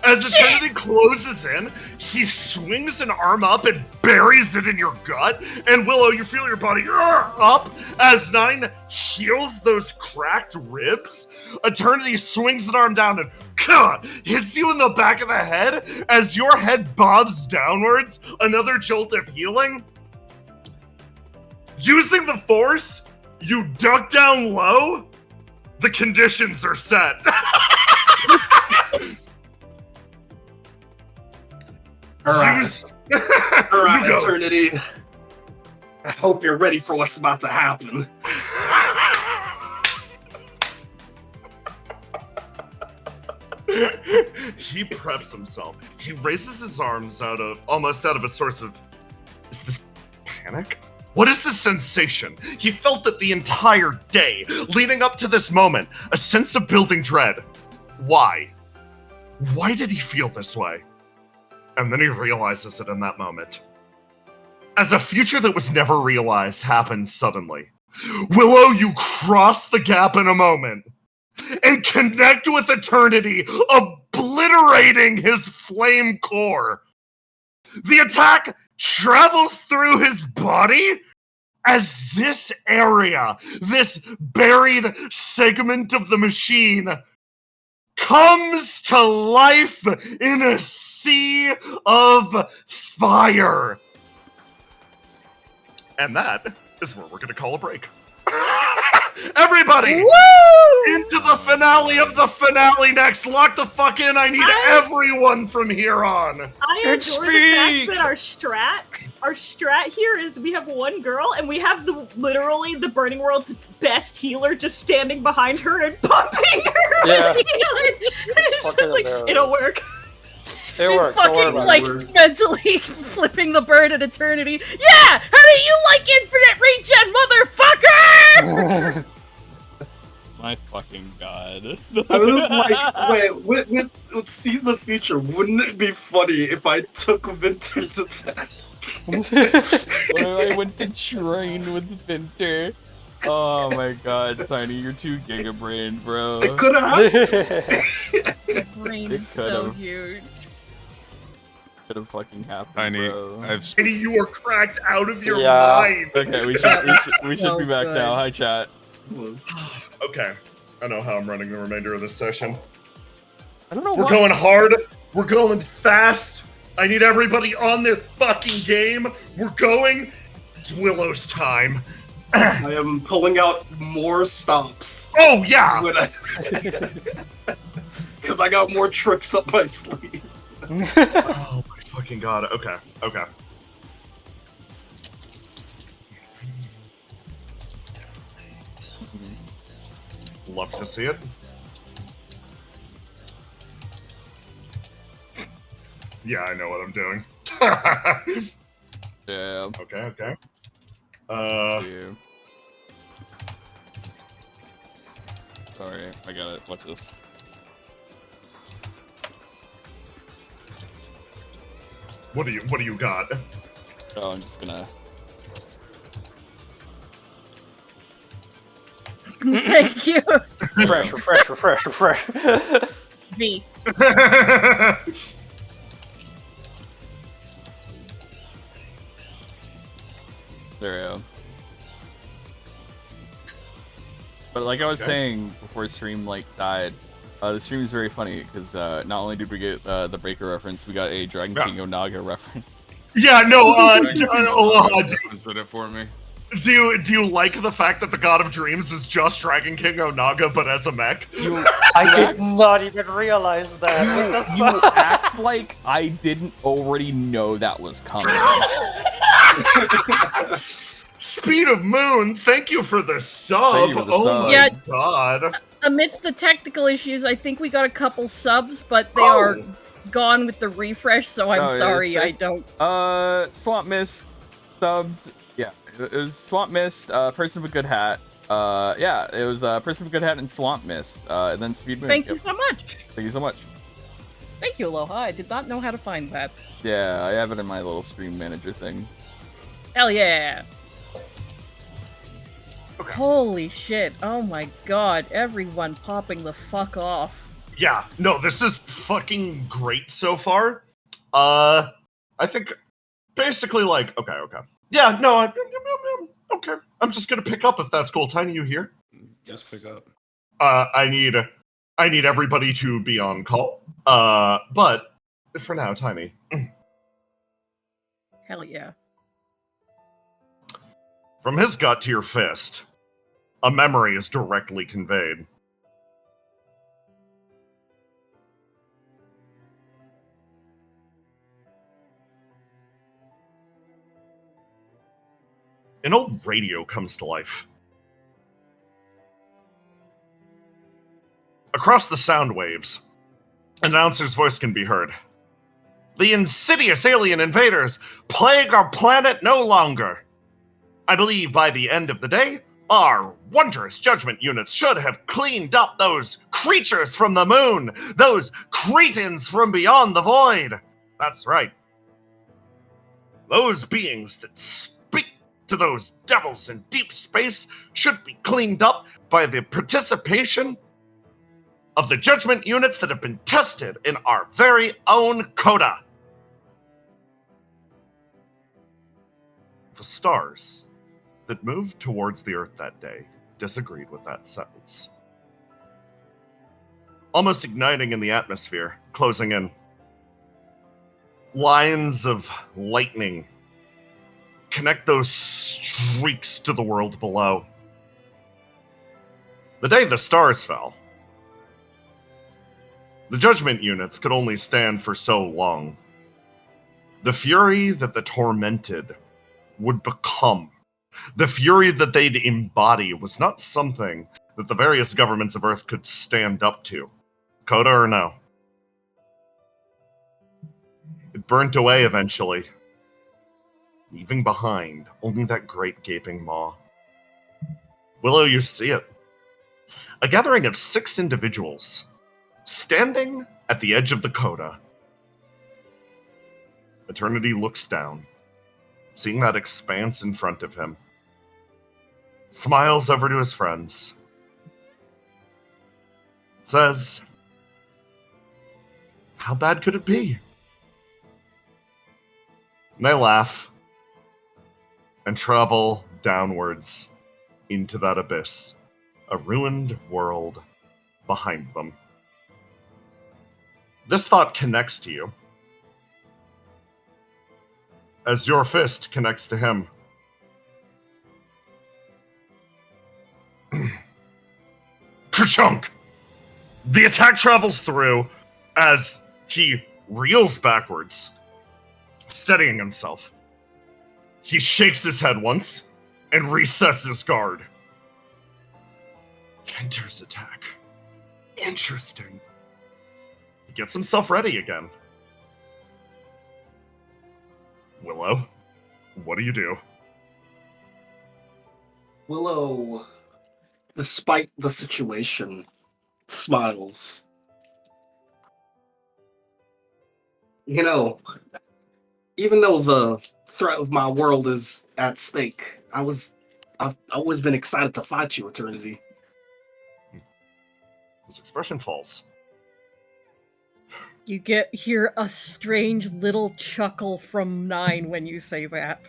As Eternity closes in, he swings an arm up and buries it in your gut. And Willow, you feel your body up as 9 heals those cracked ribs. Eternity swings an arm down and hits you in the back of the head. As your head bobs downwards, another jolt of healing. Using the force, you duck down low. The conditions are set. All right, Eternity. I hope you're ready for what's about to happen. He preps himself. He raises his arms almost out of a source of, is this panic? What is this sensation? He felt it the entire day, leading up to this moment, a sense of building dread. Why? Why did he feel this way? And then he realizes it in that moment. As a future that was never realized happens suddenly. Willow, you cross the gap in a moment. and connect with eternity, obliterating his flame core. The attack travels through his body as this area, this buried segment of the machine, comes to life in a sea of fire. And that is where we're going to call a break. Everybody! Woo! Into the finale of the finale next. Lock the fuck in. I need everyone from here on. I adore the fact that our strat here is we have one girl and we have literally the Burning World's best healer just standing behind her and pumping her. Yeah. It's just like, it'll work. It worked. Fucking like mentally flipping the bird at eternity. Yeah! How do you like infinite regen, motherfucker? My fucking god. I was like, wait, with Seize the Future, wouldn't it be funny if I took Vinter's attack? I went to train with Vinter. Oh my god, Tiny, you're too gigabrain, bro. It could have Your brain is so huge. Could have fucking happened, Tiny, bro. Tiny, you are cracked out of your mind. Okay, we should be back now. Hi, chat. Okay, I know how I'm running the remainder of this session. I don't know. We're going hard. We're going fast. I need everybody on their fucking game. We're going. It's Willow's time. I am pulling out more stops. Oh yeah. Because I got more tricks up my sleeve. Oh my fucking god. Okay. Love to see it. Yeah, I know what I'm doing. Yeah. Okay. Yeah. Sorry, I got it. Watch this. What do you got? Oh, I'm just gonna. Thank you. Refresh. Me. There we go. But like I was saying before stream died, the stream is very funny because not only did we get the Breaker reference, we got a Dragon King Onaga reference. Yeah, no, Translate it for me. Do you like the fact that the God of Dreams is just Dragon King Onaga but as a mech? I did not even realize that. You act like I didn't already know that was coming. Speed of Moon, thank you for the sub. Oh my god. Amidst the technical issues, I think we got a couple subs, but they are gone with the refresh, so I'm sorry I don't. Swamp Mist subbed. Yeah, it was Swamp Mist, Person with a Good Hat. Yeah, it was Person with a Good Hat and Swamp Mist, and then Speed Moon. Thank you so much. Thank you so much. Thank you, Aloha. I did not know how to find that. Yeah, I have it in my little stream manager thing. Hell yeah. Okay. Holy shit. Oh my god. Everyone popping the fuck off. Yeah, no, this is fucking great so far. I think basically okay. Yeah, no, okay. I'm just gonna pick up if that's cool. Tiny, you here? Yes. Pick up. I need everybody to be on call. But for now, Tiny. Hell yeah. From his gut to your fist, a memory is directly conveyed. An old radio comes to life. Across the sound waves, an announcer's voice can be heard. The insidious alien invaders plague our planet no longer. I believe by the end of the day, our wondrous judgment units should have cleaned up those creatures from the moon, those cretins from beyond the void. That's right. Those beings that speak to those devils in deep space should be cleaned up by the participation of the judgment units that have been tested in our very own coda. The stars that moved towards the Earth that day disagreed with that sentence. Almost igniting in the atmosphere, closing in. Lines of lightning connect those streaks to the world below. The day the stars fell, the judgment units could only stand for so long. The fury that the tormented would become, the fury that they'd embody, was not something that the various governments of Earth could stand up to. Coda or no. It burnt away eventually, leaving behind only that great gaping maw. Willow, you see it. A gathering of 6 individuals, standing at the edge of the coda. Eternity looks down, seeing that expanse in front of him. Smiles over to his friends. Says, "How bad could it be?" And they laugh and travel downwards into that abyss, a ruined world behind them. This thought connects to you as your fist connects to him. Kerchunk! The attack travels through as he reels backwards, steadying himself. He shakes his head once and resets his guard. Venter's attack. Interesting. He gets himself ready again. Willow, what do you do? Willow, despite the situation, smiles. You know, even though the threat of my world is at stake, I've always been excited to fight you, Eternity. His expression falls. You hear a strange little chuckle from 9 when you say that.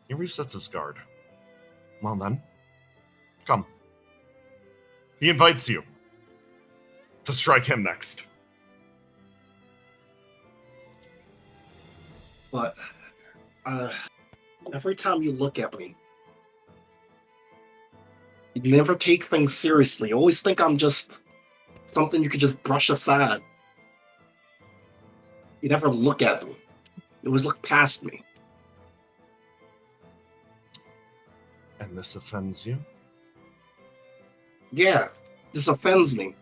He resets his guard. Well then, come. He invites you to strike him next. But every time you look at me, you never take things seriously. You always think I'm just something you could just brush aside. You never look at me. You always look past me. And this offends you? Yeah, this offends me.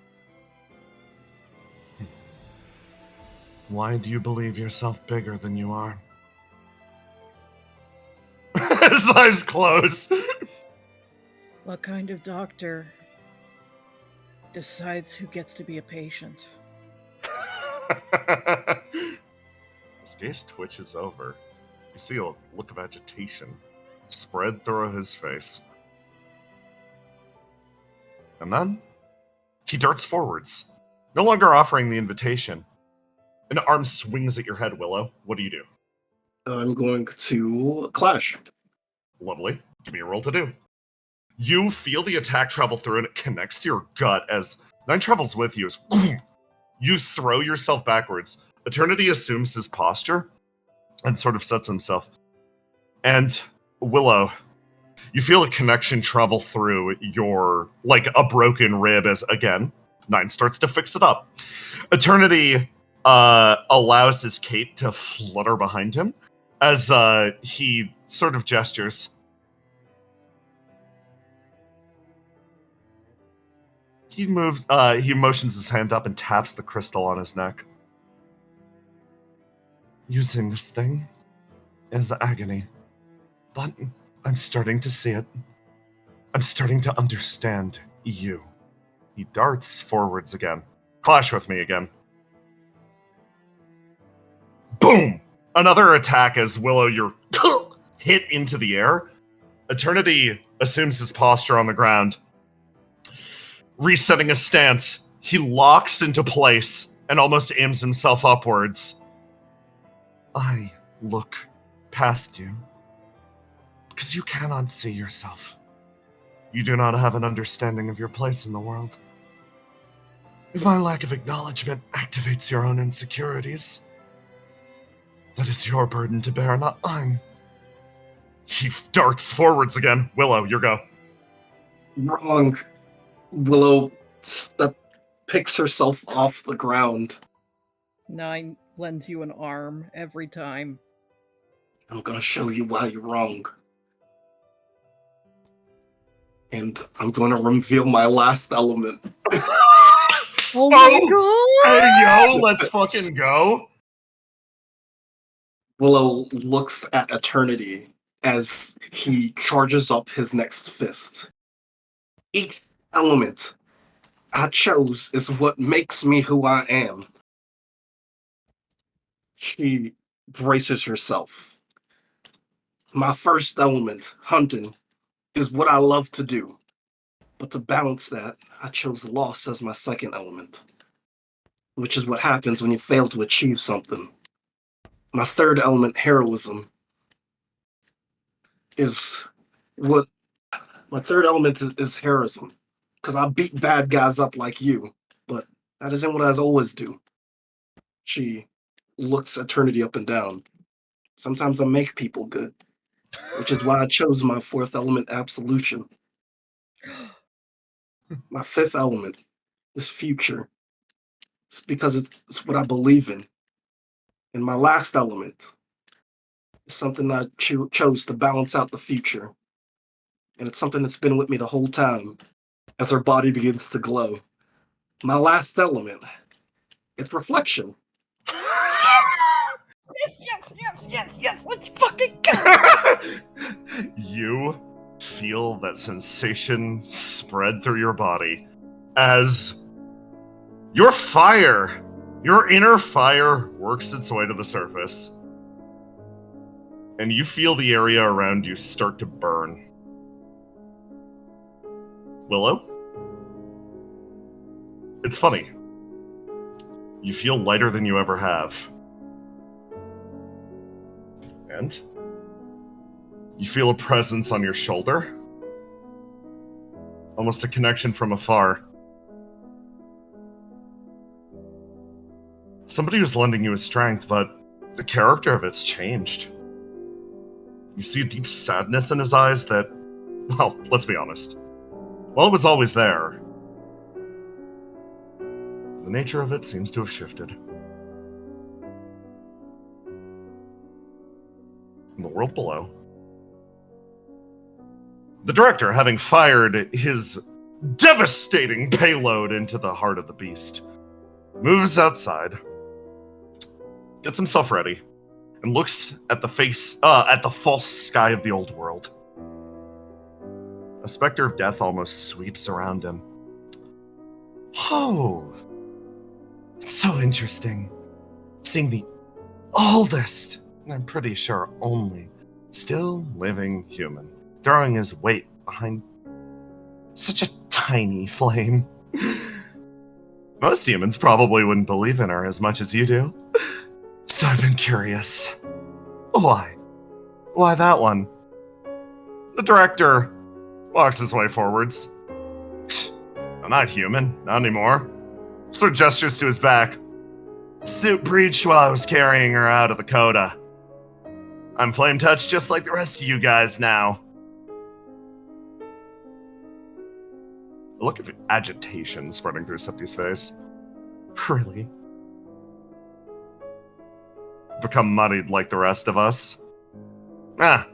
Why do you believe yourself bigger than you are? His eyes close. What kind of doctor decides who gets to be a patient? His gaze twitches over. You see a look of agitation spread through his face. And then he darts forwards, no longer offering the invitation. An arm swings at your head, Willow. What do you do? I'm going to clash. Lovely. Give me a roll to do. You feel the attack travel through and it connects to your gut as 9 travels with you. As you throw yourself backwards. Eternity assumes his posture and sort of sets himself. And Willow, you feel a connection travel through your, like a broken rib as, again, 9 starts to fix it up. Eternity allows his cape to flutter behind him as he sort of gestures. He motions his hand up and taps the crystal on his neck. Using this thing is agony, but I'm starting to see it. I'm starting to understand you. He darts forwards again. Clash with me again. Boom! Another attack as Willow, you're hit into the air. Eternity assumes his posture on the ground. Resetting his stance, he locks into place and almost aims himself upwards. I look past you because you cannot see yourself. You do not have an understanding of your place in the world. If my lack of acknowledgement activates your own insecurities, that is your burden to bear, not mine. He darts forwards again. Willow, your go. Wrong. Willow picks herself off the ground. 9 lends you an arm every time. I'm gonna show you why you're wrong. And I'm gonna reveal my last element. Oh my god! Hey, yo, let's fucking go. Willow looks at Eternity as he charges up his next fist. Each element I chose is what makes me who I am. She braces herself. My first element, hunting, is what I love to do. But to balance that, I chose loss as my second element, which is what happens when you fail to achieve something. My third element, heroism, is what my third element is heroism, because I beat bad guys up like you, but that isn't what I always do. She looks Eternity up and down. Sometimes I make people good, which is why I chose my fourth element, absolution. My fifth element is future. It's because it's what I believe in. And my last element is something I chose to balance out the future. And it's something that's been with me the whole time as her body begins to glow. My last element is reflection. Yes, let's fucking go! You feel that sensation spread through your body as your fire, your inner fire, works its way to the surface. And you feel the area around you start to burn. Willow? It's funny. You feel lighter than you ever have. And you feel a presence on your shoulder. Almost a connection from afar. Somebody who's lending you a strength, but the character of it's changed. You see a deep sadness in his eyes that, well, let's be honest. While it was always there, the nature of it seems to have shifted. In the world below, the director, having fired his devastating payload into the heart of the beast, moves outside, gets himself ready, and looks at the false sky of the old world. A specter of death almost sweeps around him. Oh, it's so interesting. Seeing the oldest, and I'm pretty sure only, still living human, throwing his weight behind such a tiny flame. Most humans probably wouldn't believe in her as much as you do. So I've been curious. Why? Why that one? The director walks his way forwards. I'm not human, not anymore. Sort of gestures to his back. Suit breached while I was carrying her out of the coda. I'm flame touched just like the rest of you guys now. A look of agitation spreading through Septi's face. Really? Become muddied like the rest of us? Ah.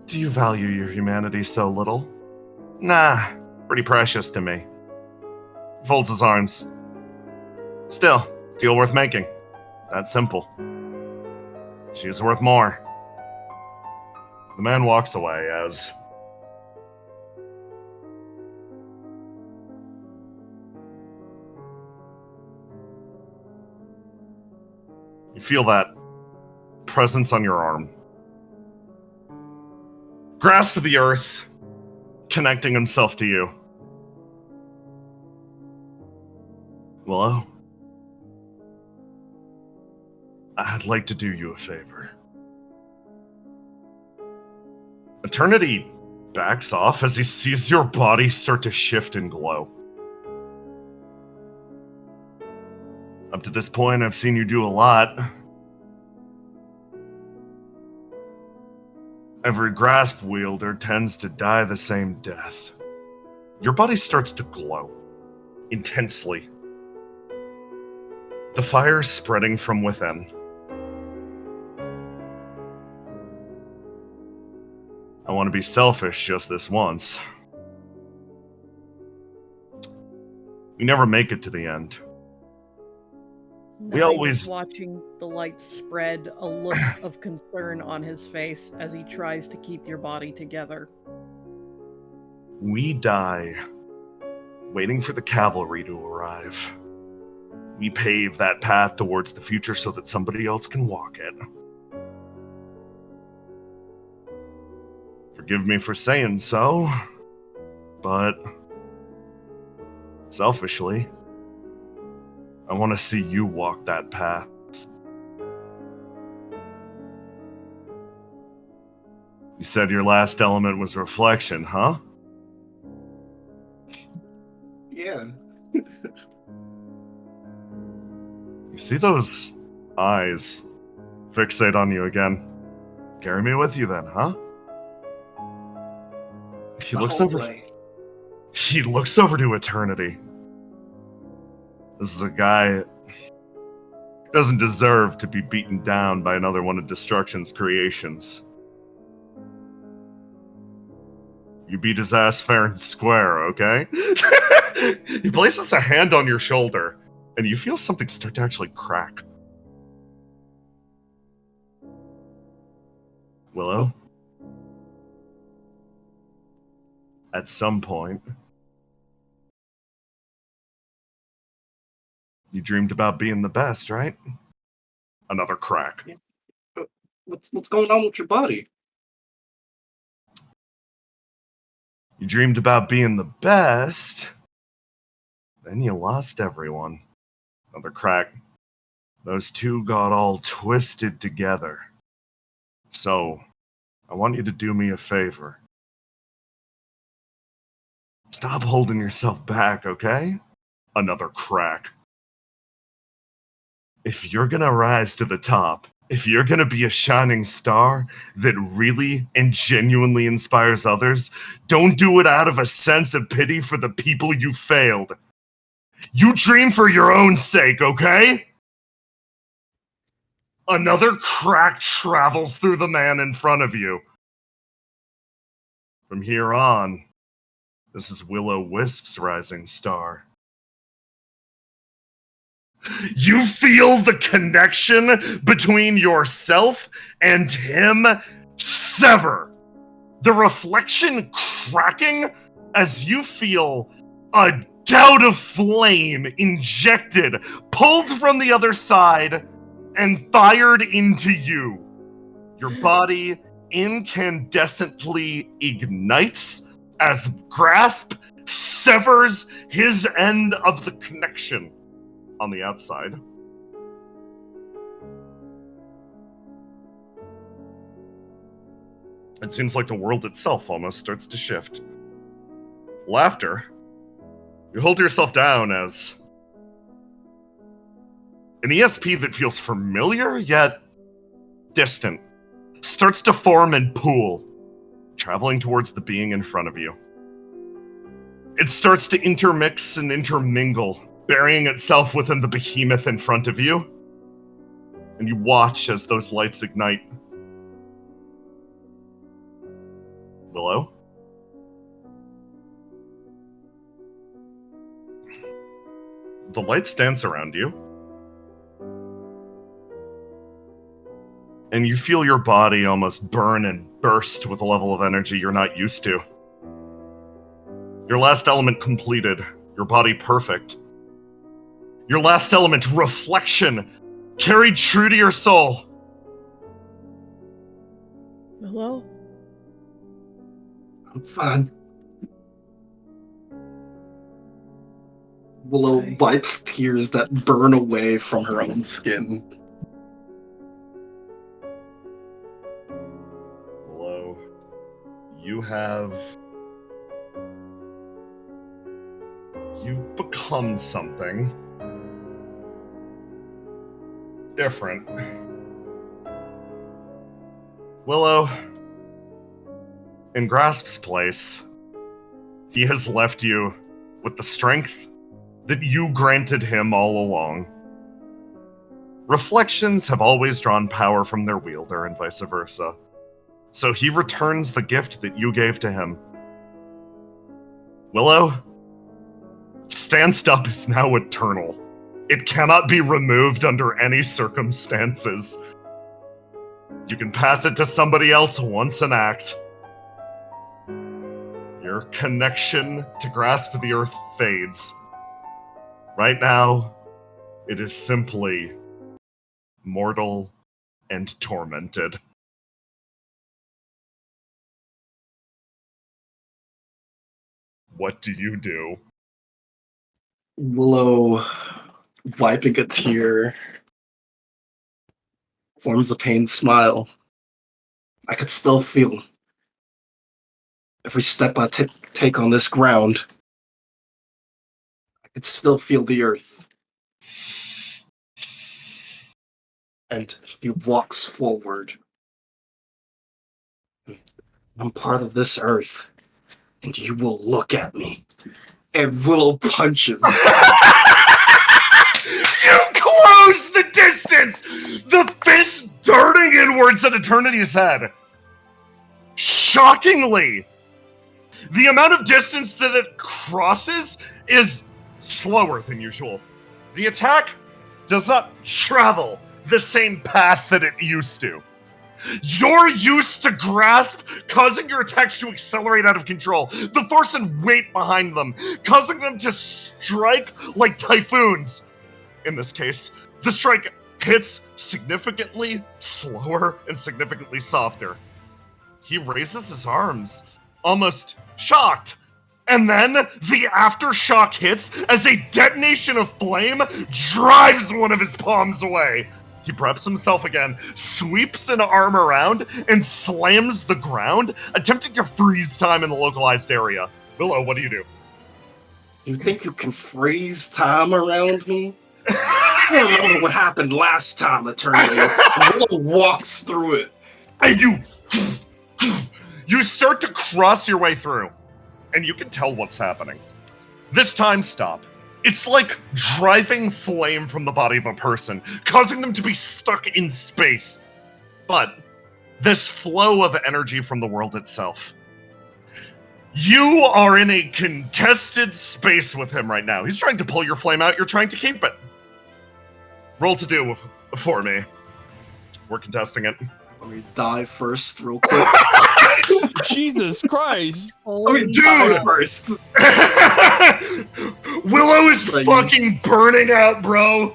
Do you value your humanity so little? Nah, pretty precious to me. Folds his arms. Still, deal worth making. That's simple. She's worth more. The man walks away as you feel that presence on your arm. grasp the earth, connecting himself to you. Willow, I'd like to do you a favor. Eternity backs off as he sees your body start to shift and glow. Up to this point, I've seen you do a lot. Every grasp wielder tends to die the same death. Your body starts to glow intensely. The fire is spreading from within. I want to be selfish just this once. We never make it to the end. We Nine always- is watching the light spread, a look of concern on his face as he tries to keep your body together. We die waiting for the cavalry to arrive. We pave that path towards the future so that somebody else can walk it. Forgive me for saying so, but selfishly, I want to see you walk that path. You said your last element was reflection, huh? Yeah. You see those eyes fixate on you again. Carry me with you then, huh? He looks over. He looks over to eternity. This is a guy who doesn't deserve to be beaten down by another one of Destruction's creations. You beat his ass fair and square, okay? He places a hand on your shoulder, and you feel something start to actually crack. Willow? At some point, you dreamed about being the best, right? Another crack. What's going on with your body? You dreamed about being the best, then you lost everyone. Another crack. Those two got all twisted together. So, I want you to do me a favor. Stop holding yourself back, okay? Another crack. If you're gonna rise to the top, if you're gonna be a shining star that really and genuinely inspires others, don't do it out of a sense of pity for the people you failed. You dream for your own sake, okay? Another crack travels through the man in front of you. From here on, this is Will-O-Wisp's rising star. You feel the connection between yourself and him sever. The reflection cracking as you feel a gout of flame injected, pulled from the other side, and fired into you. Your body incandescently ignites as Grasp severs his end of the connection on the outside. It seems like the world itself almost starts to shift. Laughter. You hold yourself down as an ESP that feels familiar yet distant starts to form and pool, traveling towards the being in front of you. It starts to intermix and intermingle, burying itself within the behemoth in front of you. And you watch as those lights ignite. Willow? The lights dance around you. And you feel your body almost burn and burst with a level of energy you're not used to. Your last element completed, your body perfect. Your last element, reflection, carried true to your soul. Hello? I'm fine. Willow wipes tears that burn away from her own skin. Willow, you've become something different. Willow, in Grasp's place, he has left you with the strength that you granted him all along. Reflections have always drawn power from their wielder and vice versa. So he returns the gift that you gave to him. Willow, Stand Up is now eternal. It cannot be removed under any circumstances. You can pass it to somebody else once an act. Your connection to Grasp the Earth fades. Right now, it is simply mortal and tormented. What do you do? Willow, wiping a tear, forms a pained smile. I could still feel every step I take on this ground. I could still feel the earth. And he walks forward. I'm part of this earth, and you will look at me. And Willow punches. You close the distance! The fist darting inwards at Eternity's head. Shockingly, the amount of distance that it crosses is slower than usual. The attack does not travel the same path that it used to. You're used to Grasp, causing your attacks to accelerate out of control. The force and weight behind them, causing them to strike like typhoons. In this case, the strike hits significantly slower and significantly softer. He raises his arms, almost shocked. And then the aftershock hits as a detonation of flame drives one of his palms away. He preps himself again, sweeps an arm around, and slams the ground, attempting to freeze time in the localized area. Willow, what do you do? You think you can freeze time around me? I remember what happened last time, Eternity. Willow walks through it. And you start to cross your way through, and you can tell what's happening. This time, stop. It's like driving flame from the body of a person, causing them to be stuck in space. But this flow of energy from the world itself. You are in a contested space with him right now. He's trying to pull your flame out. You're trying to keep it. Roll to do for me. We're contesting it. Let me dive first real quick. Jesus Christ. Dive first. Willow is fucking burning out, bro.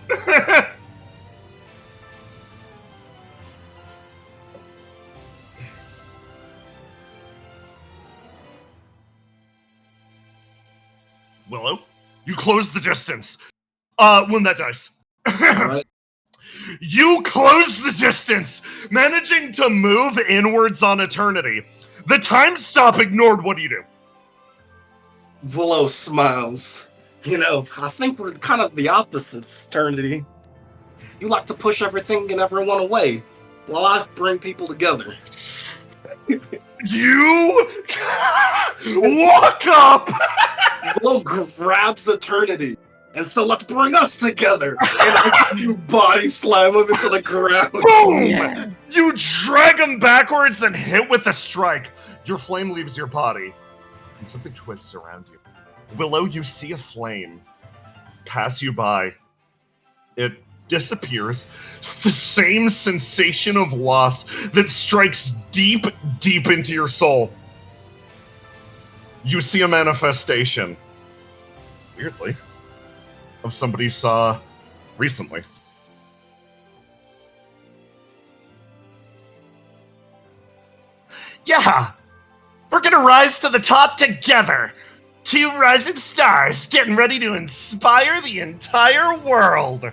Willow, you close the distance. Win that dice. Alright. You close the distance, managing to move inwards on Eternity. The time stop ignored. What do you do? Willow smiles. You know, I think we're kind of the opposites, Eternity. You like to push everything and everyone away, while I bring people together. You walk up! Willow grabs Eternity. And so let's bring us together. And I give you body slam him into the ground. Boom! Yeah. You drag him backwards and hit with a strike. Your flame leaves your body, and something twists around you. Willow, you see a flame pass you by. It disappears. It's the same sensation of loss that strikes deep, deep into your soul. You see a manifestation. Weirdly. Of somebody you saw recently. Yeah! Freaking gonna rise to the top together. 2 rising stars getting ready to inspire the entire world.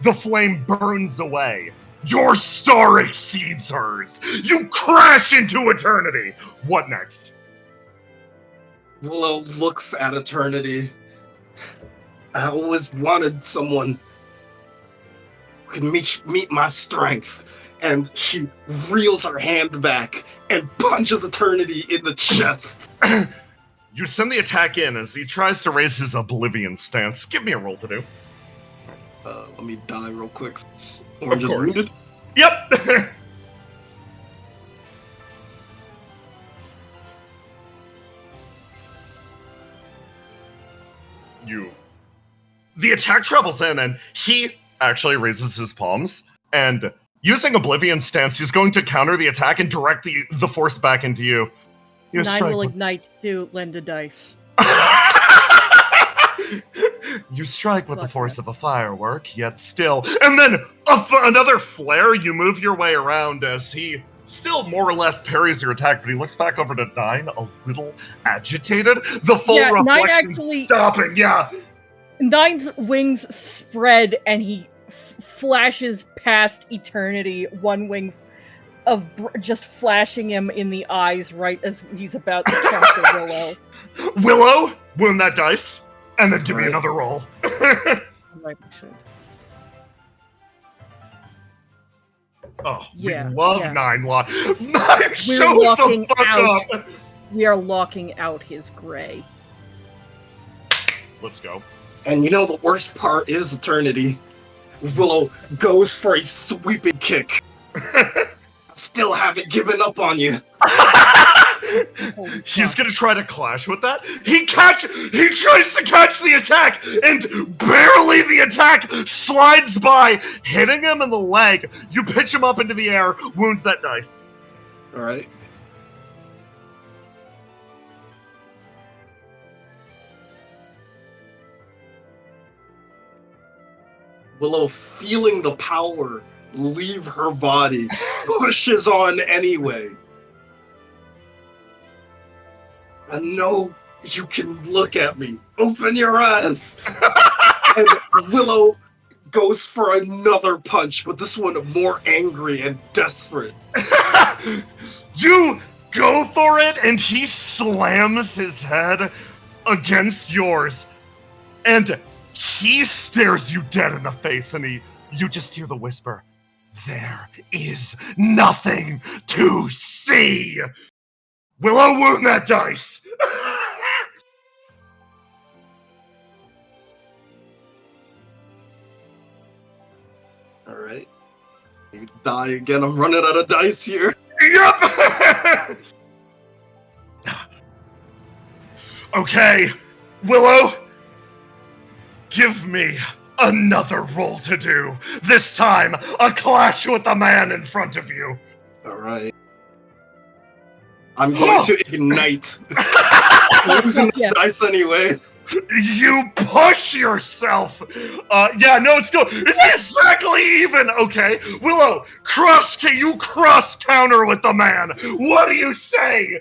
The flame burns away. Your star exceeds hers. You crash into eternity. What next? Willow looks at Eternity. I always wanted someone who could meet my strength. And she reels her hand back and punches Eternity in the chest. You send the attack in as he tries to raise his Oblivion stance. Give me a roll to do. Let me die real quick. Orange is course. wounded. Yep. The attack travels in, and he actually raises his palms, and using Oblivion stance, he's going to counter the attack and direct the force back into you. You 9 strike will with- ignite to lend a dice. You strike with the Fuck force yes. of a firework, yet still. And then another flare, you move your way around as he still more or less parries your attack, but he looks back over to 9, a little agitated. The full Yeah, 9 reflection actually- stopping, yeah. 9's wings spread and he flashes past Eternity, one wing just flashing him in the eyes right as he's about to chunk the Willow. Willow, wound that dice, and then give me Right. another roll. Like we should. Oh, Yeah, we love yeah. 9 lot. 9, show locking the fuck out. up. We are locking out his gray. Let's go. And you know the worst part is, Eternity. Willow goes for a sweeping kick. Still haven't given up on you. Holy He's fuck. gonna try to clash with that. He tries to catch the attack, and barely the attack slides by, hitting him in the leg. You pitch him up into the air, wound that dice. Alright. Willow, feeling the power leave her body, pushes on anyway. I know you can look at me. Open your eyes. And Willow goes for another punch, but this one more angry and desperate. You go for it, and he slams his head against yours, and he stares you dead in the face, and you just hear the whisper, "There is nothing to see." Willow, wound that dice. Alright. You die again. I'm running out of dice here. Yep. Okay, Willow, give me another roll to do. This time, a clash with the man in front of you. Alright. I'm going to ignite. I'm losing this Yeah. dice anyway. You push yourself. Yeah, no, it's good. It's exactly even. Okay, Willow, you cross counter with the man. What do you say?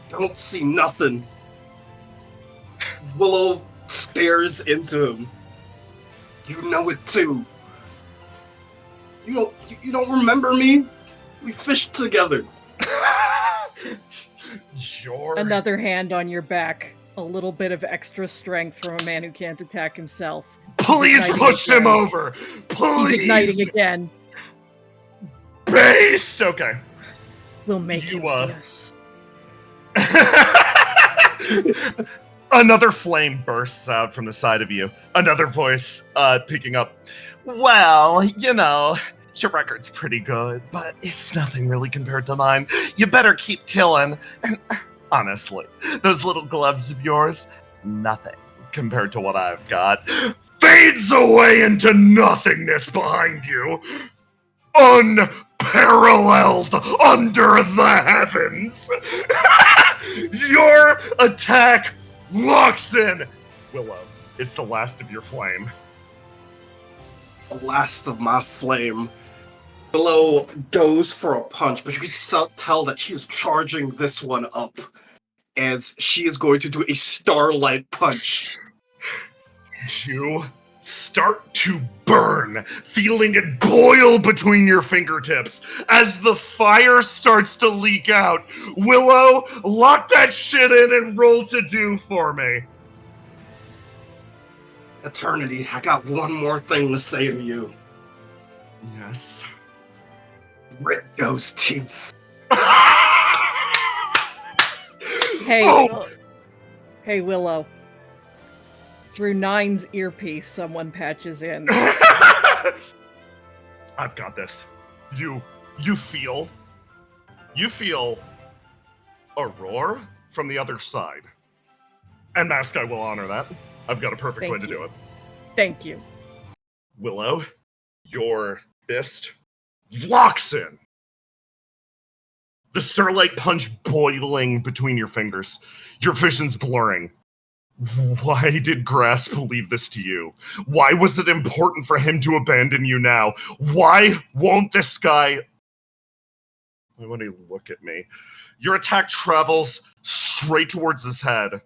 Don't see nothing. Willow stares into him. You know it too. You don't remember me? We fished together. Another hand on your back. A little bit of extra strength from a man who can't attack himself. Please igniting push him again. over. Please. He's igniting again. Based. Okay. We'll make You, him see us. Another flame bursts out from the side of you. Another voice picking up. Well, you know, your record's pretty good, but it's nothing really compared to mine. You better keep killing. And honestly, those little gloves of yours, nothing compared to what I've got. Fades away into nothingness behind you. Unparalleled under the heavens. Your attack locks in. Willow, it's the last of your flame. The last of my flame. Willow goes for a punch, but you can tell that she is charging this one up as she is going to do a starlight punch. You start to burn, feeling it boil between your fingertips as the fire starts to leak out. Willow, lock that shit in and roll to do for me. Eternity, I got one more thing to say to you. Yes. Rip those teeth. Hey, Oh! hey, Willow. Through Nine's earpiece, someone patches in. I've got this. You feel a roar from the other side. And Mask, I will honor that. I've got a perfect way to do it. Thank you. Willow, your fist locks in. The starlight punch boiling between your fingers. Your vision's blurring. Why did Grasp leave this to you? Why was it important for him to abandon you now? Why won't this guy... Why won't he look at me? Your attack travels straight towards his head.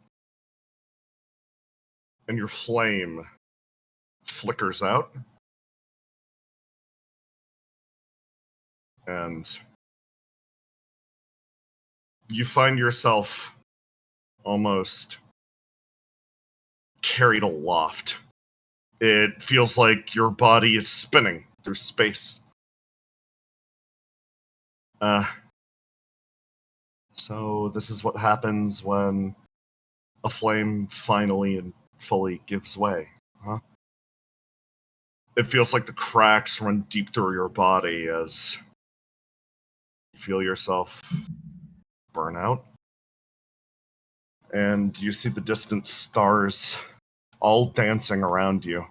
And your flame flickers out. And you find yourself almost carried aloft. It feels like your body is spinning through space. So this is what happens when a flame finally and fully gives way, huh? It feels like the cracks run deep through your body as you feel yourself burn out. And you see the distant stars all dancing around you.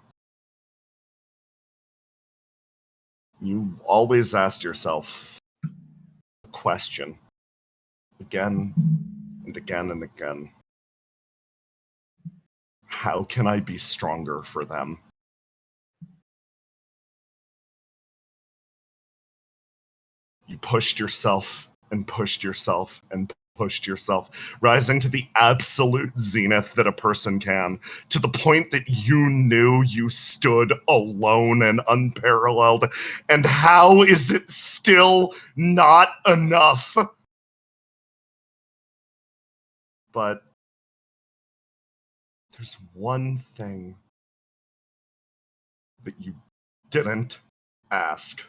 You always asked yourself a question again and again and again. How can I be stronger for them? You pushed yourself and pushed yourself and pushed yourself, rising to the absolute zenith that a person can, to the point that you knew you stood alone and unparalleled. And how is it still not enough? But there's one thing that you didn't ask.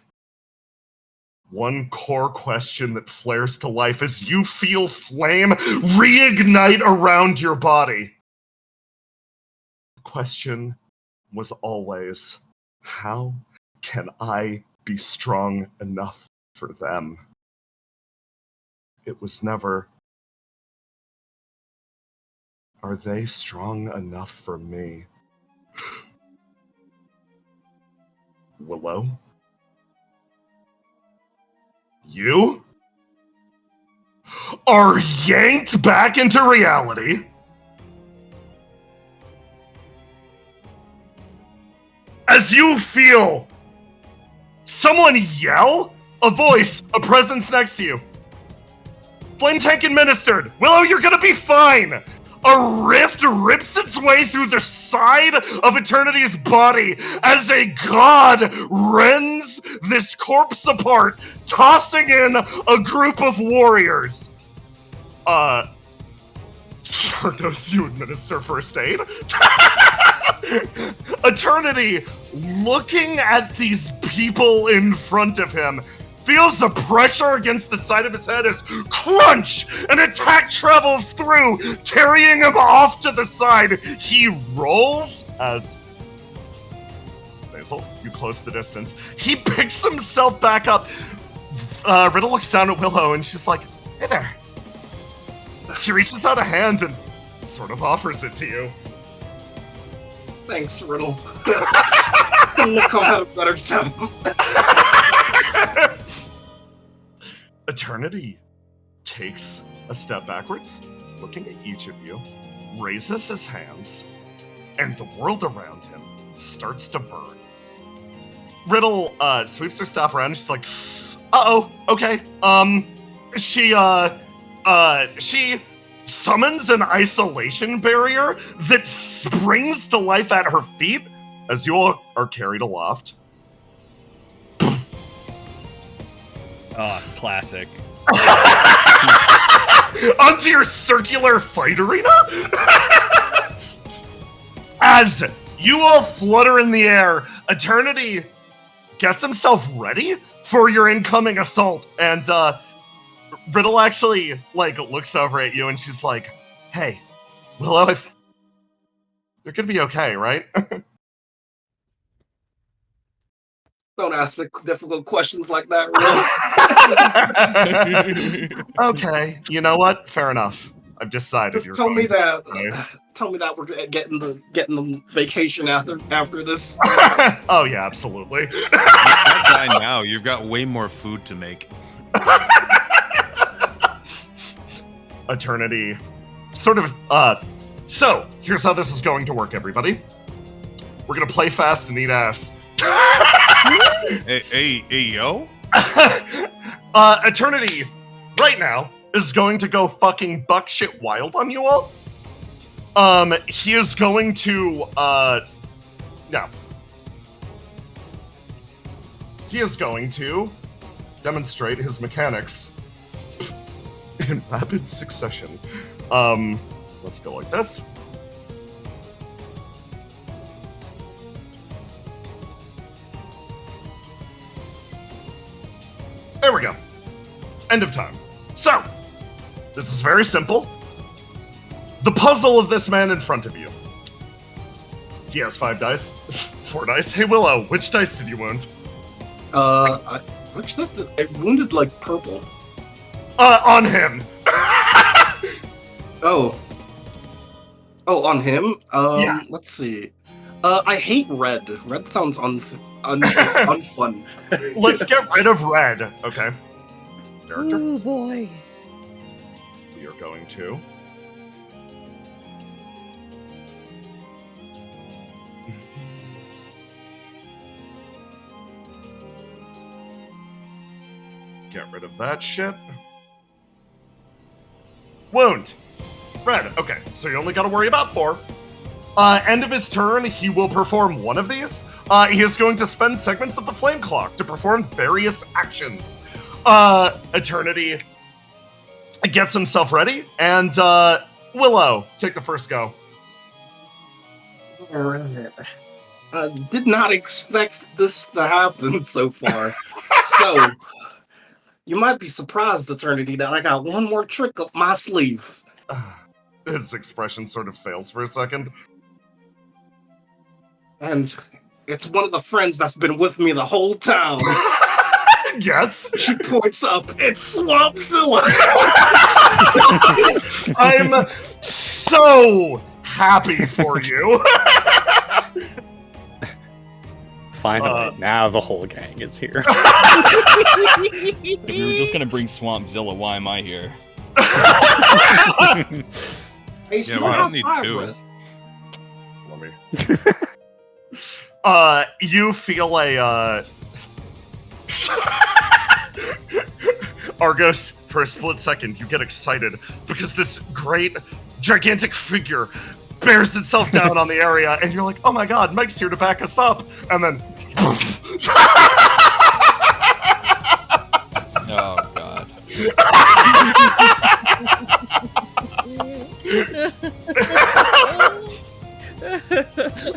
One core question that flares to life as you feel flame reignite around your body. The question was always, how can I be strong enough for them? It was never, are they strong enough for me? Willow? You are yanked back into reality. As you feel someone yell, a voice, a presence next to you. Flame tank administered. Willow, you're gonna be fine. A rift rips its way through the side of Eternity's body as a god rends this corpse apart, tossing in a group of warriors. Sardos, you administer first aid? Eternity, looking at these people in front of him, feels the pressure against the side of his head as crunch! An attack travels through, carrying him off to the side. He rolls as... Basil, you close the distance. He picks himself back up. Riddle looks down at Willow and she's like, hey there. She reaches out a hand and sort of offers it to you. Thanks, Riddle. Couldn't have come at a better time. Eternity takes a step backwards, looking at each of you, raises his hands, and the world around him starts to burn. Riddle sweeps her staff around. And she's like, okay. She summons an isolation barrier that springs to life at her feet as you all are carried aloft. Classic. Onto your circular fight arena? As you all flutter in the air, Eternity gets himself ready for your incoming assault, and Riddle actually looks over at you and she's like, "Hey, Willow, you're gonna be okay, right?" Don't ask me difficult questions like that, Riddle. Okay, you know what? Fair enough. I've decided. Just you're tell me going that. Tell me that we're getting the vacation after this. Oh yeah, absolutely. You'll die now. You've got way more food to make. Eternity, sort of. So here's how this is going to work, everybody. We're gonna play fast and eat ass. Hey, yo. Eternity, right now, is going to go fucking buck shit wild on you all. He is going to, no. He is going to demonstrate his mechanics in rapid succession. Let's go like this. There we go. End of time. So, this is very simple. The puzzle of this man in front of you. He has 5 dice. 4 dice. Hey, Willow, which dice did you wound? Which dice did I wounded purple? On him. Oh, on him? Yeah. Let's see. I hate red. Red sounds unfun. Let's get rid of red. Okay. Character. Oh boy. We are going to. Get rid of that shit. Wound. Red. Okay, so you only got to worry about 4. End of his turn, he will perform one of these. He is going to spend segments of the flame clock to perform various actions. Eternity gets himself ready, and Willow, take the first go. I did not expect this to happen so far. So, you might be surprised, Eternity, that I got one more trick up my sleeve. His expression sort of fails for a second. And it's one of the friends that's been with me the whole time. Yes. She points up. It's Swampzilla. I'm so happy for you. Finally, now the whole gang is here. If we were just gonna bring Swampzilla, why am I here? Hey, Yeah, we don't need 2. Let me. You feel a Argos, for a split second, you get excited because this great, gigantic figure bears itself down on the area, and you're like, oh my god, Mike's here to back us up. And then. Oh god.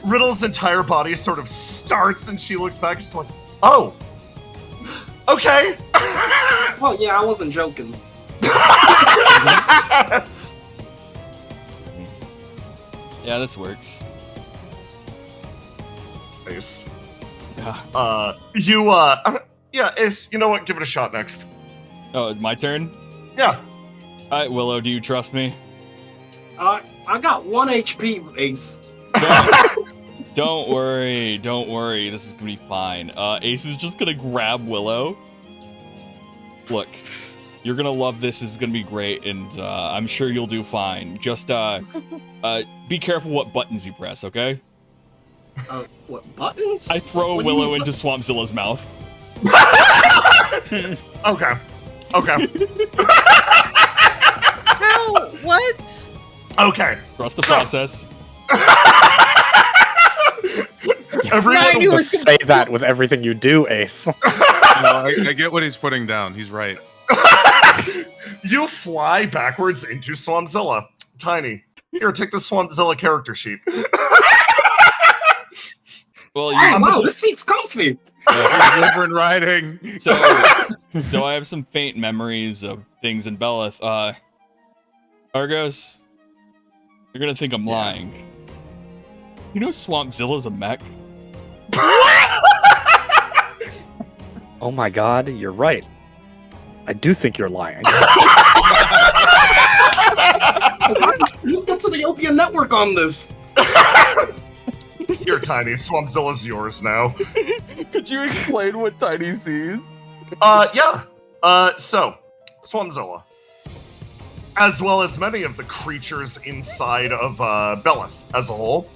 Riddle's entire body sort of starts, and she looks back, and she's like, oh. Okay. Well, yeah, I wasn't joking. Yeah, this works. Ace. Yeah. Yeah, Ace, you know what? Give it a shot next. Oh, my turn? Yeah. Alright, Willow, do you trust me? I got 1 HP, Ace. Don't worry, this is gonna be fine. Ace is just gonna grab Willow. Look, you're gonna love this, this is gonna be great, and I'm sure you'll do fine. Just be careful what buttons you press, okay? What, buttons? I throw What do you Willow mean into Swampzilla's mouth. Okay. Okay. How? What? Okay. Trust the So- process. Everyone Nine Just was say that with everything you do, Ace. No, I get what he's putting down. He's right. You fly backwards into Swampzilla. Tiny, here, take the Swampzilla character sheet. Well, Oh, wow, this seat's comfy. He's liver and riding. so I have some faint memories of things in Belith. Argos, you're gonna think I'm lying. You know Swampzilla's a mech? Oh my god, you're right. I do think you're lying. Look up to the Opium Network on this. Here, Tiny, Swampzilla's yours now. Could you explain what Tiny sees? Yeah. So, Swampzilla, as well as many of the creatures inside of Belith as a whole,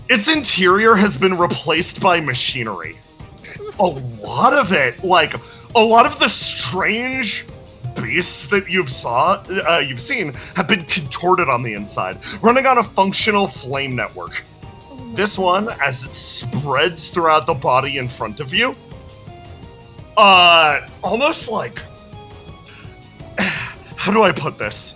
its interior has been replaced by machinery. A lot of it, like a lot of the strange beasts that you've seen, have been contorted on the inside, running on a functional flame network. This one, as it spreads throughout the body in front of you, almost like, how do I put this?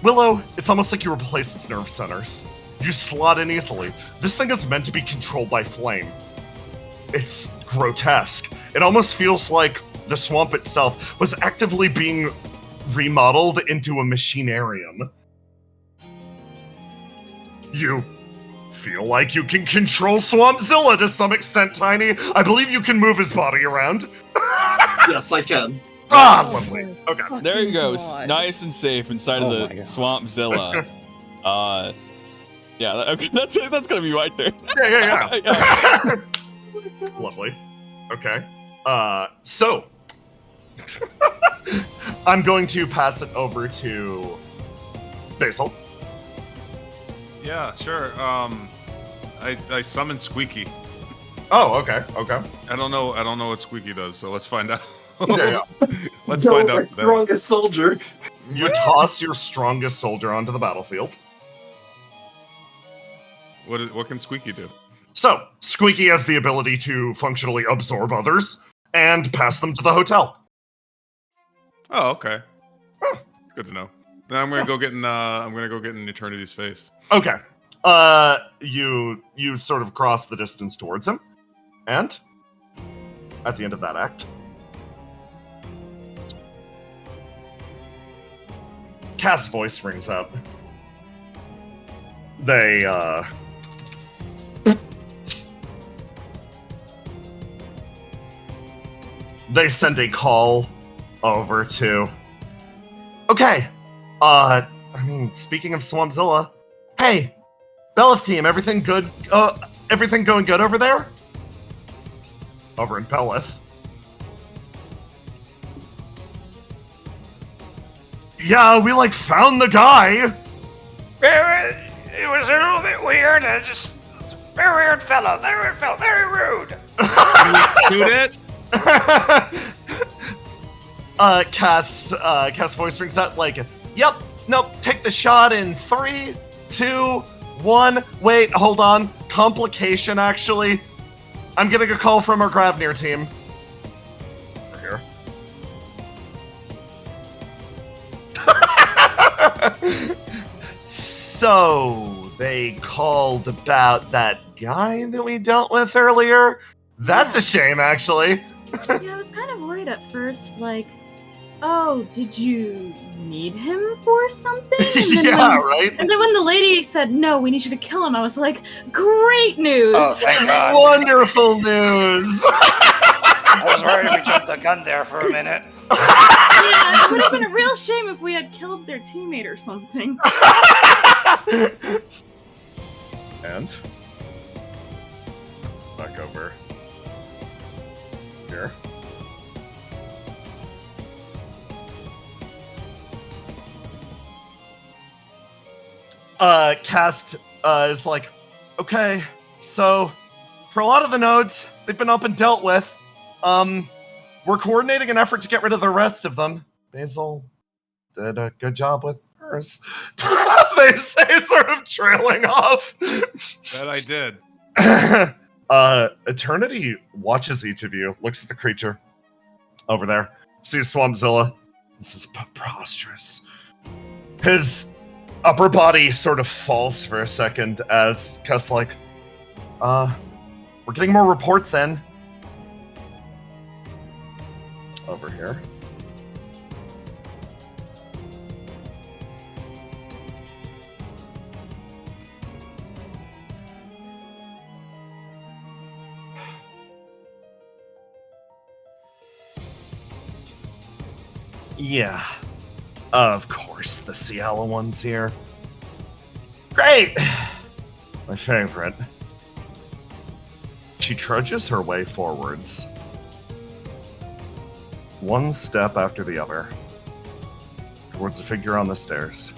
Willow, it's almost like you replace its nerve centers. You slot in easily. This thing is meant to be controlled by flame. It's grotesque. It almost feels like the swamp itself was actively being remodeled into a machinarium. You feel like you can control Swampzilla to some extent, Tiny. I believe you can move his body around. Yes, I can. Ah, lovely. Okay. There you go, God. nice and safe inside Oh of my the God. Swampzilla. Yeah, okay, that's gonna be right there. Yeah. Yeah. Lovely. Okay. So I'm going to pass it over to Basil. Yeah, sure. I summoned Squeaky. Oh, okay. I don't know what Squeaky does, so let's find out. Yeah. Let's find out. today. Strongest soldier. You toss your strongest soldier onto the battlefield. What can Squeaky do? So, Squeaky has the ability to functionally absorb others and pass them to the hotel. Oh, okay. It's good to know. Then I'm gonna go get in Eternity's face. Okay. You sort of cross the distance towards him, and at the end of that act, Cass' voice rings out. They send a call over to. Okay. Speaking of Swampzilla, hey, Belith team, everything good? Everything going good over there? Over in Belith. Yeah, we found the guy. It was a little bit weird. Just very weird fellow. Very rude. Shoot it. Cass' voice rings out yep, nope, take the shot in 3, 2, 1. Wait, hold on. Complication, actually. I'm getting a call from our Gravnir team. Over here. So, they called about that guy that we dealt with earlier? That's a shame, actually. Yeah, I was kind of worried at first, oh, did you need him for something? And then Yeah, right? And then when the lady said, no, we need you to kill him, I was like, great news! Oh, thank God. Wonderful news! I was worried we jumped the gun there for a minute. Yeah, it would have been a real shame if we had killed their teammate or something. And back over here. Cast is Okay, so for a lot of the nodes, they've been up and dealt with. We're coordinating an effort to get rid of the rest of them. Basil did a good job with hers. They say, sort of trailing off. That I did. Eternity watches each of you, looks at the creature over there, sees Swampzilla. This is preposterous. His upper body sort of falls for a second as Kess like, we're getting more reports in. Over here. Yeah, of course the Ciala one's here. Great! My favorite. She trudges her way forwards. One step after the other. Towards the figure on the stairs.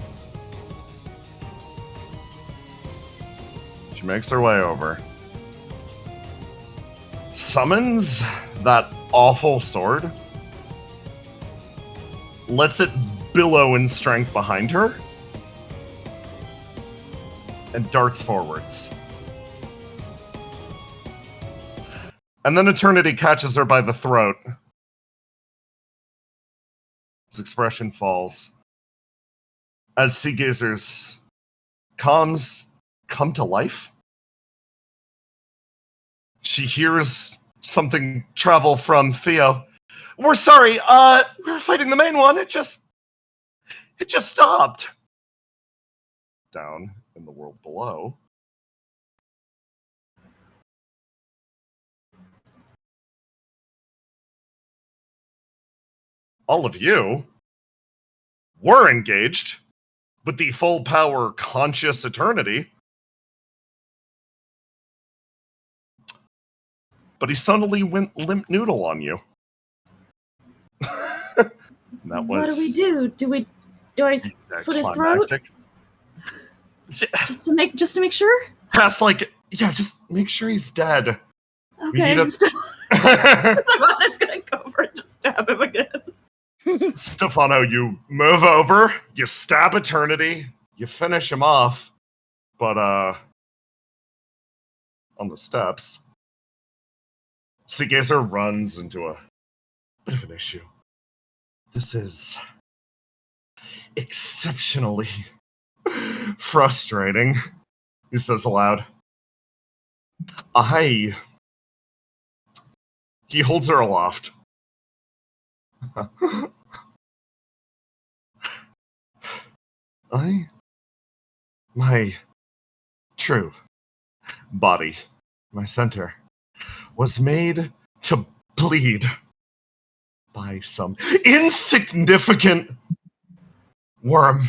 She makes her way over. Summons that awful sword. Lets it billow in strength behind her. And darts forwards. And then Eternity catches her by the throat. His expression falls. As Sea Gazer's comms come to life, she hears something travel from Theo. We're sorry, we were fighting the main one, it just stopped. Down in the world below. All of you were engaged with the full power conscious Eternity. But he suddenly went limp noodle on you. That was what do we do? Do I slit his throat? Just to make sure? Has just make sure he's dead. Okay. Stefano's gonna go over and just stab him again. Stefano, you move over, you stab Eternity, you finish him off, but on the steps, Sea Gazer runs into a bit of an issue. This is exceptionally frustrating, he says aloud. He holds her aloft. My true body, my center, was made to bleed by some insignificant worm.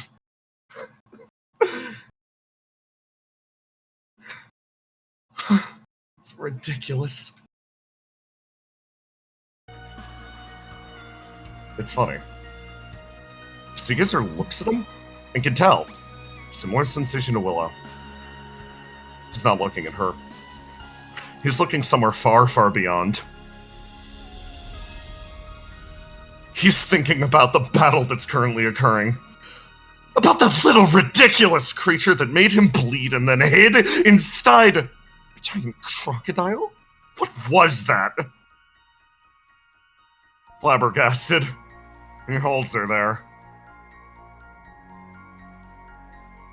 It's ridiculous. It's funny. Sea Gazer looks at him and can tell. Similar sensation to Willow. He's not looking at her. He's looking somewhere far, far beyond. He's thinking about the battle that's currently occurring. About that little ridiculous creature that made him bleed and then hid inside a giant crocodile? What was that? Flabbergasted. He holds her there.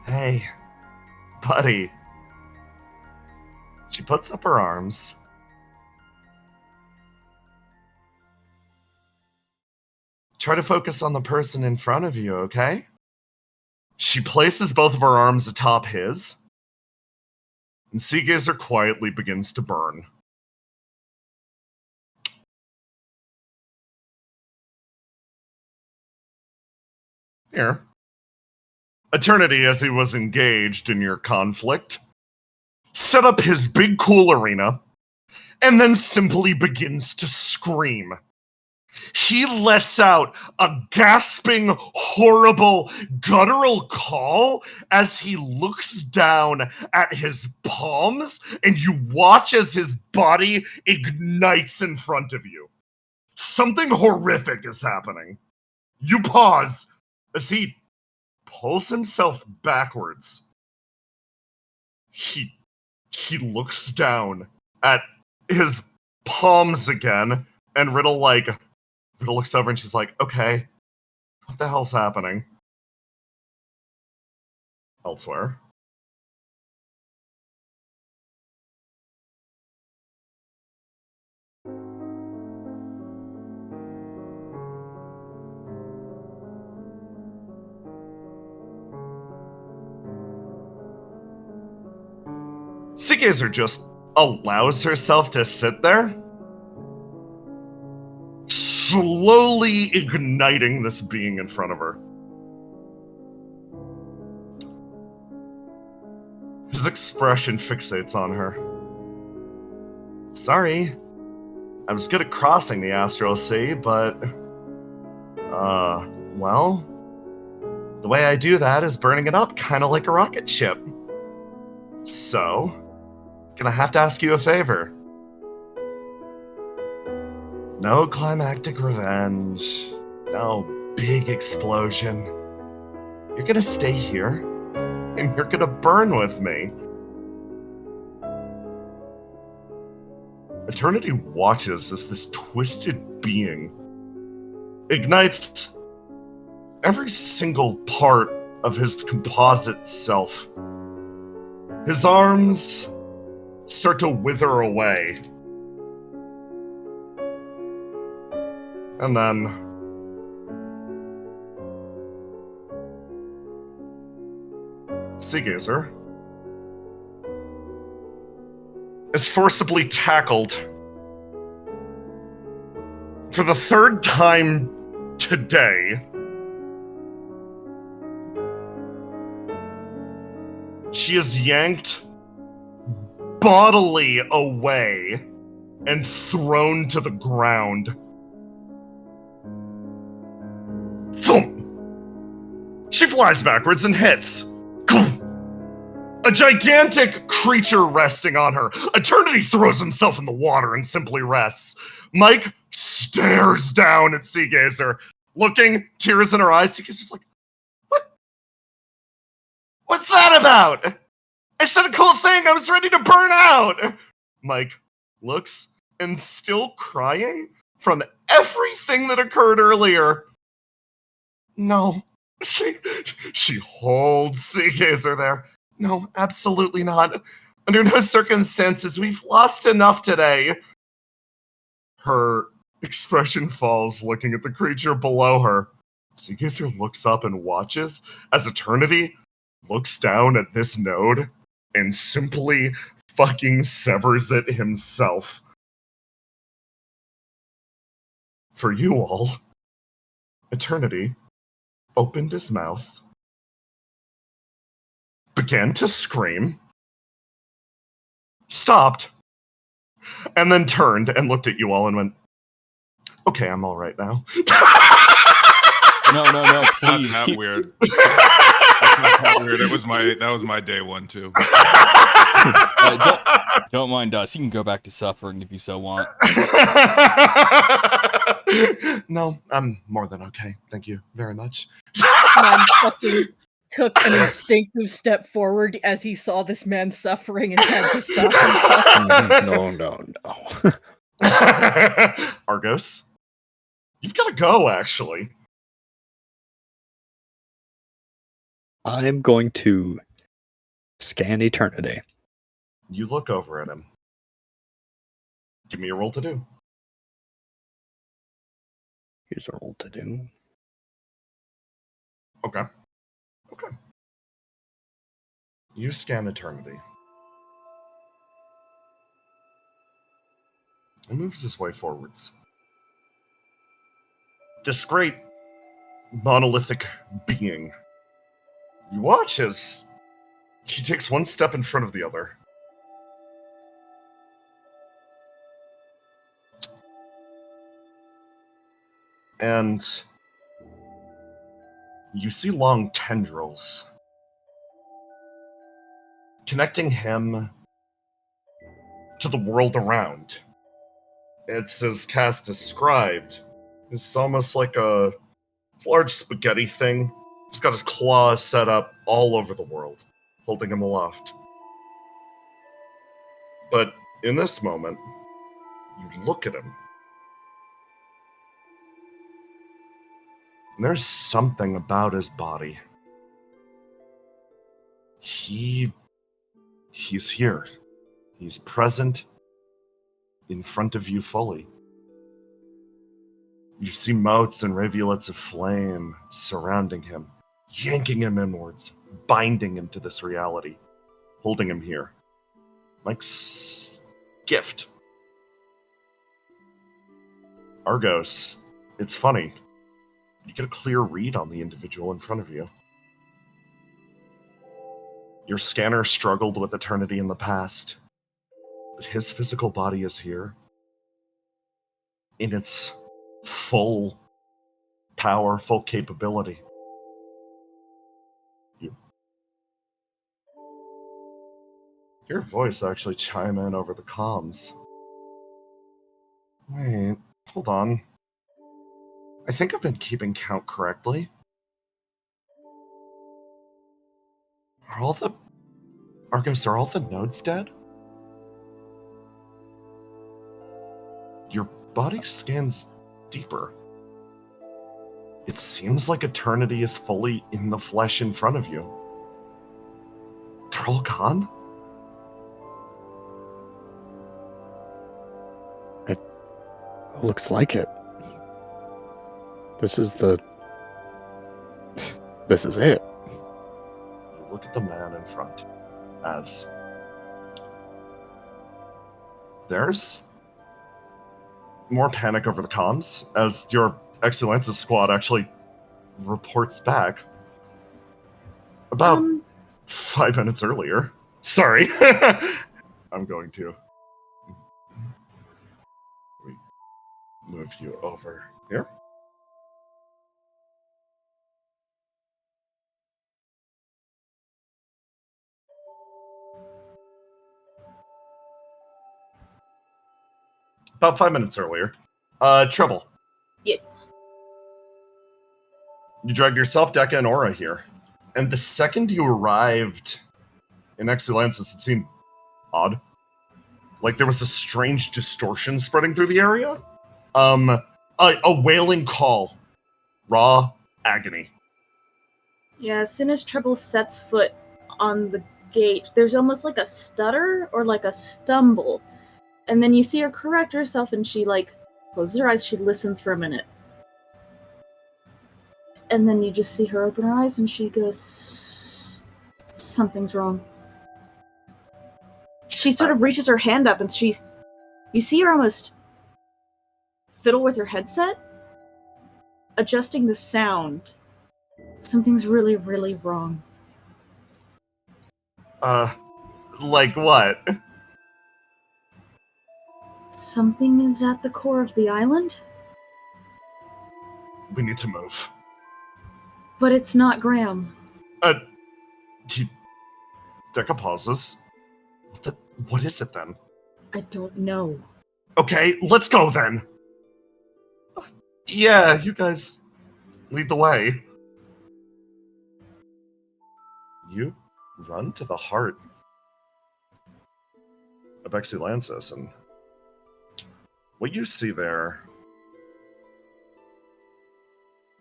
Hey, buddy. She puts up her arms. Try to focus on the person in front of you, okay? She places both of her arms atop his, and Sea Gazer quietly begins to burn. Here. Eternity, as he was engaged in your conflict, set up his big cool arena, and then simply begins to scream. he lets out a gasping, horrible, guttural call as he looks down at his palms, and you watch as his body ignites in front of you. Something horrific is happening. You pause as he pulls himself backwards. He looks down at his palms again, and Riddle looks over and she's like, okay, what the hell's happening? Elsewhere. Seagazer just allows herself to sit there, slowly igniting this being in front of her. His expression fixates on her. Sorry, I was good at crossing the Astral Sea, but... well... the way I do that is burning it up, kind of like a rocket ship. So... gonna have to ask you a favor. No climactic revenge. No big explosion. You're gonna stay here, and you're gonna burn with me. Eternity watches as this twisted being ignites every single part of his composite self. His arms start to wither away. And then Seagazer is forcibly tackled for the third time today. She is yanked bodily away and thrown to the ground. Thump! She flies backwards and hits. A gigantic creature resting on her. Eternity throws himself in the water and simply rests. Mike stares down at Seagazer, looking, tears in her eyes. Seagazer's like, what? What's that about? I said a cool thing. I was ready to burn out. Mike looks and still crying from everything that occurred earlier. No. She holds Seagazer there. No, absolutely not. Under no circumstances. We've lost enough today. Her expression falls, looking at the creature below her. Seagazer looks up and watches as Eternity looks down at this node and simply fucking severs it himself. For you all, Eternity opened his mouth, began to scream, stopped, and then turned and looked at you all and went, okay, I'm all right now. No, please. Not that weird. That's not that weird. That was my day one too. Don't mind us. You can go back to suffering if you so want. No, I'm more than okay. Thank you very much. Man fucking took an instinctive step forward as he saw this man suffering and had to stop himself. No. Argos, you've got to go, actually. I'm going to scan Eternity. You look over at him. Give me a roll to do. Here's a roll to do. Okay. You scan Eternity. He moves his way forwards. This great monolithic being. You watch as he takes one step in front of the other. and you see long tendrils connecting him to the world around. It's as Cass described. It's almost like a large spaghetti thing. It's got his claws set up all over the world, holding him aloft. But in this moment, you look at him, and there's something about his body. He's here. He's present in front of you fully. You see motes and rivulets of flame surrounding him, yanking him inwards, binding him to this reality, holding him here. Like gift. Argos, it's funny. You get a clear read on the individual in front of you. Your scanner struggled with eternity in the past, but his physical body is here in its full power, full capability. You Your voice actually chime in over the comms. Wait, hold on. I think I've been keeping count correctly. Are all the nodes dead? Your body scans deeper. It seems like eternity is fully in the flesh in front of you. They're all gone? It looks like it. This is it. You look at the man in front as there's more panic over the comms as your Excellence's squad actually reports back about 5 minutes earlier. Sorry. I'm going to move you over here. About 5 minutes earlier. Trouble. Yes. You dragged yourself, Deca, and Aura here. And the second you arrived in Excellences, it seemed odd. Like there was a strange distortion spreading through the area. A wailing call. Raw agony. Yeah, as soon as Trouble sets foot on the gate, there's almost like a stutter or like a stumble. And then you see her correct herself and she closes her eyes, she listens for a minute. And then you just see her open her eyes and she goes, something's wrong. She sort of reaches her hand up and you see her almost fiddle with her headset, adjusting the sound. Something's really, really wrong. Like what? Something is at the core of the island? We need to move. But it's not Graham. Deca pauses. What is it then? I don't know. Okay, let's go then. Yeah, you guys lead the way. You run to the heart of Exulansis, and what you see there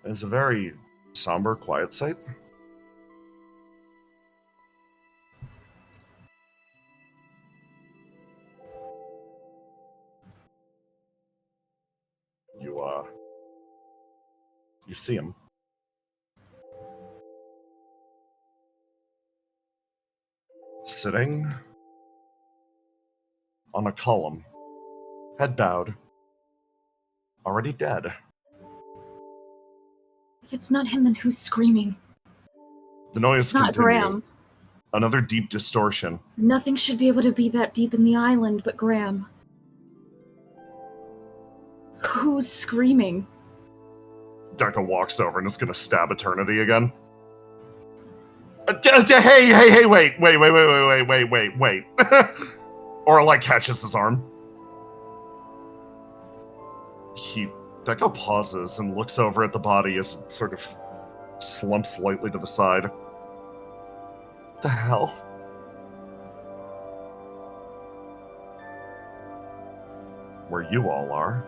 is a very somber, quiet sight. You see him. Sitting on a column, head bowed, already dead. If it's not him, then who's screaming? The noise It's not continues. Graham. Another deep distortion. Nothing should be able to be that deep in the island but Graham. Who's screaming? Deca walks over and is gonna stab Eternity again. Hey, wait. Or like catches his arm. Deca pauses and looks over at the body as it sort of slumps slightly to the side. What the hell? Where you all are.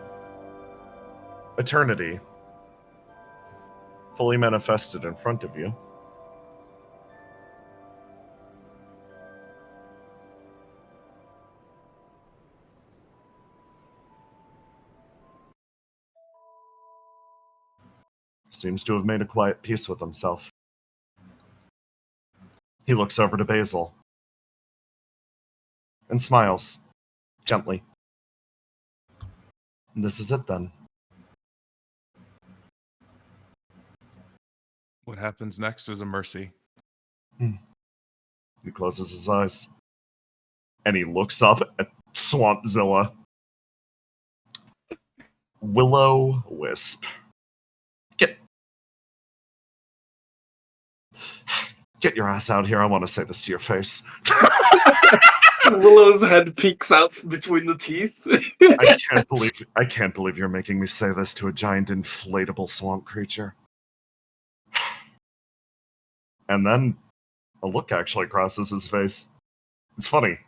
Eternity. Fully manifested in front of you. Seems to have made a quiet peace with himself. He looks over to Basil and smiles gently. This is it then. What happens next is a mercy. He closes his eyes and he looks up at Swampzilla. Will-O-Wisp. Get your ass out here. I want to say this to your face. Willow's head peeks out between the teeth. I can't believe you're making me say this to a giant inflatable swamp creature. And then a look actually crosses his face. It's funny.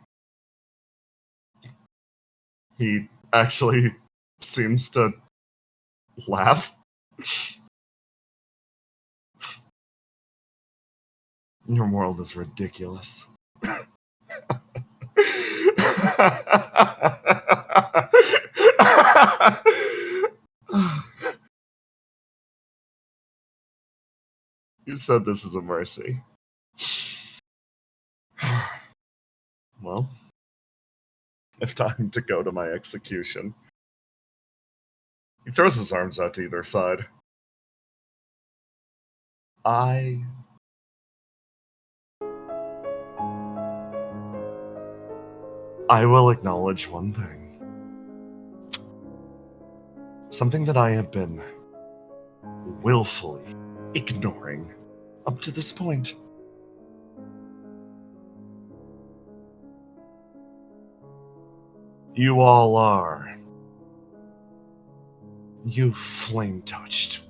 He actually seems to laugh. Your world is ridiculous. You said this is a mercy. Well, if time to go to my execution. He throws his arms out to either side. I will acknowledge one thing. Something that I have been willfully ignoring up to this point. You all are. You flame-touched.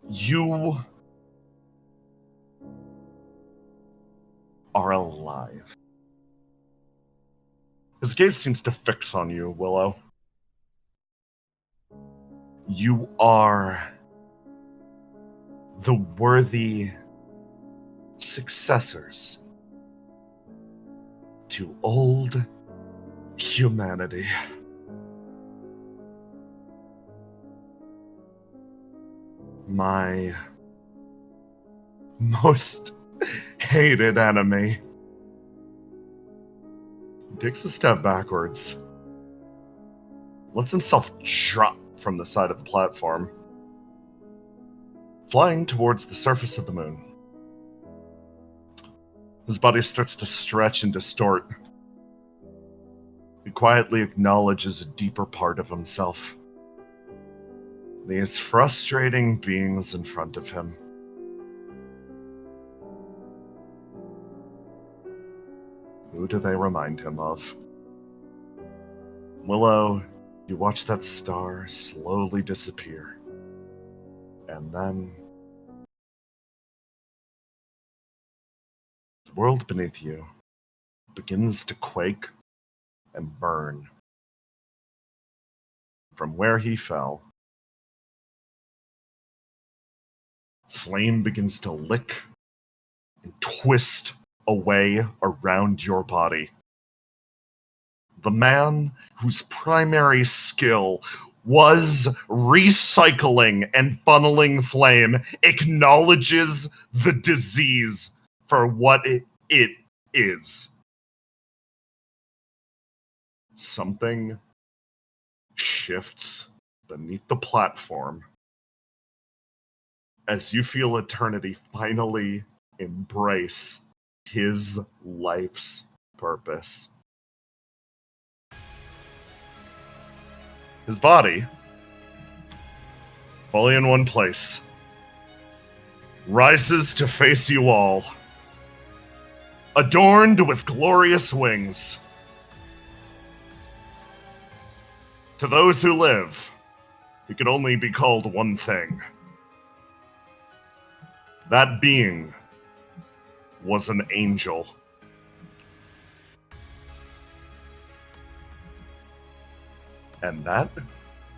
You are alive. His gaze seems to fix on you, Willow. You are the worthy successors to old humanity. My most hated enemy. He takes a step backwards, lets himself drop from the side of the platform, flying towards the surface of the moon. His body starts to stretch and distort. He quietly acknowledges a deeper part of himself. These frustrating beings in front of him. Who do they remind him of? Willow, you watch that star slowly disappear. And then the world beneath you begins to quake and burn. From where he fell, flame begins to lick and twist away around your body. The man whose primary skill was recycling and funneling flame acknowledges the disease for what it is. Something shifts beneath the platform as you feel eternity finally embrace his life's purpose. His body fully in one place, rises to face you all, adorned with glorious wings. To those who live, it can only be called one thing. That being was an angel. And that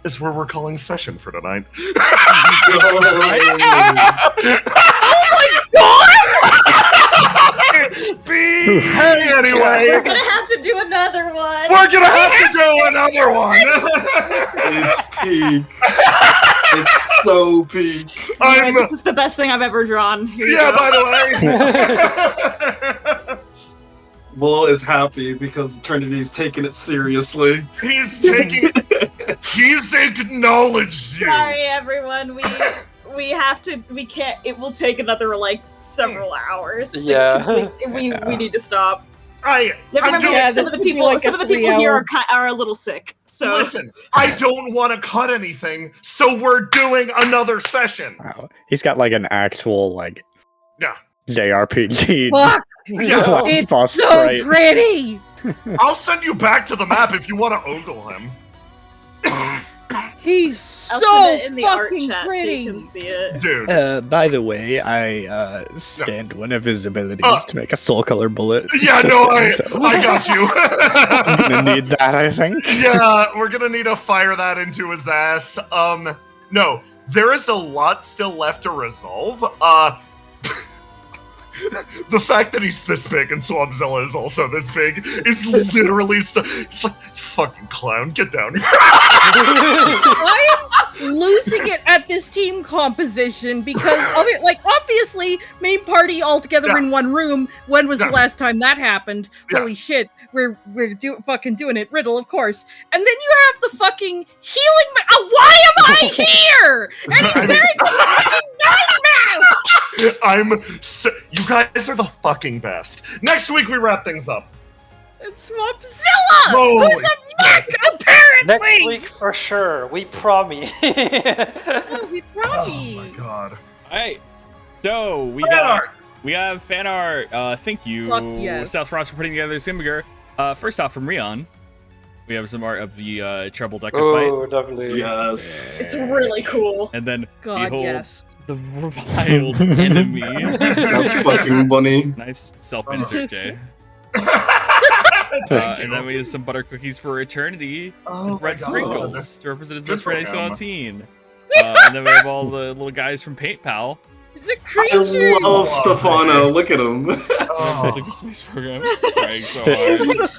is where we're calling session for tonight. Hey, anyway, We're gonna have to do another one. we're gonna have to do another one. It's peak. It's so peak. Anyway, this is the best thing I've ever drawn. Here you Yeah, go. by the way. Will is happy because Eternity's taking it seriously. He's acknowledged you. Sorry, everyone. We can't. It will take another like several hours. To Yeah. complete- we need to stop. I'm Remember, doing, some of the this could be people, like some a of the people here 3-hour are a little sick. So listen, I don't want to cut anything, so we're doing another session. Wow. He's got like an actual like Yeah. JRPG. Fuck! Yeah, It's boss so sprite. pretty! I'll send you back to the map if you want to ogle him. He's I'll so send it in the art fucking chat pretty! so you can see it. Dude. By the way, I scanned one of his abilities to make a soul color bullet. Yeah, no, I So- got you. I'm gonna need that, I think. Yeah, we're gonna need to fire that into his ass. No, there is a lot still left to resolve. The fact that he's this big and Swampzilla is also this big is literally so. It's like, you fucking clown, get down here. I am losing it at this team composition because of it. Like, obviously, main party all together in one room. When was the last time that happened? Yeah. Holy shit, we're fucking doing it. Riddle, of course. And then you have the fucking healing. Why am I here? And he's wearing the fucking nightmask. You guys are the fucking best. Next week we wrap things up. It's Swampzilla, Holy who's a mech, apparently. Next week for sure. We promise. We promise. Oh my god. Alright, so we have fan art. Thank you, Fuck yes. South Frost, for putting together this imgur. First off, from Rion, we have some art of the Treble Decker Oh, fight. definitely. Yes. It's really cool. And then God, behold yes. the reviled enemy. That's fucking funny. Nice self-insert, Jay. Thank And then we have some butter cookies for eternity Oh with red my God. sprinkles to represent his Good best for friend him. Saltine. And then we have all the little guys from Paint Pal. The creature. I love Stefano. Look at him. Oh. Like a space program. Trying so hard.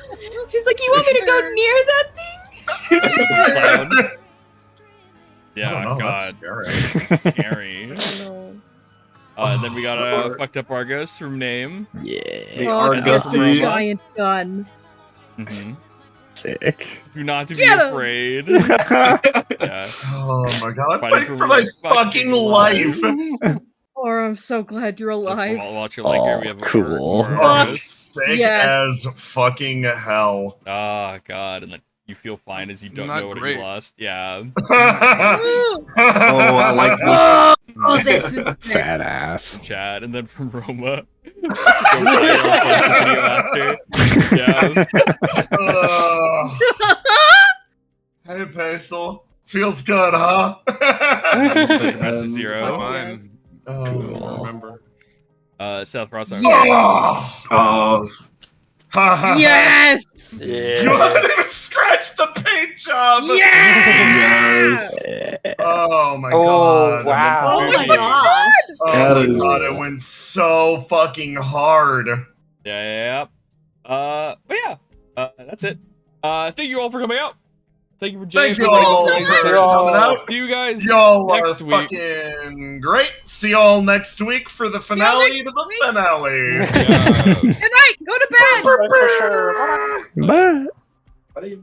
She's like, you want me to go near that thing? Clown. I Yeah, don't know, God. that's scary. Scary. No. And then we got a fucked up Argus from Name. Yeah. The Fuck, Argus it's a dude. giant gun. Mm-hmm. Sick. Do not to Get be 'em! afraid. Yeah. Oh my god, I'm Fighting fighting for my fucking life. Or I'm so glad you're alive. I'll watch your like here. We have a cool. more Fuck. Argus. Sick Yes. as fucking hell. Ah, God. And then you feel fine as you don't Not know what great. you lost. Yeah. Oh, I like this. Oh, this is sick. Badass. Chad. And then from Roma. Go viral, post the video after. Yeah. Hey, Basil. Feels good, huh? Master Zero. It's fine. Oh, Cool. Remember. South Ross. Oh. Oh, Yes! You Yeah. haven't even scratched the paint job. Yes! yes. Oh my Oh, god. wow. Oh my Really? gosh. Oh That my is god, rough. it went so fucking hard. Yeah. But yeah. That's it. Thank you all for coming out. Thank you for Thank Jay. you all so for much. coming out. See you guys Y'all are next week. fucking great. See y'all next week for the finale to the finale. Yeah. Good night! Go to bed! For sure. Bye. Bye.